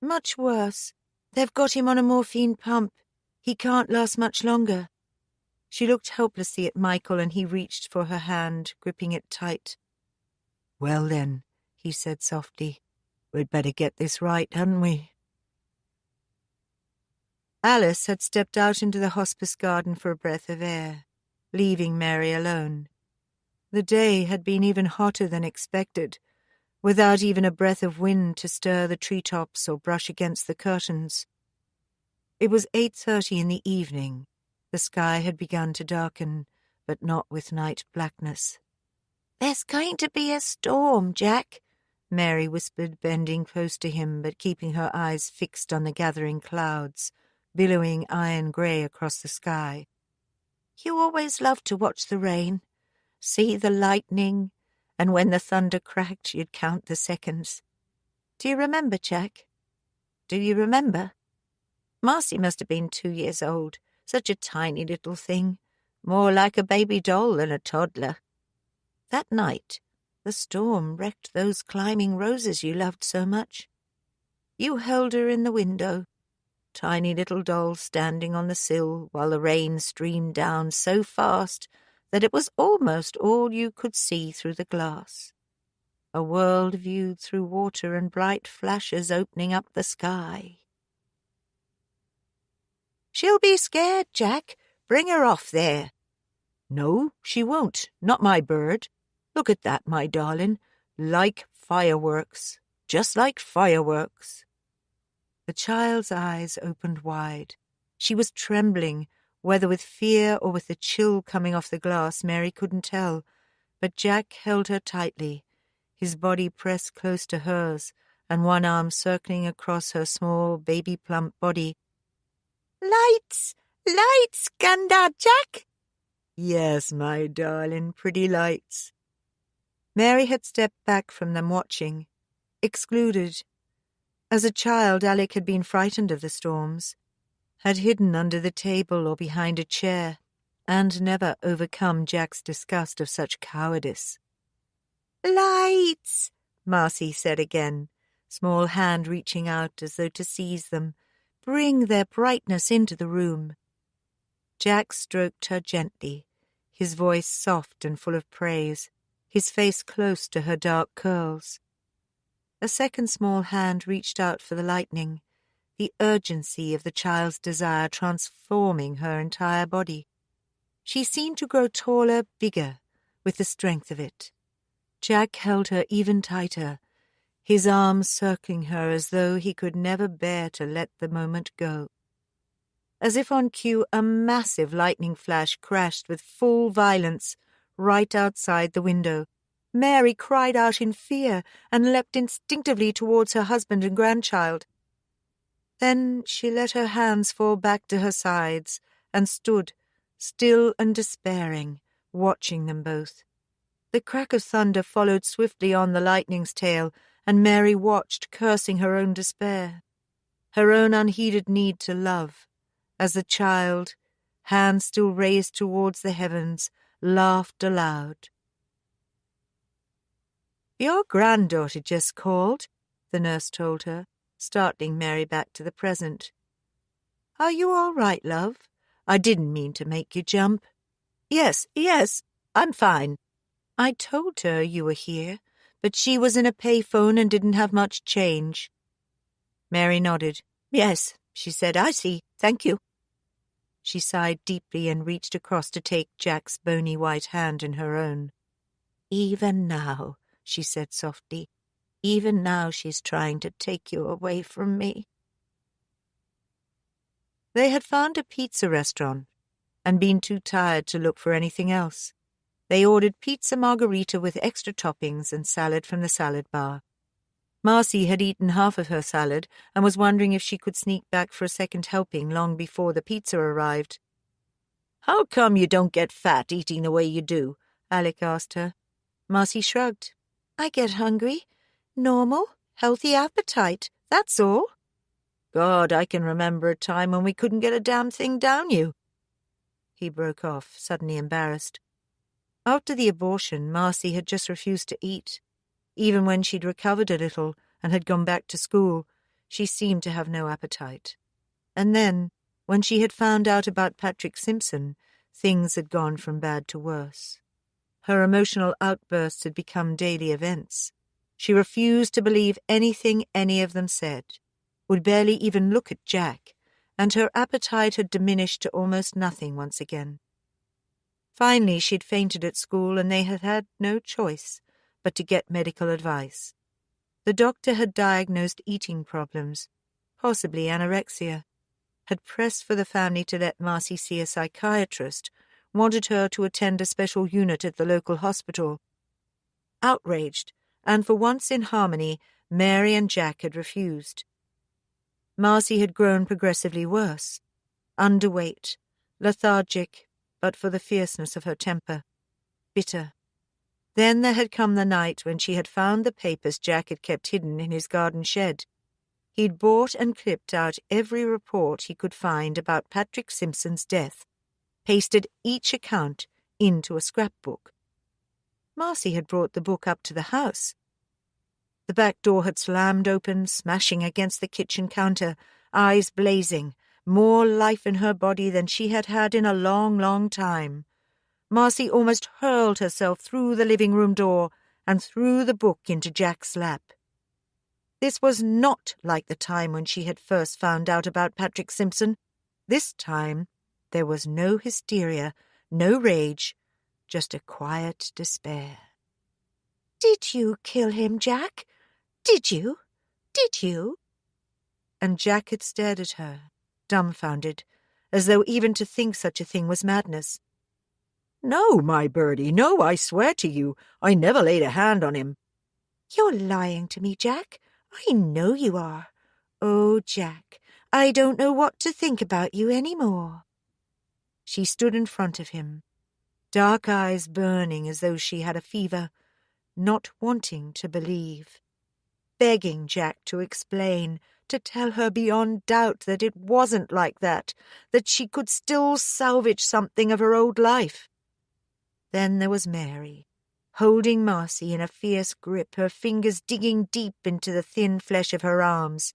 "Much worse. They've got him on a morphine pump. He can't last much longer." She looked helplessly at Michael, and he reached for her hand, gripping it tight. "Well then," he said softly, "we'd better get this right, hadn't we?" Alice had stepped out into the hospice garden for a breath of air, leaving Mary alone. The day had been even hotter than expected, without even a breath of wind to stir the treetops or brush against the curtains. It was 8:30 in the evening. The sky had begun to darken, but not with night blackness. "There's going to be a storm, Jack," Mary whispered, bending close to him but keeping her eyes fixed on the gathering clouds, billowing iron grey across the sky. "You always loved to watch the rain, see the lightning, and when the thunder cracked you'd count the seconds. Do you remember, Jack? Do you remember? Marcy must have been 2 years old, such a tiny little thing, more like a baby doll than a toddler. That night, the storm wrecked those climbing roses you loved so much. You held her in the window, tiny little doll standing on the sill while the rain streamed down so fast that it was almost all you could see through the glass. A world viewed through water and bright flashes opening up the sky. She'll be scared, Jack. Bring her off there. No, she won't. Not my bird. Look at that, my darling. Like fireworks. Just like fireworks. The child's eyes opened wide. She was trembling, whether with fear or with the chill coming off the glass, Mary couldn't tell, but Jack held her tightly, his body pressed close to hers, and one arm circling across her small, baby-plump body. "Lights! Lights, Ganda, Jack!" "Yes, my darling, pretty lights." Mary had stepped back from them, watching, excluded. As a child, Alec had been frightened of the storms, had hidden under the table or behind a chair, and never overcome Jack's disgust of such cowardice. "Lights," Marcy said again, small hand reaching out as though to seize them, bring their brightness into the room. Jack stroked her gently, his voice soft and full of praise, his face close to her dark curls. A second small hand reached out for the lightning, the urgency of the child's desire transforming her entire body. She seemed to grow taller, bigger, with the strength of it. Jack held her even tighter, his arms circling her as though he could never bear to let the moment go. As if on cue, a massive lightning flash crashed with full violence right outside the window. Mary cried out in fear and leapt instinctively towards her husband and grandchild. Then she let her hands fall back to her sides and stood, still and despairing, watching them both. The crack of thunder followed swiftly on the lightning's tail, and Mary watched, cursing her own despair, her own unheeded need to love, as the child, hands still raised towards the heavens, laughed aloud. "Your granddaughter just called," the nurse told her, startling Mary back to the present. "Are you all right, love? I didn't mean to make you jump." Yes, I'm fine." "I told her you were here, but she was in a payphone and didn't have much change." Mary nodded. "Yes," she said, "I see. Thank you." She sighed deeply and reached across to take Jack's bony white hand in her own. "Even now," she said softly, "even now she's trying to take you away from me." They had found a pizza restaurant and been too tired to look for anything else. They ordered pizza margherita with extra toppings and salad from the salad bar. Marcy had eaten half of her salad and was wondering if she could sneak back for a second helping long before the pizza arrived. "How come you don't get fat eating the way you do?" Alec asked her. Marcy shrugged. "I get hungry. Normal, healthy appetite, that's all." "God, I can remember a time when we couldn't get a damn thing down you." He broke off, suddenly embarrassed. After the abortion, Marcy had just refused to eat. Even when she'd recovered a little and had gone back to school, she seemed to have no appetite. And then, when she had found out about Patrick Simpson, things had gone from bad to worse. Her emotional outbursts had become daily events. She refused to believe anything any of them said, would barely even look at Jack, and her appetite had diminished to almost nothing once again. Finally, she'd fainted at school, and they had had no choice but to get medical advice. The doctor had diagnosed eating problems, possibly anorexia, had pressed for the family to let Marcy see a psychiatrist, wanted her to attend a special unit at the local hospital. Outraged, and for once in harmony, Mary and Jack had refused. Marcy had grown progressively worse, underweight, lethargic, but for the fierceness of her temper, bitter. Then there had come the night when she had found the papers Jack had kept hidden in his garden shed. He'd bought and clipped out every report he could find about Patrick Simpson's death, pasted each account into a scrapbook. Marcy had brought the book up to the house. The back door had slammed open, smashing against the kitchen counter, eyes blazing, more life in her body than she had had in a long, long time. Marcy almost hurled herself through the living room door and threw the book into Jack's lap. This was not like the time when she had first found out about Patrick Simpson. This time there was no hysteria, no rage, just a quiet despair. "Did you kill him, Jack? Did you? Did you?" And Jack had stared at her, dumbfounded, as though even to think such a thing was madness. "No, my birdie, no, I swear to you, I never laid a hand on him." "You're lying to me, Jack. I know you are. Oh, Jack, I don't know what to think about you any more." She stood in front of him, dark eyes burning as though she had a fever, not wanting to believe, begging Jack to explain, to tell her beyond doubt that it wasn't like that she could still salvage something of her old life. Then there was Mary, holding Marcy in a fierce grip, her fingers digging deep into the thin flesh of her arms.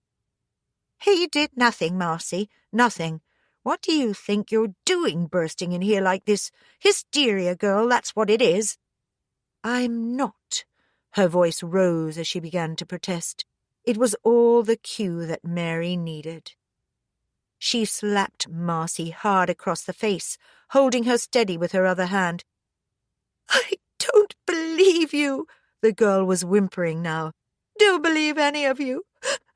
"He did nothing, Marcy, nothing. What do you think you're doing bursting in here like this? Hysteria, girl, that's what it is." "I'm not." Her voice rose as she began to protest. It was all the cue that Mary needed. She slapped Marcy hard across the face, holding her steady with her other hand. "I don't believe you," the girl was whimpering now. "Don't believe any of you.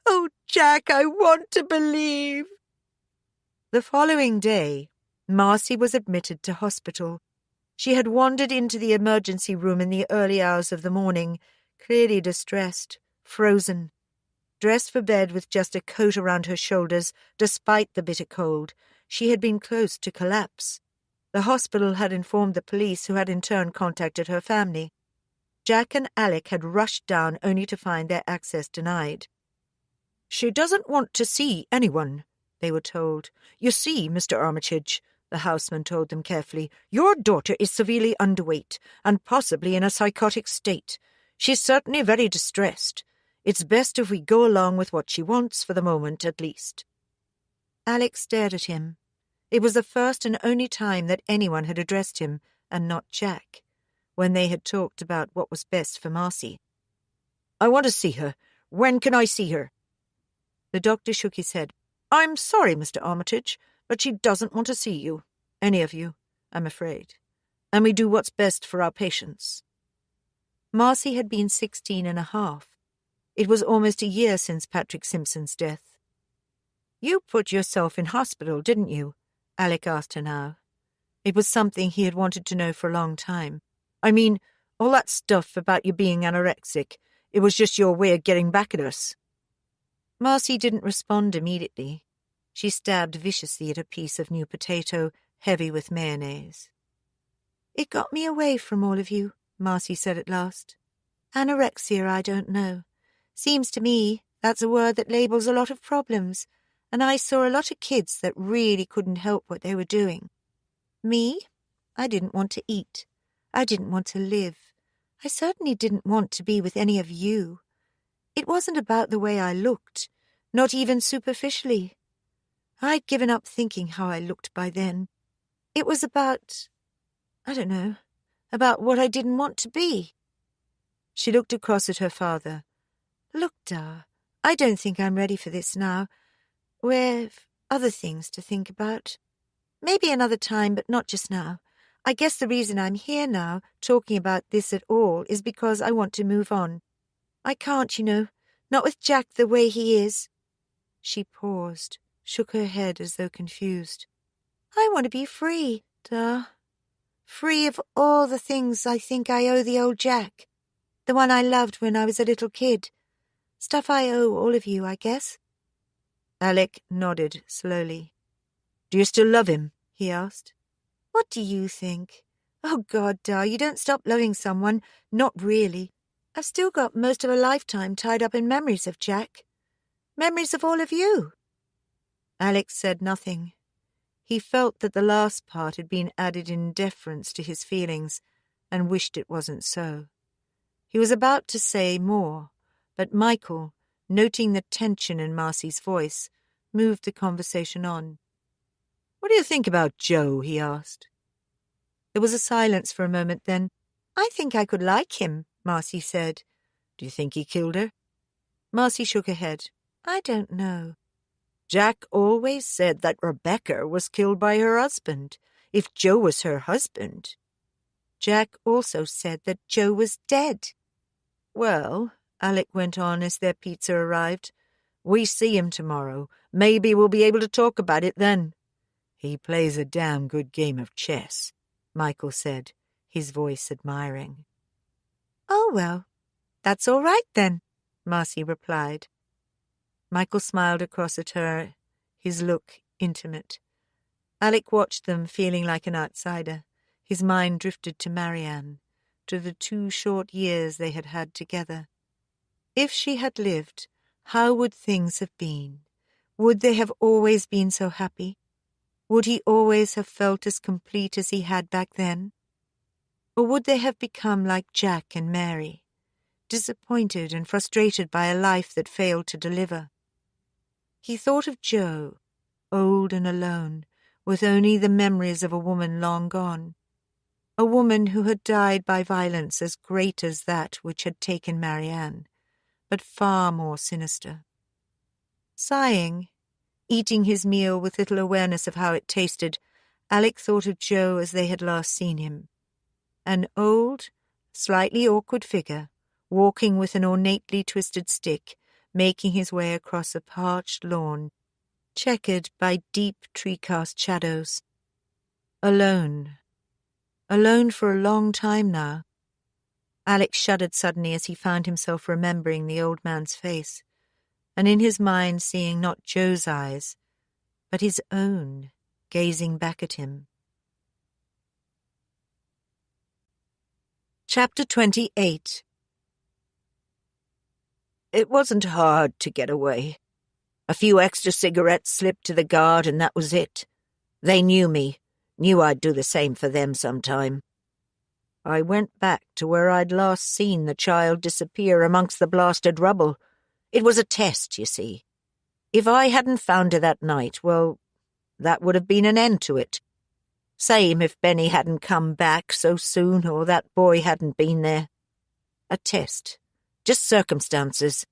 Oh, Jack, I want to believe." The following day, Marcy was admitted to hospital. She had wandered into the emergency room in the early hours of the morning, clearly distressed, frozen. Dressed for bed with just a coat around her shoulders, despite the bitter cold, she had been close to collapse. The hospital had informed the police, who had in turn contacted her family. Jack and Alec had rushed down only to find their access denied. "She doesn't want to see anyone," they were told. "You see, Mr. Armitage," the houseman told them carefully, "your daughter is severely underweight and possibly in a psychotic state. She's certainly very distressed. It's best if we go along with what she wants for the moment, at least." Alec stared at him. It was the first and only time that anyone had addressed him, and not Jack, when they had talked about what was best for Marcy. "I want to see her. When can I see her?" The doctor shook his head. "I'm sorry, Mr. Armitage, but she doesn't want to see you. Any of you, I'm afraid. And we do what's best for our patients." Marcy had been 16 and a half. It was almost a year since Patrick Simpson's death. "You put yourself in hospital, didn't you?" Alec asked her now. It was something he had wanted to know for a long time. "I mean, all that stuff about you being anorexic, it was just your way of getting back at us." Marcy didn't respond immediately. She stabbed viciously at a piece of new potato, heavy with mayonnaise. "It got me away from all of you," Marcy said at last. "Anorexia, I don't know. Seems to me that's a word that labels a lot of problems, and I saw a lot of kids that really couldn't help what they were doing. Me? I didn't want to eat. I didn't want to live. I certainly didn't want to be with any of you. It wasn't about the way I looked, not even superficially. I'd given up thinking how I looked by then. It was about, I don't know, about what I didn't want to be." She looked across at her father. "Look, Dar, I don't think I'm ready for this now. We've other things to think about. Maybe another time, but not just now. I guess the reason I'm here now, talking about this at all, is because I want to move on. I can't, not with Jack the way he is." She paused, shook her head as though confused. "I want to be free, Dar. Free of all the things I think I owe the old Jack, the one I loved when I was a little kid. Stuff I owe all of you, I guess." Alec nodded slowly. "Do you still love him?" he asked. "What do you think? Oh, God, Dar, you don't stop loving someone. Not really. I've still got most of a lifetime tied up in memories of Jack. Memories of all of you." Alec said nothing. He felt that the last part had been added in deference to his feelings, and wished it wasn't so. He was about to say more, but Michael, noting the tension in Marcy's voice, moved the conversation on. "What do you think about Joe?" he asked. There was a silence for a moment, then, "I think I could like him," Marcy said. "Do you think he killed her?" Marcy shook her head. "I don't know." "Jack always said that Rebecca was killed by her husband. If Joe was her husband—" "Jack also said that Joe was dead." "Well," Alec went on as their pizza arrived, "we see him tomorrow. Maybe we'll be able to talk about it then." "He plays a damn good game of chess," Michael said, his voice admiring. "Oh, well, that's all right then," Marcy replied. Michael smiled across at her, his look intimate. Alec watched them, feeling like an outsider. His mind drifted to Marianne, to the 2 short years they had had together. If she had lived, how would things have been? Would they have always been so happy? Would he always have felt as complete as he had back then? Or would they have become like Jack and Mary, disappointed and frustrated by a life that failed to deliver? He thought of Jo, old and alone, with only the memories of a woman long gone, a woman who had died by violence as great as that which had taken Marianne, but far more sinister. Sighing, eating his meal with little awareness of how it tasted, Alec thought of Jo as they had last seen him, an old, slightly awkward figure, walking with an ornately twisted stick, making his way across a parched lawn, checkered by deep tree-cast shadows. Alone for a long time now. Alec shuddered suddenly as he found himself remembering the old man's face, and in his mind seeing not Jo's eyes, but his own, gazing back at him. Chapter 28. It wasn't hard to get away. A few extra cigarettes slipped to the guard, and that was it. They knew me, knew I'd do the same for them sometime. I went back to where I'd last seen the child disappear amongst the blasted rubble. It was a test, you see. If I hadn't found her that night, well, that would have been an end to it. Same if Benny hadn't come back so soon or that boy hadn't been there. A test. Just circumstances.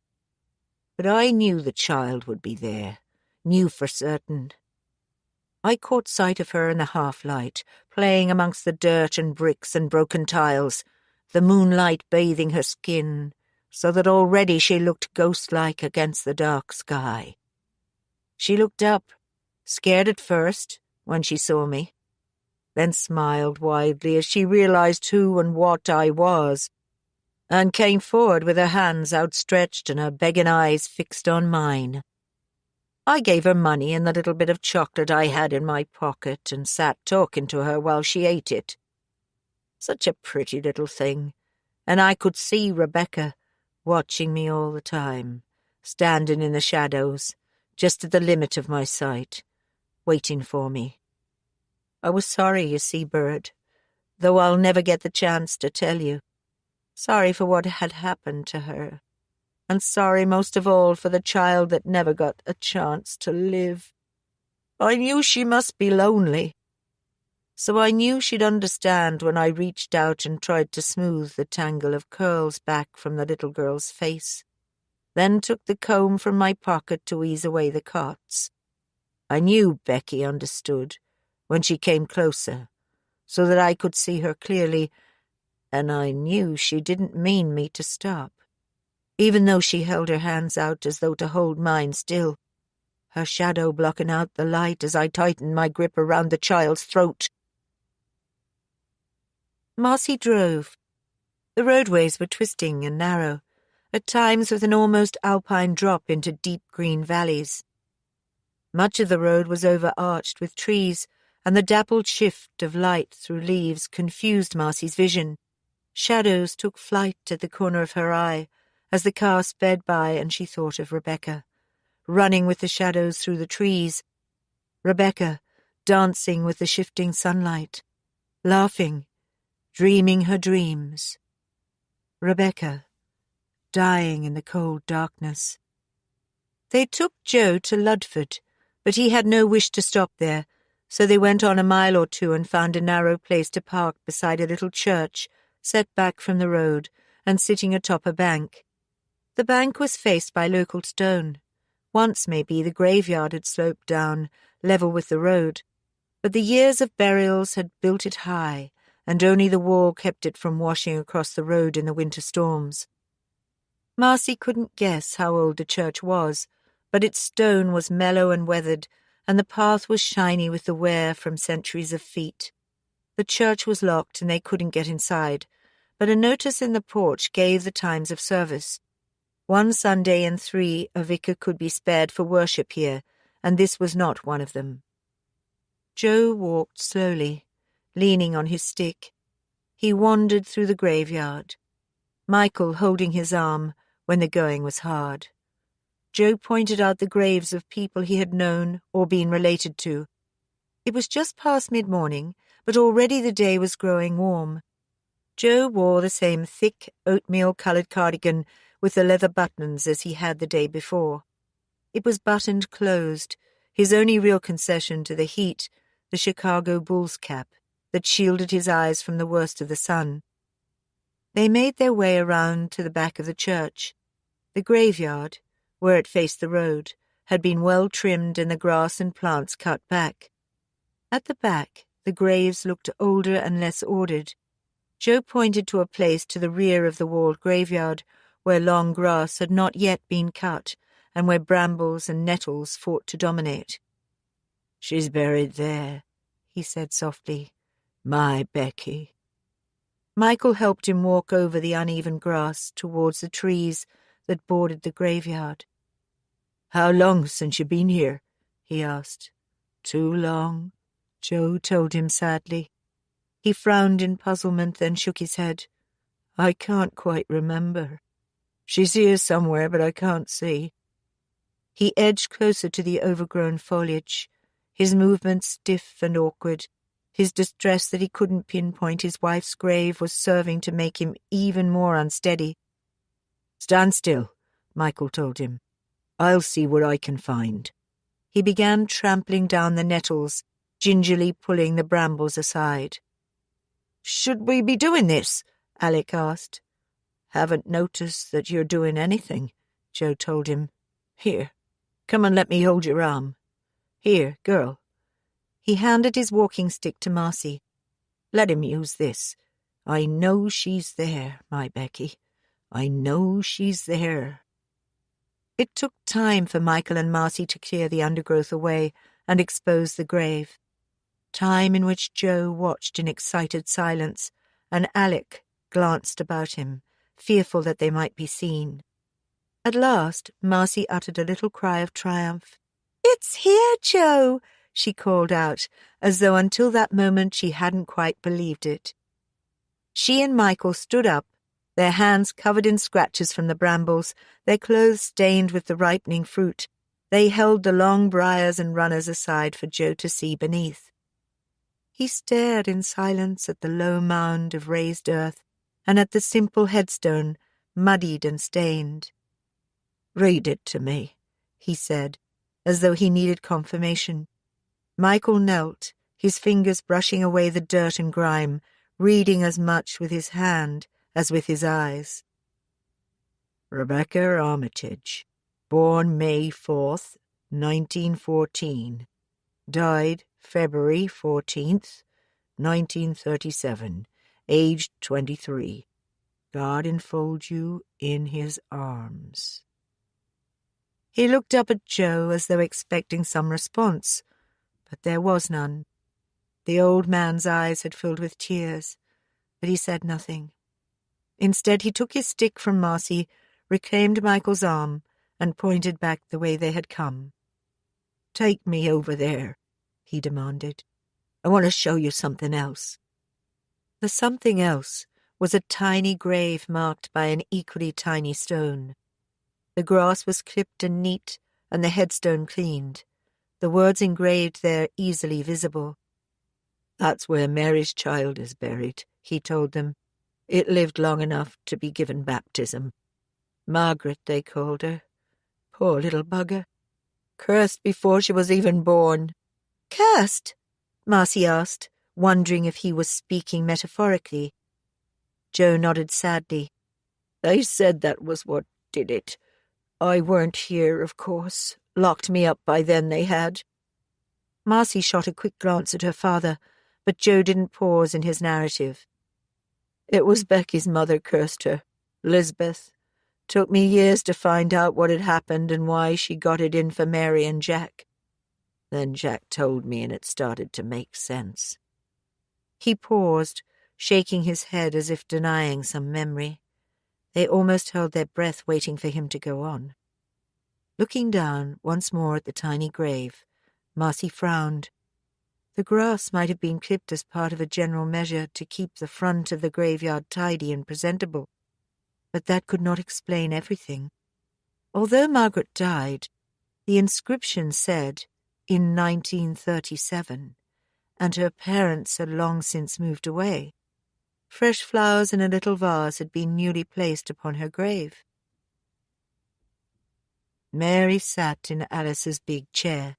But I knew the child would be there. Knew for certain. I caught sight of her in the half-light, playing amongst the dirt and bricks and broken tiles, the moonlight bathing her skin, so that already she looked ghost-like against the dark sky. She looked up, scared at first, when she saw me, then smiled widely as she realized who and what I was, and came forward with her hands outstretched and her begging eyes fixed on mine. I gave her money and the little bit of chocolate I had in my pocket and sat talking to her while she ate it. Such a pretty little thing, and I could see Rebecca watching me all the time, standing in the shadows, just at the limit of my sight, waiting for me. I was sorry, you see, Bird, though I'll never get the chance to tell you. Sorry for what had happened to her, and sorry most of all for the child that never got a chance to live. I knew she must be lonely, so I knew she'd understand when I reached out and tried to smooth the tangle of curls back from the little girl's face, then took the comb from my pocket to ease away the cots. I knew Becky understood when she came closer, so that I could see her clearly, and I knew she didn't mean me to stop, even though she held her hands out as though to hold mine still, her shadow blocking out the light as I tightened my grip around the child's throat. Marcy drove. The roadways were twisting and narrow, at times with an almost alpine drop into deep green valleys. Much of the road was overarched with trees, and the dappled shift of light through leaves confused Marcy's vision. Shadows took flight at the corner of her eye as the car sped by, and she thought of Rebecca, running with the shadows through the trees. Rebecca, dancing with the shifting sunlight, laughing, dreaming her dreams. Rebecca, dying in the cold darkness. They took Jo to Ludford, but he had no wish to stop there, so they went on a mile or two and found a narrow place to park beside a little church, set back from the road and sitting atop a bank. The bank was faced by local stone. Once, maybe, the graveyard had sloped down, level with the road, but the years of burials had built it high, and only the wall kept it from washing across the road in the winter storms. Marcy couldn't guess how old the church was, but its stone was mellow and weathered, and the path was shiny with the wear from centuries of feet. The church was locked and they couldn't get inside, but a notice in the porch gave the times of service. One Sunday in 3 a vicar could be spared for worship here, and this was not one of them. Jo walked slowly, leaning on his stick. He wandered through the graveyard, Michael holding his arm when the going was hard. Jo pointed out the graves of people he had known or been related to. It was just past mid-morning, but already the day was growing warm. Joe wore the same thick, oatmeal-coloured cardigan with the leather buttons as he had the day before. It was buttoned closed, his only real concession to the heat, the Chicago Bulls cap that shielded his eyes from the worst of the sun. They made their way around to the back of the church. The graveyard, where it faced the road, had been well trimmed and the grass and plants cut back. At the back, the graves looked older and less ordered. Joe pointed to a place to the rear of the walled graveyard where long grass had not yet been cut and where brambles and nettles fought to dominate. "She's buried there," he said softly. "My Becky." Michael helped him walk over the uneven grass towards the trees that bordered the graveyard. "How long since you been here?" he asked. "Too long," Joe told him sadly. He frowned in puzzlement, then shook his head. "I can't quite remember. She's here somewhere, but I can't see." He edged closer to the overgrown foliage, his movements stiff and awkward. His distress that he couldn't pinpoint his wife's grave was serving to make him even more unsteady. "Stand still," Michael told him. "I'll see what I can find." He began trampling down the nettles, gingerly pulling the brambles aside. "Should we be doing this?" Alec asked. "Haven't noticed that you're doing anything," Joe told him. "Here, come and let me hold your arm. Here, girl." He handed his walking stick to Marcy. "Let him use this. I know she's there, my Becky. I know she's there." It took time for Michael and Marcy to clear the undergrowth away and expose the grave. Time in which Joe watched in excited silence, and Alec glanced about him, fearful that they might be seen. At last, Marcy uttered a little cry of triumph. "It's here, Joe!" she called out, as though until that moment she hadn't quite believed it. She and Michael stood up, their hands covered in scratches from the brambles, their clothes stained with the ripening fruit. They held the long briars and runners aside for Joe to see beneath. He stared in silence at the low mound of raised earth and at the simple headstone, muddied and stained. "Read it to me," he said, as though he needed confirmation. Michael knelt, his fingers brushing away the dirt and grime, reading as much with his hand as with his eyes. "Rebecca Armitage, born May 4th, 1914, died February 14th, 1937, aged 23. God enfold you in his arms." He looked up at Joe as though expecting some response, but there was none. The old man's eyes had filled with tears, but he said nothing. Instead, he took his stick from Marcy, reclaimed Michael's arm, and pointed back the way they had come. "Take me over there," he demanded. "I want to show you something else." The something else was a tiny grave marked by an equally tiny stone. The grass was clipped and neat, and the headstone cleaned, the words engraved there easily visible. "That's where Mary's child is buried," he told them. "It lived long enough to be given baptism. Margaret, they called her. Poor little bugger. Cursed before she was even born." "Cursed?" Marcy asked, wondering if he was speaking metaphorically. Joe nodded sadly. "They said that was what did it. I weren't here, of course. Locked me up by then, they had." Marcy shot a quick glance at her father, but Joe didn't pause in his narrative. "It was Becky's mother cursed her, Lisbeth. Took me years to find out what had happened and why she got it in for Mary and Jack. Then Jack told me and it started to make sense." He paused, shaking his head as if denying some memory. They almost held their breath waiting for him to go on. Looking down once more at the tiny grave, Marcy frowned. The grass might have been clipped as part of a general measure to keep the front of the graveyard tidy and presentable, but that could not explain everything. Although Margaret died, the inscription said, in 1937, and her parents had long since moved away. Fresh flowers in a little vase had been newly placed upon her grave. Mary sat in Alice's big chair.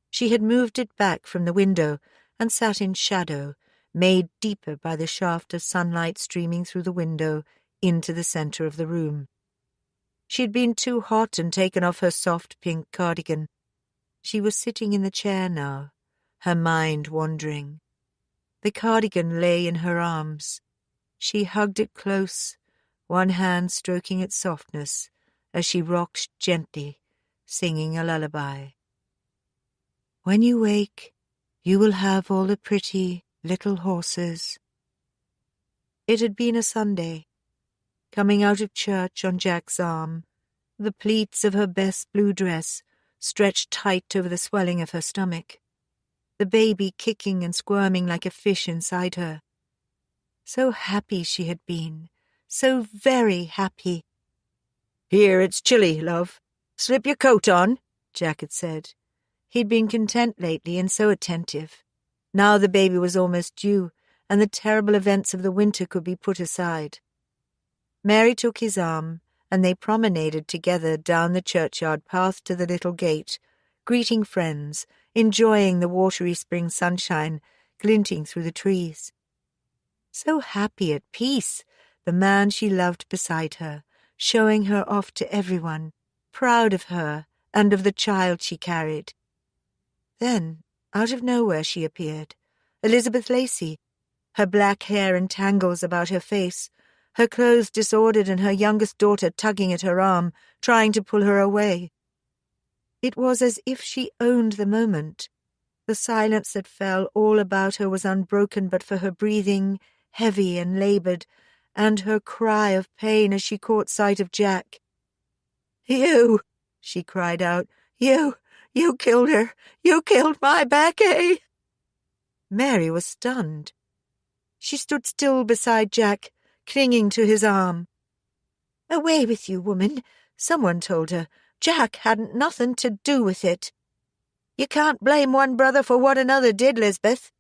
She had moved it back from the window and sat in shadow, made deeper by the shaft of sunlight streaming through the window into the centre of the room. She had been too hot and taken off her soft pink cardigan. She was sitting in the chair now, her mind wandering. The cardigan lay in her arms. She hugged it close, one hand stroking its softness as she rocked gently, singing a lullaby. When you wake, you will have all the pretty little horses. It had been a Sunday. Coming out of church on Jack's arm, the pleats of her best blue dress stretched tight over the swelling of her stomach, the baby kicking and squirming like a fish inside her. So happy she had been, so very happy. "Here, it's chilly, love. Slip your coat on," Jack had said. He'd been content lately and so attentive. Now the baby was almost due, and the terrible events of the winter could be put aside. Mary took his arm, and they promenaded together down the churchyard path to the little gate, greeting friends, enjoying the watery spring sunshine glinting through the trees. So happy at peace, the man she loved beside her, showing her off to everyone, proud of her and of the child she carried. Then, out of nowhere she appeared, Elizabeth Lacey, her black hair in tangles about her face, her clothes disordered and her youngest daughter tugging at her arm, trying to pull her away. It was as if she owned the moment. The silence that fell all about her was unbroken but for her breathing, heavy and laboured, and her cry of pain as she caught sight of Jack. "You!" she cried out. You killed her! You killed my Becky!" Mary was stunned. She stood still beside Jack, clinging to his arm. "Away with you, woman," someone told her. "Jack hadn't nothing to do with it." "You can't blame one brother for what another did, Lisbeth."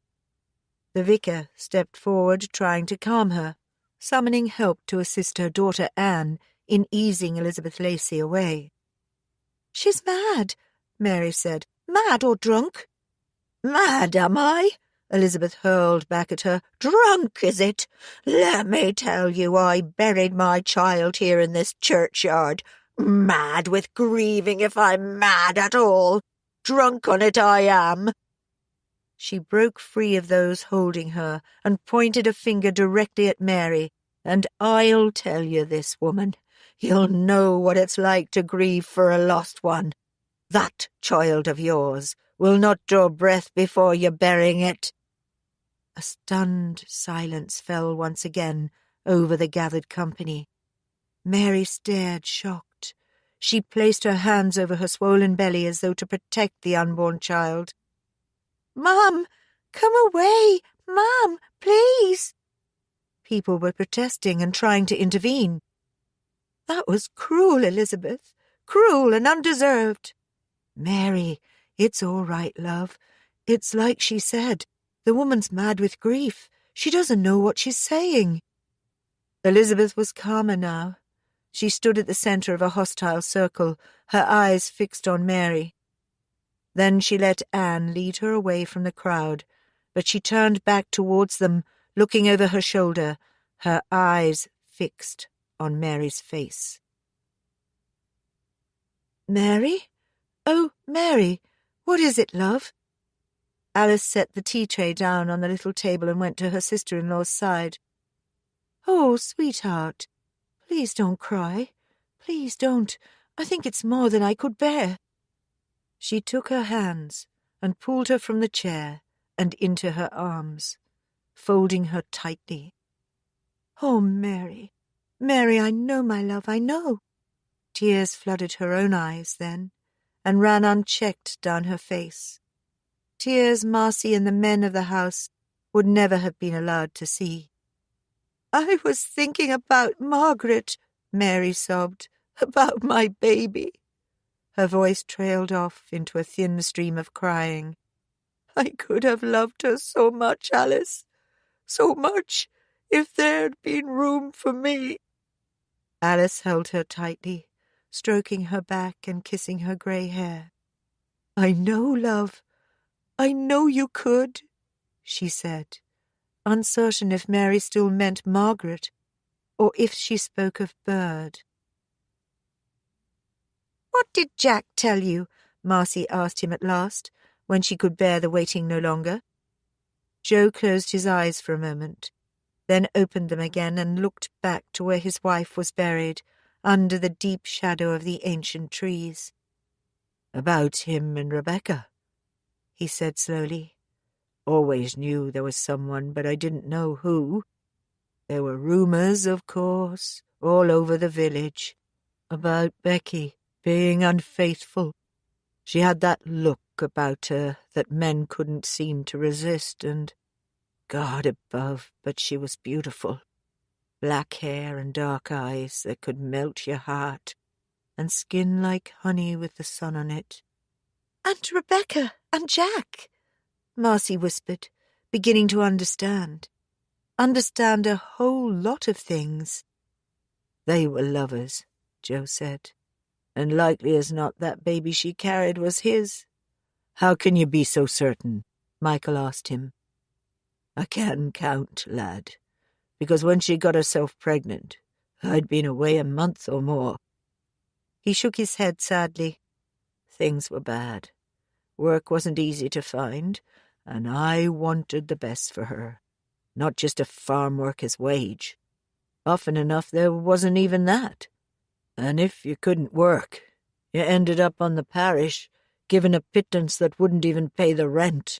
The vicar stepped forward, trying to calm her, summoning help to assist her daughter Anne in easing Elizabeth Lacey away. "She's mad," Mary said. "Mad or drunk?" "Mad, am I?" Elizabeth hurled back at her. "Drunk, is it? Let me tell you, I buried my child here in this churchyard. Mad with grieving, if I'm mad at all. Drunk on it I am." She broke free of those holding her and pointed a finger directly at Mary. "And I'll tell you this, woman. You'll know what it's like to grieve for a lost one. That child of yours will not draw breath before you're burying it." A stunned silence fell once again over the gathered company. Mary stared, shocked. She placed her hands over her swollen belly as though to protect the unborn child. "Mum, come away! Mum, please!" People were protesting and trying to intervene. "That was cruel, Elizabeth, cruel and undeserved." "Mary, it's all right, love. It's like she said. The woman's mad with grief. She doesn't know what she's saying." Elizabeth was calmer now. She stood at the centre of a hostile circle, her eyes fixed on Mary. Then she let Anne lead her away from the crowd, but she turned back towards them, looking over her shoulder, her eyes fixed on Mary's face. "Mary? Oh, Mary, what is it, love?" Alice set the tea-tray down on the little table and went to her sister-in-law's side. "Oh, sweetheart, please don't cry. Please don't. I think it's more than I could bear." She took her hands and pulled her from the chair and into her arms, folding her tightly. "Oh, Mary, Mary, I know, my love, I know." Tears flooded her own eyes then, and ran unchecked down her face. Tears Marcy and the men of the house would never have been allowed to see. "I was thinking about Margaret," Mary sobbed, "about my baby." Her voice trailed off into a thin stream of crying. "I could have loved her so much, Alice, so much. If there'd been room for me. Alice held her tightly, stroking her back and kissing her grey hair. "I know, love. I know you could," she said, uncertain if Mary still meant Margaret, or if she spoke of Bird. "What did Jack tell you?" Marcy asked him at last, when she could bear the waiting no longer. Joe closed his eyes for a moment, then opened them again and looked back to where his wife was buried, under the deep shadow of the ancient trees. "About him and Rebecca," he said slowly. "Always knew there was someone, but I didn't know who. There were rumours, of course, all over the village, about Becky being unfaithful. She had that look about her that men couldn't seem to resist, and God above, but she was beautiful. Black hair and dark eyes that could melt your heart, and skin like honey with the sun on it." "And Rebecca and Jack," Marcy whispered, beginning to understand. Understand a whole lot of things. "They were lovers," Joe said. "And likely as not that baby she carried was his." "How can you be so certain?" Michael asked him. "I can count, lad, because when she got herself pregnant, I'd been away a month or more." He shook his head sadly. "Things were bad. Work wasn't easy to find, and I wanted the best for her, not just a farm worker's wage. Often enough there wasn't even that. And if you couldn't work, you ended up on the parish, given a pittance that wouldn't even pay the rent.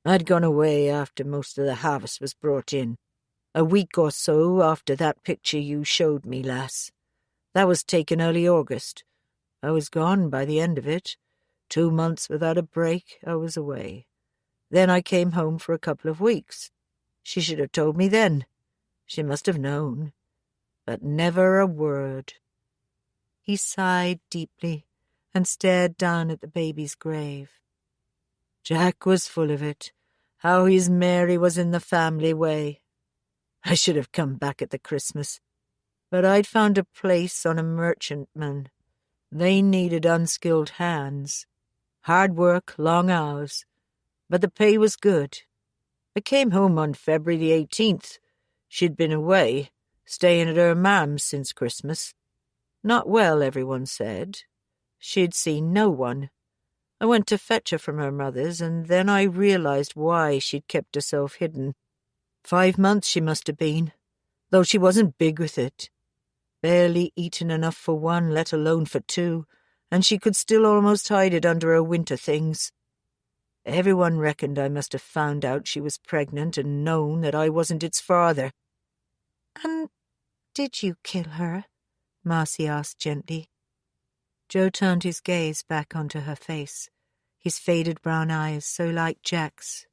I'd gone away after most of the harvest was brought in, a week or so after that picture you showed me, lass. That was taken early August. I was gone by the end of it. 2 months without a break, I was away. Then I came home for a couple of weeks. She should have told me then. She must have known. But never a word." He sighed deeply and stared down at the baby's grave. "Jack was full of it, how his Mary was in the family way. I should have come back at the Christmas, but I'd found a place on a merchantman. They needed unskilled hands. Hard work, long hours, but the pay was good. I came home on February the 18th. She'd been away, staying at her mam's since Christmas. Not well, everyone said. She'd seen no one. I went to fetch her from her mother's, and then I realized why she'd kept herself hidden. 5 months she must have been, though she wasn't big with it. Barely eaten enough for one, let alone for two, and she could still almost hide it under her winter things. Everyone reckoned I must have found out she was pregnant and known that I wasn't its father." "And did you kill her?" Marcy asked gently. Joe turned his gaze back onto her face, his faded brown eyes so like Jack's,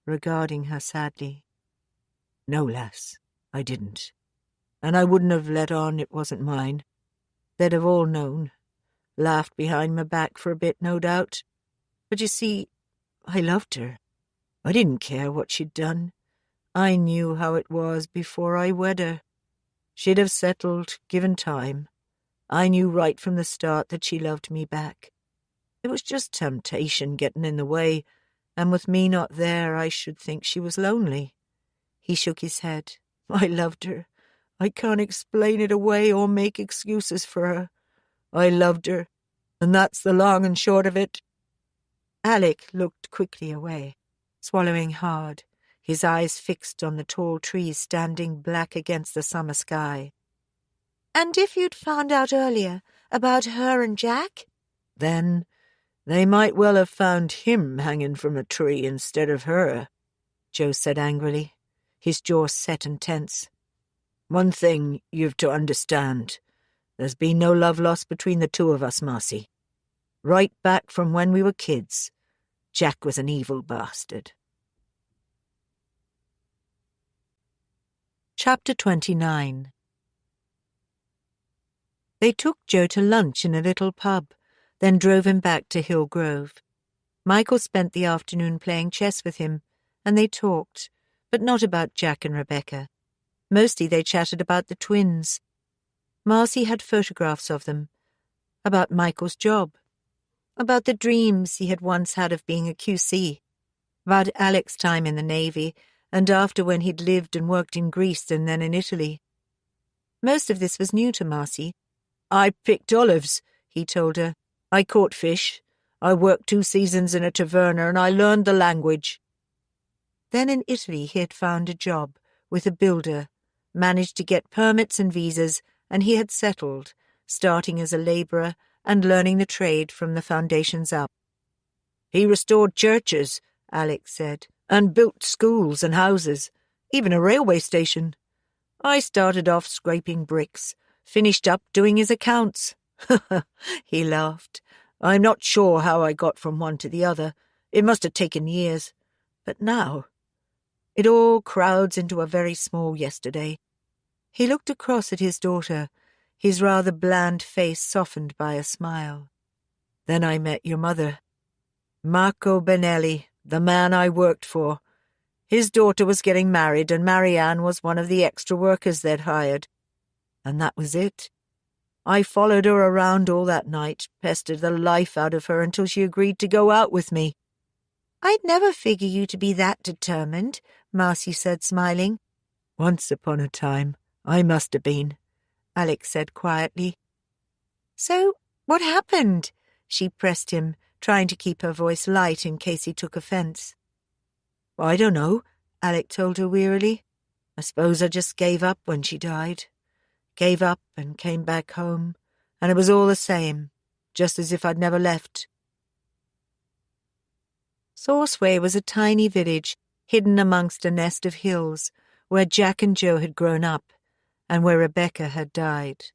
regarding her sadly. "No, lass, I didn't. And I wouldn't have let on it wasn't mine. They'd have all known. Laughed behind my back for a bit, no doubt. But you see, I loved her. I didn't care what she'd done. I knew how it was before I wed her. She'd have settled, given time. I knew right from the start that she loved me back. It was just temptation getting in the way, and with me not there, I should think she was lonely." He shook his head. "I loved her. I can't explain it away or make excuses for her. I loved her, and that's the long and short of it." Alec looked quickly away, swallowing hard, his eyes fixed on the tall trees standing black against the summer sky. "And if you'd found out earlier about her and Jack?" "Then they might well have found him hanging from a tree instead of her," Joe said angrily, his jaw set and tense. "One thing you've to understand. There's been no love lost between the two of us, Marcy. Right back from when we were kids. Jack was an evil bastard." Chapter 29. They took Joe to lunch in a little pub, then drove him back to Hill Grove. Michael spent the afternoon playing chess with him, and they talked, but not about Jack and Rebecca. Mostly they chatted about the twins. Marcy had photographs of them, about Michael's job, about the dreams he had once had of being a QC, about Alec's time in the Navy, and after when he'd lived and worked in Greece and then in Italy. Most of this was new to Marcy. "I picked olives," he told her. "I caught fish. I worked 2 seasons in a taverna and I learned the language." Then in Italy he had found a job with a builder, managed to get permits and visas, and he had settled, starting as a labourer and learning the trade from the foundations up. "He restored churches," Alec said, "and built schools and houses, even a railway station. I started off scraping bricks, finished up doing his accounts." He laughed. "I'm not sure how I got from one to the other. It must have taken years. But now, it all crowds into a very small yesterday." He looked across at his daughter, his rather bland face softened by a smile. "Then I met your mother. Marco Benelli, the man I worked for. His daughter was getting married and Marianne was one of the extra workers they'd hired. And that was it. I followed her around all that night, pestered the life out of her until she agreed to go out with me." "I'd never figure you to be that determined," Marcy said, smiling. "Once upon a time, I must have been," Alec said quietly. "So, what happened?" She pressed him, trying to keep her voice light in case he took offence. "I don't know," Alec told her wearily. "I suppose I just gave up when she died. Gave up and came back home, and it was all the same, just as if I'd never left." Sourceway was a tiny village hidden amongst a nest of hills where Jack and Joe had grown up and where Rebecca had died.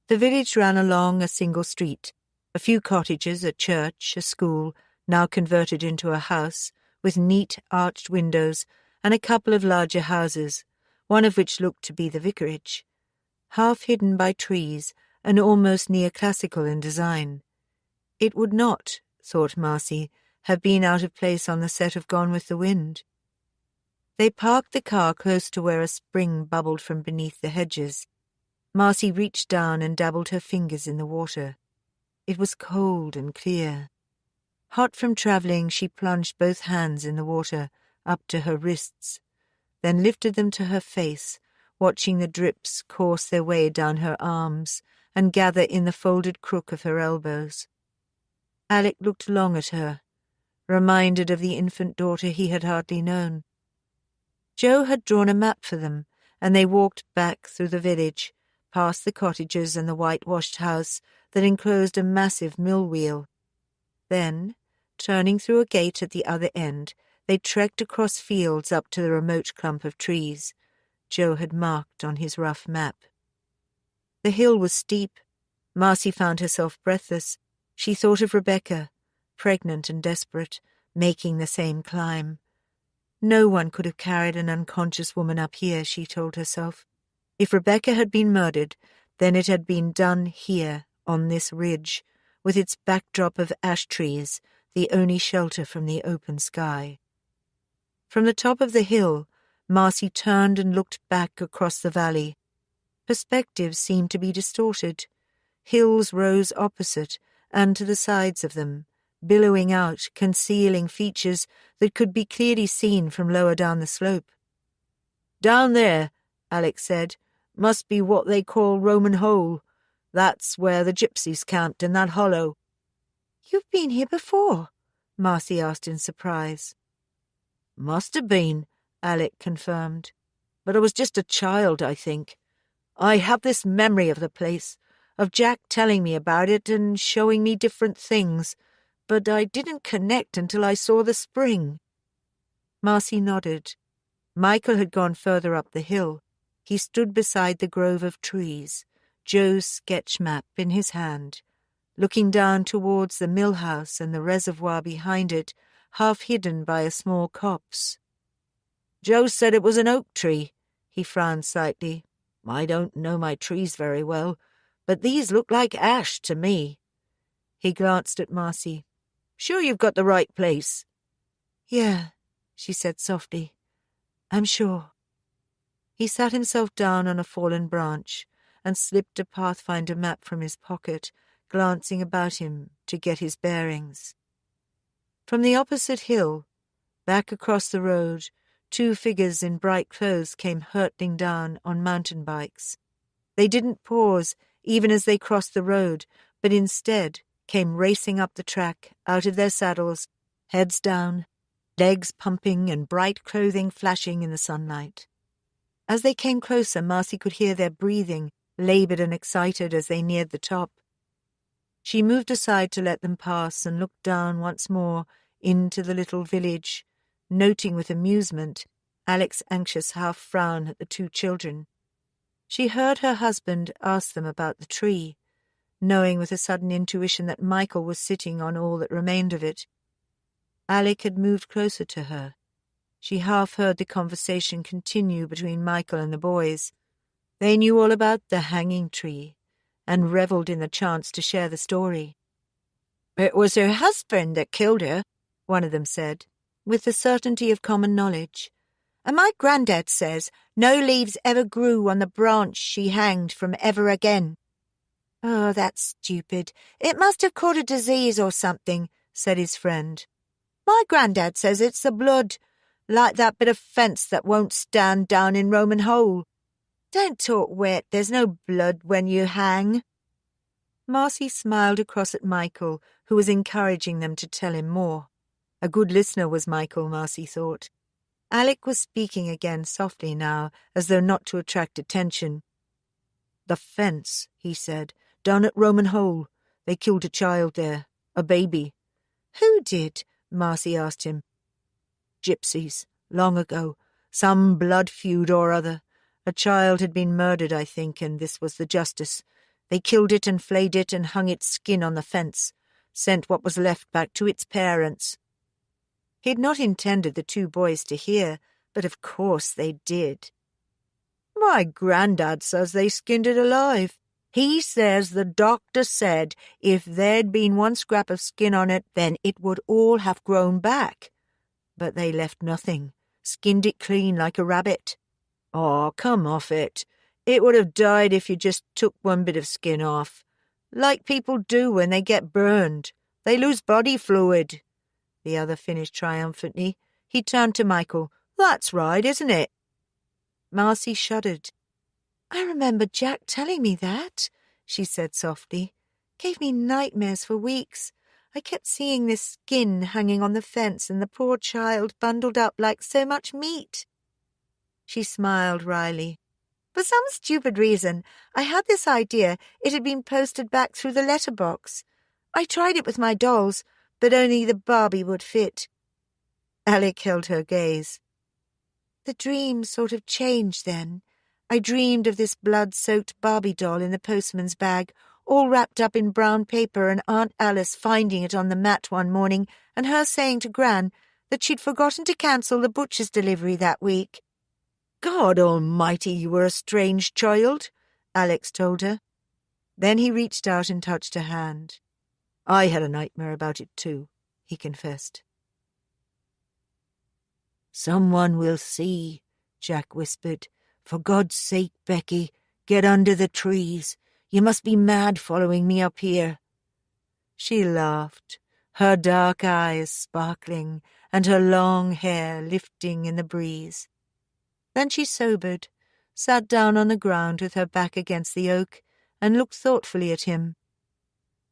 The village ran along a single street, a few cottages, a church, a school, now converted into a house, with neat arched windows, and a couple of larger houses, one of which looked to be the vicarage, half hidden by trees and almost neoclassical in design. It would not, thought Marcy, have been out of place on the set of Gone with the Wind. They parked the car close to where a spring bubbled from beneath the hedges. Marcy reached down and dabbled her fingers in the water. It was cold and clear. Hot from travelling, she plunged both hands in the water, up to her wrists, then lifted them to her face, watching the drips course their way down her arms and gather in the folded crook of her elbows. Alec looked long at her, reminded of the infant daughter he had hardly known. Joe had drawn a map for them, and they walked back through the village, past the cottages and the whitewashed house that enclosed a massive mill wheel. Then, turning through a gate at the other end, they trekked across fields up to the remote clump of trees Joe had marked on his rough map. The hill was steep. Marcy found herself breathless. She thought of Rebecca, pregnant and desperate, making the same climb. No one could have carried an unconscious woman up here, she told herself. If Rebecca had been murdered, then it had been done here, on this ridge, with its backdrop of ash trees, the only shelter from the open sky. From the top of the hill, Marcy turned and looked back across the valley. Perspective seemed to be distorted. Hills rose opposite and to the sides of them, billowing out, concealing features that could be clearly seen from lower down the slope. "Down there," Alec said, "must be what they call Roman Hole. That's where the gypsies camped, in that hollow." "You've been here before?" Marcy asked in surprise. "Must have been," Alec confirmed. "But I was just a child, I think. I have this memory of the place, of Jack telling me about it and showing me different things, but I didn't connect until I saw the spring." Marcy nodded. Michael had gone further up the hill. He stood beside the grove of trees, Joe's sketch map in his hand, looking down towards the mill house and the reservoir behind it, half hidden by a small copse. "Joe said it was an oak tree." He frowned slightly. "I don't know my trees very well, but these look like ash to me." He glanced at Marcy. "Sure you've got the right place?" "Yeah," she said softly. "I'm sure." He sat himself down on a fallen branch and slipped a Pathfinder map from his pocket, glancing about him to get his bearings. From the opposite hill, back across the road, 2 figures in bright clothes came hurtling down on mountain bikes. They didn't pause even as they crossed the road, but instead came racing up the track, out of their saddles, heads down, legs pumping and bright clothing flashing in the sunlight. As they came closer, Marcy could hear their breathing, laboured and excited as they neared the top. She moved aside to let them pass and looked down once more into the little village, noting with amusement Alec's anxious half-frown at the 2 children. She heard her husband ask them about the tree, knowing with a sudden intuition that Michael was sitting on all that remained of it. Alec had moved closer to her. She half heard the conversation continue between Michael and the boys. They knew all about the hanging tree and revelled in the chance to share the story. "It was her husband that killed her," one of them said, with the certainty of common knowledge. "And my granddad says no leaves ever grew on the branch she hanged from ever again." "Oh, that's stupid. It must have caught a disease or something," said his friend. "My granddad says it's the blood, like that bit of fence that won't stand down in Roman Hole. Don't talk wet, there's no blood when you hang." Marcy smiled across at Michael, who was encouraging them to tell him more. A good listener was Michael, Marcy thought. Alec was speaking again softly now, as though not to attract attention. "The fence," he said, "down at Roman Hole. They killed a child there, a baby." "Who did?" Marcy asked him. "Gypsies, long ago. Some blood feud or other. A child had been murdered, I think, and this was the justice. They killed it and flayed it and hung its skin on the fence, sent what was left back to its parents." He had not intended the 2 boys to hear, but of course they did. "My granddad says they skinned it alive. He says the doctor said if there'd been 1 scrap of skin on it, then it would all have grown back. But they left nothing, skinned it clean like a rabbit." "Oh, come off it. It would have died if you just took 1 bit of skin off. Like people do when they get burned. They lose body fluid," the other finished triumphantly. He turned to Michael. "That's right, isn't it?" Marcy shuddered. "I remember Jack telling me that," she said softly. "Gave me nightmares for weeks. I kept seeing this skin hanging on the fence and the poor child bundled up like so much meat." She smiled wryly. "For some stupid reason, I had this idea it had been posted back through the letterbox. I tried it with my dolls, but only the Barbie would fit." Alec held her gaze. "The dream sort of changed then. I dreamed of this blood-soaked Barbie doll in the postman's bag, all wrapped up in brown paper, and Aunt Alice finding it on the mat one morning and her saying to Gran that she'd forgotten to cancel the butcher's delivery that week." "God almighty, you were a strange child," Alex told her. Then he reached out and touched her hand. "I had a nightmare about it too," he confessed. "Someone will see," Jack whispered. "For God's sake, Becky, get under the trees. You must be mad following me up here." She laughed, her dark eyes sparkling and her long hair lifting in the breeze. Then she sobered, sat down on the ground with her back against the oak, and looked thoughtfully at him.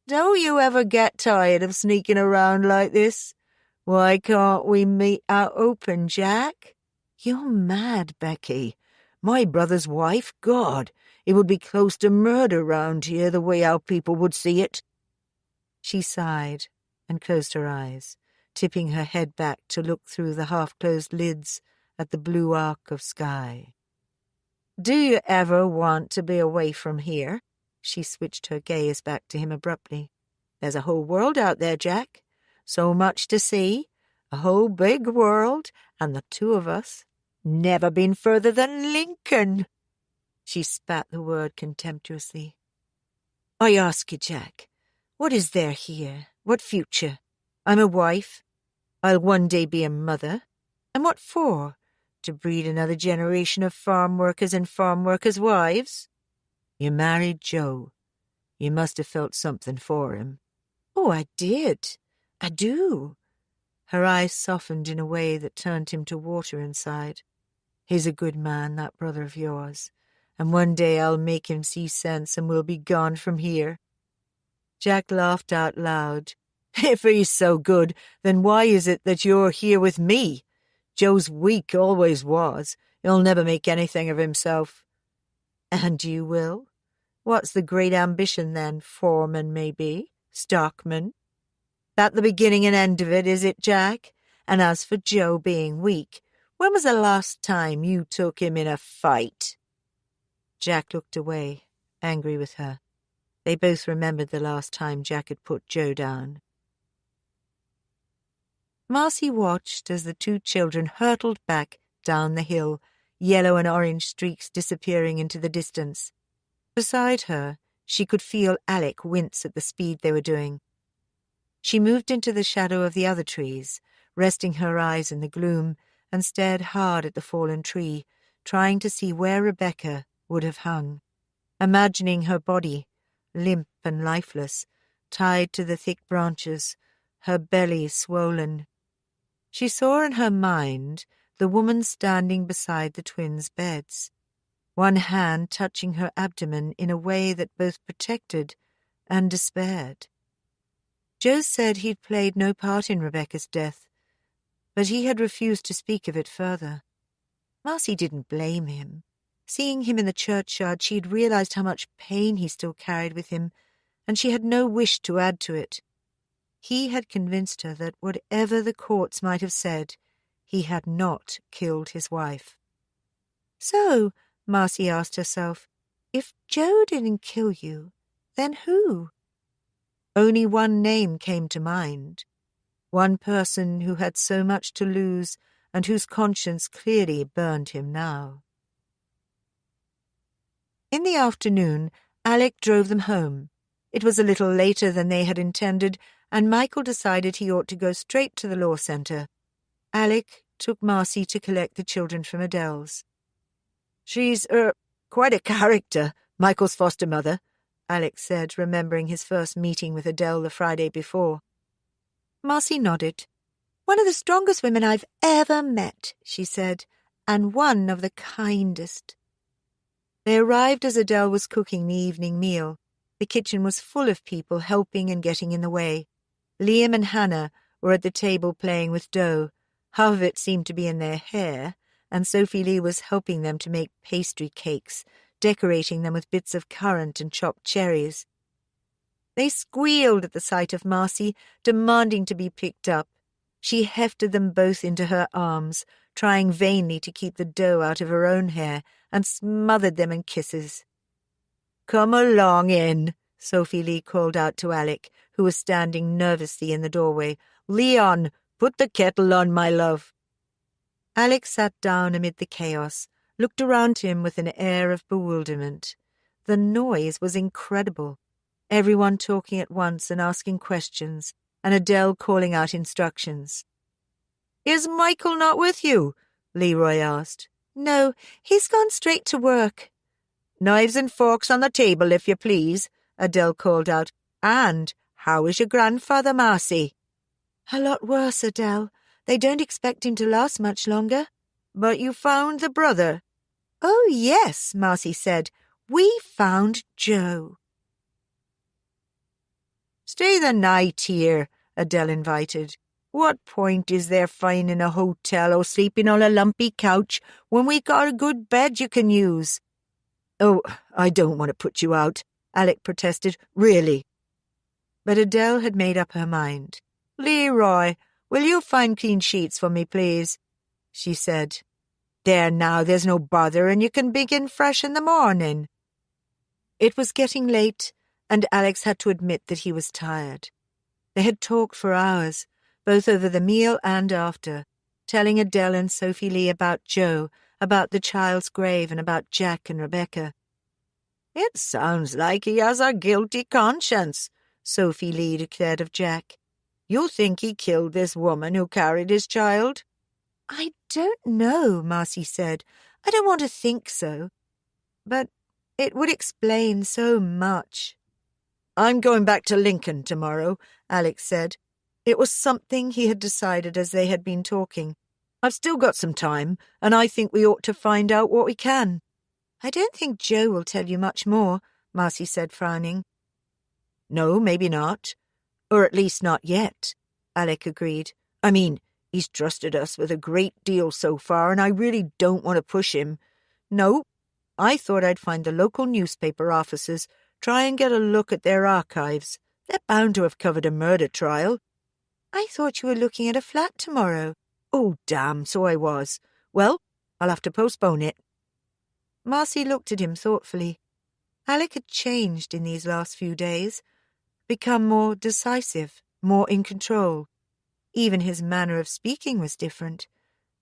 "Don't you ever get tired of sneaking around like this? Why can't we meet out open, Jack?" "You're mad, Becky. My brother's wife? God, it would be close to murder round here the way our people would see it." She sighed and closed her eyes, tipping her head back to look through the half-closed lids at the blue arc of sky. "Do you ever want to be away from here?" She switched her gaze back to him abruptly. "There's a whole world out there, Jack. So much to see. A whole big world, and the 2 of us. Never been further than Lincoln." She spat the word contemptuously. "I ask you, Jack, what is there here? What future? I'm a wife. I'll one day be a mother. And what for? to breed another generation of farm workers and farm workers' wives. You married Joe. You must have felt something for him. Oh, I did. I do. Her eyes softened in a way that turned him to water inside. He's a good man, that brother of yours, and one day I'll make him see sense and we'll be gone from here. Jack laughed out loud. If he's so good, then why is it that you're here with me? Joe's weak, always was. He'll never make anything of himself. And you will? What's the great ambition then? Foreman, maybe? Stockman? That the beginning and end of it, is it, Jack? And as for Joe being weak, when was the last time you took him in a fight? Jack looked away, angry with her. They both remembered the last time Jack had put Joe down. Marcy watched as the two children hurtled back down the hill, yellow and orange streaks disappearing into the distance. Beside her, she could feel Alec wince at the speed they were doing. She moved into the shadow of the other trees, resting her eyes in the gloom, and stared hard at the fallen tree, trying to see where Rebecca would have hung, imagining her body, limp and lifeless, tied to the thick branches, her belly swollen. She saw in her mind the woman standing beside the twins' beds, one hand touching her abdomen in a way that both protected and despaired. Joe said he'd played no part in Rebecca's death, but he had refused to speak of it further. Marcy didn't blame him. Seeing him in the churchyard, she had realized how much pain he still carried with him, and she had no wish to add to it. He had convinced her that whatever the courts might have said, he had not killed his wife. So, Marcy asked herself, if Joe didn't kill you, then who? Only one name came to mind, one person who had so much to lose and whose conscience clearly burned him now. In the afternoon, Alec drove them home. It was a little later than they had intended, and Michael decided he ought to go straight to the law centre. Alec took Marcy to collect the children from Adele's. She's, quite a character, Michael's foster mother, Alec said, remembering his first meeting with Adele the Friday before. Marcy nodded. One of the strongest women I've ever met, she said, and one of the kindest. They arrived as Adele was cooking the evening meal. The kitchen was full of people helping and getting in the way. Liam and Hannah were at the table playing with dough. Half of it seemed to be in their hair, and Sophie Lee was helping them to make pastry cakes, decorating them with bits of currant and chopped cherries. They squealed at the sight of Marcy, demanding to be picked up. She hefted them both into her arms, trying vainly to keep the dough out of her own hair, and smothered them in kisses. "Come along in," Sophie Lee called out to Alec, who was standing nervously in the doorway. "Leon, put the kettle on, my love." Alec sat down amid the chaos, looked around him with an air of bewilderment. The noise was incredible. Everyone talking at once and asking questions, and Adele calling out instructions. "Is Michael not with you?" Leroy asked. "No, he's gone straight to work." "Knives and forks on the table, if you please," Adele called out. "And how is your grandfather, Marcy?" "A lot worse, Adele. They don't expect him to last much longer." "But you found the brother?" "Oh, yes," Marcy said. "We found Joe." "Stay the night here," Adele invited. "What point is there finding a hotel or sleeping on a lumpy couch when we got a good bed you can use?" "Oh, I don't want to put you out," Alec protested. "Really." But Adele had made up her mind. "Leroy, will you find clean sheets for me, please?" she said. "There now, there's no bother, and you can begin fresh in the morning." It was getting late, and Alex had to admit that he was tired. They had talked for hours, both over the meal and after, telling Adele and Sophie Lee about Joe, about the child's grave, and about Jack and Rebecca. "It sounds like he has a guilty conscience," Sophie Lee declared of Jack. "You think he killed this woman who carried his child?" I don't know, Marcy said. I don't want to think so. But it would explain so much. I'm going back to Lincoln tomorrow, Alex said. It was something he had decided as they had been talking. I've still got some time, and I think we ought to find out what we can. I don't think Joe will tell you much more, Marcy said, frowning. No, maybe not. Or at least not yet, Alec agreed. I mean, he's trusted us with a great deal so far, and I really don't want to push him. No, I thought I'd find the local newspaper offices, try and get a look at their archives. They're bound to have covered a murder trial. I thought you were looking at a flat tomorrow. Oh, damn, so I was. Well, I'll have to postpone it. Marcy looked at him thoughtfully. Alec had changed in these last few days, become more decisive, more in control. Even his manner of speaking was different,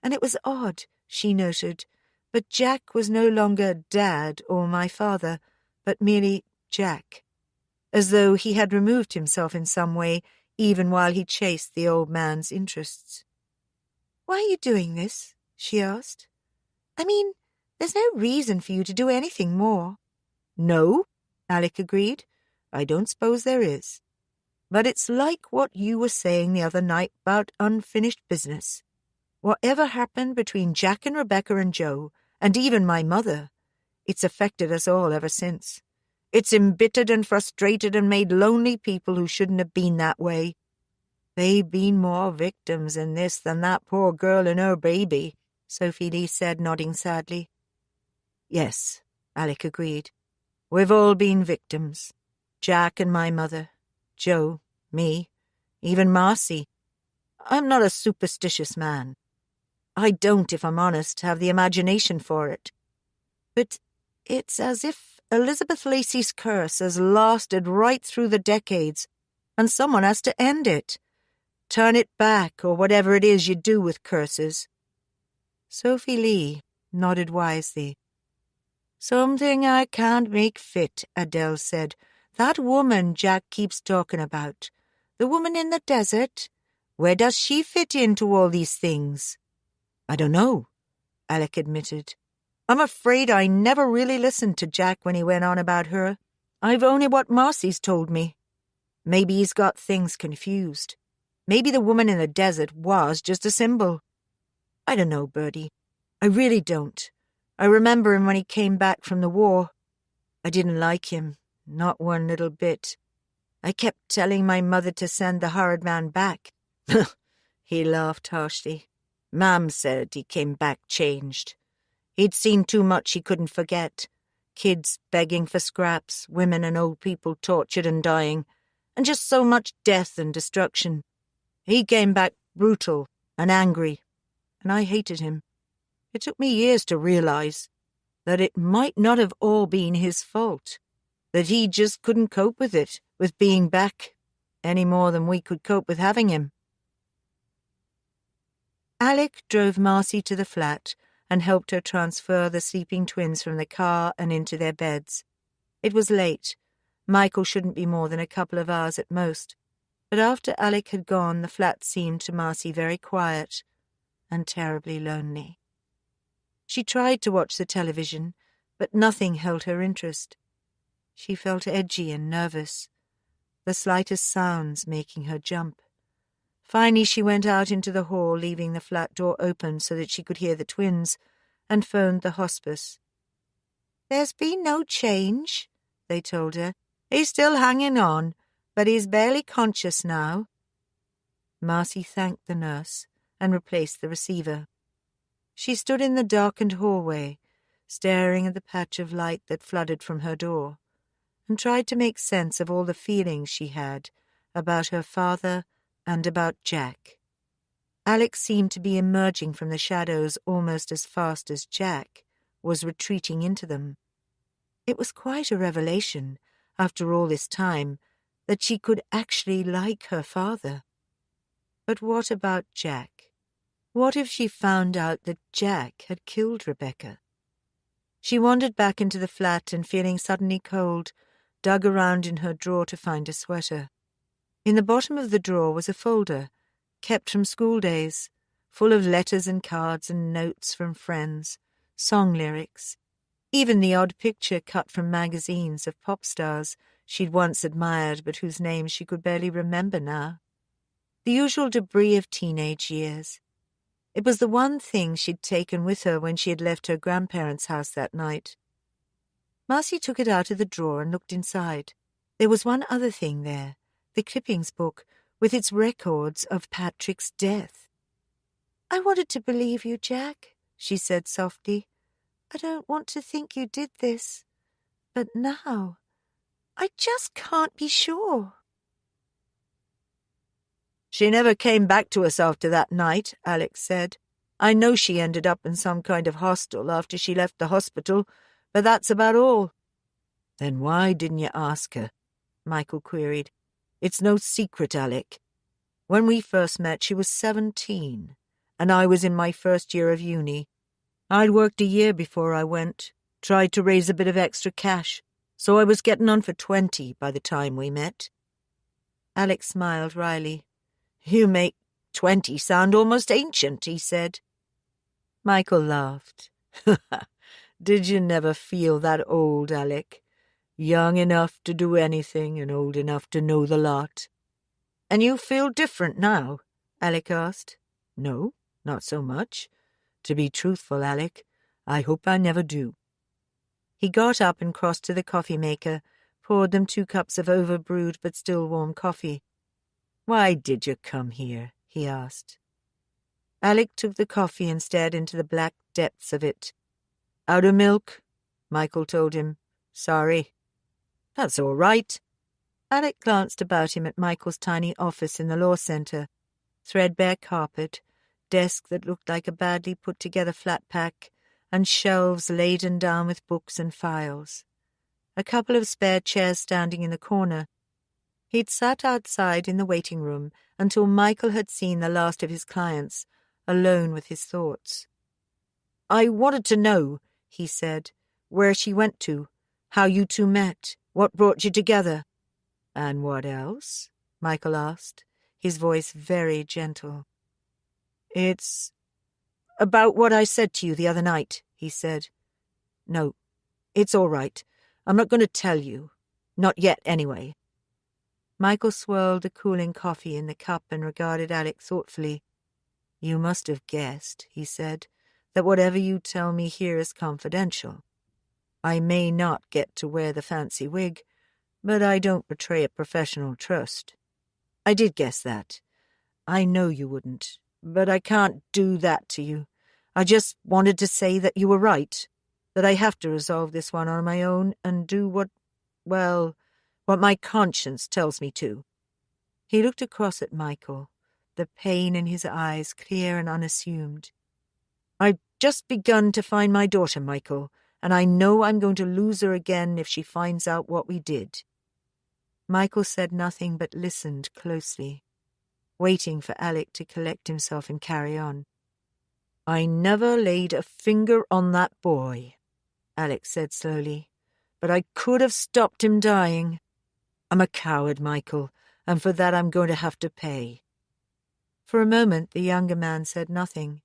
and it was odd, she noted, but Jack was no longer Dad or my father, but merely Jack, as though he had removed himself in some way, even while he chased the old man's interests. "Why are you doing this?" she asked. "I mean, there's no reason for you to do anything more." "No," Alec agreed. "I don't suppose there is. But it's like what you were saying the other night about unfinished business. Whatever happened between Jack and Rebecca and Joe, and even my mother, it's affected us all ever since. It's embittered and frustrated and made lonely people who shouldn't have been that way. They've been more victims in this than that poor girl and her baby," Sophie Lee said, nodding sadly. "Yes," Alec agreed. "We've all been victims. Jack and my mother, Joe, me, even Marcy. I'm not a superstitious man. I don't, if I'm honest, have the imagination for it. But it's as if Elizabeth Lacey's curse has lasted right through the decades, and someone has to end it. Turn it back, or whatever it is you do with curses." Sophie Lee nodded wisely. "Something I can't make fit," Adele said. "That woman Jack keeps talking about. The woman in the desert. Where does she fit into all these things?" "I don't know," Alec admitted. "I'm afraid I never really listened to Jack when he went on about her. I've only what Marcy's told me. Maybe he's got things confused. Maybe the woman in the desert was just a symbol. I don't know, Bertie. I really don't. I remember him when he came back from the war. I didn't like him, not one little bit. I kept telling my mother to send the horrid man back." He laughed harshly. "Mam said he came back changed. He'd seen too much he couldn't forget. Kids begging for scraps, women and old people tortured and dying, and just so much death and destruction. He came back brutal and angry, and I hated him. It took me years to realize that it might not have all been his fault, that he just couldn't cope with it, with being back, any more than we could cope with having him." Alec drove Marcy to the flat and helped her transfer the sleeping twins from the car and into their beds. It was late. Michael shouldn't be more than a couple of hours at most. But after Alec had gone, the flat seemed to Marcy very quiet and terribly lonely. She tried to watch the television, but nothing held her interest. She felt edgy and nervous, the slightest sounds making her jump. Finally she went out into the hall, leaving the flat door open so that she could hear the twins, and phoned the hospice. "There's been no change," they told her. "He's still hanging on, but he's barely conscious now." Marcy thanked the nurse and replaced the receiver. She stood in the darkened hallway, staring at the patch of light that flooded from her door, and tried to make sense of all the feelings she had about her father and about Jack. Alex seemed to be emerging from the shadows almost as fast as Jack was retreating into them. It was quite a revelation, after all this time, that she could actually like her father. But what about Jack? What if she found out that Jack had killed Rebecca? She wandered back into the flat and, feeling suddenly cold, dug around in her drawer to find a sweater. In the bottom of the drawer was a folder, kept from school days, full of letters and cards and notes from friends, song lyrics, even the odd picture cut from magazines of pop stars she'd once admired but whose names she could barely remember now. The usual debris of teenage years. It was the one thing she'd taken with her when she had left her grandparents' house that night. Marcy took it out of the drawer and looked inside. There was one other thing there, the clippings book, with its records of Patrick's death. "I wanted to believe you, Jack," she said softly. "I don't want to think you did this. But now, I just can't be sure." "She never came back to us after that night," Alex said. "I know she ended up in some kind of hostel after she left the hospital, but that's about all." "Then why didn't you ask her?" Michael queried. "It's no secret, Alec. When we first met, she was 17, and I was in my first year of uni. I'd worked a year before I went, tried to raise a bit of extra cash, so I was getting on for 20 by the time we met." Alex smiled wryly. "You make 20 sound almost ancient," he said. Michael laughed. "Did you never feel that old, Alec? Young enough to do anything and old enough to know the lot." "And you feel different now?" Alec asked. "No, not so much. To be truthful, Alec, I hope I never do." He got up and crossed to the coffee maker, poured them 2 cups of overbrewed but still warm coffee. "Why did you come here?" he asked. Alec took the coffee and stared into the black depths of it. "Out of milk," Michael told him. "Sorry." "That's all right." Alec glanced about him at Michael's tiny office in the law centre. Threadbare carpet, desk that looked like a badly put-together flat pack, and shelves laden down with books and files. A couple of spare chairs standing in the corner. He'd sat outside in the waiting room until Michael had seen the last of his clients, alone with his thoughts. "I wanted to know," he said, "where she went to, how you two met, what brought you together." "And what else?" Michael asked, his voice very gentle. "It's about what I said to you the other night," he said. "No, it's all right. I'm not going to tell you. Not yet, anyway." Michael swirled the cooling coffee in the cup and regarded Alec thoughtfully. "You must have guessed," he said, "that whatever you tell me here is confidential. I may not get to wear the fancy wig, but I don't betray a professional trust." "I did guess that. I know you wouldn't, but I can't do that to you. I just wanted to say that you were right, that I have to resolve this one on my own and do what my conscience tells me to." He looked across at Michael, the pain in his eyes clear and unassumed. "I've just begun to find my daughter, Michael, and I know I'm going to lose her again if she finds out what we did." Michael said nothing but listened closely, waiting for Alec to collect himself and carry on. "I never laid a finger on that boy," Alec said slowly, "but I could have stopped him dying. I'm a coward, Michael, and for that I'm going to have to pay." For a moment the younger man said nothing.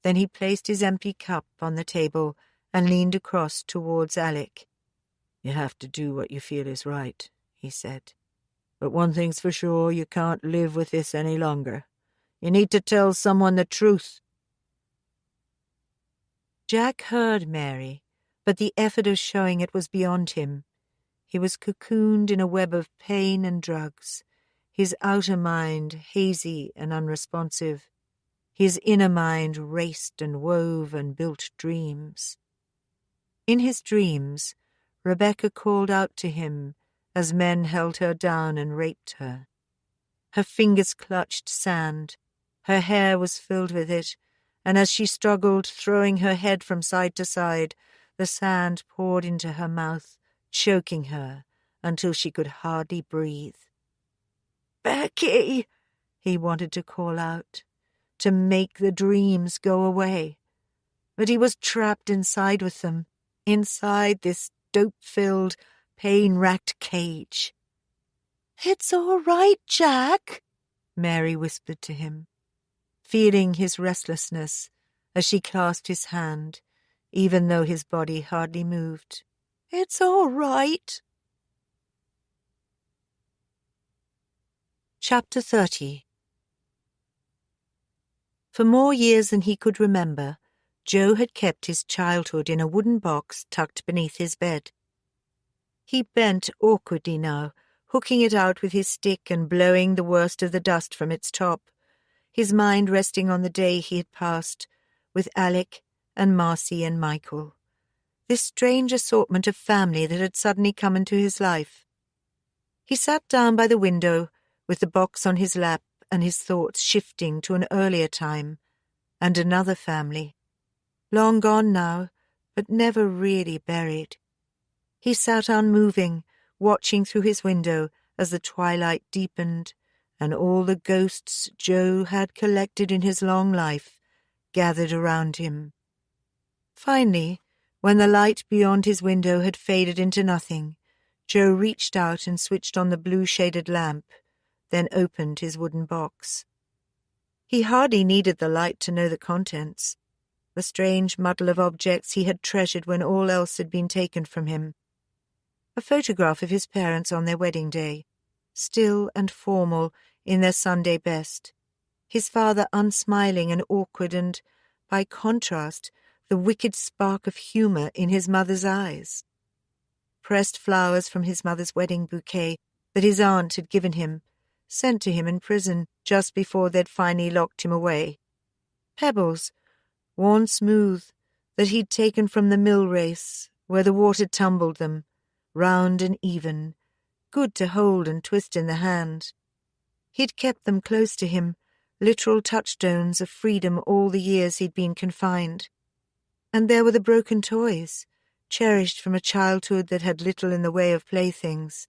Then he placed his empty cup on the table and leaned across towards Alec. "You have to do what you feel is right," he said. "But one thing's for sure, you can't live with this any longer. You need to tell someone the truth." Jack heard Mary, but the effort of showing it was beyond him. He was cocooned in a web of pain and drugs, his outer mind hazy and unresponsive. His inner mind raced and wove and built dreams. In his dreams, Rebecca called out to him as men held her down and raped her. Her fingers clutched sand, her hair was filled with it, and as she struggled, throwing her head from side to side, the sand poured into her mouth, choking her until she could hardly breathe. "Becky!" he wanted to call out, to make the dreams go away. But he was trapped inside with them, inside this dope-filled, pain-racked cage. "It's all right, Jack," Mary whispered to him. feeling his restlessness as she clasped his hand, even though his body hardly moved. "It's all right." Chapter 30. For more years than he could remember, Joe had kept his childhood in a wooden box tucked beneath his bed. He bent awkwardly now, hooking it out with his stick and blowing the worst of the dust from its top, his mind resting on the day he had passed with Alec and Marcy and Michael, this strange assortment of family that had suddenly come into his life. He sat down by the window with the box on his lap and his thoughts shifting to an earlier time and another family, long gone now, but never really buried. He sat unmoving, watching through his window as the twilight deepened and all the ghosts Joe had collected in his long life gathered around him. Finally, when the light beyond his window had faded into nothing, Joe reached out and switched on the blue-shaded lamp, then opened his wooden box. He hardly needed the light to know the contents, the strange muddle of objects he had treasured when all else had been taken from him. A photograph of his parents on their wedding day, still and formal in their Sunday best, his father unsmiling and awkward and, by contrast, the wicked spark of humour in his mother's eyes. Pressed flowers from his mother's wedding bouquet that his aunt had given him, sent to him in prison just before they'd finally locked him away. Pebbles, worn smooth, that he'd taken from the mill race, where the water tumbled them, round and even, good to hold and twist in the hand. He'd kept them close to him, literal touchstones of freedom all the years he'd been confined. And there were the broken toys, cherished from a childhood that had little in the way of playthings.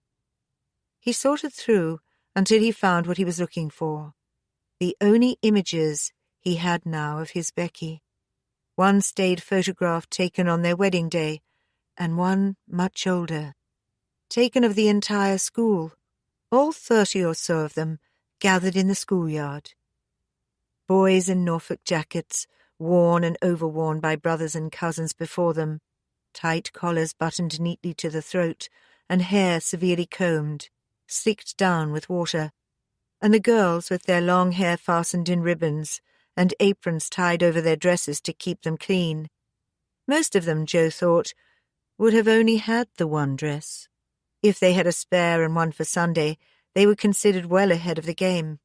He sorted through until he found what he was looking for, the only images he had now of his Becky. One stayed photograph taken on their wedding day, and one much older, taken of the entire school, all 30 or so of them, gathered in the schoolyard. Boys in Norfolk jackets, worn and overworn by brothers and cousins before them, tight collars buttoned neatly to the throat, and hair severely combed, slicked down with water, and the girls with their long hair fastened in ribbons, and aprons tied over their dresses to keep them clean. Most of them, Joe thought, would have only had the one dress. If they had a spare and one for Sunday, they were considered well ahead of the game.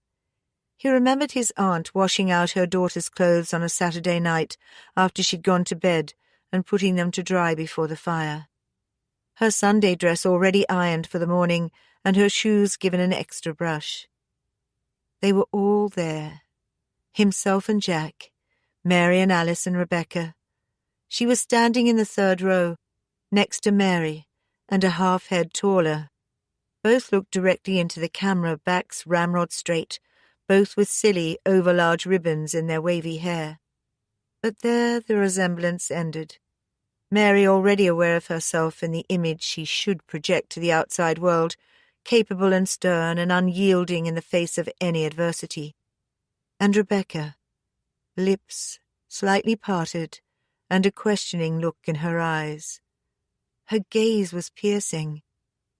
He remembered his aunt washing out her daughter's clothes on a Saturday night after she'd gone to bed and putting them to dry before the fire. Her Sunday dress already ironed for the morning and her shoes given an extra brush. They were all there, himself and Jack, Mary and Alice and Rebecca. She was standing in the third row, next to Mary, and a half-head taller. Both looked directly into the camera, backs ramrod straight, both with silly, over-large ribbons in their wavy hair. But there the resemblance ended. Mary, already aware of herself in the image she should project to the outside world, capable and stern and unyielding in the face of any adversity. And Rebecca, lips slightly parted, and a questioning look in her eyes. Her gaze was piercing,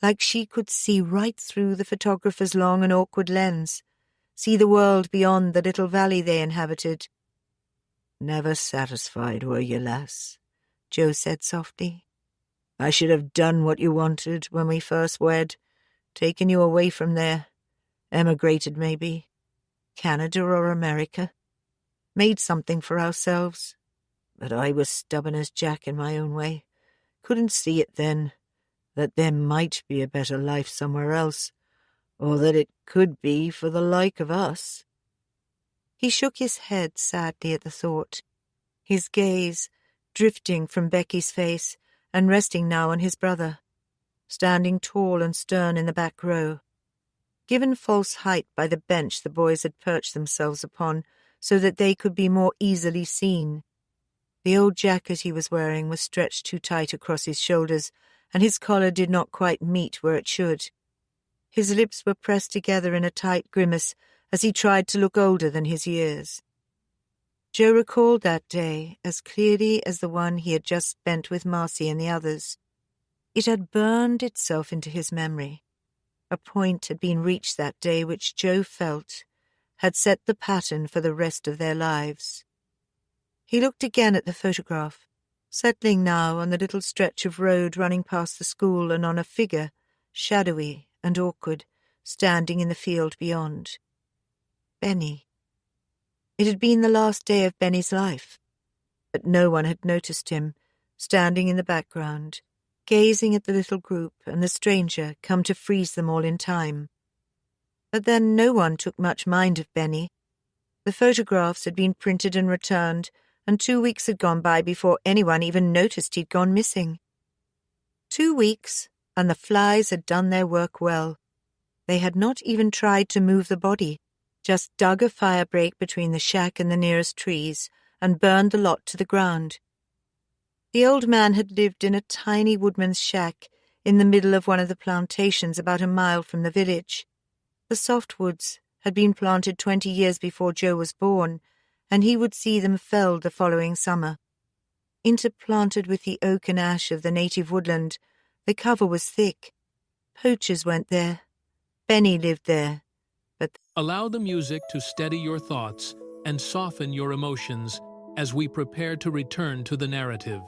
like she could see right through the photographer's long and awkward lens, see the world beyond the little valley they inhabited. "Never satisfied, were you, lass?" Joe said softly. "I should have done what you wanted when we first wed, taken you away from there, emigrated maybe, Canada or America, made something for ourselves. But I was stubborn as Jack in my own way, couldn't see it then, that there might be a better life somewhere else, or that it could be for the like of us." He shook his head sadly at the thought, his gaze drifting from Becky's face and resting now on his brother, standing tall and stern in the back row, given false height by the bench the boys had perched themselves upon so that they could be more easily seen. The old jacket he was wearing was stretched too tight across his shoulders, and his collar did not quite meet where it should. His lips were pressed together in a tight grimace as he tried to look older than his years. Joe recalled that day as clearly as the one he had just spent with Marcy and the others. It had burned itself into his memory. A point had been reached that day which Joe felt had set the pattern for the rest of their lives. He looked again at the photograph, settling now on the little stretch of road running past the school and on a figure, shadowy and awkward, standing in the field beyond. Benny. It had been the last day of Benny's life, but no one had noticed him, standing in the background, gazing at the little group and the stranger come to freeze them all in time. But then no one took much mind of Benny. The photographs had been printed and returned, and 2 weeks had gone by before anyone even noticed he'd gone missing. 2 weeks, and the flies had done their work well. They had not even tried to move the body, just dug a fire break between the shack and the nearest trees and burned the lot to the ground. The old man had lived in a tiny woodman's shack in the middle of one of the plantations about a mile from the village. The softwoods had been planted 20 years before Joe was born, and he would see them felled the following summer. Interplanted with the oak and ash of the native woodland, the cover was thick. Poachers went there. Benny lived there. But allow the music to steady your thoughts and soften your emotions as we prepare to return to the narrative.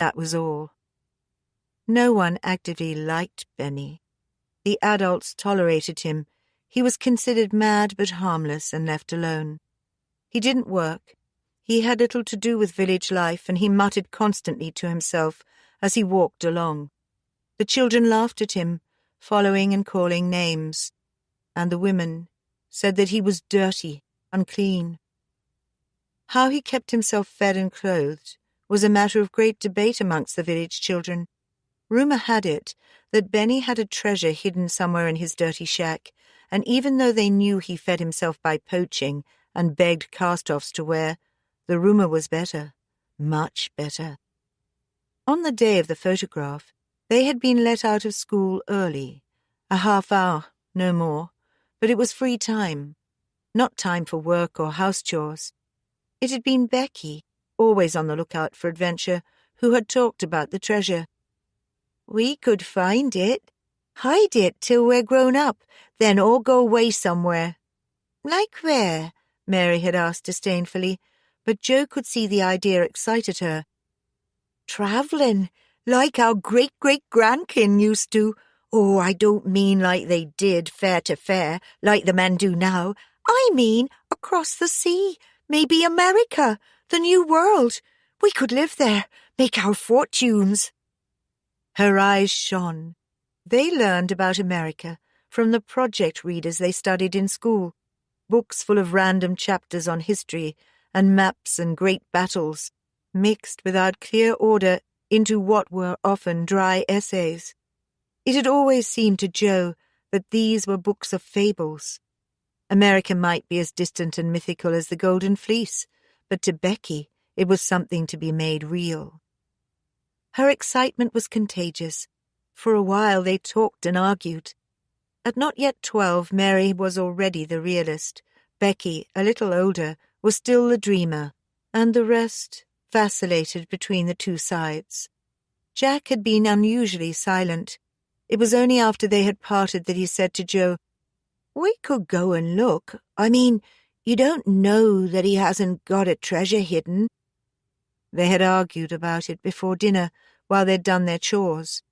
that was all. No one actively liked Benny. The adults tolerated him. He was considered mad but harmless and left alone. He didn't work. He had little to do with village life, and he muttered constantly to himself as he walked along. The children laughed at him, following and calling names, and the women said that he was dirty, unclean. How he kept himself fed and clothed was a matter of great debate amongst the village children. Rumour had it that Benny had a treasure hidden somewhere in his dirty shack, and even though they knew he fed himself by poaching and begged cast-offs to wear, the rumour was better, much better. On the day of the photograph, they had been let out of school early, a half hour, no more, but it was free time, not time for work or house chores. It had been Becky, always on the lookout for adventure, who had talked about the treasure. "We could find it, hide it till we're grown up, then all go away somewhere." "Like where?" Mary had asked disdainfully, but Jo could see the idea excited her. "Travelling, like our great-great-grandkin used to. Oh, I don't mean like they did, fair to fair, like the men do now. I mean across the sea, maybe America, the New World. We could live there, make our fortunes." Her eyes shone. They learned about America from the project readers they studied in school, books full of random chapters on history and maps and great battles, mixed without clear order into what were often dry essays. It had always seemed to Jo that these were books of fables. America might be as distant and mythical as the Golden Fleece, but to Becky it was something to be made real. Her excitement was contagious. For a while they talked and argued. At not yet 12, Mary was already the realist. Becky, a little older, was still the dreamer, and the rest vacillated between the two sides. Jack had been unusually silent. It was only after they had parted that he said to Jo, "We could go and look. I mean, you don't know that he hasn't got a treasure hidden." They had argued about it before dinner, while they'd done their chores.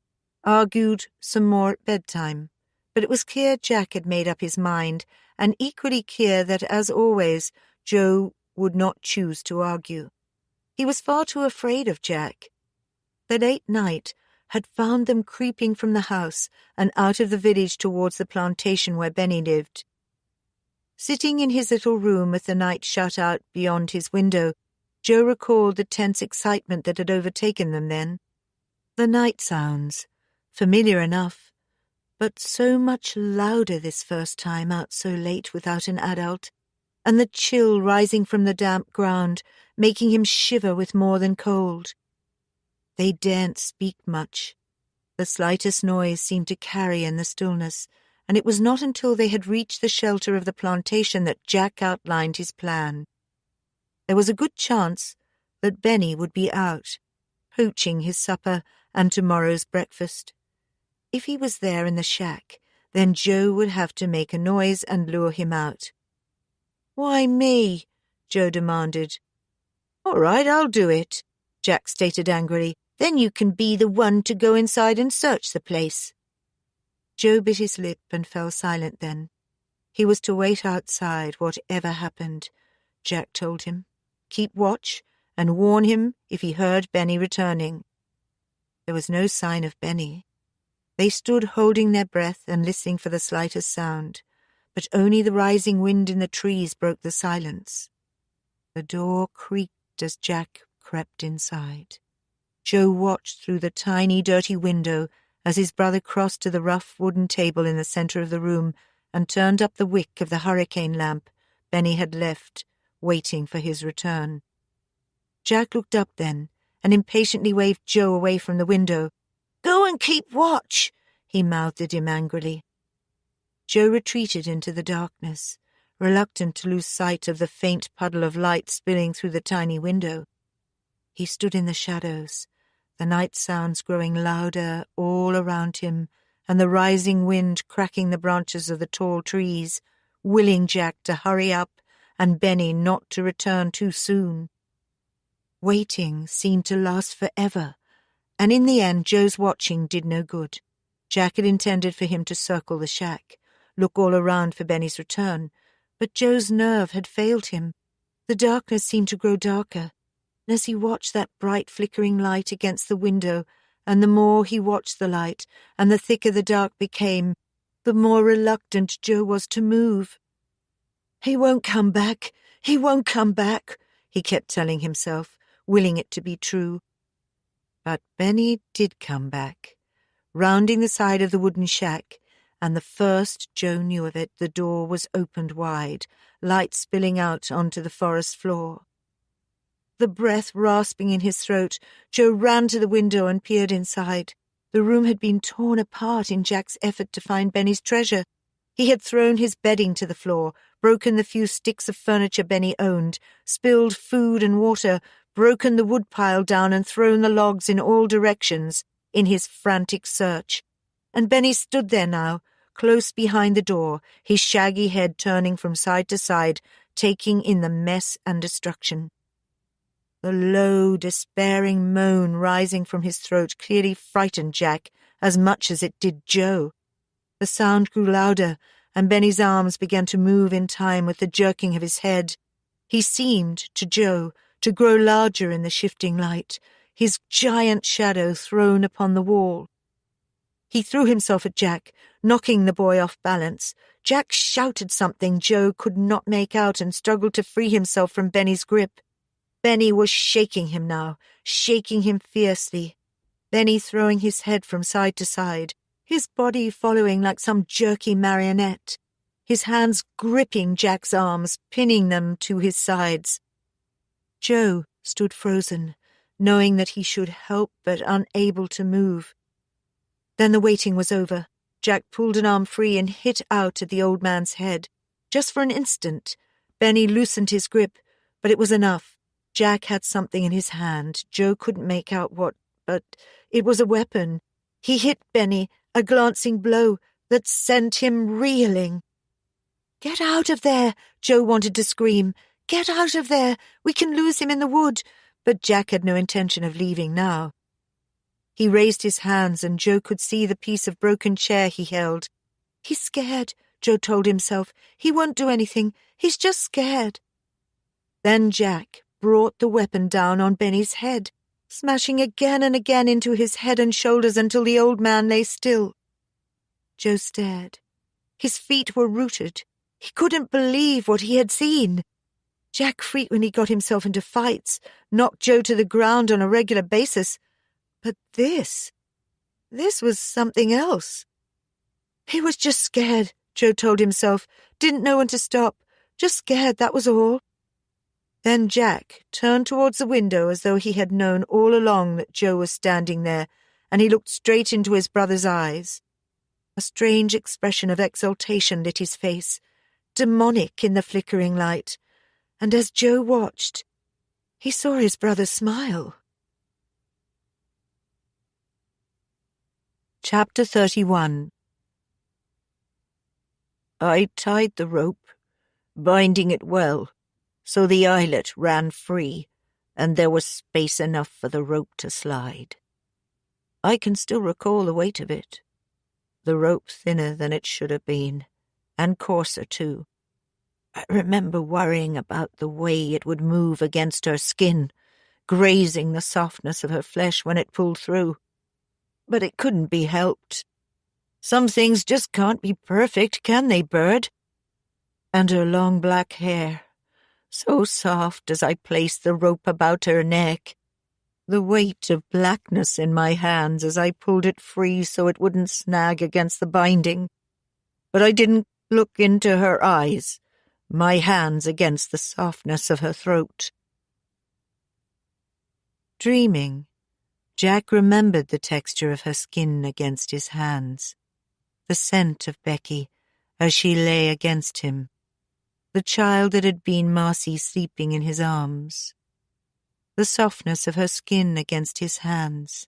Argued some more at bedtime. But it was clear Jack had made up his mind, and equally clear that, as always, Jo would not choose to argue. He was far too afraid of Jack. The late night had found them creeping from the house and out of the village towards the plantation where Benny lived. Sitting in his little room with the night shut out beyond his window, Jo recalled the tense excitement that had overtaken them then. The night sounds, familiar enough, but so much louder this first time out so late without an adult, and the chill rising from the damp ground, making him shiver with more than cold. They daren't speak much. The slightest noise seemed to carry in the stillness, and it was not until they had reached the shelter of the plantation that Jack outlined his plan. There was a good chance that Benny would be out, poaching his supper and tomorrow's breakfast. If he was there in the shack, then Jo would have to make a noise and lure him out. "Why me?" Jo demanded. "All right, I'll do it," Jack stated angrily. "Then you can be the one to go inside and search the place." Jo bit his lip and fell silent then. He was to wait outside, whatever happened, Jack told him. Keep watch and warn him if he heard Benny returning. There was no sign of Benny. They stood holding their breath and listening for the slightest sound, but only the rising wind in the trees broke the silence. The door creaked as Jack crept inside. Jo watched through the tiny, dirty window as his brother crossed to the rough wooden table in the center of the room and turned up the wick of the hurricane lamp Benny had left, waiting for his return. Jack looked up then and impatiently waved Jo away from the window. "Go and keep watch," he mouthed at him angrily. Jo retreated into the darkness, reluctant to lose sight of the faint puddle of light spilling through the tiny window. He stood in the shadows, the night sounds growing louder all around him, and the rising wind cracking the branches of the tall trees, willing Jack to hurry up and Benny not to return too soon. Waiting seemed to last forever, and in the end Jo's watching did no good. Jack had intended for him to circle the shack, look all around for Benny's return, but Jo's nerve had failed him. The darkness seemed to grow darker, and as he watched that bright flickering light against the window, and the more he watched the light, and the thicker the dark became, the more reluctant Joe was to move. "He won't come back, he won't come back," he kept telling himself, willing it to be true. But Benny did come back, rounding the side of the wooden shack, and the first Joe knew of it, the door was opened wide, light spilling out onto the forest floor. The breath rasping in his throat, Joe ran to the window and peered inside. The room had been torn apart in Jack's effort to find Benny's treasure. He had thrown his bedding to the floor, broken the few sticks of furniture Benny owned, spilled food and water, broken the woodpile down and thrown the logs in all directions in his frantic search. And Benny stood there now, close behind the door, his shaggy head turning from side to side, taking in the mess and destruction. The low, despairing moan rising from his throat clearly frightened Jack as much as it did Joe. The sound grew louder, and Benny's arms began to move in time with the jerking of his head. He seemed, to Joe, to grow larger in the shifting light, his giant shadow thrown upon the wall. He threw himself at Jack, knocking the boy off balance. Jack shouted something Joe could not make out and struggled to free himself from Benny's grip. Benny was shaking him now, shaking him fiercely. Benny throwing his head from side to side, his body following like some jerky marionette, his hands gripping Jack's arms, pinning them to his sides. Joe stood frozen, knowing that he should help but unable to move. Then the waiting was over. Jack pulled an arm free and hit out at the old man's head. Just for an instant, Benny loosened his grip, but it was enough. Jack had something in his hand. Joe couldn't make out what, but it was a weapon. He hit Benny, a glancing blow that sent him reeling. "Get out of there!" Joe wanted to scream. "Get out of there! We can lose him in the wood!" But Jack had no intention of leaving now. He raised his hands, and Joe could see the piece of broken chair he held. "He's scared," Joe told himself. "He won't do anything. He's just scared." Then Jack brought the weapon down on Benny's head, smashing again and again into his head and shoulders until the old man lay still. Joe stared. His feet were rooted. He couldn't believe what he had seen. Jack frequently got himself into fights, knocked Joe to the ground on a regular basis. But this was something else. He was just scared, Joe told himself. Didn't know when to stop. Just scared, that was all. Then Jack turned towards the window as though he had known all along that Joe was standing there, and he looked straight into his brother's eyes. A strange expression of exultation lit his face, demonic in the flickering light, and as Joe watched, he saw his brother smile. Chapter 31. I tied the rope, binding it well, so the eyelet ran free, and there was space enough for the rope to slide. I can still recall the weight of it, the rope thinner than it should have been, and coarser too. I remember worrying about the way it would move against her skin, grazing the softness of her flesh when it pulled through. But it couldn't be helped. Some things just can't be perfect, can they, Bird? And her long black hair, so soft as I placed the rope about her neck, the weight of blackness in my hands as I pulled it free so it wouldn't snag against the binding. But I didn't look into her eyes, my hands against the softness of her throat. Dreaming, Jack remembered the texture of her skin against his hands, the scent of Becky as she lay against him, the child that had been Marcy sleeping in his arms, the softness of her skin against his hands.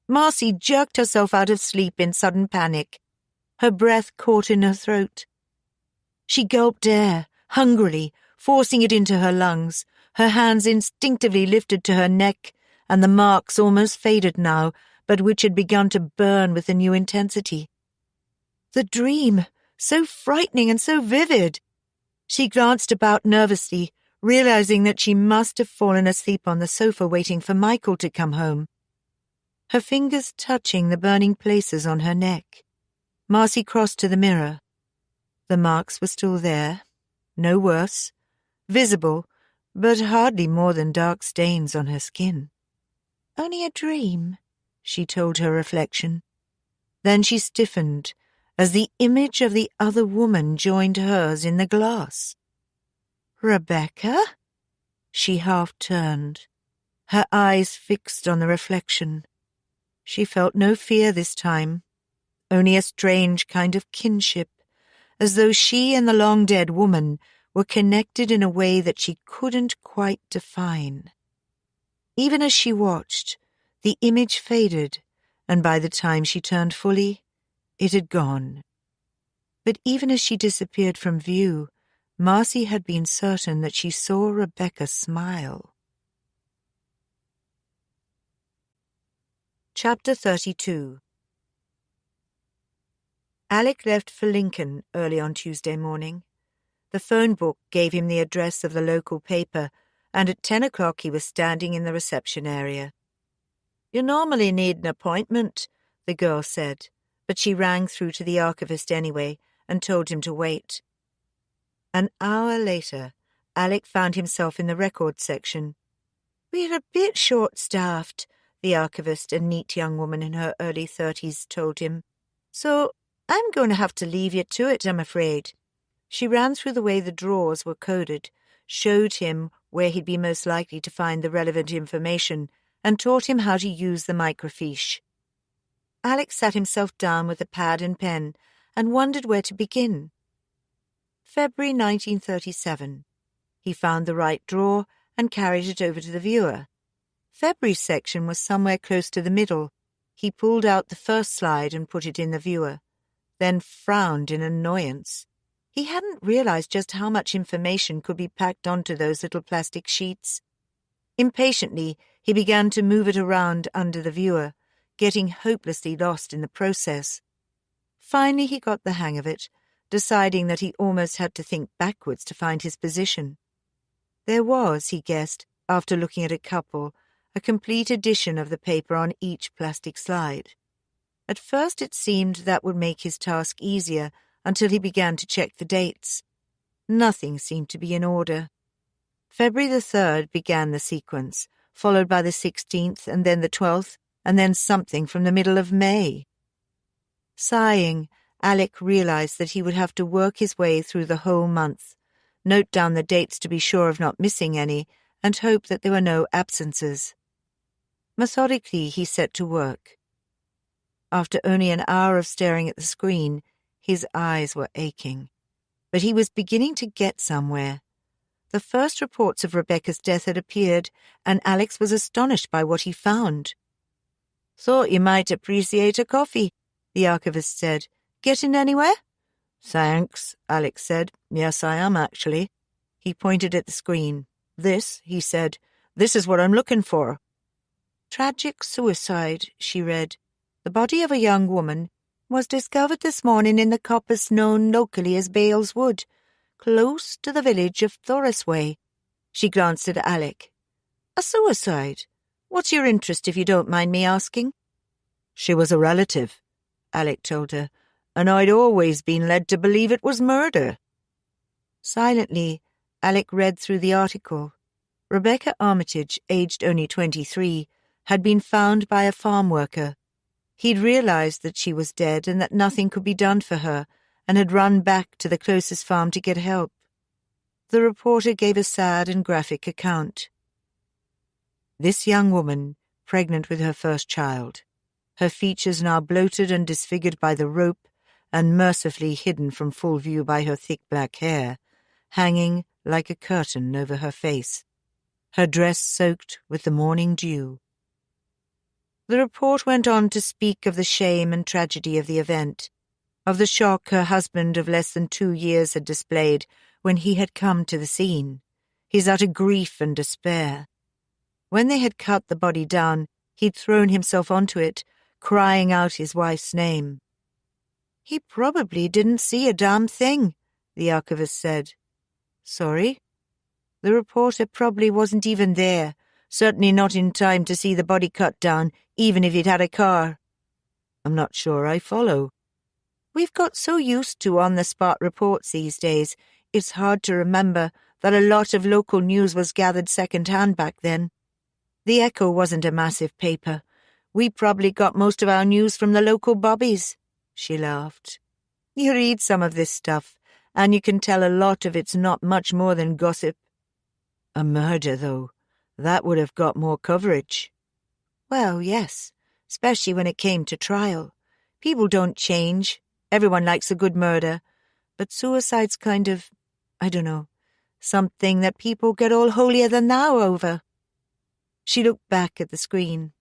Marcy jerked herself out of sleep in sudden panic, her breath caught in her throat. She gulped air, hungrily, forcing it into her lungs, her hands instinctively lifted to her neck, and the marks almost faded now, but which had begun to burn with a new intensity. The dream, so frightening and so vivid. She glanced about nervously, realizing that she must have fallen asleep on the sofa waiting for Michael to come home. Her fingers touching the burning places on her neck. Marcy crossed to the mirror. The marks were still there, no worse, visible, but hardly more than dark stains on her skin. "Only a dream," she told her reflection. Then she stiffened as the image of the other woman joined hers in the glass. "Rebecca?" She half turned, her eyes fixed on the reflection. She felt no fear this time, only a strange kind of kinship, as though she and the long-dead woman were connected in a way that she couldn't quite define. Even as she watched, the image faded, and by the time she turned fully, it had gone. But even as she disappeared from view, Marcy had been certain that she saw Rebecca smile. Chapter 32. Alec left for Lincoln early on Tuesday morning. The phone book gave him the address of the local paper, and at 10 o'clock he was standing in the reception area. "You normally need an appointment," the girl said, but she rang through to the archivist anyway and told him to wait. An hour later, Alec found himself in the records section. "We're a bit short-staffed," the archivist, a neat young woman in her early 30s, told him. "So I'm going to have to leave you to it, I'm afraid." She ran through the way the drawers were coded, showed him where he'd be most likely to find the relevant information, and taught him how to use the microfiche. Alec sat himself down with a pad and pen and wondered where to begin. February 1937. He found the right drawer and carried it over to the viewer. February's section was somewhere close to the middle. He pulled out the first slide and put it in the viewer, then frowned in annoyance. He hadn't realized just how much information could be packed onto those little plastic sheets. Impatiently, he began to move it around under the viewer, getting hopelessly lost in the process. Finally, he got the hang of it, deciding that he almost had to think backwards to find his position. There was, he guessed, after looking at a couple, a complete edition of the paper on each plastic slide. At first it seemed that would make his task easier until he began to check the dates. Nothing seemed to be in order. February the 3rd began the sequence, followed by the 16th and then the 12th, and then something from the middle of May. Sighing, Alec realized that he would have to work his way through the whole month, note down the dates to be sure of not missing any, and hope that there were no absences. Methodically, he set to work. After only an hour of staring at the screen, his eyes were aching. But he was beginning to get somewhere. The first reports of Rebecca's death had appeared, and Alex was astonished by what he found. "Thought you might appreciate a coffee," the archivist said. "Getting anywhere?" "Thanks," Alex said. "Yes, I am, actually." He pointed at the screen. "This," he said. "This is what I'm looking for." "Tragic suicide," she read. "The body of a young woman was discovered this morning in the coppice known locally as Bales Wood, close to the village of Thorisway." She glanced at Alec. "A suicide? What's your interest, if you don't mind me asking?" "She was a relative," Alec told her, "and I'd always been led to believe it was murder." Silently, Alec read through the article. Rebecca Armitage, aged only 23, had been found by a farm worker. He'd realized that she was dead and that nothing could be done for her, and had run back to the closest farm to get help. The reporter gave a sad and graphic account. This young woman, pregnant with her first child, her features now bloated and disfigured by the rope and mercifully hidden from full view by her thick black hair, hanging like a curtain over her face, her dress soaked with the morning dew. The report went on to speak of the shame and tragedy of the event, of the shock her husband of less than 2 years had displayed when he had come to the scene, his utter grief and despair. When they had cut the body down, he'd thrown himself onto it, crying out his wife's name. "He probably didn't see a damn thing," the archivist said. Sorry? The reporter probably wasn't even there, certainly not in time to see the body cut down, even if he'd had a car. I'm not sure I follow. We've got so used to on-the-spot reports these days, it's hard to remember that a lot of local news was gathered second-hand back then. The Echo wasn't a massive paper. We probably got most of our news from the local bobbies. She laughed. You read some of this stuff, and you can tell a lot of it's not much more than gossip. A murder, though. That would have got more coverage. Well, yes, especially when it came to trial. People don't change. Everyone likes a good murder. But suicide's kind of, I don't know, something that people get all holier-than-thou over. She looked back at the screen.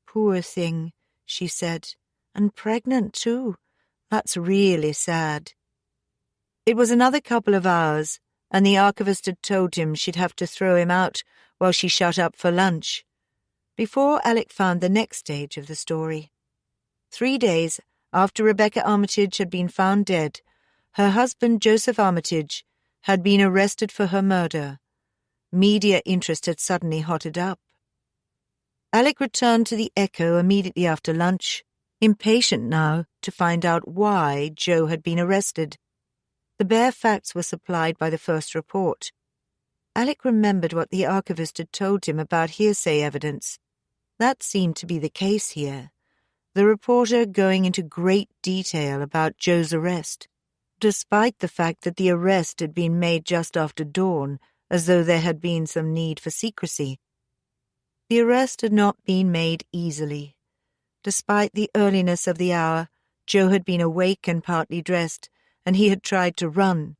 Poor thing, she said. And pregnant, too. That's really sad. It was another couple of hours, and the archivist had told him she'd have to throw him out while she shut up for lunch, before Alec found the next stage of the story. 3 days after Rebecca Armitage had been found dead, her husband Joseph Armitage had been arrested for her murder. Media interest had suddenly hotted up. Alec returned to the Echo immediately after lunch, impatient now to find out why Joe had been arrested. The bare facts were supplied by the first report. Alec remembered what the archivist had told him about hearsay evidence. That seemed to be the case here, the reporter going into great detail about Joe's arrest, despite the fact that the arrest had been made just after dawn, as though there had been some need for secrecy. The arrest had not been made easily. Despite the earliness of the hour, Joe had been awake and partly dressed, and he had tried to run.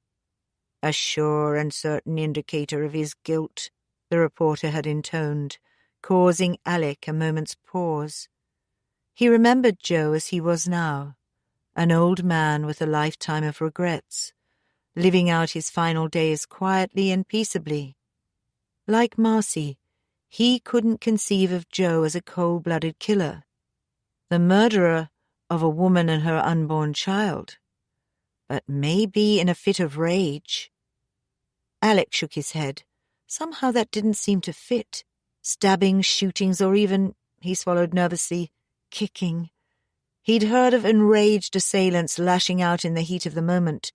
A sure and certain indicator of his guilt, the reporter had intoned, causing Alec a moment's pause. He remembered Joe as he was now, an old man with a lifetime of regrets, living out his final days quietly and peaceably. Like Marcy, he couldn't conceive of Joe as a cold-blooded killer, the murderer of a woman and her unborn child. But maybe in a fit of rage. Alec shook his head. Somehow that didn't seem to fit. Stabbings, shootings, or even, he swallowed nervously, kicking. He'd heard of enraged assailants lashing out in the heat of the moment.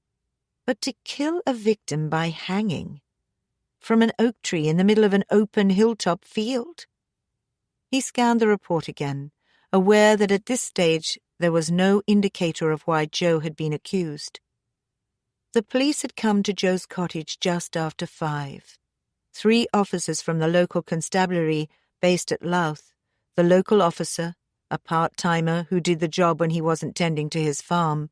But to kill a victim by hanging from an oak tree in the middle of an open hilltop field? He scanned the report again, aware that at this stage there was no indicator of why Joe had been accused. The police had come to Joe's cottage just after 5. 3 officers from the local constabulary based at Louth, the local officer, a part-timer who did the job when he wasn't tending to his farm,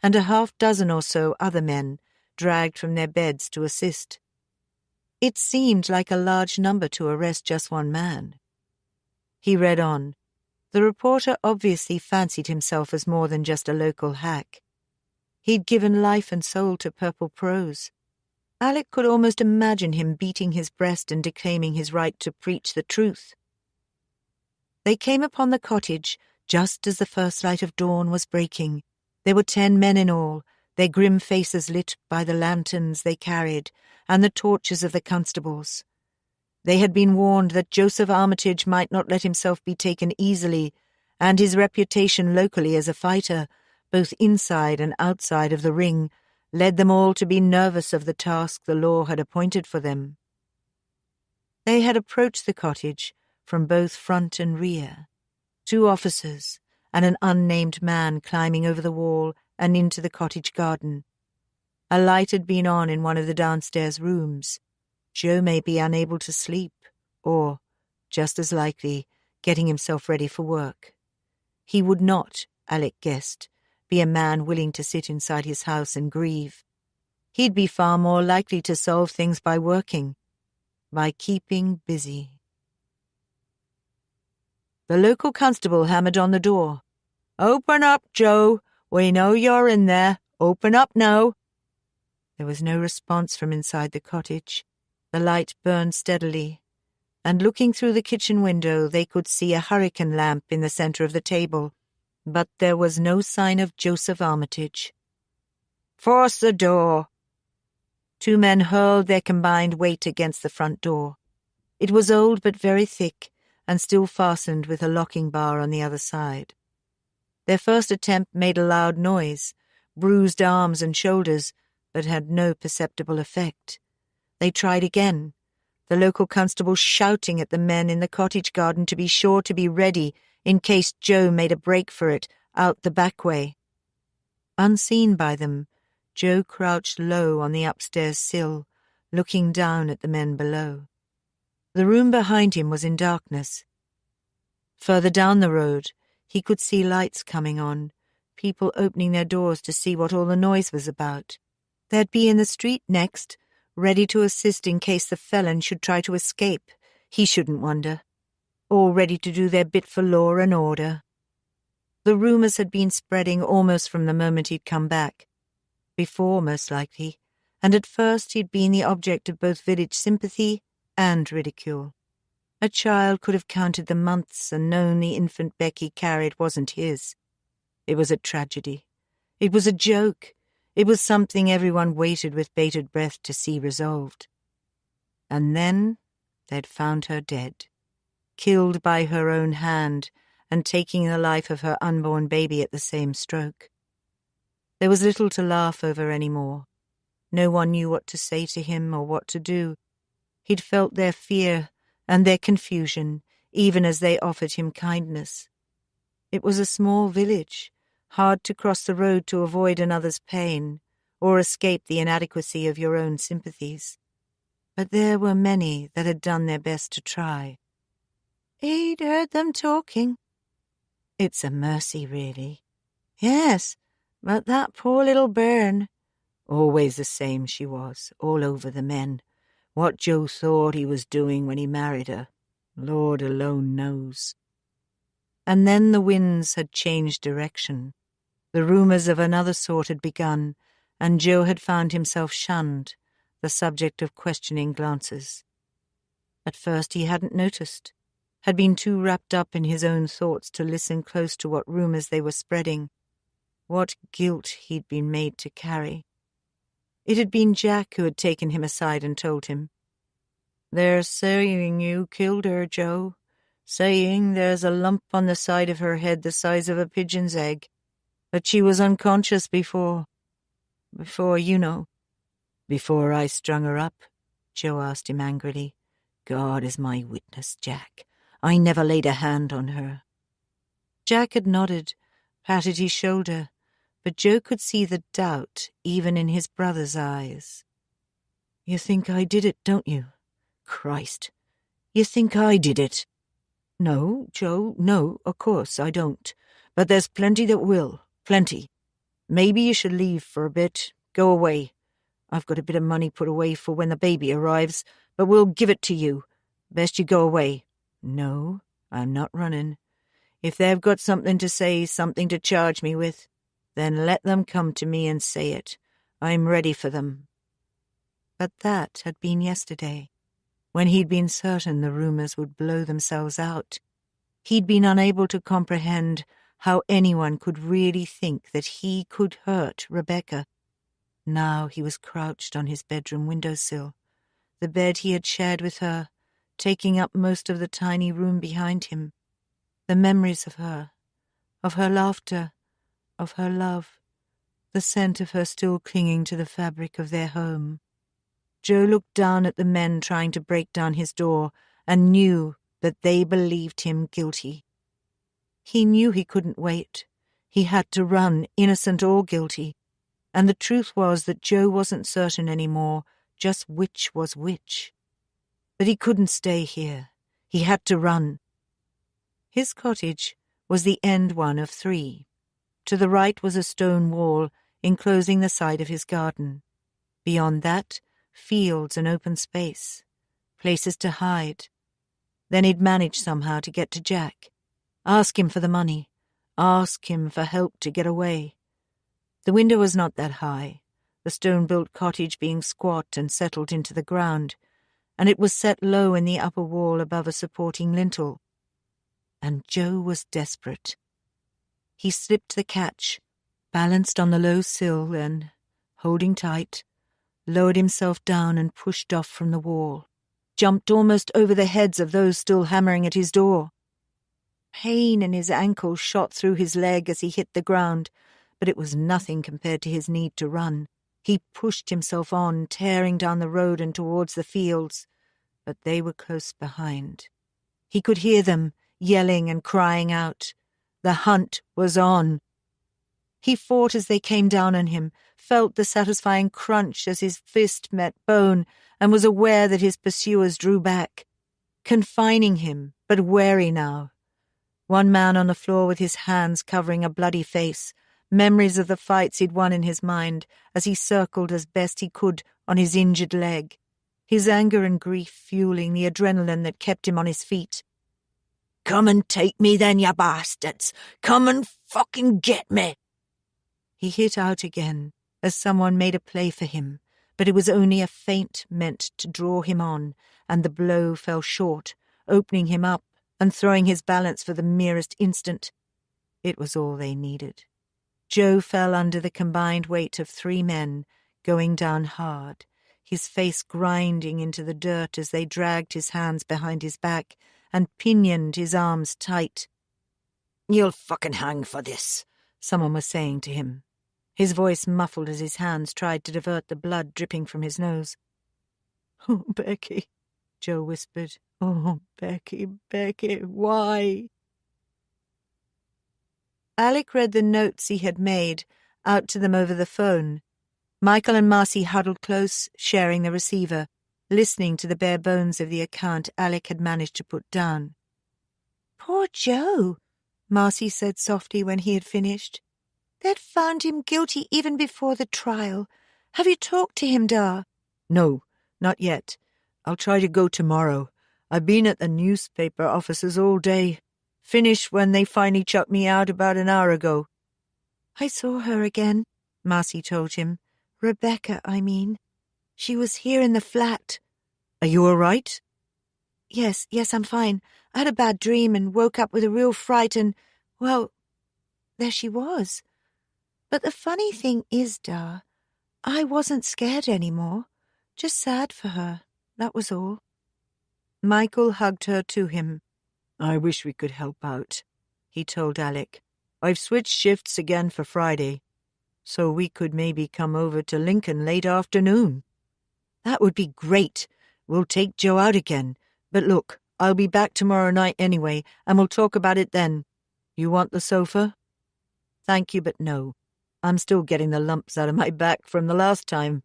and a half-dozen or so other men dragged from their beds to assist. It seemed like a large number to arrest just one man. He read on. The reporter obviously fancied himself as more than just a local hack. He'd given life and soul to purple prose. Alec could almost imagine him beating his breast and declaiming his right to preach the truth. They came upon the cottage just as the first light of dawn was breaking. There were 10 men in all, their grim faces lit by the lanterns they carried and the torches of the constables. They had been warned that Joseph Armitage might not let himself be taken easily, and his reputation locally as a fighter, both inside and outside of the ring, led them all to be nervous of the task the law had appointed for them. They had approached the cottage from both front and rear, 2 officers and an unnamed man climbing over the wall and into the cottage garden. A light had been on in one of the downstairs rooms. Joe may be unable to sleep, or, just as likely, getting himself ready for work. He would not, Alec guessed, be a man willing to sit inside his house and grieve. He'd be far more likely to solve things by working, by keeping busy. The local constable hammered on the door. "Open up, Joe. We know you're in there. Open up now." There was no response from inside the cottage. The light burned steadily, and looking through the kitchen window they could see a hurricane lamp in the center of the table, but there was no sign of Joseph Armitage. "Force the door." Two men hurled their combined weight against the front door. It was old but very thick, and still fastened with a locking bar on the other side. Their first attempt made a loud noise, bruised arms and shoulders, but had no perceptible effect. They tried again, the local constable shouting at the men in the cottage garden to be sure to be ready in case Joe made a break for it out the back way. Unseen by them, Joe crouched low on the upstairs sill, looking down at the men below. The room behind him was in darkness. Further down the road, he could see lights coming on, people opening their doors to see what all the noise was about. They'd be in the street next, ready to assist in case the felon should try to escape. He shouldn't wonder. All ready to do their bit for law and order. The rumours had been spreading almost from the moment he'd come back. Before, most likely, and at first he'd been the object of both village sympathy and ridicule. A child could have counted the months and known the infant Becky carried wasn't his. It was a tragedy. It was a joke. It was something everyone waited with bated breath to see resolved. And then they'd found her dead, killed by her own hand and taking the life of her unborn baby at the same stroke. There was little to laugh over any more. No one knew what to say to him or what to do. He'd felt their fear and their confusion, even as they offered him kindness. It was a small village, hard to cross the road to avoid another's pain or escape the inadequacy of your own sympathies. But there were many that had done their best to try. He'd heard them talking. It's a mercy, really. Yes, but that poor little bairn. Always the same she was, all over the men. What Joe thought he was doing when he married her, Lord alone knows. And then the winds had changed direction. The rumours of another sort had begun, and Joe had found himself shunned, the subject of questioning glances. At first he hadn't noticed, had been too wrapped up in his own thoughts to listen close to what rumours they were spreading, what guilt he'd been made to carry. It had been Jack who had taken him aside and told him, "They're saying you killed her, Joe. Saying there's a lump on the side of her head the size of a pigeon's egg. But she was unconscious before, you know." "Before I strung her up?" Joe asked him angrily. "God is my witness, Jack. I never laid a hand on her." Jack had nodded, patted his shoulder, but Joe could see the doubt even in his brother's eyes. "You think I did it, don't you? Christ, you think I did it?" "No, Joe, no, of course I don't. But there's plenty that will, plenty. Maybe you should leave for a bit, go away. I've got a bit of money put away for when the baby arrives, but we'll give it to you. Best you go away." "No, I'm not running. If they've got something to say, something to charge me with, then let them come to me and say it. I'm ready for them." But that had been yesterday, when he'd been certain the rumours would blow themselves out. He'd been unable to comprehend how anyone could really think that he could hurt Rebecca. Now he was crouched on his bedroom windowsill, the bed he had shared with her, taking up most of the tiny room behind him. The memories of her laughter, of her love, the scent of her still clinging to the fabric of their home. Joe looked down at the men trying to break down his door and knew that they believed him guilty. He knew he couldn't wait. He had to run, innocent or guilty. And the truth was that Joe wasn't certain anymore just which was which. But he couldn't stay here. He had to run. His cottage was the end one of 3. To the right was a stone wall enclosing the side of his garden. Beyond that, fields and open space, places to hide. Then he'd manage somehow to get to Jack, ask him for the money, ask him for help to get away. The window was not that high, the stone-built cottage being squat and settled into the ground, and it was set low in the upper wall above a supporting lintel. And Joe was desperate. He slipped the catch, balanced on the low sill, and, holding tight, lowered himself down and pushed off from the wall, jumped almost over the heads of those still hammering at his door. Pain in his ankle shot through his leg as he hit the ground, but it was nothing compared to his need to run. He pushed himself on, tearing down the road and towards the fields, but they were close behind. He could hear them, yelling and crying out. The hunt was on. He fought as they came down on him, felt the satisfying crunch as his fist met bone, and was aware that his pursuers drew back, confining him, but wary now. One man on the floor with his hands covering a bloody face, memories of the fights he'd won in his mind as he circled as best he could on his injured leg, his anger and grief fueling the adrenaline that kept him on his feet. "Come and take me then, you bastards! Come and fucking get me!" He hit out again as someone made a play for him, but it was only a feint meant to draw him on, and the blow fell short, opening him up and throwing his balance for the merest instant. It was all they needed. Joe fell under the combined weight of 3 men, going down hard, his face grinding into the dirt as they dragged his hands behind his back and pinioned his arms tight. "You'll fucking hang for this," someone was saying to him. His voice muffled as his hands tried to divert the blood dripping from his nose. "Oh, Becky," Joe whispered. "Oh, Becky, Becky, why?" Alec read the notes he had made out to them over the phone. Michael and Marcy huddled close, sharing the receiver, listening to the bare bones of the account Alec had managed to put down. "Poor Joe," Marcy said softly when he had finished. "They'd found him guilty even before the trial. Have you talked to him, Dar?" "No, not yet. I'll try to go tomorrow. I've been at the newspaper offices all day. Finished when they finally chucked me out about an hour ago." "I saw her again," Marcy told him. "Rebecca, I mean. She was here in the flat." "Are you all right?" Yes, I'm fine. I had a bad dream and woke up with a real fright and, well, there she was. But the funny thing is, Dar, I wasn't scared anymore. Just sad for her, that was all." Michael hugged her to him. "I wish we could help out," he told Alec. "I've switched shifts again for Friday, so we could maybe come over to Lincoln late afternoon." "That would be great. We'll take Joe out again. But look, I'll be back tomorrow night anyway, and we'll talk about it then. You want the sofa?" "Thank you, but no. I'm still getting the lumps out of my back from the last time.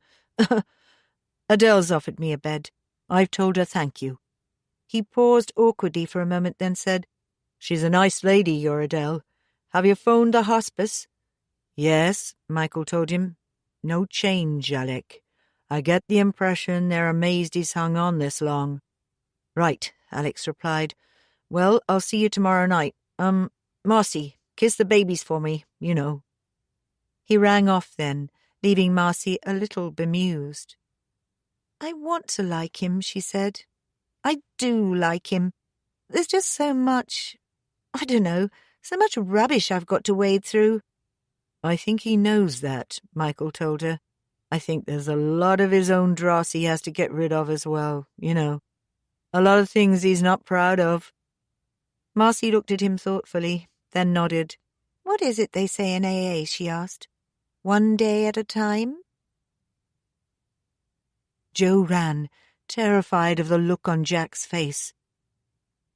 Adele's offered me a bed. I've told her thank you." He paused awkwardly for a moment, then said, "She's a nice lady, your Adele. Have you phoned the hospice?" "Yes," Michael told him. "No change, Alec. I get the impression they're amazed he's hung on this long." "Right," Alex replied. "Well, I'll see you tomorrow night. Marcy, kiss the babies for me, you know." He rang off then, leaving Marcy a little bemused. "I want to like him," she said. "I do like him. There's just so much, I don't know, so much rubbish I've got to wade through." "I think he knows that," Michael told her. "I think there's a lot of his own dross he has to get rid of as well, you know. A lot of things he's not proud of." Marcy looked at him thoughtfully, then nodded. "What is it they say in AA?" she asked. "One day at a time?" Joe ran, terrified of the look on Jack's face.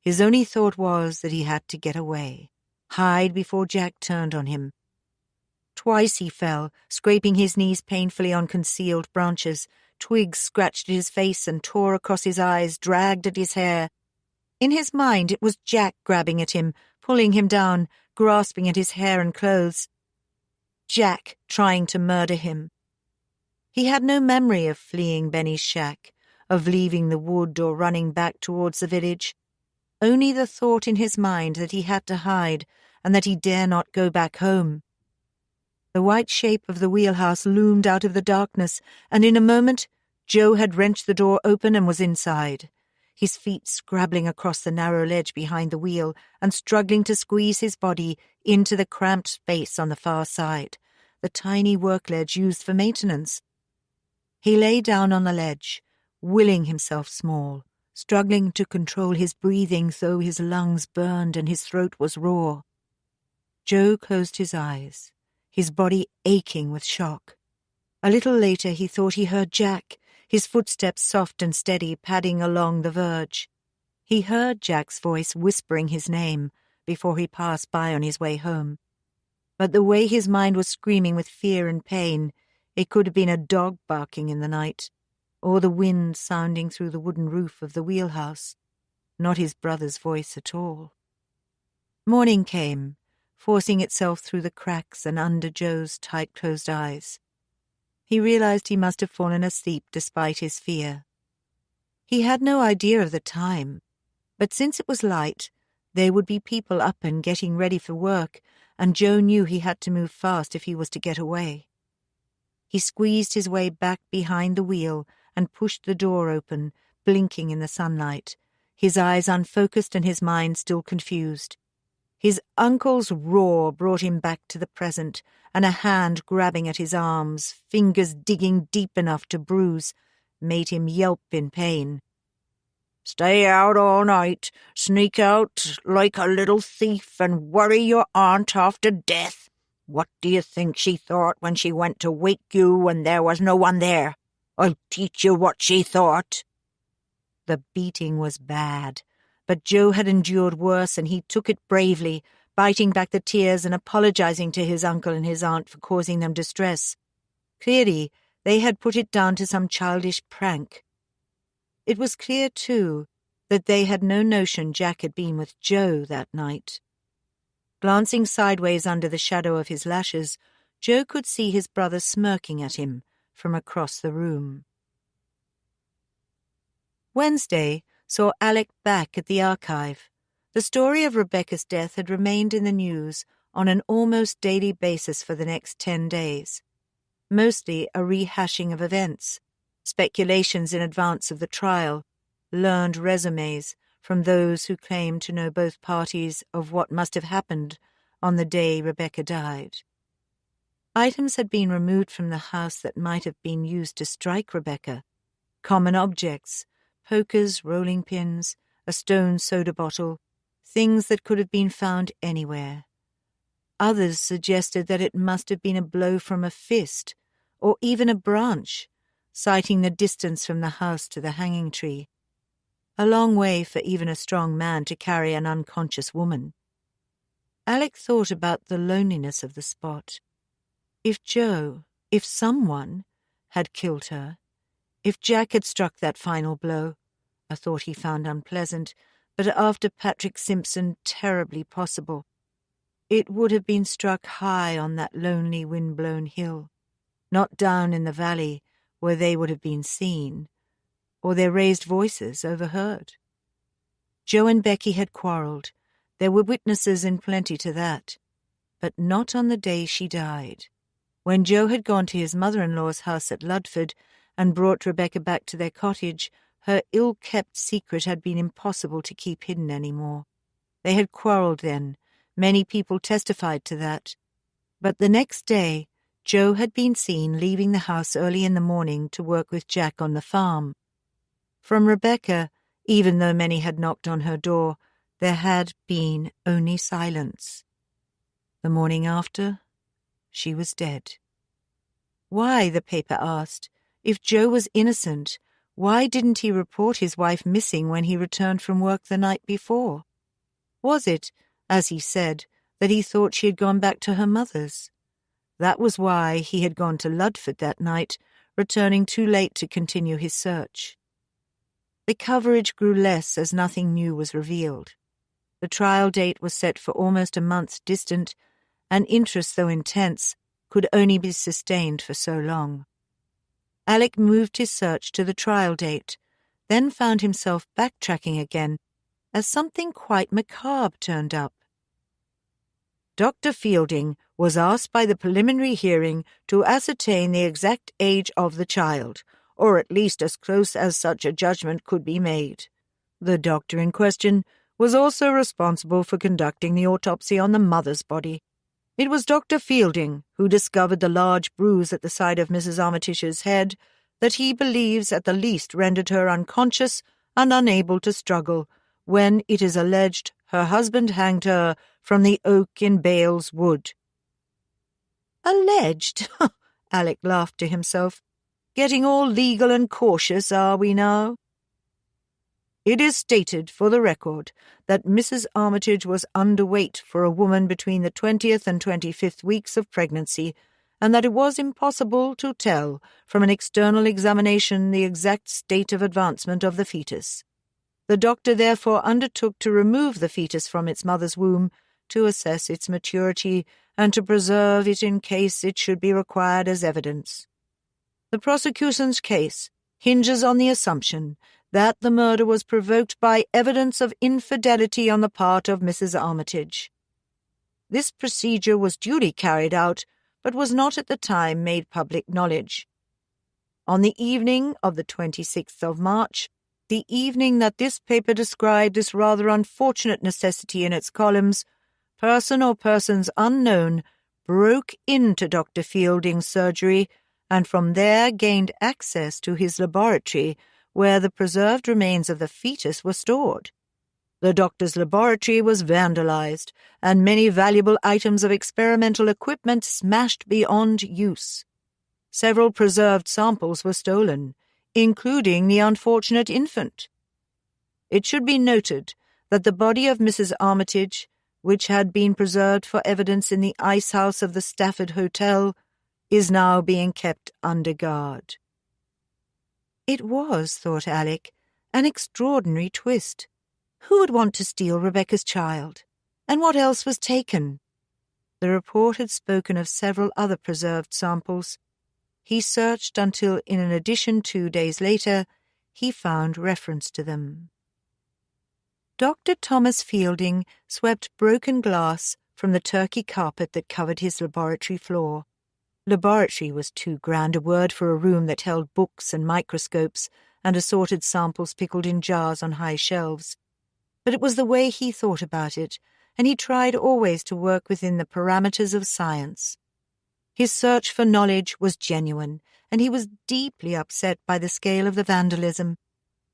His only thought was that he had to get away, hide before Jack turned on him. Twice he fell, scraping his knees painfully on concealed branches. Twigs scratched at his face and tore across his eyes, dragged at his hair. In his mind it was Jack grabbing at him, pulling him down, grasping at his hair and clothes. Jack trying to murder him. He had no memory of fleeing Benny's shack, of leaving the wood or running back towards the village. Only the thought in his mind that he had to hide and that he dare not go back home. The white shape of the wheelhouse loomed out of the darkness, and in a moment Joe had wrenched the door open and was inside, his feet scrabbling across the narrow ledge behind the wheel and struggling to squeeze his body into the cramped space on the far side, the tiny work ledge used for maintenance. He lay down on the ledge, willing himself small, struggling to control his breathing though his lungs burned and his throat was raw. Joe closed his eyes, his body aching with shock. A little later he thought he heard Jack, his footsteps soft and steady padding along the verge. He heard Jack's voice whispering his name before he passed by on his way home. But the way his mind was screaming with fear and pain, it could have been a dog barking in the night, or the wind sounding through the wooden roof of the wheelhouse, not his brother's voice at all. Morning came, forcing itself through the cracks and under Joe's tight-closed eyes. He realized he must have fallen asleep despite his fear. He had no idea of the time, but since it was light, there would be people up and getting ready for work, and Joe knew he had to move fast if he was to get away. He squeezed his way back behind the wheel and pushed the door open, blinking in the sunlight, his eyes unfocused and his mind still confused. His uncle's roar brought him back to the present, and a hand grabbing at his arms, fingers digging deep enough to bruise, made him yelp in pain. "Stay out all night, sneak out like a little thief and worry your aunt half to death. What do you think she thought when she went to wake you when there was no one there? I'll teach you what she thought." The beating was bad, but Joe had endured worse and he took it bravely, biting back the tears and apologizing to his uncle and his aunt for causing them distress. Clearly, they had put it down to some childish prank. It was clear, too, that they had no notion Jack had been with Joe that night. Glancing sideways under the shadow of his lashes, Joe could see his brother smirking at him from across the room. Wednesday saw Alec back at the archive. The story of Rebecca's death had remained in the news on an almost daily basis for the next 10 days. Mostly a rehashing of events, speculations in advance of the trial, learned resumes from those who claimed to know both parties of what must have happened on the day Rebecca died. Items had been removed from the house that might have been used to strike Rebecca. Common objects, pokers, rolling pins, a stone soda bottle, things that could have been found anywhere. Others suggested that it must have been a blow from a fist, or even a branch, citing the distance from the house to the hanging tree. A long way for even a strong man to carry an unconscious woman. Alec thought about the loneliness of the spot. If Joe, if someone, had killed her, if Jack had struck that final blow, a thought he found unpleasant, but after Patrick Simpson terribly possible, it would have been struck high on that lonely wind-blown hill, not down in the valley where they would have been seen, or their raised voices overheard. Joe and Becky had quarrelled. There were witnesses in plenty to that, but not on the day she died. When Joe had gone to his mother-in-law's house at Ludford and brought Rebecca back to their cottage, her ill-kept secret had been impossible to keep hidden any more. They had quarrelled then. Many people testified to that. But the next day, Joe had been seen leaving the house early in the morning to work with Jack on the farm. From Rebecca, even though many had knocked on her door, there had been only silence. The morning after, she was dead. Why, the paper asked, if Joe was innocent, why didn't he report his wife missing when he returned from work the night before? Was it, as he said, that he thought she had gone back to her mother's? That was why he had gone to Ludford that night, returning too late to continue his search. The coverage grew less as nothing new was revealed. The trial date was set for almost a month distant, and interest, though intense, could only be sustained for so long. Alec moved his search to the trial date, then found himself backtracking again as something quite macabre turned up. Dr. Fielding was asked by the preliminary hearing to ascertain the exact age of the child, or at least as close as such a judgment could be made. The doctor in question was also responsible for conducting the autopsy on the mother's body. It was Dr. Fielding who discovered the large bruise at the side of Mrs. Armitage's head, that he believes at the least rendered her unconscious and unable to struggle, when it is alleged her husband hanged her from the oak in Bales Wood." "Alleged?" Alec laughed to himself. "Getting all legal and cautious, are we now?" "It is stated for the record that Mrs. Armitage was underweight for a woman between the 20th and 25th weeks of pregnancy, and that it was impossible to tell from an external examination the exact state of advancement of the fetus. The doctor therefore undertook to remove the fetus from its mother's womb, to assess its maturity, and to preserve it in case it should be required as evidence. The prosecution's case hinges on the assumption that the murder was provoked by evidence of infidelity on the part of Mrs. Armitage. This procedure was duly carried out, but was not at the time made public knowledge. On the evening of the 26th of March, the evening that this paper described this rather unfortunate necessity in its columns, person or persons unknown broke into Dr. Fielding's surgery, and from there gained access to his laboratory, where the preserved remains of the fetus were stored. The doctor's laboratory was vandalized, and many valuable items of experimental equipment smashed beyond use. Several preserved samples were stolen, including the unfortunate infant. It should be noted that the body of Mrs. Armitage, which had been preserved for evidence in the ice house of the Stafford Hotel, is now being kept under guard. It was, thought Alec, an extraordinary twist. Who would want to steal Rebecca's child? And what else was taken? The report had spoken of several other preserved samples. He searched until, in an addition 2 days later, he found reference to them. Dr. Thomas Fielding swept broken glass from the turkey carpet that covered his laboratory floor. Laboratory was too grand a word for a room that held books and microscopes and assorted samples pickled in jars on high shelves. But it was the way he thought about it, and he tried always to work within the parameters of science. His search for knowledge was genuine, and he was deeply upset by the scale of the vandalism.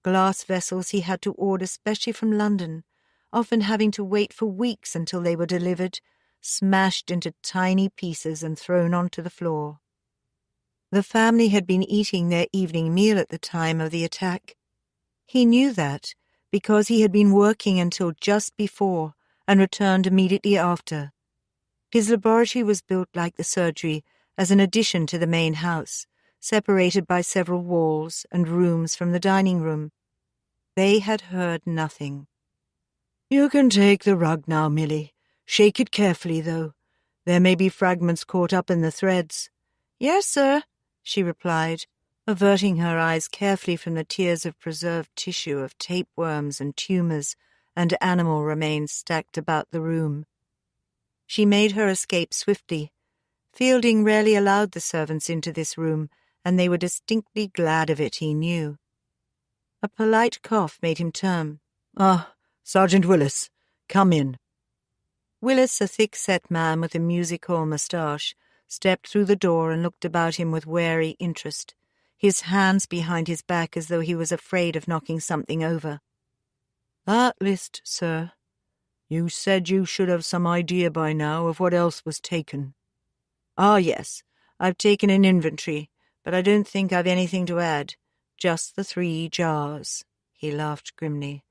Glass vessels he had to order specially from London, often having to wait for weeks until they were delivered, smashed into tiny pieces and thrown onto the floor. The family had been eating their evening meal at the time of the attack. He knew that because he had been working until just before and returned immediately after. His laboratory was built like the surgery as an addition to the main house, separated by several walls and rooms from the dining room. They had heard nothing. "You can take the rug now, Milly. Shake it carefully, though. There may be fragments caught up in the threads." "Yes, sir," she replied, averting her eyes carefully from the tiers of preserved tissue of tapeworms and tumours and animal remains stacked about the room. She made her escape swiftly. Fielding rarely allowed the servants into this room, and they were distinctly glad of it, he knew. A polite cough made him turn. "Ah, Sergeant Willis, come in." Willis, a thick-set man with a music-hall moustache, stepped through the door and looked about him with wary interest, his hands behind his back as though he was afraid of knocking something over. "That list, sir. You said you should have some idea by now of what else was taken." "Ah, yes. I've taken an inventory, but I don't think I've anything to add. Just the 3 jars." He laughed grimly.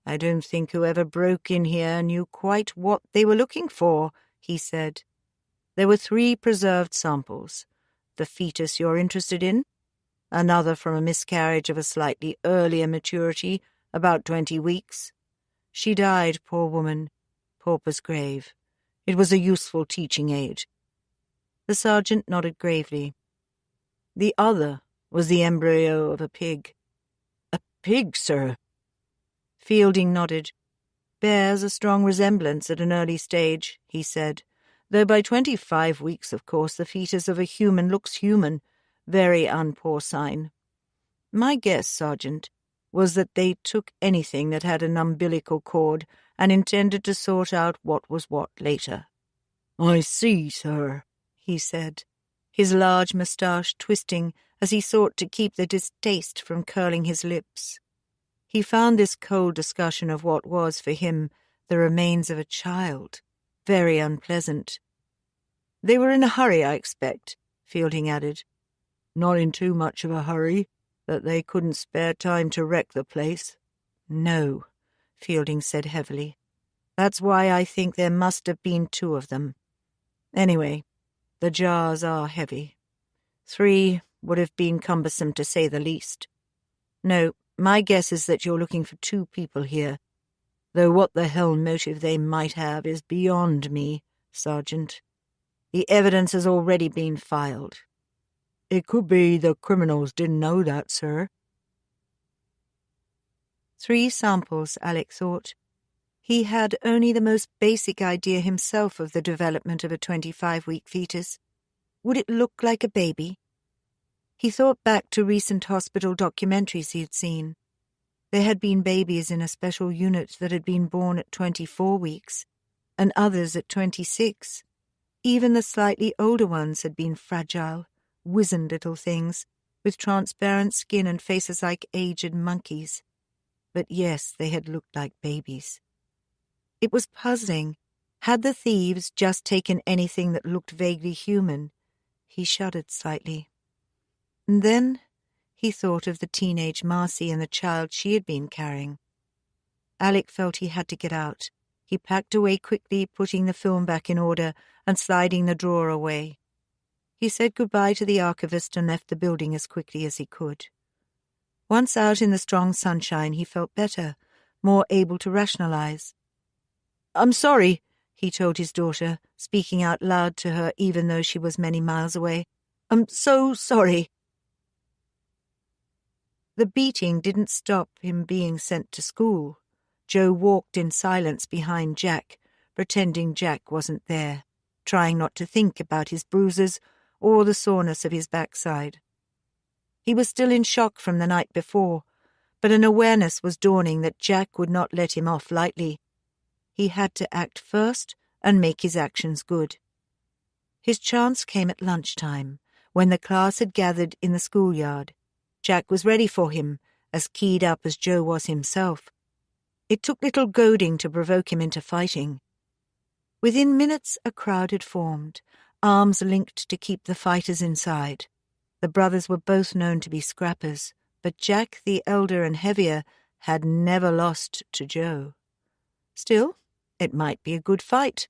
"I don't think whoever broke in here knew quite what they were looking for," he said. "There were 3 preserved samples. The fetus you're interested in, another from a miscarriage of a slightly earlier maturity, about 20 weeks. She died, poor woman. Pauper's grave. It was a useful teaching aid." The sergeant nodded gravely. "The other was the embryo of a pig." "A pig, sir?" Fielding nodded. "Bears a strong resemblance at an early stage," he said, "though by 25 weeks, of course, the fetus of a human looks human. Very unporcine. My guess, Sergeant, was that they took anything that had an umbilical cord and intended to sort out what was what later." "I see, sir," he said, his large moustache twisting as he sought to keep the distaste from curling his lips. He found this cold discussion of what was, for him, the remains of a child very unpleasant. "They were in a hurry, I expect," Fielding added. "Not in too much of a hurry, that they couldn't spare time to wreck the place." "No," Fielding said heavily. "That's why I think there must have been 2 of them. Anyway, the jars are heavy. 3 would have been cumbersome to say the least. No, my guess is that you're looking for 2 people here, though what the hell motive they might have is beyond me, Sergeant. The evidence has already been filed." "It could be the criminals didn't know that, sir." 3 samples, Alec thought. He had only the most basic idea himself of the development of a 25-week fetus. Would it look like a baby? He thought back to recent hospital documentaries he had seen. There had been babies in a special unit that had been born at 24 weeks, and others at 26. Even the slightly older ones had been fragile, wizened little things, with transparent skin and faces like aged monkeys. But yes, they had looked like babies. It was puzzling. Had the thieves just taken anything that looked vaguely human? He shuddered slightly. And then he thought of the teenage Marcy and the child she had been carrying. Alec felt he had to get out. He packed away quickly, putting the film back in order and sliding the drawer away. He said goodbye to the archivist and left the building as quickly as he could. Once out in the strong sunshine, he felt better, more able to rationalize. "I'm sorry," he told his daughter, speaking out loud to her even though she was many miles away. "I'm so sorry." The beating didn't stop him being sent to school. Joe walked in silence behind Jack, pretending Jack wasn't there, trying not to think about his bruises or the soreness of his backside. He was still in shock from the night before, but an awareness was dawning that Jack would not let him off lightly. He had to act first and make his actions good. His chance came at lunchtime, when the class had gathered in the schoolyard. Jack was ready for him, as keyed up as Joe was himself. It took little goading to provoke him into fighting. Within minutes a crowd had formed, arms linked to keep the fighters inside. The brothers were both known to be scrappers, but Jack, the elder and heavier, had never lost to Joe. Still, it might be a good fight.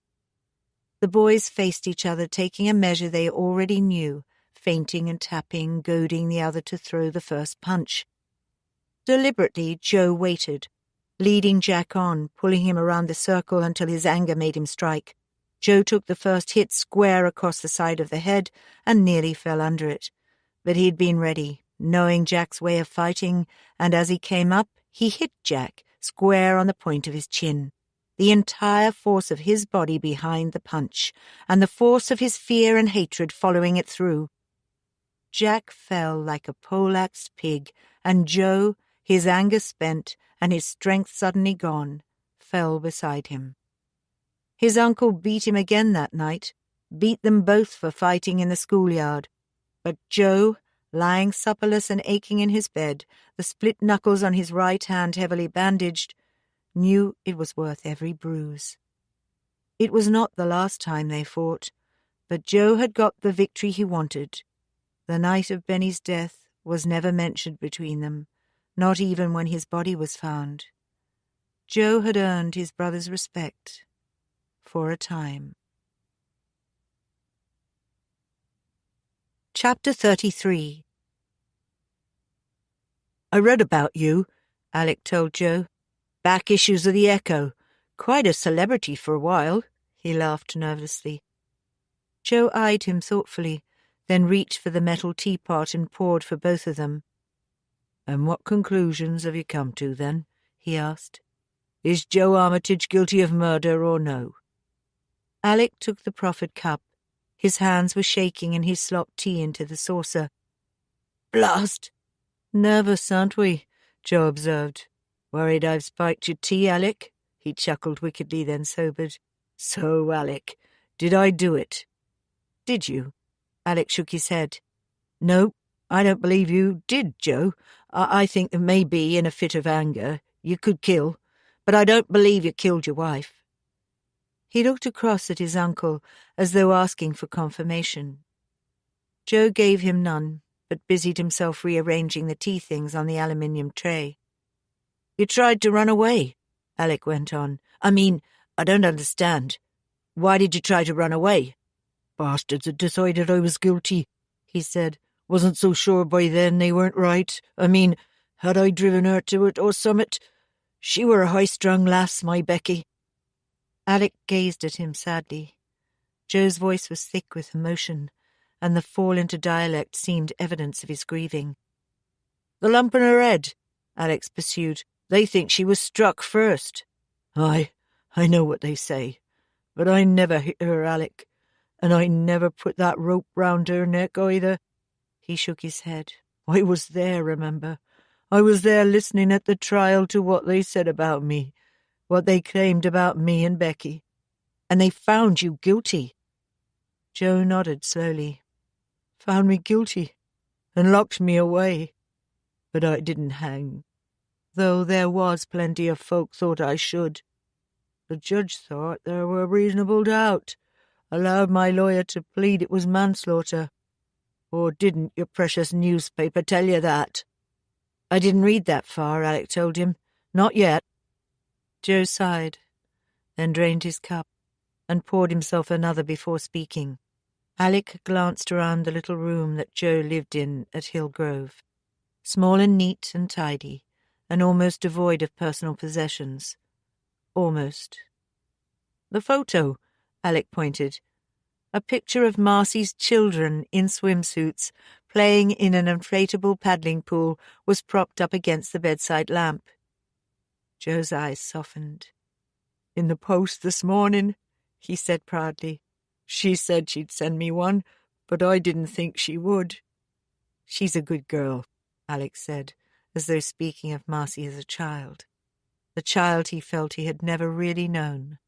The boys faced each other, taking a measure they already knew, feinting and tapping, goading the other to throw the first punch. Deliberately, Joe waited, leading Jack on, pulling him around the circle until his anger made him strike. Joe took the first hit square across the side of the head and nearly fell under it. But he'd been ready, knowing Jack's way of fighting, and as he came up, he hit Jack square on the point of his chin. The entire force of his body behind the punch, and the force of his fear and hatred following it through. Jack fell like a poleaxed pig, and Joe, his anger spent and his strength suddenly gone, fell beside him. His uncle beat him again that night, beat them both for fighting in the schoolyard. But Joe, lying supperless and aching in his bed, the split knuckles on his right hand heavily bandaged, knew it was worth every bruise. It was not the last time they fought, but Joe had got the victory he wanted. The night of Benny's death was never mentioned between them, not even when his body was found. Joe had earned his brother's respect for a time. Chapter 33. "I read about you," Alec told Joe. "Back issues of the Echo. Quite a celebrity for a while." He laughed nervously. Joe eyed him thoughtfully, then reached for the metal teapot and poured for both of them. "And what conclusions have you come to, then?" he asked. "Is Joe Armitage guilty of murder or no?" Alec took the proffered cup. His hands were shaking and he slopped tea into the saucer. "Blast!" "Nervous, aren't we?" Joe observed. "Worried I've spiked your tea, Alec?" He chuckled wickedly, then sobered. "So, Alec, did I do it?" "Did you?" Alec shook his head. "No, I don't believe you did, Joe. I think that maybe in a fit of anger you could kill, but I don't believe you killed your wife." He looked across at his uncle as though asking for confirmation. Joe gave him none, but busied himself rearranging the tea things on the aluminium tray. "You tried to run away," Alec went on. "I mean, I don't understand. Why did you try to run away?" "Bastards had decided I was guilty," he said. "Wasn't so sure by then they weren't right. I mean, had I driven her to it or summat? She were a high-strung lass, my Becky." Alec gazed at him sadly. Joe's voice was thick with emotion, and the fall into dialect seemed evidence of his grieving. "The lump in her head," Alex pursued. "They think she was struck first." "Aye, I know what they say. But I never hit her, Alec. And I never put that rope round her neck either." He shook his head. "I was there, remember. I was there listening at the trial to what they said about me, what they claimed about me and Becky. And they found you guilty." Joe nodded slowly. "Found me guilty and locked me away. But I didn't hang, though there was plenty of folk thought I should. The judge thought there were reasonable doubt, allowed my lawyer to plead it was manslaughter. Or didn't your precious newspaper tell you that?" "I didn't read that far," Alec told him. "Not yet." Joe sighed, then drained his cup and poured himself another before speaking. Alec glanced around the little room that Joe lived in at Hillgrove, small and neat and tidy, and almost devoid of personal possessions. Almost. "The photo," Alec pointed. A picture of Marcy's children in swimsuits playing in an inflatable paddling pool was propped up against the bedside lamp. Joe's eyes softened. "In the post this morning," he said proudly. "She said she'd send me one, but I didn't think she would." "She's a good girl," Alex said, as though speaking of Marcy as a child. The child he felt he had never really known.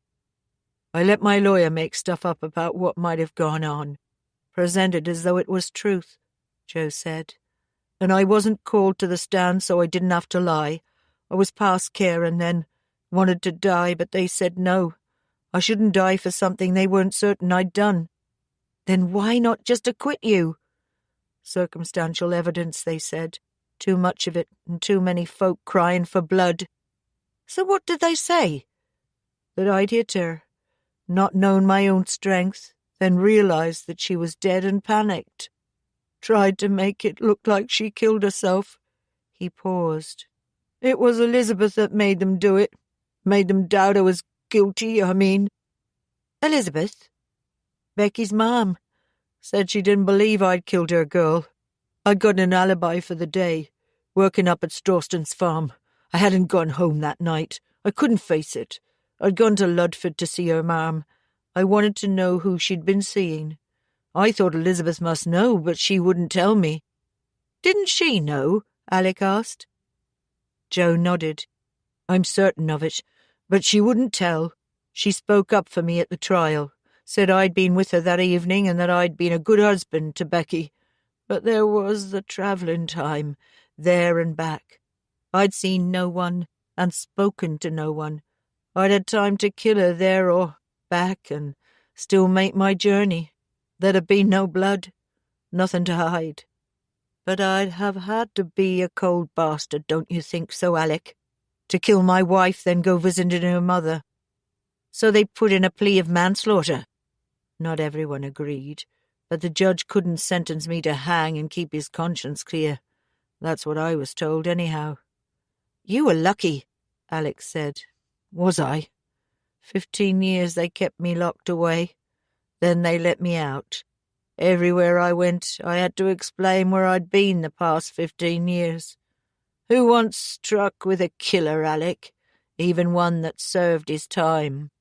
"I let my lawyer make stuff up about what might have gone on, presented as though it was truth," Joe said. "And I wasn't called to the stand, so I didn't have to lie. I was past care and then wanted to die, but they said no. I shouldn't die for something they weren't certain I'd done." "Then why not just acquit you?" "Circumstantial evidence," they said. "Too much of it, and too many folk crying for blood." "So what did they say?" "That I'd hit her, not known my own strength, then realized that she was dead and panicked. Tried to make it look like she killed herself." He paused. "It was Elizabeth that made them do it. Made them doubt I was guilty, I mean." "Elizabeth?" "Becky's mom. Said she didn't believe I'd killed her girl. I'd got an alibi for the day, working up at Strawston's farm. I hadn't gone home that night. I couldn't face it. I'd gone to Ludford to see her mam. I wanted to know who she'd been seeing. I thought Elizabeth must know, but she wouldn't tell me." "Didn't she know?" Alec asked. Joe nodded. "I'm certain of it, but she wouldn't tell. She spoke up for me at the trial, said I'd been with her that evening and that I'd been a good husband to Becky. But there was the travelling time, there and back. I'd seen no one and spoken to no one. I'd had time to kill her there or back and still make my journey. There'd have been no blood, nothing to hide. But I'd have had to be a cold bastard, don't you think so, Alec? To kill my wife, then go visiting her mother. So they put in a plea of manslaughter." Not everyone agreed, but the judge couldn't sentence me to hang and keep his conscience clear. That's what I was told, anyhow. "You were lucky," Alex said. Was I? 15 years they kept me locked away. Then they let me out. Everywhere I went, I had to explain where I'd been the past 15 years. Who once struck with a killer, Alec? Even one that served his time."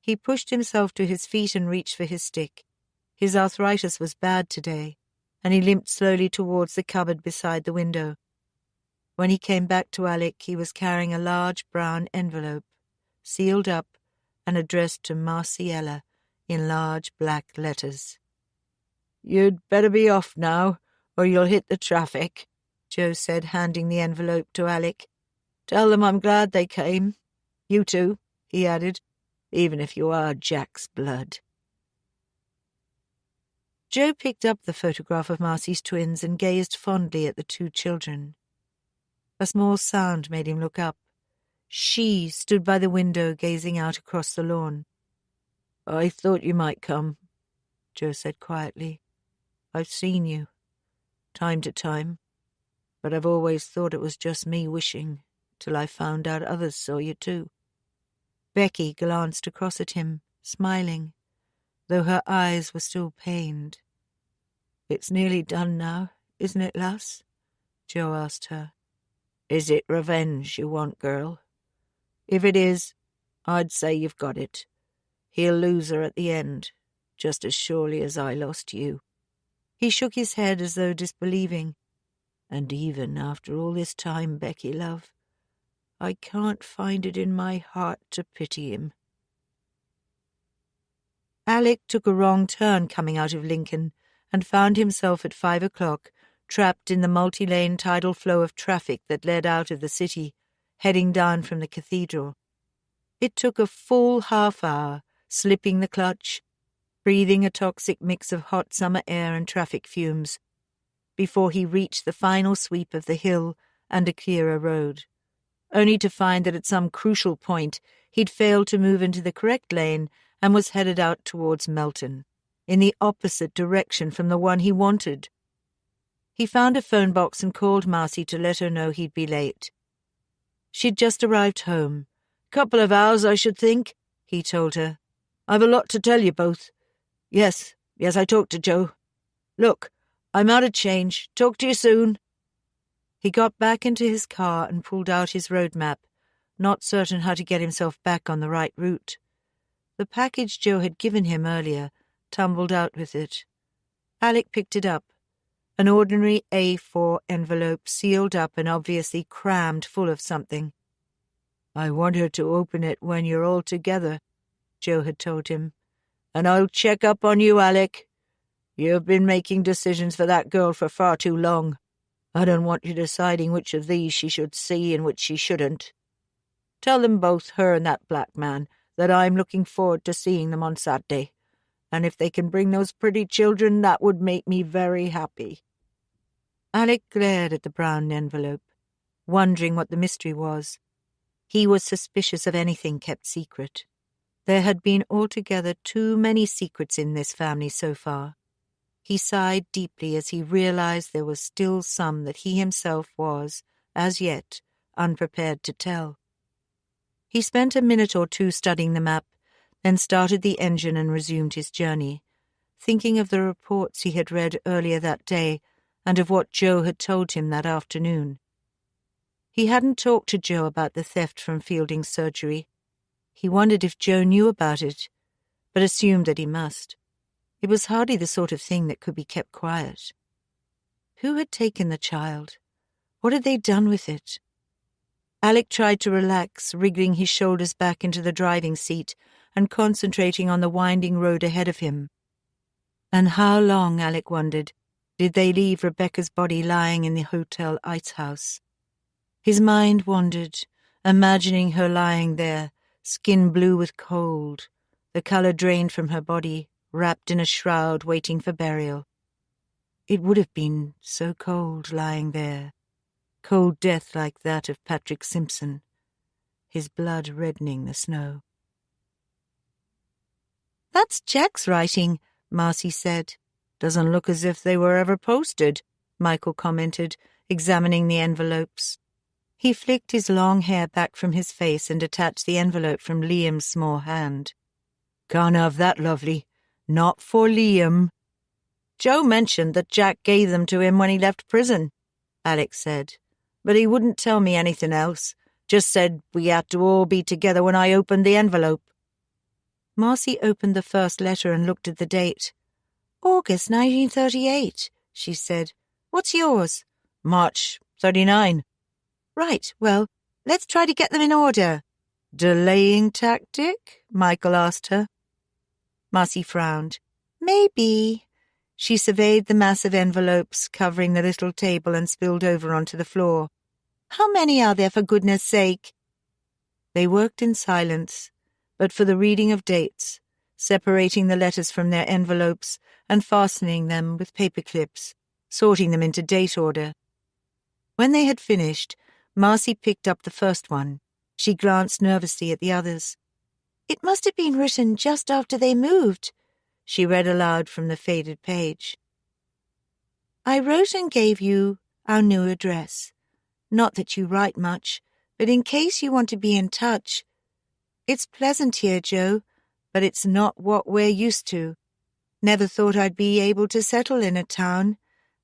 He pushed himself to his feet and reached for his stick. His arthritis was bad today, and he limped slowly towards the cupboard beside the window. When he came back to Alec, he was carrying a large brown envelope, sealed up and addressed to Marciella in large black letters. "You'd better be off now, or you'll hit the traffic," Joe said, handing the envelope to Alec. "Tell them I'm glad they came. You too," he added, "even if you are Jack's blood." Joe picked up the photograph of Marcy's twins and gazed fondly at the two children. A small sound made him look up. She stood by the window gazing out across the lawn. "I thought you might come," Joe said quietly. "I've seen you, time to time, but I've always thought it was just me wishing, till I found out others saw you too." Becky glanced across at him, smiling, though her eyes were still pained. "It's nearly done now, isn't it, lass?" Joe asked her. "Is it revenge you want, girl? If it is, I'd say you've got it. He'll lose her at the end, just as surely as I lost you." He shook his head as though disbelieving. "And even after all this time, Becky, love, I can't find it in my heart to pity him." Alec took a wrong turn coming out of Lincoln and found himself at 5 o'clock, trapped in the multi-lane tidal flow of traffic that led out of the city, heading down from the cathedral. It took a full half-hour, slipping the clutch, breathing a toxic mix of hot summer air and traffic fumes, before he reached the final sweep of the hill and a clearer road, only to find that at some crucial point he'd failed to move into the correct lane and was headed out towards Melton, in the opposite direction from the one he wanted. He found a phone box and called Marcy to let her know he'd be late. She'd just arrived home. "Couple of hours, I should think," he told her. "I've a lot to tell you both. Yes, I talked to Joe. Look, I'm out of change. Talk to you soon." He got back into his car and pulled out his road map, not certain how to get himself back on the right route. The package Joe had given him earlier tumbled out with it. Alec picked it up, an ordinary A4 envelope sealed up and obviously crammed full of something. "I want her to open it when you're all together," Joe had told him. "And I'll check up on you, Alec. You've been making decisions for that girl for far too long. I don't want you deciding which of these she should see and which she shouldn't. Tell them both, her and that black man, that I'm looking forward to seeing them on Saturday. And if they can bring those pretty children, that would make me very happy." Alec glared at the brown envelope, wondering what the mystery was. He was suspicious of anything kept secret. There had been altogether too many secrets in this family so far. He sighed deeply as he realized there was still some that he himself was, as yet, unprepared to tell. He spent a minute or two studying the map, then started the engine and resumed his journey, thinking of the reports he had read earlier that day and of what Joe had told him that afternoon. He hadn't talked to Joe about the theft from Fielding's surgery. He wondered if Joe knew about it, but assumed that he must. It was hardly the sort of thing that could be kept quiet. Who had taken the child? What had they done with it? Alec tried to relax, wriggling his shoulders back into the driving seat and concentrating on the winding road ahead of him. And how long, Alec wondered, did they leave Rebecca's body lying in the hotel ice house? His mind wandered, imagining her lying there, skin blue with cold, the colour drained from her body, wrapped in a shroud waiting for burial. It would have been so cold lying there, cold death like that of Patrick Simpson, his blood reddening the snow. "That's Jack's writing," Marcy said. "Doesn't look as if they were ever posted," Michael commented, examining the envelopes. He flicked his long hair back from his face and detached the envelope from Liam's small hand. "Can't have that, lovely. Not for Liam." "Joe mentioned that Jack gave them to him when he left prison," Alex said. "But he wouldn't tell me anything else. Just said we had to all be together when I opened the envelope." Marcy opened the first letter and looked at the date. "August 1938, she said. "What's yours?" "March 39. "Right, well, let's try to get them in order." "Delaying tactic?" Michael asked her. Marcy frowned. "Maybe." She surveyed the mass of envelopes covering the little table and spilled over onto the floor. "How many are there, for goodness sake?" They worked in silence, but for the reading of dates, separating the letters from their envelopes and fastening them with paper clips, sorting them into date order. When they had finished, Marcy picked up the first one. She glanced nervously at the others. "It must have been written just after they moved," she read aloud from the faded page. "I wrote and gave you our new address. Not that you write much, but in case you want to be in touch. It's pleasant here, Joe, but it's not what we're used to. Never thought I'd be able to settle in a town,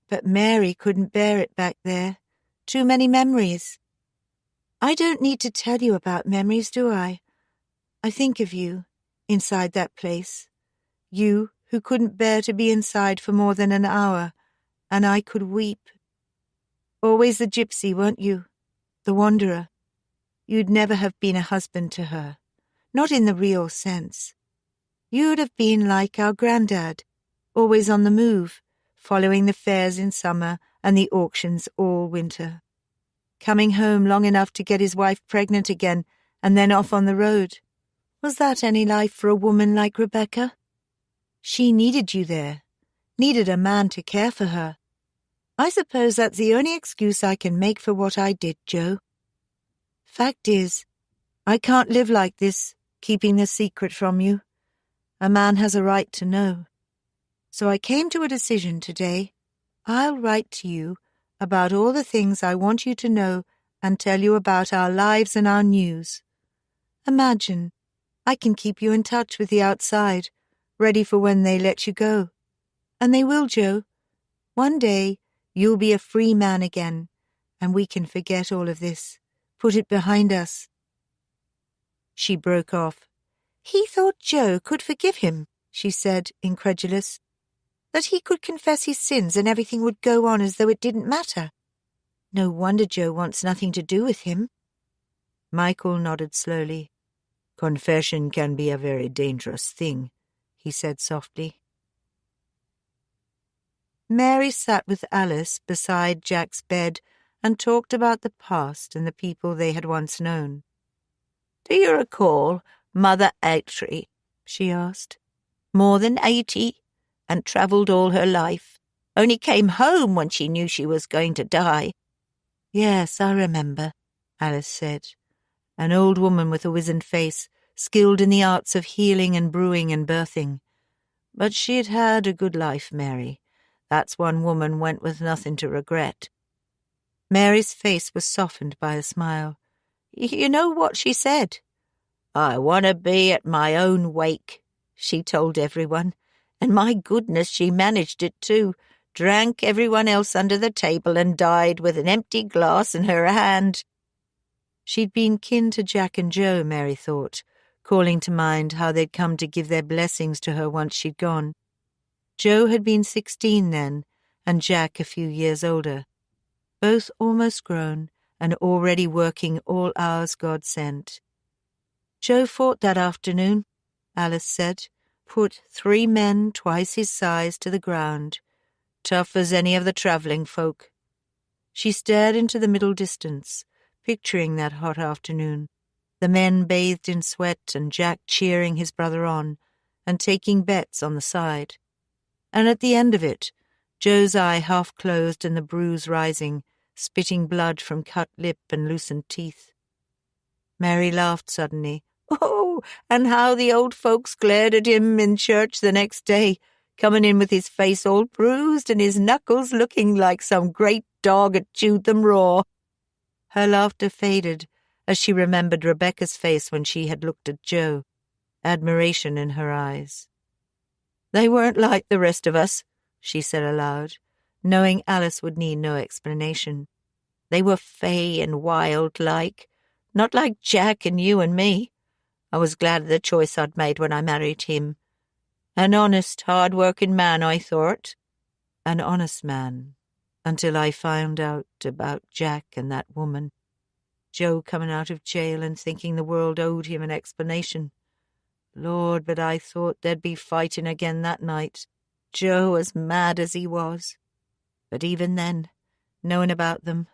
but Mary couldn't bear it back there. Too many memories. I don't need to tell you about memories, do I? I think of you, inside that place. You who couldn't bear to be inside for more than an hour, and I could weep. Always the gypsy, weren't you? The wanderer. You'd never have been a husband to her, not in the real sense. You'd have been like our granddad, always on the move, following the fairs in summer and the auctions all winter. Coming home long enough to get his wife pregnant again and then off on the road. Was that any life for a woman like Rebecca? She needed you there, needed a man to care for her. I suppose that's the only excuse I can make for what I did, Joe. Fact is, I can't live like this, keeping the secret from you. A man has a right to know. So I came to a decision today. I'll write to you about all the things I want you to know and tell you about our lives and our news. Imagine, I can keep you in touch with the outside, ready for when they let you go. And they will, Joe. One day, you'll be a free man again, and we can forget all of this, put it behind us." She broke off. "He thought Joe could forgive him," she said, incredulous. "That he could confess his sins and everything would go on as though it didn't matter. No wonder Joe wants nothing to do with him." Michael nodded slowly. "Confession can be a very dangerous thing," he said softly. Mary sat with Alice beside Jack's bed and talked about the past and the people they had once known. "Do you recall Mother Attree?" she asked. "More than 80, and travelled all her life. Only came home when she knew she was going to die." "Yes, I remember," Alice said. An old woman with a wizened face, skilled in the arts of healing and brewing and birthing. But she'd had a good life, Mary. That's one woman went with nothing to regret. Mary's face was softened by a smile. "You know what she said? 'I want to be at my own wake,' she told everyone. And my goodness, she managed it too. Drank everyone else under the table and died with an empty glass in her hand." She'd been kin to Jack and Joe, Mary thought, calling to mind how they'd come to give their blessings to her once she'd gone. Joe had been 16 then, and Jack a few years older. Both almost grown and already working all hours God sent. "Joe fought that afternoon," Alice said. "Put 3 men twice his size to the ground. Tough as any of the travelling folk." She stared into the middle distance, picturing that hot afternoon, the men bathed in sweat and Jack cheering his brother on and taking bets on the side. And at the end of it, Joe's eye half closed and the bruise rising, spitting blood from cut lip and loosened teeth. Mary laughed suddenly. "Oh, and how the old folks glared at him in church the next day, coming in with his face all bruised and his knuckles looking like some great dog had chewed them raw." Her laughter faded as she remembered Rebecca's face when she had looked at Joe, admiration in her eyes. "They weren't like the rest of us," she said aloud, knowing Alice would need no explanation. "They were fey and wild-like, not like Jack and you and me. I was glad of the choice I'd made when I married him. An honest, hard-working man, I thought." An honest man, until I found out about Jack and that woman. Joe coming out of jail and thinking the world owed him an explanation. Lord, but I thought there'd be fighting again that night. Joe as mad as he was. But even then, knowing about them,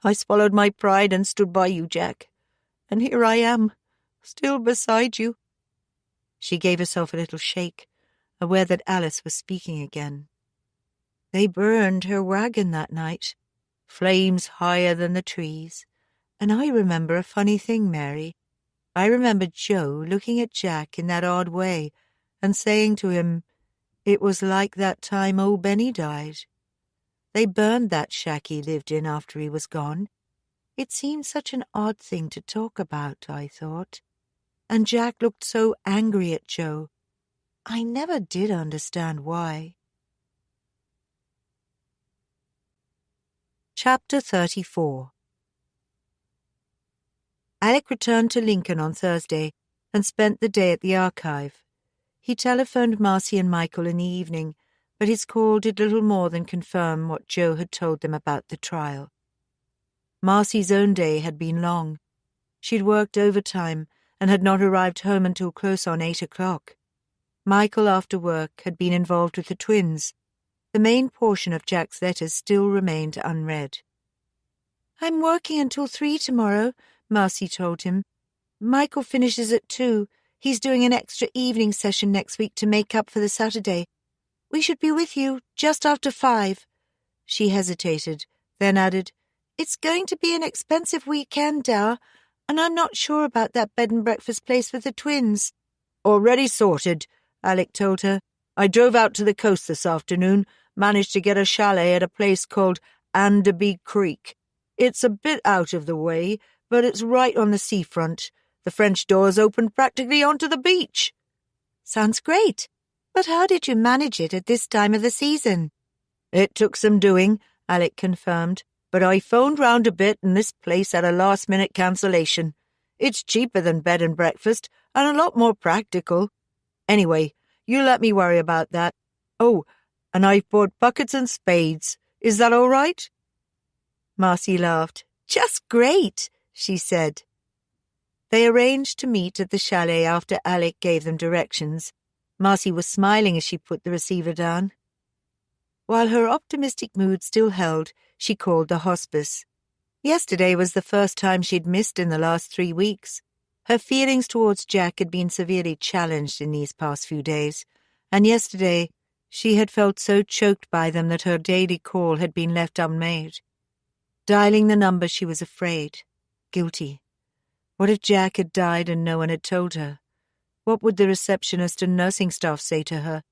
I swallowed my pride and stood by you, Jack. And here I am, still beside you." She gave herself a little shake, aware that Alice was speaking again. "They burned her wagon that night, flames higher than the trees. And I remember a funny thing, Mary. I remember Joe looking at Jack in that odd way and saying to him, 'It was like that time old Benny died.' They burned that shack he lived in after he was gone. It seemed such an odd thing to talk about, I thought. And Jack looked so angry at Joe. I never did understand why." Chapter 34. Alec returned to Lincoln on Thursday and spent the day at the archive. He telephoned Marcy and Michael in the evening, but his call did little more than confirm what Joe had told them about the trial. Marcy's own day had been long. She'd worked overtime and had not arrived home until close on 8 o'clock. Michael, after work, had been involved with the twins. The main portion of Jack's letters still remained unread. "I'm working until 3 tomorrow," Marcy told him. "Michael finishes at 2. He's doing an extra evening session next week to make up for the Saturday. We should be with you just after 5. She hesitated, then added, "It's going to be an expensive weekend, Dar, and I'm not sure about that bed and breakfast place with the twins." "Already sorted," Alec told her. "I drove out to the coast this afternoon, managed to get a chalet at a place called Anderby Creek. It's a bit out of the way, but it's right on the seafront. The French doors open practically onto the beach." "Sounds great. But how did you manage it at this time of the season?" "It took some doing," Alec confirmed, "but I phoned round a bit and this place had a last-minute cancellation. It's cheaper than bed and breakfast and a lot more practical. Anyway, you let me worry about that. Oh, and I've bought buckets and spades. Is that all right?" Marcy laughed. "Just great," she said. They arranged to meet at the chalet after Alec gave them directions. Marcy was smiling as she put the receiver down. While her optimistic mood still held, she called the hospice. Yesterday was the first time she'd missed in the last 3 weeks. Her feelings towards Jack had been severely challenged in these past few days, and yesterday she had felt so choked by them that her daily call had been left unmade. Dialing the number, she was afraid, guilty. What if Jack had died and no one had told her? What would the receptionist and nursing staff say to her?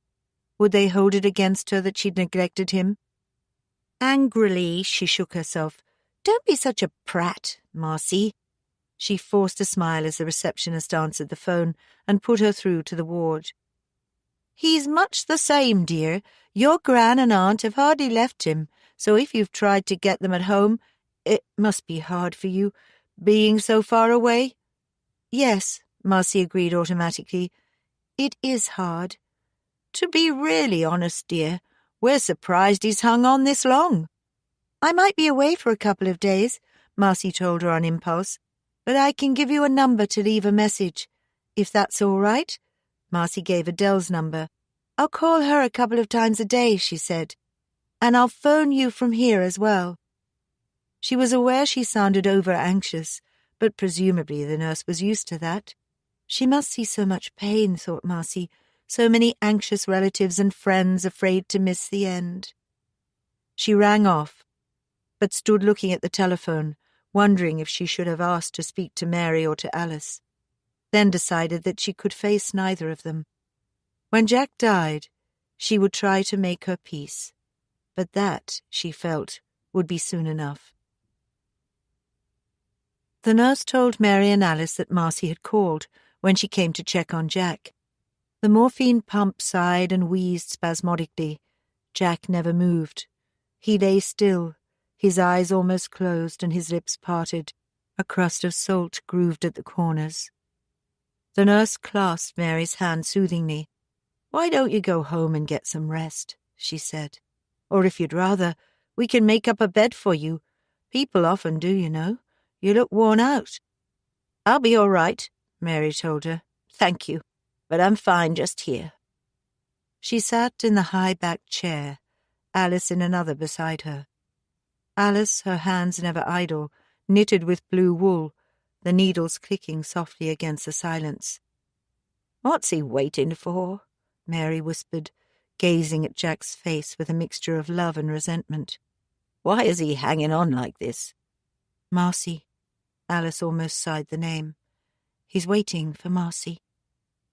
Would they hold it against her that she'd neglected him? Angrily, she shook herself. "Don't be such a prat, Marcy." She forced a smile as the receptionist answered the phone and put her through to the ward. "He's much the same, dear. Your gran and aunt have hardly left him, so if you've tried to get them at home, it must be hard for you, being so far away." "Yes," Marcy agreed automatically. "It is hard. To be really honest, dear, we're surprised he's hung on this long." "I might be away for a couple of days," Marcy told her on impulse, "but I can give you a number to leave a message. If that's all right." Marcy gave Adele's number. "I'll call her a couple of times a day," she said, "and I'll phone you from here as well." She was aware she sounded over-anxious, but presumably the nurse was used to that. She must see so much pain, thought Marcy, so many anxious relatives and friends afraid to miss the end. She rang off, but stood looking at the telephone, wondering if she should have asked to speak to Mary or to Alice, then decided that she could face neither of them. When Jack died, she would try to make her peace, but that, she felt, would be soon enough. The nurse told Mary and Alice that Marcy had called when she came to check on Jack. The morphine pump sighed and wheezed spasmodically. Jack never moved. He lay still, his eyes almost closed and his lips parted. A crust of salt grooved at the corners. The nurse clasped Mary's hand soothingly. "Why don't you go home and get some rest?" she said. "Or if you'd rather, we can make up a bed for you. People often do, you know. You look worn out." "I'll be all right," Mary told her. "Thank you, but I'm fine just here." She sat in the high-backed chair, Alice in another beside her. Alice, her hands never idle, knitted with blue wool, the needles clicking softly against the silence. "What's he waiting for?" Mary whispered, gazing at Jack's face with a mixture of love and resentment. "Why is he hanging on like this?" Marcy. Alice almost sighed the name. He's waiting for Marcy.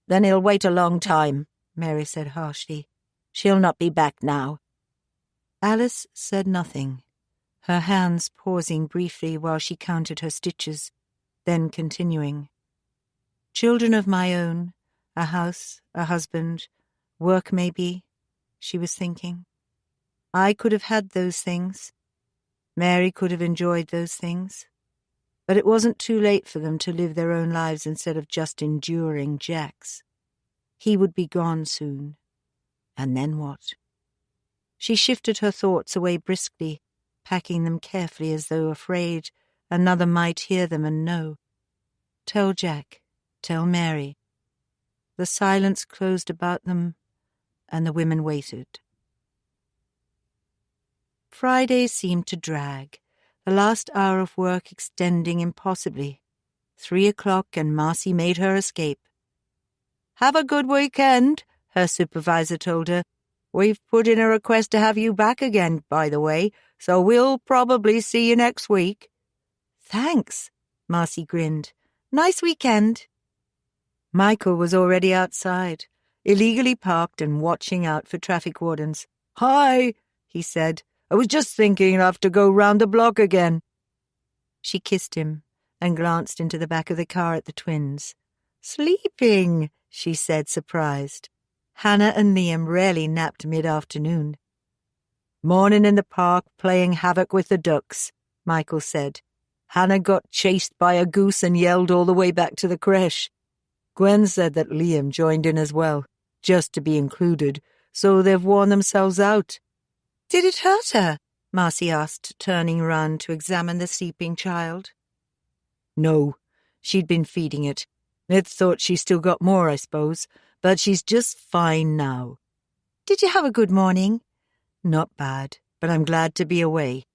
"Then he'll wait a long time," Mary said harshly. "She'll not be back now." Alice said nothing, her hands pausing briefly while she counted her stitches, then continuing. Children of my own, a house, a husband, work maybe, she was thinking. I could have had those things. Mary could have enjoyed those things. But it wasn't too late for them to live their own lives instead of just enduring Jack's. He would be gone soon. And then what? She shifted her thoughts away briskly, packing them carefully as though afraid another might hear them and know. Tell Jack, tell Mary. The silence closed about them, and the women waited. Friday seemed to drag, the last hour of work extending impossibly. 3 o'clock and Marcy made her escape. "Have a good weekend," her supervisor told her. "We've put in a request to have you back again, by the way, so we'll probably see you next week." "Thanks," Marcy grinned. "Nice weekend." Michael was already outside, illegally parked and watching out for traffic wardens. "Hi," he said. "I was just thinking I'll have to go round the block again." She kissed him and glanced into the back of the car at the twins. "Sleeping," she said, surprised. Hannah and Liam rarely napped mid-afternoon. "Morning in the park playing havoc with the ducks," Michael said. "Hannah got chased by a goose and yelled all the way back to the creche. Gwen said that Liam joined in as well, just to be included, so they've worn themselves out." "Did it hurt her?" Marcy asked, turning round to examine the sleeping child. "No, she'd been feeding it. It thought she still got more, I suppose, but she's just fine now." "Did you have a good morning?" "Not bad, but I'm glad to be away."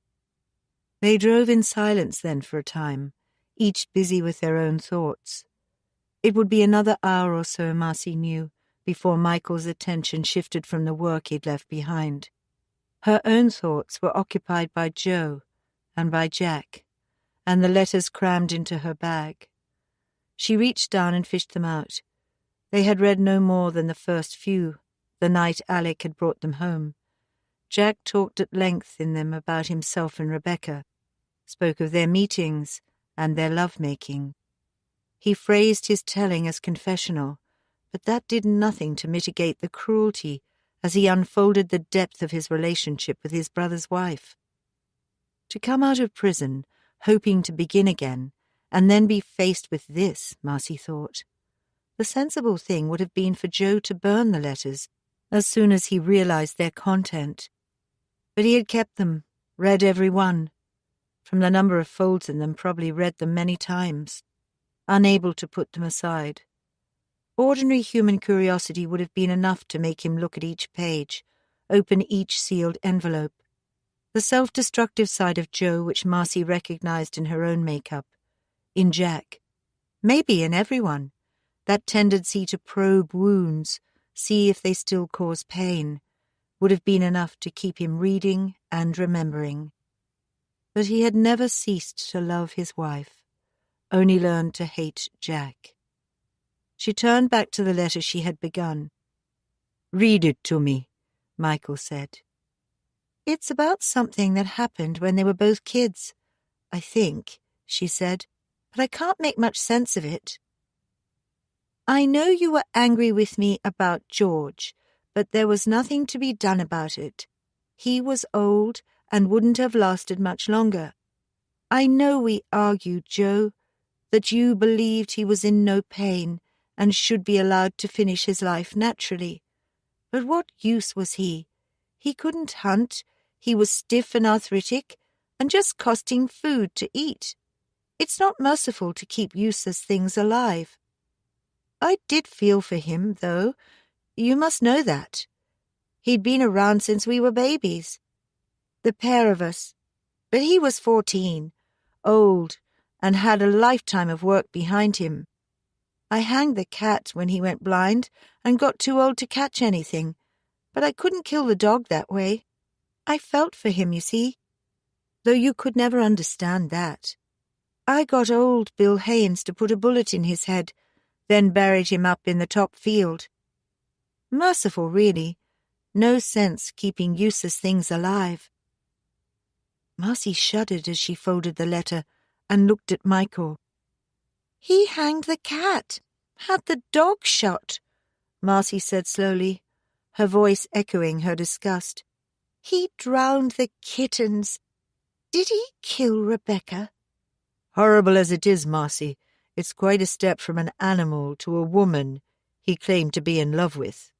They drove in silence then for a time, each busy with their own thoughts. It would be another hour or so, Marcy knew, before Michael's attention shifted from the work he'd left behind. Her own thoughts were occupied by Joe and by Jack, and the letters crammed into her bag. She reached down and fished them out. They had read no more than the first few, the night Alec had brought them home. Jack talked at length in them about himself and Rebecca, spoke of their meetings and their love-making. He phrased his telling as confessional, but that did nothing to mitigate the cruelty as he unfolded the depth of his relationship with his brother's wife. To come out of prison, hoping to begin again, and then be faced with this, Marcy thought. The sensible thing would have been for Joe to burn the letters as soon as he realized their content. But he had kept them, read every one. From the number of folds in them, probably read them many times, unable to put them aside. Ordinary human curiosity would have been enough to make him look at each page, open each sealed envelope. The self-destructive side of Joe which Marcy recognized in her own makeup, in Jack, maybe in everyone, that tendency to probe wounds, see if they still cause pain, would have been enough to keep him reading and remembering. But he had never ceased to love his wife, only learned to hate Jack. She turned back to the letter she had begun. "Read it to me," Michael said. "It's about something that happened when they were both kids, I think," she said, "but I can't make much sense of it. I know you were angry with me about George, but there was nothing to be done about it. He was old and wouldn't have lasted much longer. I know we argued, Joe, that you believed he was in no pain and should be allowed to finish his life naturally. But what use was he? He couldn't hunt, he was stiff and arthritic, and just costing food to eat. It's not merciful to keep useless things alive. I did feel for him, though. You must know that. He'd been around since we were babies. The pair of us. But he was 14, old, and had a lifetime of work behind him. I hanged the cat when he went blind and got too old to catch anything, but I couldn't kill the dog that way. I felt for him, you see, though you could never understand that. I got old Bill Haynes to put a bullet in his head, then buried him up in the top field. Merciful, really. No sense keeping useless things alive. Marcy shuddered as she folded the letter and looked at Michael. He hanged the cat, had the dog shot, Marcy said slowly, her voice echoing her disgust. He drowned the kittens. Did he kill Rebecca? Horrible as it is, Marcy, it's quite a step from an animal to a woman he claimed to be in love with.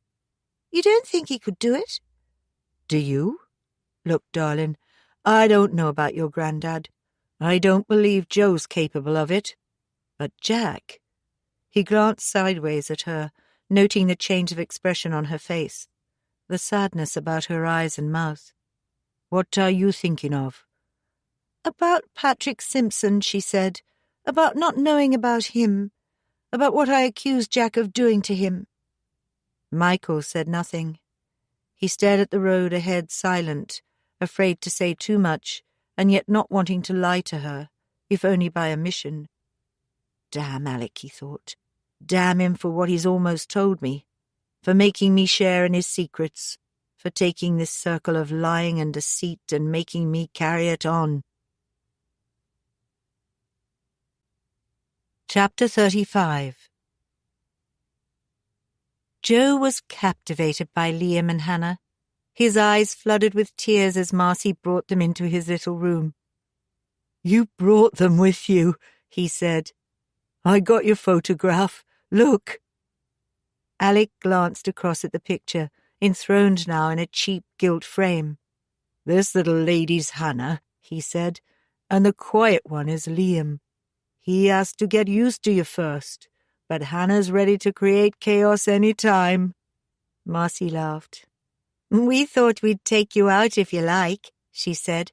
You don't think he could do it? Do you? Look, darling, I don't know about your granddad. I don't believe Joe's capable of it. But Jack... He glanced sideways at her, noting the change of expression on her face, the sadness about her eyes and mouth. What are you thinking of? About Patrick Simpson, she said. About not knowing about him. About what I accused Jack of doing to him. Michael said nothing. He stared at the road ahead, silent, afraid to say too much, and yet not wanting to lie to her, if only by omission. Damn Alec, he thought. Damn him for what he's almost told me, for making me share in his secrets, for taking this circle of lying and deceit and making me carry it on. Chapter 35. Joe was captivated by Liam and Hannah. His eyes flooded with tears as Marcy brought them into his little room. "You brought them with you," he said. "I got your photograph. Look." Alec glanced across at the picture, enthroned now in a cheap gilt frame. "This little lady's Hannah," he said, "and the quiet one is Liam. He has to get used to you first, but Hannah's ready to create chaos any time." Marcy laughed. "We thought we'd take you out if you like," she said.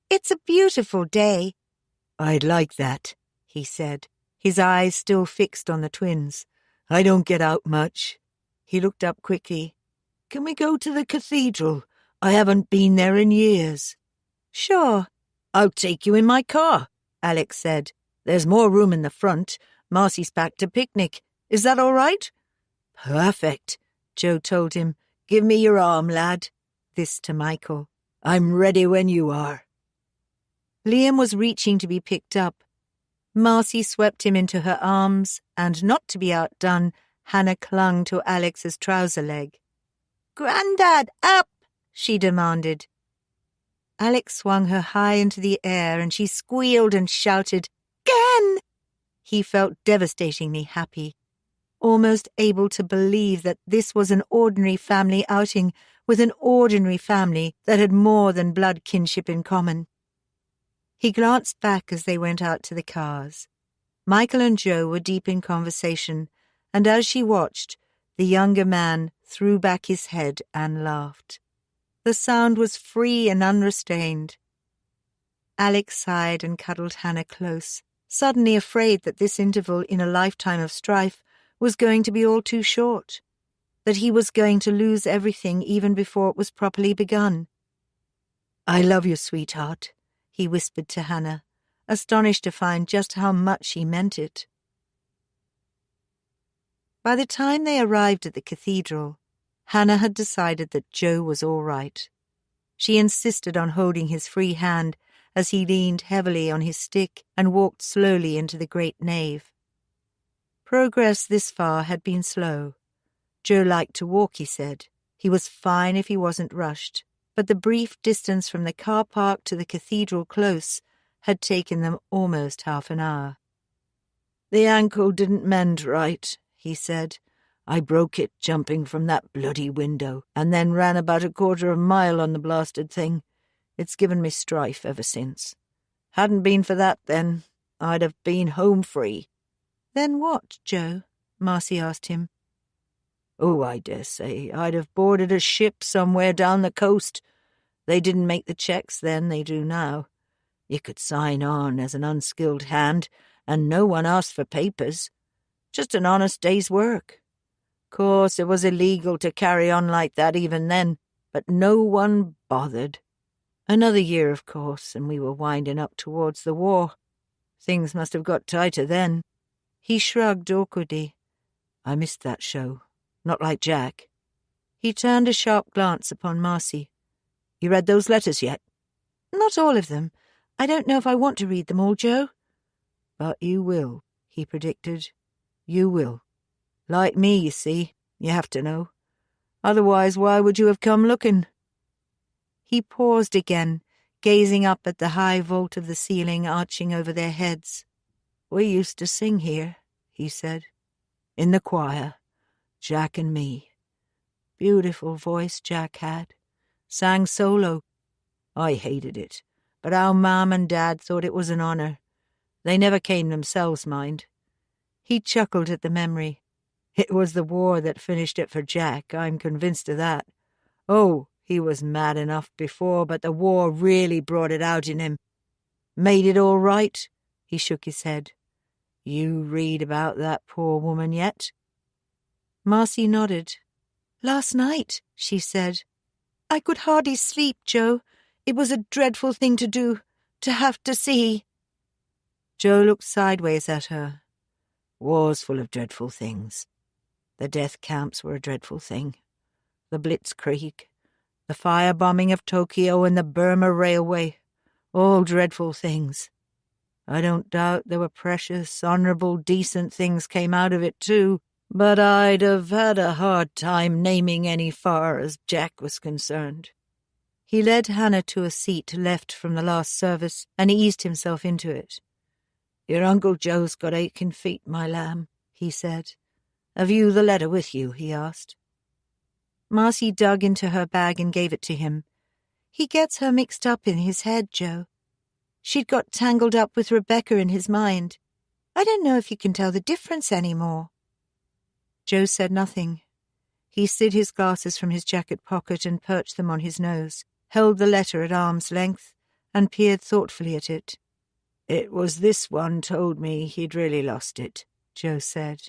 "It's a beautiful day." "I'd like that," he said, his eyes still fixed on the twins. "I don't get out much." He looked up quickly. "Can we go to the cathedral? I haven't been there in years." "Sure." "I'll take you in my car," Alex said. "There's more room in the front. Marcy's packed a picnic. Is that all right?" "Perfect," Joe told him. "Give me your arm, lad." This to Michael. "I'm ready when you are." Liam was reaching to be picked up. Marcy swept him into her arms, and not to be outdone, Hannah clung to Alex's trouser leg. "Grandad, up!" she demanded. Alex swung her high into the air, and she squealed and shouted, "Again!" He felt devastatingly happy, almost able to believe that this was an ordinary family outing with an ordinary family that had more than blood kinship in common. He glanced back as they went out to the cars. Michael and Joe were deep in conversation, and as she watched, the younger man threw back his head and laughed. The sound was free and unrestrained. Alex sighed and cuddled Hannah close, suddenly afraid that this interval in a lifetime of strife was going to be all too short, that he was going to lose everything even before it was properly begun. "I love you, sweetheart," he whispered to Hannah, astonished to find just how much he meant it. By the time they arrived at the cathedral, Hannah had decided that Joe was all right. She insisted on holding his free hand as he leaned heavily on his stick and walked slowly into the great nave. Progress this far had been slow. Joe liked to walk, he said. He was fine if he wasn't rushed, but the brief distance from the car park to the cathedral close had taken them almost half an hour. "The ankle didn't mend right," he said. "I broke it jumping from that bloody window, and then ran about 1/4 mile on the blasted thing. It's given me strife ever since. Hadn't been for that then, I'd have been home free." "Then what, Joe?" Marcy asked him. Oh, I dare say I'd have boarded a ship somewhere down the coast. They didn't make the checks then, they do now. You could sign on as an unskilled hand, and no one asked for papers. Just an honest day's work. Course, it was illegal to carry on like that even then, but no one bothered. Another year, of course, and we were winding up towards the war. Things must have got tighter then. He shrugged awkwardly. I missed that show. Not like Jack. He turned a sharp glance upon Marcy. You read those letters yet? Not all of them. I don't know if I want to read them all, Joe. But you will, he predicted. You will. Like me, you see. You have to know. Otherwise, why would you have come looking? He paused again, gazing up at the high vault of the ceiling arching over their heads. We used to sing here, he said. In the choir. Jack and me. Beautiful voice Jack had. Sang solo. I hated it, but our Mum and Dad thought it was an honour. They never came themselves, mind. He chuckled at the memory. It was the war that finished it for Jack, I'm convinced of that. Oh, he was mad enough before, but the war really brought it out in him. Made it all right? He shook his head. You read about that poor woman yet? Marcy nodded. Last night, she said. I could hardly sleep, Joe. It was a dreadful thing to do, to have to see. Joe looked sideways at her. War's full of dreadful things. The death camps were a dreadful thing. The Blitzkrieg, the firebombing of Tokyo and the Burma Railway, all dreadful things. I don't doubt there were precious, honourable, decent things came out of it too, but I'd have had a hard time naming any far as Jack was concerned. He led Hannah to a seat left from the last service and eased himself into it. Your Uncle Joe's got aching feet, my lamb, he said. Have you the letter with you? He asked. Marcy dug into her bag and gave it to him. He gets her mixed up in his head, Joe. She'd got tangled up with Rebecca in his mind. I don't know if you can tell the difference anymore. Joe said nothing. He slid his glasses from his jacket pocket and perched them on his nose, held the letter at arm's length, and peered thoughtfully at it. It was this one told me he'd really lost it, Joe said.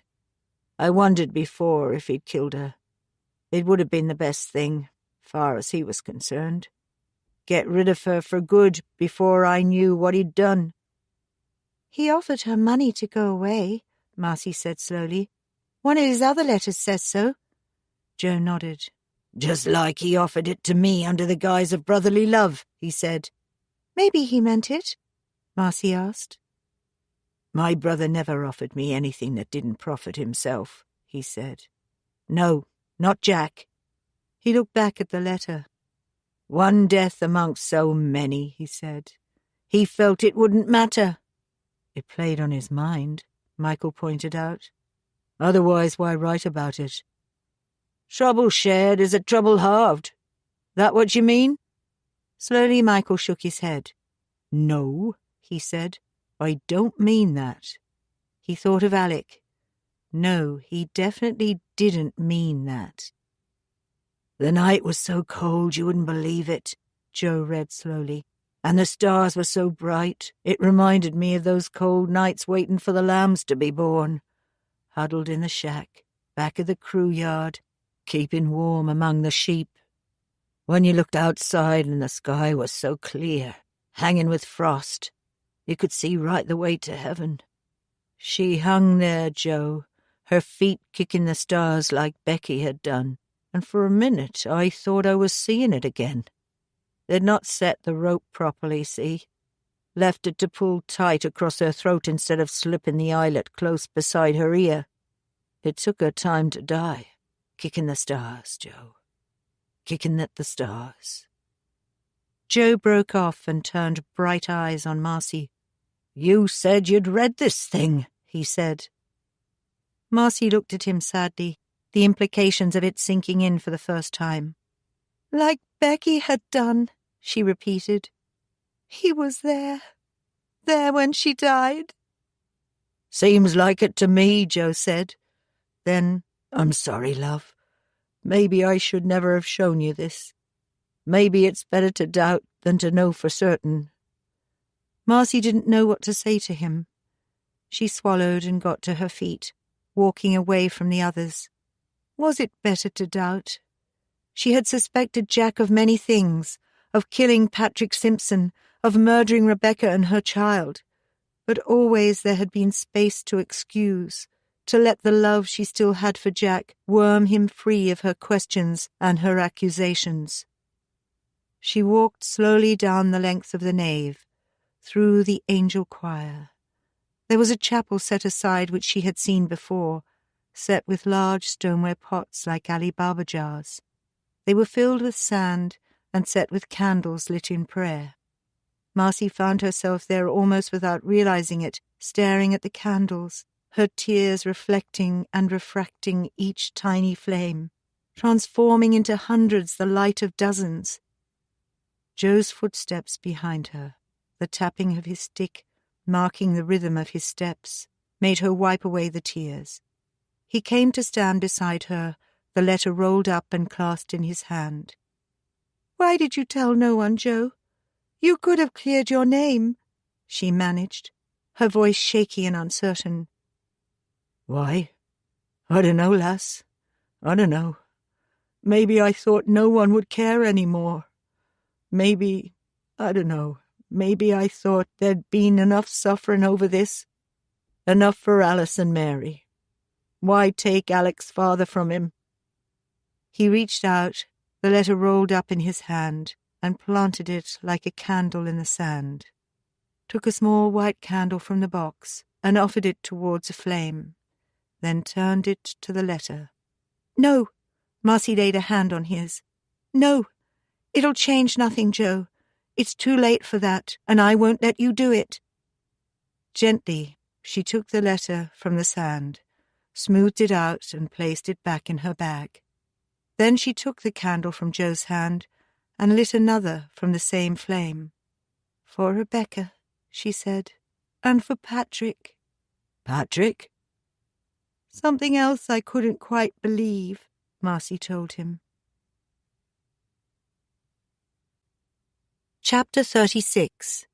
I wondered before if he'd killed her. It would have been the best thing, far as he was concerned. Get rid of her for good before I knew what he'd done. He offered her money to go away, Marcy said slowly. One of his other letters says so. Joe nodded. Just like he offered it to me under the guise of brotherly love, he said. Maybe he meant it, Marcy asked. My brother never offered me anything that didn't profit himself, he said. No, not Jack. He looked back at the letter. One death amongst so many, he said. He felt it wouldn't matter. It played on his mind, Michael pointed out. Otherwise, why write about it? Trouble shared is a trouble halved. That what you mean? Slowly Michael shook his head. No, he said. I don't mean that. He thought of Alec. No, he definitely didn't mean that. The night was so cold you wouldn't believe it, Joe read slowly. And the stars were so bright, it reminded me of those cold nights waiting for the lambs to be born. Huddled in the shack, back of the crew yard, keeping warm among the sheep. When you looked outside and the sky was so clear, hanging with frost, you could see right the way to heaven. She hung there, Joe, her feet kicking the stars like Becky had done, and for a minute I thought I was seeing it again. They'd not set the rope properly, see? Left it to pull tight across her throat instead of slipping the eyelet close beside her ear. It took her time to die, kicking the stars, Joe. Kicking at the stars. Joe broke off and turned bright eyes on Marcy. You said you'd read this thing, he said. Marcy looked at him sadly, the implications of it sinking in for the first time. Like Becky had done, she repeated. He was there when she died. Seems like it to me, Joe said. Then, I'm sorry, love. Maybe I should never have shown you this. Maybe it's better to doubt than to know for certain." Marcy didn't know what to say to him. She swallowed and got to her feet, walking away from the others. Was it better to doubt? She had suspected Jack of many things, of killing Patrick Simpson, of murdering Rebecca and her child, but always there had been space to excuse, to let the love she still had for Jack worm him free of her questions and her accusations. She walked slowly down the length of the nave, through the angel choir. There was a chapel set aside which she had seen before, set with large stoneware pots like Ali Baba jars. They were filled with sand and set with candles lit in prayer. Marcy found herself there almost without realizing it, staring at the candles, her tears reflecting and refracting each tiny flame, transforming into hundreds the light of dozens. Joe's footsteps behind her, the tapping of his stick, marking the rhythm of his steps, made her wipe away the tears. He came to stand beside her, the letter rolled up and clasped in his hand. "Why did you tell no one, Joe? You could have cleared your name," she managed, her voice shaky and uncertain. "Why? I dunno, lass. I dunno. Maybe I thought no one would care any more. Maybe, I dunno, maybe I thought there'd been enough suffering over this. Enough for Alice and Mary. Why take Alec's father from him?" He reached out, the letter rolled up in his hand, and planted it like a candle in the sand. Took a small white candle from the box and offered it towards a flame, then turned it to the letter. "No," Marcy laid a hand on his. "No, it'll change nothing, Joe. It's too late for that, and I won't let you do it." Gently, she took the letter from the sand, smoothed it out and placed it back in her bag. Then she took the candle from Joe's hand and lit another from the same flame. "For Rebecca," she said, "and for Patrick." "Patrick?" "Something else I couldn't quite believe," Marcy told him. Chapter 36.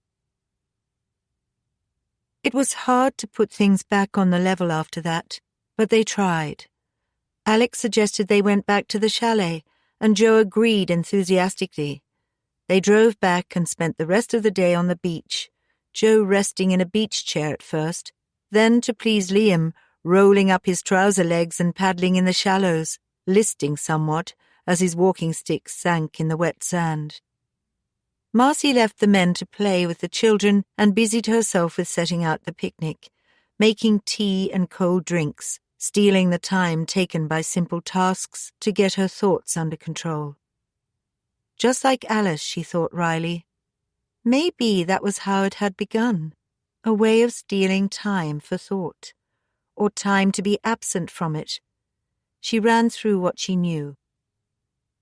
It was hard to put things back on the level after that, but they tried. Alex suggested they went back to the chalet, and Joe agreed enthusiastically. They drove back and spent the rest of the day on the beach, Joe resting in a beach chair at first, then, to please Liam, rolling up his trouser legs and paddling in the shallows, listing somewhat as his walking stick sank in the wet sand. Marcy left the men to play with the children and busied herself with setting out the picnic, making tea and cold drinks, stealing the time taken by simple tasks to get her thoughts under control. Just like Alice, she thought wryly. Maybe that was how it had begun, a way of stealing time for thought, or time to be absent from it. She ran through what she knew.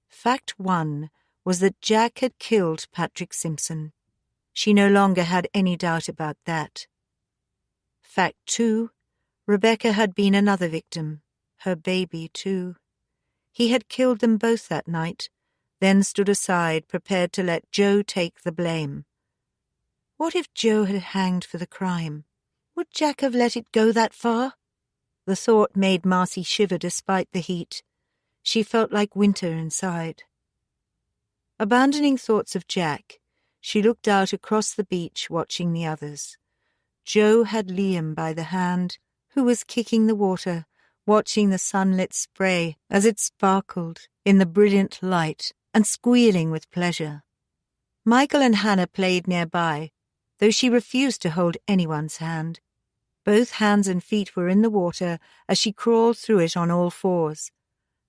Fact 1 was that Jack had killed Patrick Simpson. She no longer had any doubt about that. Fact 2, Rebecca had been another victim, her baby too. He had killed them both that night, then stood aside, prepared to let Joe take the blame. What if Joe had hanged for the crime? Would Jack have let it go that far? The thought made Marcy shiver despite the heat. She felt like winter inside. Abandoning thoughts of Jack, she looked out across the beach, watching the others. Joe had Liam by the hand, who was kicking the water, watching the sunlit spray as it sparkled in the brilliant light and squealing with pleasure. Michael and Hannah played nearby, though she refused to hold anyone's hand. Both hands and feet were in the water as she crawled through it on all fours.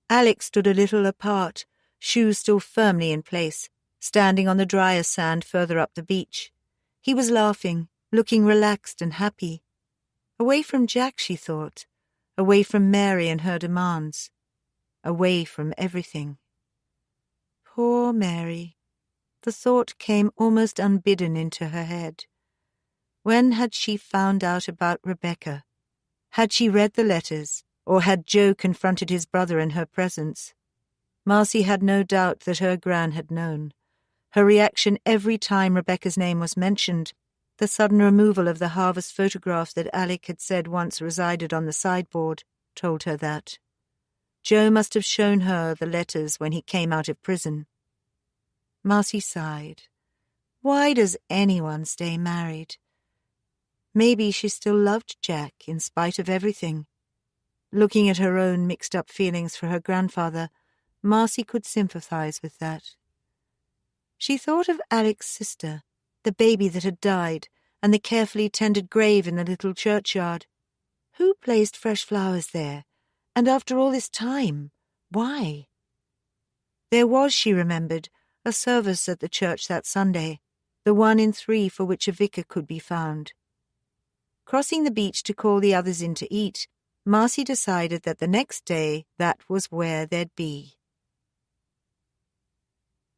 Alex stood a little apart, shoes still firmly in place, standing on the drier sand further up the beach. He was laughing, looking relaxed and happy. Away from Jack, she thought. Away from Mary and her demands. Away from everything. Poor Mary. The thought came almost unbidden into her head. When had she found out about Rebecca? Had she read the letters, or had Joe confronted his brother in her presence? Marcy had no doubt that her gran had known. Her reaction every time Rebecca's name was mentioned, the sudden removal of the harvest photograph that Alec had said once resided on the sideboard, told her that. Joe must have shown her the letters when he came out of prison. Marcy sighed. Why does anyone stay married? Maybe she still loved Jack in spite of everything. Looking at her own mixed-up feelings for her grandfather, Marcy could sympathize with that. She thought of Alec's sister, the baby that had died, and the carefully tended grave in the little churchyard. Who placed fresh flowers there? And after all this time, why? There was, she remembered, a service at the church that Sunday, the 1 in 3 for which a vicar could be found. Crossing the beach to call the others in to eat, Marcy decided that the next day that was where they'd be.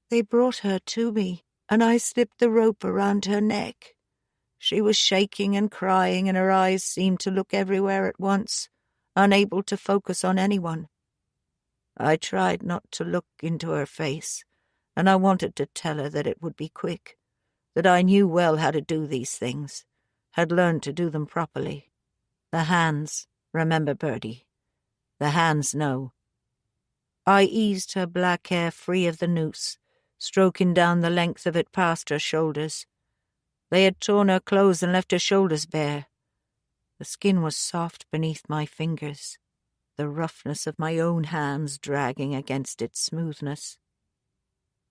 They brought her to me, and I slipped the rope around her neck. She was shaking and crying, and her eyes seemed to look everywhere at once, unable to focus on anyone. I tried not to look into her face, and I wanted to tell her that it would be quick, that I knew well how to do these things, had learned to do them properly. The hands, remember, Bertie, the hands know. I eased her black hair free of the noose, stroking down the length of it past her shoulders. They had torn her clothes and left her shoulders bare. The skin was soft beneath my fingers, the roughness of my own hands dragging against its smoothness.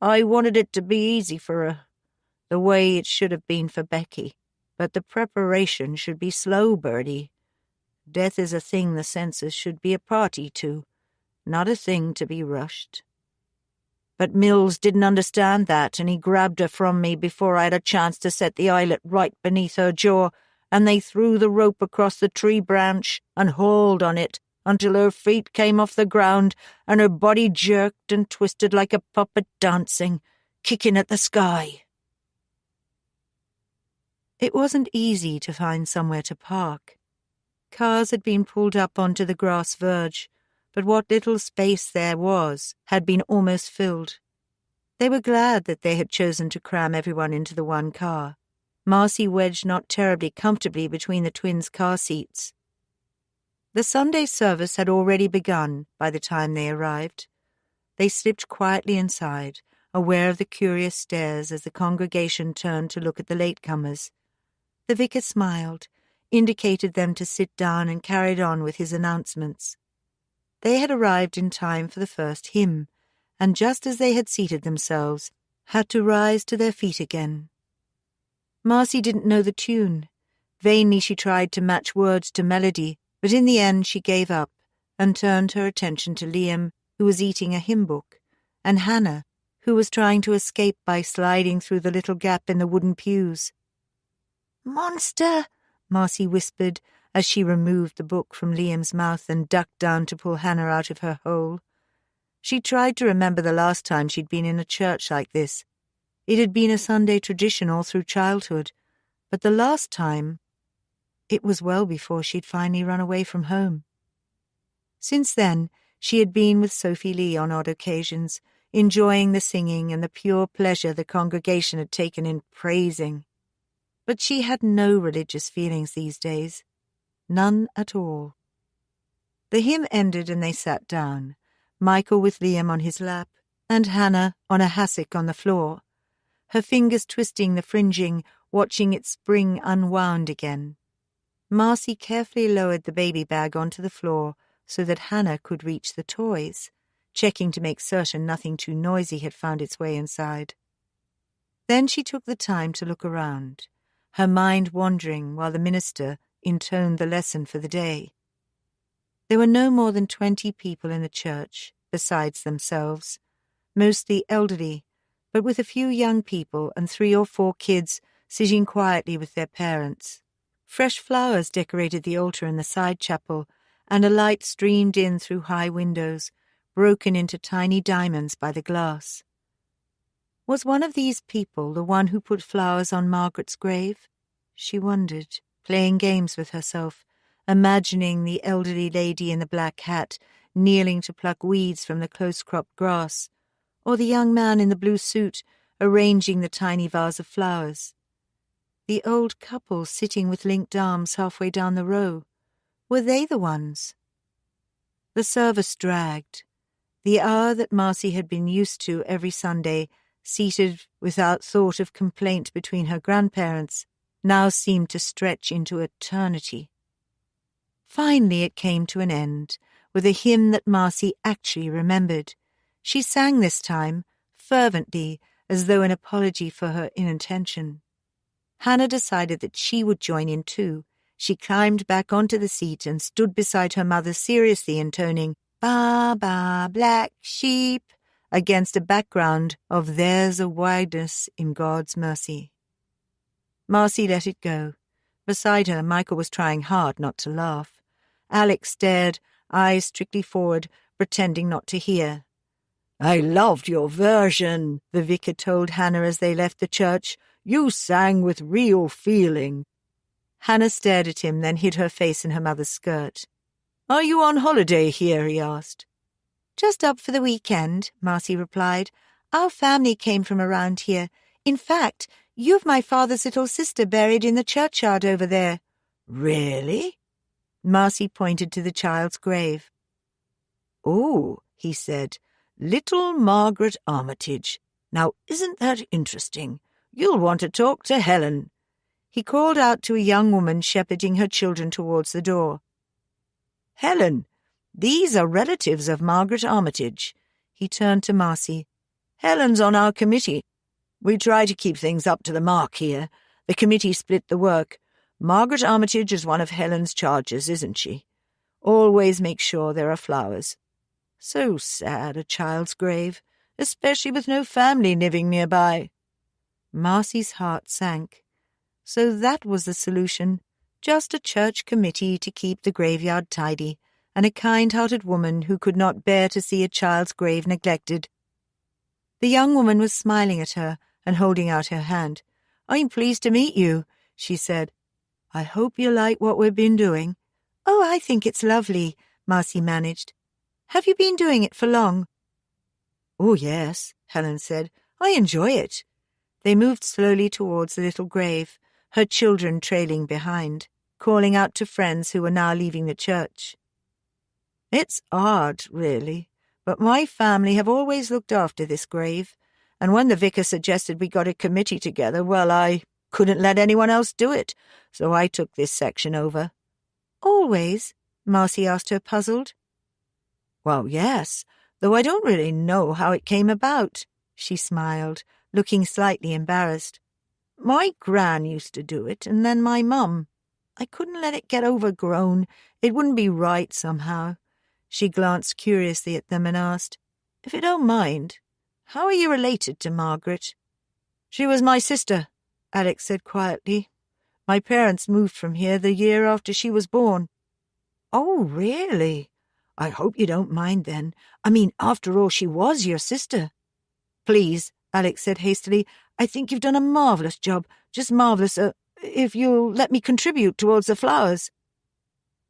I wanted it to be easy for her, the way it should have been for Becky, but the preparation should be slow, Bertie. Death is a thing the senses should be a party to, not a thing to be rushed. But Mills didn't understand that, and he grabbed her from me before I had a chance to set the eyelet right beneath her jaw, and they threw the rope across the tree branch and hauled on it until her feet came off the ground and her body jerked and twisted like a puppet dancing, kicking at the sky. It wasn't easy to find somewhere to park. Cars had been pulled up onto the grass verge, but what little space there was had been almost filled. They were glad that they had chosen to cram everyone into the one car. Marcy wedged not terribly comfortably between the twins' car seats. The Sunday service had already begun by the time they arrived. They slipped quietly inside, aware of the curious stares as the congregation turned to look at the latecomers. The vicar smiled, indicated them to sit down, and carried on with his announcements. They had arrived in time for the first hymn, and just as they had seated themselves, had to rise to their feet again. Marcy didn't know the tune. Vainly she tried to match words to melody, but in the end she gave up and turned her attention to Liam, who was eating a hymn book, and Hannah, who was trying to escape by sliding through the little gap in the wooden pews. "Monster!" Marcy whispered as she removed the book from Liam's mouth and ducked down to pull Hannah out of her hole. She tried to remember the last time she'd been in a church like this. It had been a Sunday tradition all through childhood, but the last time, it was well before she'd finally run away from home. Since then, she had been with Sophie Lee on odd occasions, enjoying the singing and the pure pleasure the congregation had taken in praising. But she had no religious feelings these days. None at all. The hymn ended and they sat down, Michael with Liam on his lap, and Hannah on a hassock on the floor, her fingers twisting the fringing, watching it spring unwound again. Marcy carefully lowered the baby bag onto the floor so that Hannah could reach the toys, checking to make certain nothing too noisy had found its way inside. Then she took the time to look around, her mind wandering while the minister intoned the lesson for the day. There were no more than 20 people in the church, besides themselves, mostly elderly, but with a few young people and 3 or 4 kids sitting quietly with their parents. Fresh flowers decorated the altar in the side chapel, and a light streamed in through high windows, broken into tiny diamonds by the glass. Was one of these people the one who put flowers on Margaret's grave? She wondered, playing games with herself, imagining the elderly lady in the black hat kneeling to pluck weeds from the close-cropped grass, or the young man in the blue suit arranging the tiny vase of flowers. The old couple sitting with linked arms halfway down the row. Were they the ones? The service dragged. The hour that Marcy had been used to every Sunday, seated without thought of complaint between her grandparents, now seemed to stretch into eternity. Finally it came to an end, with a hymn that Marcy actually remembered. She sang this time, fervently, as though in apology for her inattention. Hannah decided that she would join in too. She climbed back onto the seat and stood beside her mother seriously intoning, "Ba, ba, black sheep," against a background of "There's a wideness in God's mercy." Marcy let it go. Beside her, Michael was trying hard not to laugh. Alex stared, eyes strictly forward, pretending not to hear. "I loved your version," the vicar told Hannah as they left the church. "You sang with real feeling." Hannah stared at him, then hid her face in her mother's skirt. "Are you on holiday here?" he asked. "Just up for the weekend," Marcy replied. "Our family came from around here. In fact, you've my father's little sister buried in the churchyard over there." "Really?" Marcy pointed to the child's grave. "Oh," he said, "little Margaret Armitage. Now isn't that interesting? You'll want to talk to Helen." He called out to a young woman shepherding her children towards the door. "Helen, these are relatives of Margaret Armitage." He turned to Marcy. "Helen's on our committee. We try to keep things up to the mark here. The committee split the work. Margaret Armitage is one of Helen's charges, isn't she? Always make sure there are flowers. So sad, a child's grave, especially with no family living nearby." Marcy's heart sank. So that was the solution. Just a church committee to keep the graveyard tidy, and a kind-hearted woman who could not bear to see a child's grave neglected. The young woman was smiling at her and holding out her hand. "I'm pleased to meet you," she said. "I hope you like what we've been doing." "Oh, I think it's lovely," Marcy managed. "Have you been doing it for long?" "Oh, yes," Helen said. "I enjoy it." They moved slowly towards the little grave, her children trailing behind, calling out to friends who were now leaving the church. "It's odd, really, but my family have always looked after this grave, and when the vicar suggested we got a committee together, well, I couldn't let anyone else do it, so I took this section over." "Always?" Marcy asked her, puzzled. "Well, yes, though I don't really know how it came about," she smiled, looking slightly embarrassed. "My gran used to do it, and then my mum. I couldn't let it get overgrown. It wouldn't be right somehow." She glanced curiously at them and asked, "If you don't mind, how are you related to Margaret?" "She was my sister," Alex said quietly. "My parents moved from here the year after she was born." "Oh, really? I hope you don't mind then. I mean, after all, she was your sister." "Please," Alex said hastily, "I think you've done a marvellous job, just marvellous. If you'll let me contribute towards the flowers."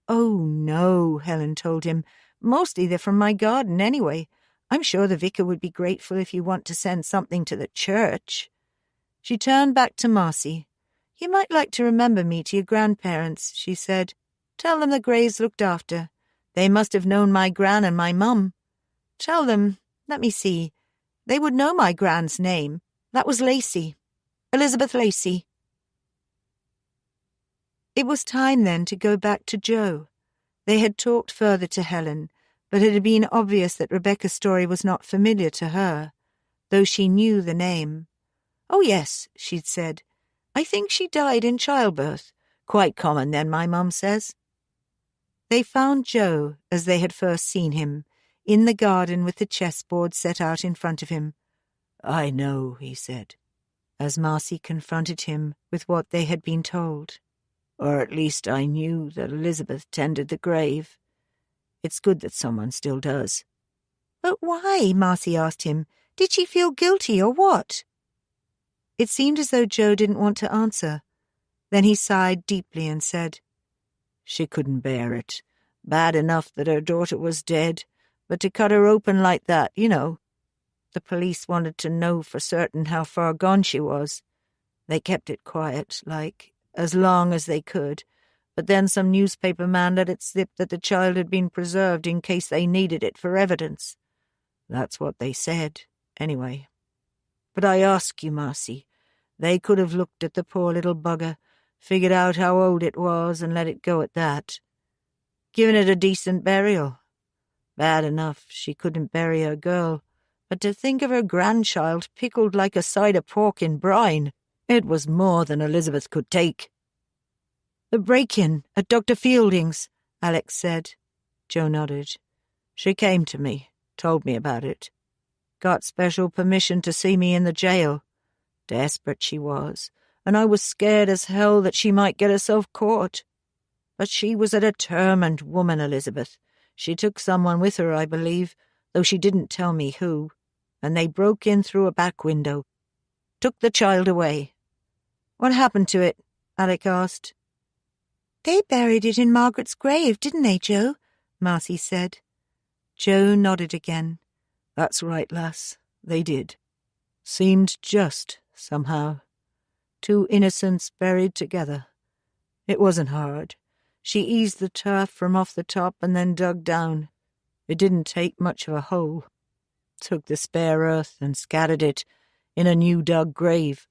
"Oh, no," Helen told him. "Mostly they're from my garden anyway. I'm sure the vicar would be grateful if you want to send something to the church." She turned back to Marcy. "You might like to remember me to your grandparents," she said. "Tell them the Greys looked after. They must have known my gran and my mum. Tell them, let me see, they would know my gran's name. That was Lacey. Elizabeth Lacey." It was time then to go back to Joe. They had talked further to Helen, but it had been obvious that Rebecca's story was not familiar to her, though she knew the name. "Oh, yes," she'd said. "I think she died in childbirth. Quite common then, my mum says." They found Joe, as they had first seen him, in the garden with the chessboard set out in front of him. "I know," he said, as Marcy confronted him with what they had been told. "Or at least I knew that Elizabeth tended the grave. It's good that someone still does." "But why?" Marcy asked him. "Did she feel guilty or what?" It seemed as though Joe didn't want to answer. Then he sighed deeply and said, "She couldn't bear it. Bad enough that her daughter was dead, But to cut her open like that, you know. The police wanted to know for certain how far gone she was. They kept it quiet, like, as long as they could, but then some newspaper man let it slip that the child had been preserved in case they needed it for evidence. That's what they said, anyway. But I ask you, Marcy, they could have looked at the poor little bugger, figured out how old it was, and let it go at that. Given it a decent burial. Bad enough she couldn't bury her girl, but to think of her grandchild pickled like a side of pork in brine, it was more than Elizabeth could take. "The break-in at Dr. Fielding's," Alex said. Joe nodded. "She came to me, told me about it. Got special permission to see me in the jail. Desperate she was, and I was scared as hell that she might get herself caught. But she was a determined woman, Elizabeth. She took someone with her, I believe, though she didn't tell me who, and they broke in through a back window. Took the child away." "What happened to it?" Alec asked. "They buried it in Margaret's grave, didn't they, Joe?" Marcy said. Joe nodded again. "That's right, lass, they did. Seemed just, somehow. 2 innocents buried together. It wasn't hard. She eased the turf from off the top and then dug down. It didn't take much of a hole. Took the spare earth and scattered it in a new dug grave.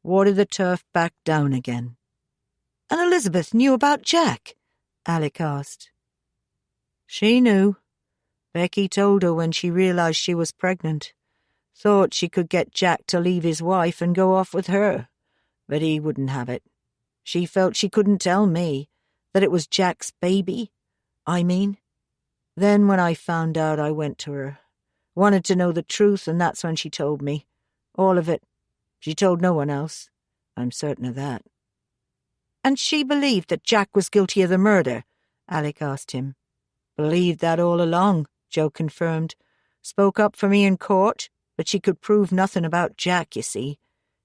Watered the turf back down again." "And Elizabeth knew about Jack?" Alec asked. "She knew. Becky told her when she realized she was pregnant. Thought she could get Jack to leave his wife and go off with her, but he wouldn't have it. She felt she couldn't tell me that it was Jack's baby. I mean. Then when I found out, I went to her. Wanted to know the truth, and that's when she told me. All of it. She told no one else. I'm certain of that." "And she believed that Jack was guilty of the murder?" Alec asked him. "Believed that all along," Joe confirmed. "Spoke up for me in court, but she could prove nothing about Jack, you see.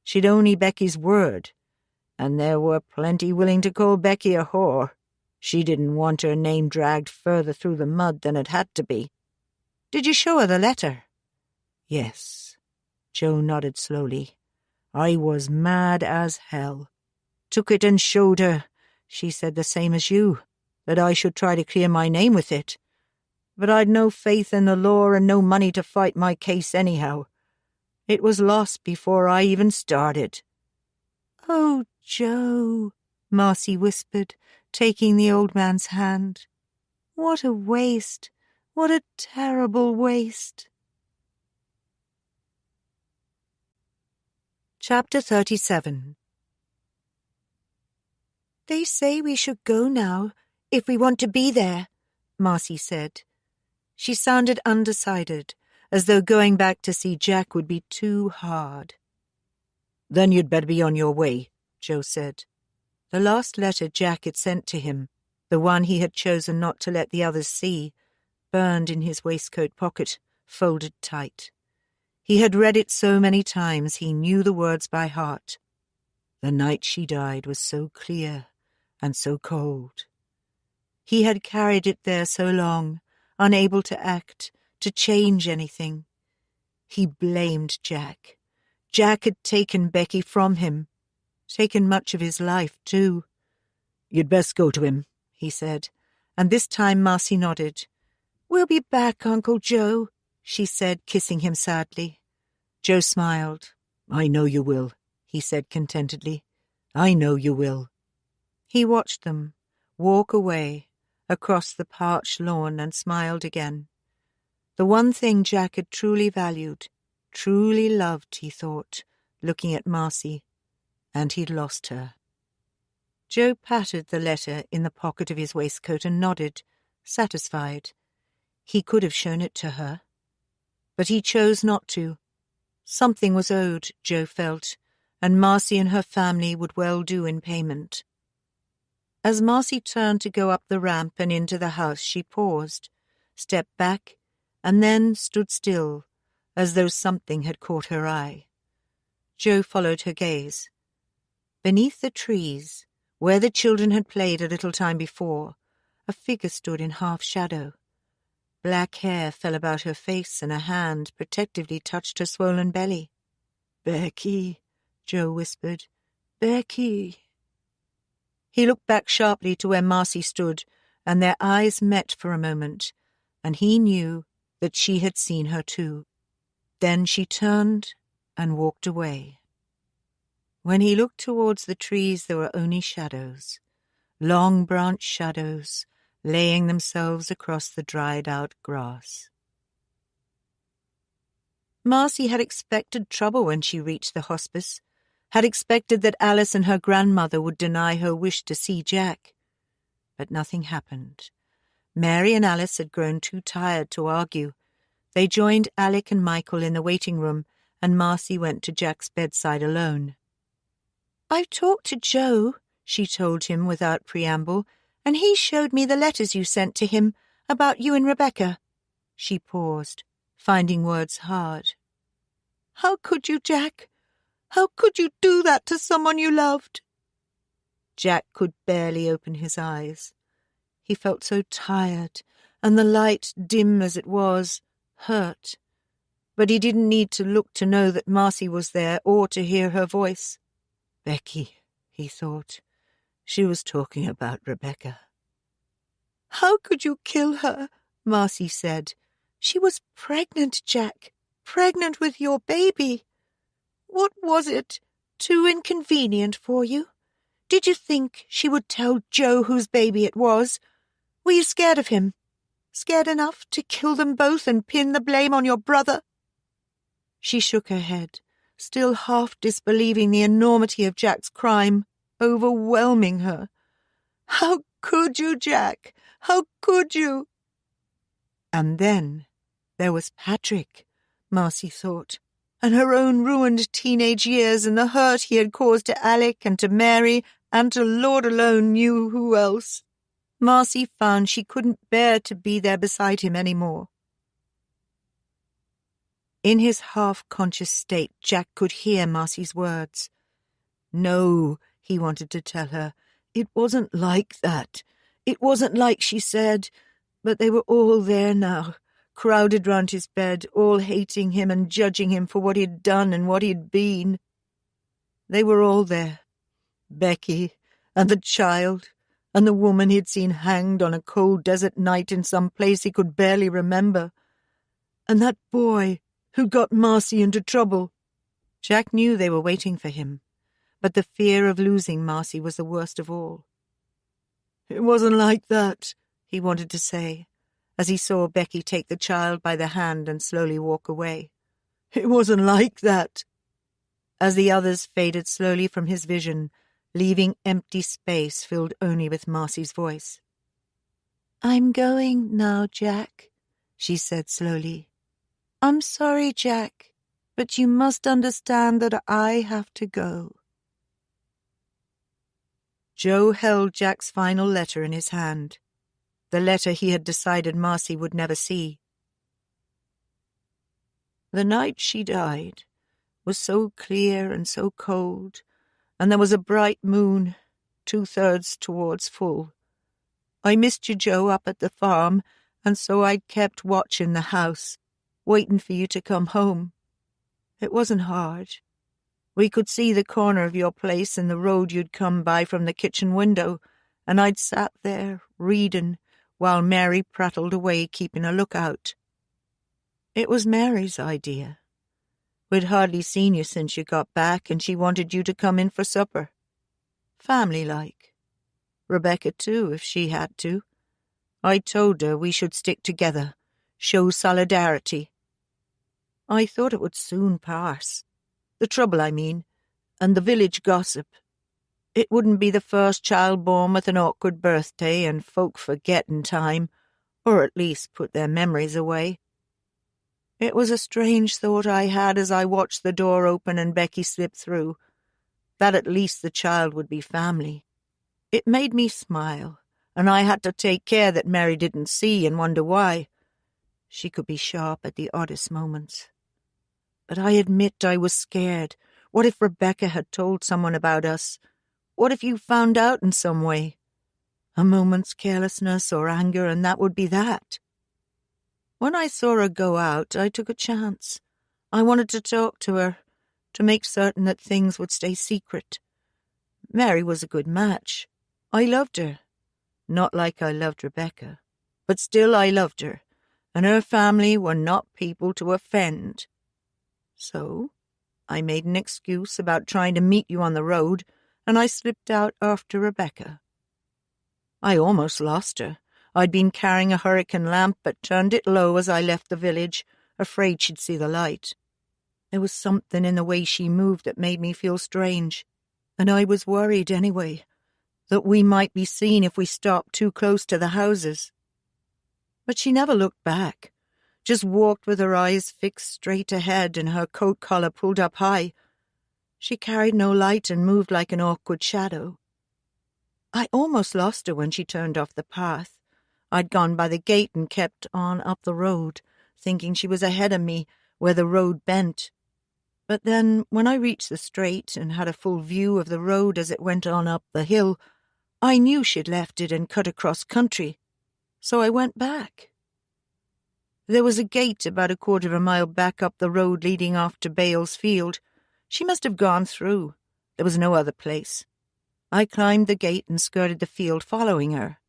She'd only Becky's word. And there were plenty willing to call Becky a whore. She didn't want her name dragged further through the mud than it had to be." "Did you show her the letter?" "Yes." Joe nodded slowly. "I was mad as hell. Took it and showed her. She said the same as you, that I should try to clear my name with it. But I'd no faith in the law and no money to fight my case anyhow. It was lost before I even started." "Oh, Joe," Marcy whispered, taking the old man's hand. "What a waste! What a terrible waste!" Chapter 37. "They say we should go now, if we want to be there," Marcy said. She sounded undecided, as though going back to see Jack would be too hard. "Then you'd better be on your way," Joe said. The last letter Jack had sent to him, the one he had chosen not to let the others see, burned in his waistcoat pocket, folded tight. He had read it so many times he knew the words by heart. The night she died was so clear and so cold. He had carried it there so long, unable to act, to change anything. He blamed Jack. Jack had taken Becky from him, taken much of his life, too. "You'd best go to him," he said, and this time Marcy nodded. "We'll be back, Uncle Joe," she said, kissing him sadly. Joe smiled. "I know you will," he said contentedly. "I know you will." He watched them walk away across the parched lawn and smiled again. The one thing Jack had truly valued, truly loved, he thought, looking at Marcy, and he'd lost her. Joe patted the letter in the pocket of his waistcoat and nodded, satisfied. He could have shown it to her, but he chose not to. Something was owed, Joe felt, and Marcy and her family would well do in payment. As Marcy turned to go up the ramp and into the house, she paused, stepped back, and then stood still, as though something had caught her eye. Joe followed her gaze. Beneath the trees, where the children had played a little time before, a figure stood in half shadow. Black hair fell about her face and a hand protectively touched her swollen belly. "Becky," Joe whispered. "Becky." He looked back sharply to where Marcy stood, and their eyes met for a moment, and he knew that she had seen her too. Then she turned and walked away. When he looked towards the trees, there were only shadows, long branch shadows, laying themselves across the dried-out grass. Marcy had expected trouble when she reached the hospice, had expected that Alice and her grandmother would deny her wish to see Jack. But nothing happened. Mary and Alice had grown too tired to argue. They joined Alec and Michael in the waiting room, and Marcy went to Jack's bedside alone. "I've talked to Joe," she told him without preamble, "and he showed me the letters you sent to him about you and Rebecca." She paused, finding words hard. "How could you, Jack? How could you do that to someone you loved?" Jack could barely open his eyes. He felt so tired, and the light, dim as it was, hurt. But he didn't need to look to know that Marcy was there or to hear her voice. "Becky," he thought. She was talking about Rebecca. "How could you kill her?" Marcy said. "She was pregnant, Jack. Pregnant with your baby. What was it? Too inconvenient for you? Did you think she would tell Joe whose baby it was? Were you scared of him? Scared enough to kill them both and pin the blame on your brother?" She shook her head, still half disbelieving the enormity of Jack's crime, overwhelming her. "How could you, Jack? How could you?" And then there was Patrick, Marcy thought, and her own ruined teenage years and the hurt he had caused to Alec and to Mary and to Lord alone knew who else. Marcy found she couldn't bear to be there beside him any more. In his half-conscious state, Jack could hear Marcy's words. "No," he wanted to tell her. "It wasn't like that. It wasn't like she said." But they were all there now, crowded round his bed, all hating him and judging him for what he'd done and what he'd been. They were all there. Becky, and the child, and the woman he'd seen hanged on a cold desert night in some place he could barely remember, and that boy who got Marcy into trouble. Jack knew they were waiting for him, but the fear of losing Marcy was the worst of all. "It wasn't like that," he wanted to say, as he saw Becky take the child by the hand and slowly walk away. "It wasn't like that." As the others faded slowly from his vision, leaving empty space filled only with Marcy's voice. "I'm going now, Jack," she said slowly. "I'm sorry, Jack, but you must understand that I have to go." Joe held Jack's final letter in his hand, the letter he had decided Marcy would never see. The night she died was so clear and so cold, and there was a bright moon, 2/3 towards full. I missed you, Joe, up at the farm, and so I'd kept watch in the house, waiting for you to come home. It wasn't hard. We could see the corner of your place and the road you'd come by from the kitchen window, and I'd sat there, reading, while Mary prattled away, keeping a lookout. It was Mary's idea. We'd hardly seen you since you got back, and she wanted you to come in for supper. Family-like. Rebecca, too, if she had to. I told her we should stick together, show solidarity. I thought it would soon pass. The trouble, I mean, and the village gossip. It wouldn't be the first child born with an awkward birthday and folk forget in time, or at least put their memories away. It was a strange thought I had as I watched the door open and Becky slip through, that at least the child would be family. It made me smile, and I had to take care that Mary didn't see and wonder why. She could be sharp at the oddest moments. But I admit I was scared. What if Rebecca had told someone about us? What if you found out in some way? A moment's carelessness or anger, and that would be that. When I saw her go out, I took a chance. I wanted to talk to her, to make certain that things would stay secret. Mary was a good match. I loved her. Not like I loved Rebecca, but still I loved her, and her family were not people to offend. So I made an excuse about trying to meet you on the road, and I slipped out after Rebecca. I almost lost her. I'd been carrying a hurricane lamp, but turned it low as I left the village, afraid she'd see the light. There was something in the way she moved that made me feel strange, and I was worried anyway, that we might be seen if we stopped too close to the houses. But she never looked back, just walked with her eyes fixed straight ahead and her coat collar pulled up high. She carried no light and moved like an awkward shadow. I almost lost her when she turned off the path. I'd gone by the gate and kept on up the road, thinking she was ahead of me where the road bent. But then, when I reached the straight and had a full view of the road as it went on up the hill, I knew she'd left it and cut across country, so I went back. There was a gate about a quarter of a mile back up the road leading off to Bale's Field. She must have gone through. There was no other place. I climbed the gate and skirted the field following her.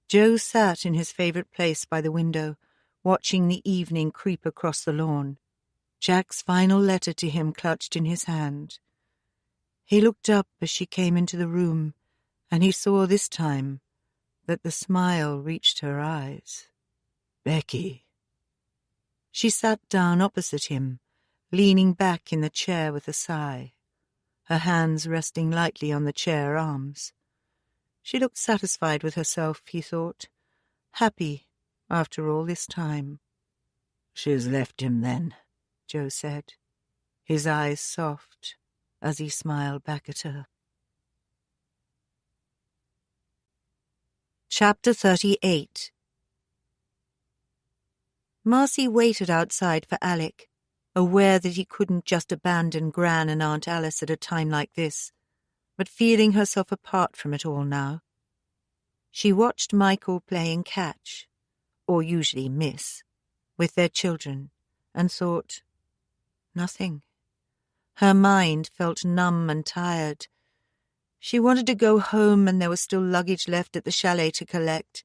Joe sat in his favourite place by the window, watching the evening creep across the lawn, Jack's final letter to him clutched in his hand. He looked up as she came into the room, and he saw this time that the smile reached her eyes. "Becky." She sat down opposite him, leaning back in the chair with a sigh, her hands resting lightly on the chair arms. She looked satisfied with herself, he thought, happy after all this time. "She's left him, then," Joe said, his eyes soft as he smiled back at her. Chapter 38. Marcy waited outside for Alec, aware that he couldn't just abandon Gran and Aunt Alice at a time like this, but feeling herself apart from it all now. She watched Michael playing catch, or usually miss, with their children, and thought, nothing. Her mind felt numb and tired. She wanted to go home, and there was still luggage left at the chalet to collect.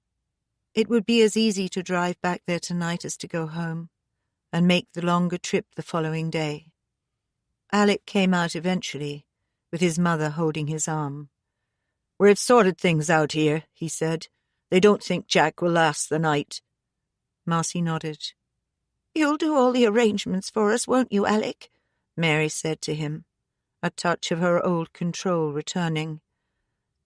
It would be as easy to drive back there tonight as to go home, and make the longer trip the following day. Alec came out eventually, with his mother holding his arm. "We've sorted things out here," he said. "They don't think Jack will last the night." Marcy nodded. "You'll do all the arrangements for us, won't you, Alec?" Mary said to him, a touch of her old control returning.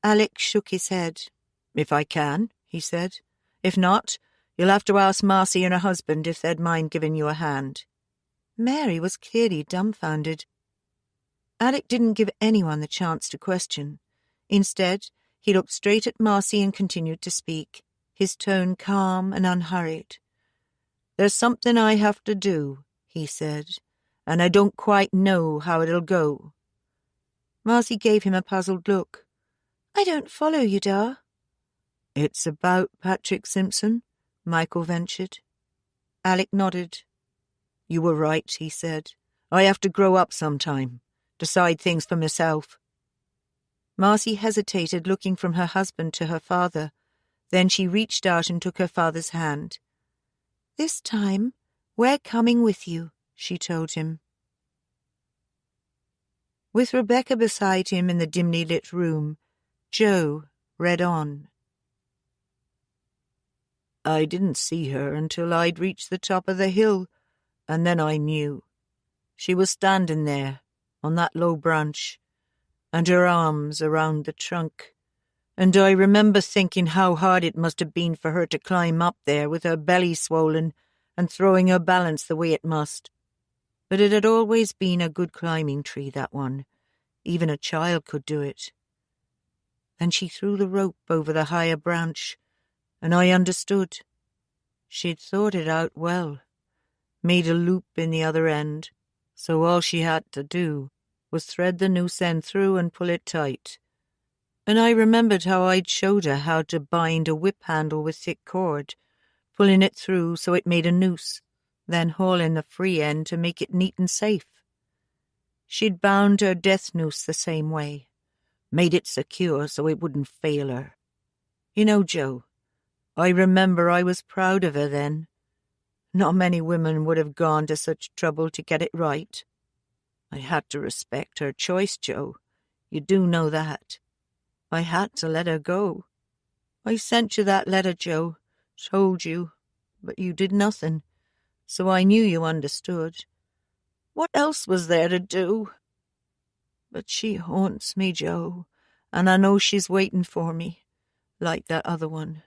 Alec shook his head. "If I can," he said. "If not, you'll have to ask Marcy and her husband if they'd mind giving you a hand." Mary was clearly dumbfounded. Alec didn't give anyone the chance to question. Instead, he looked straight at Marcy and continued to speak, his tone calm and unhurried. "There's something I have to do," he said, "and I don't quite know how it'll go." Marcy gave him a puzzled look. "I don't follow you, Dar." "It's about Patrick Simpson," Michael ventured. Alec nodded. "You were right," he said. "I have to grow up sometime, decide things for myself." Marcy hesitated, looking from her husband to her father. Then she reached out and took her father's hand. "This time, we're coming with you," she told him. With Rebecca beside him in the dimly lit room, Joe read on. "I didn't see her until I'd reached the top of the hill, and then I knew. She was standing there, on that low branch, and her arms around the trunk, and I remember thinking how hard it must have been for her to climb up there with her belly swollen and throwing her balance the way it must. But it had always been a good climbing tree, that one. Even a child could do it. Then she threw the rope over the higher branch, and I understood. She'd thought it out well, made a loop in the other end, so all she had to do was thread the noose end through and pull it tight. And I remembered how I'd showed her how to bind a whip handle with thick cord, pulling it through so it made a noose, then hauling the free end to make it neat and safe. She'd bound her death noose the same way, made it secure so it wouldn't fail her. You know, Joe, I remember I was proud of her then. Not many women would have gone to such trouble to get it right. I had to respect her choice, Joe. You do know that. I had to let her go. I sent you that letter, Joe, told you, but you did nothing, so I knew you understood. What else was there to do? But she haunts me, Joe, and I know she's waiting for me, like that other one.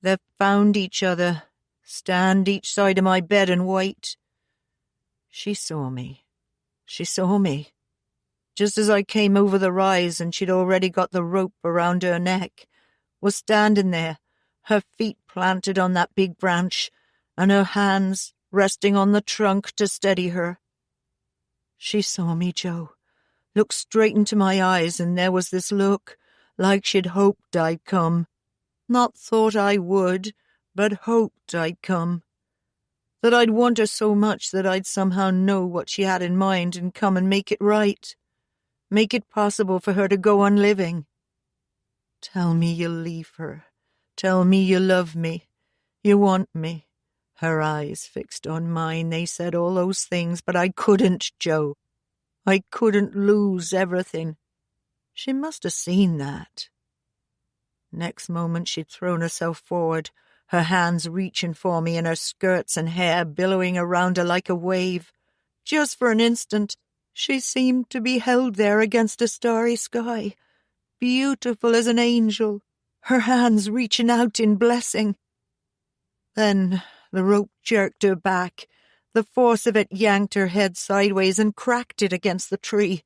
They've found each other, stand each side of my bed and wait. She saw me. She saw me. Just as I came over the rise and she'd already got the rope around her neck, was standing there, her feet planted on that big branch, and her hands resting on the trunk to steady her. She saw me, Joe, looked straight into my eyes, and there was this look, like she'd hoped I'd come. Not thought I would, but hoped I'd come. That I'd want her so much that I'd somehow know what she had in mind and come and make it right. Make it possible for her to go on living. Tell me you'll leave her. Tell me you love me. You want me. Her eyes fixed on mine, they said all those things, but I couldn't, Joe. I couldn't lose everything. She must have seen that. Next moment she'd thrown herself forward, her hands reaching for me and her skirts and hair billowing around her like a wave. Just for an instant, she seemed to be held there against a starry sky, beautiful as an angel, her hands reaching out in blessing. Then the rope jerked her back. The force of it yanked her head sideways and cracked it against the tree.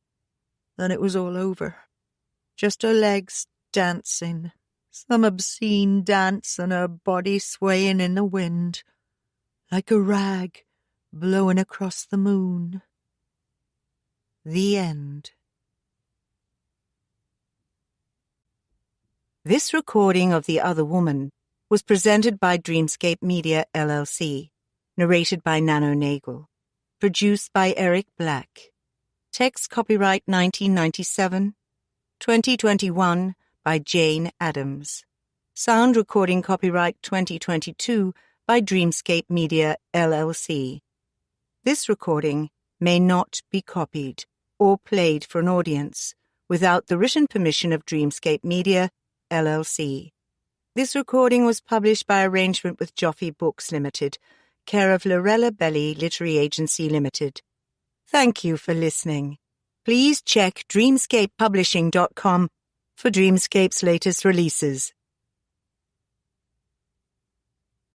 Then it was all over. Just her legs dancing, some obscene dance, and her body swaying in the wind, like a rag blowing across the moon. The end. This recording of The Other Woman was presented by Dreamscape Media, LLC, narrated by Nano Nagel, produced by Eric Black. Text copyright 1997, 2021 by Jane Addams. Sound recording copyright 2022 by Dreamscape Media, LLC. This recording may not be copied or played for an audience without the written permission of Dreamscape Media, LLC. This recording was published by arrangement with Joffe Books Limited, care of Lorella Belli Literary Agency Limited. Thank you for listening. Please check dreamscapepublishing.com for Dreamscape's latest releases.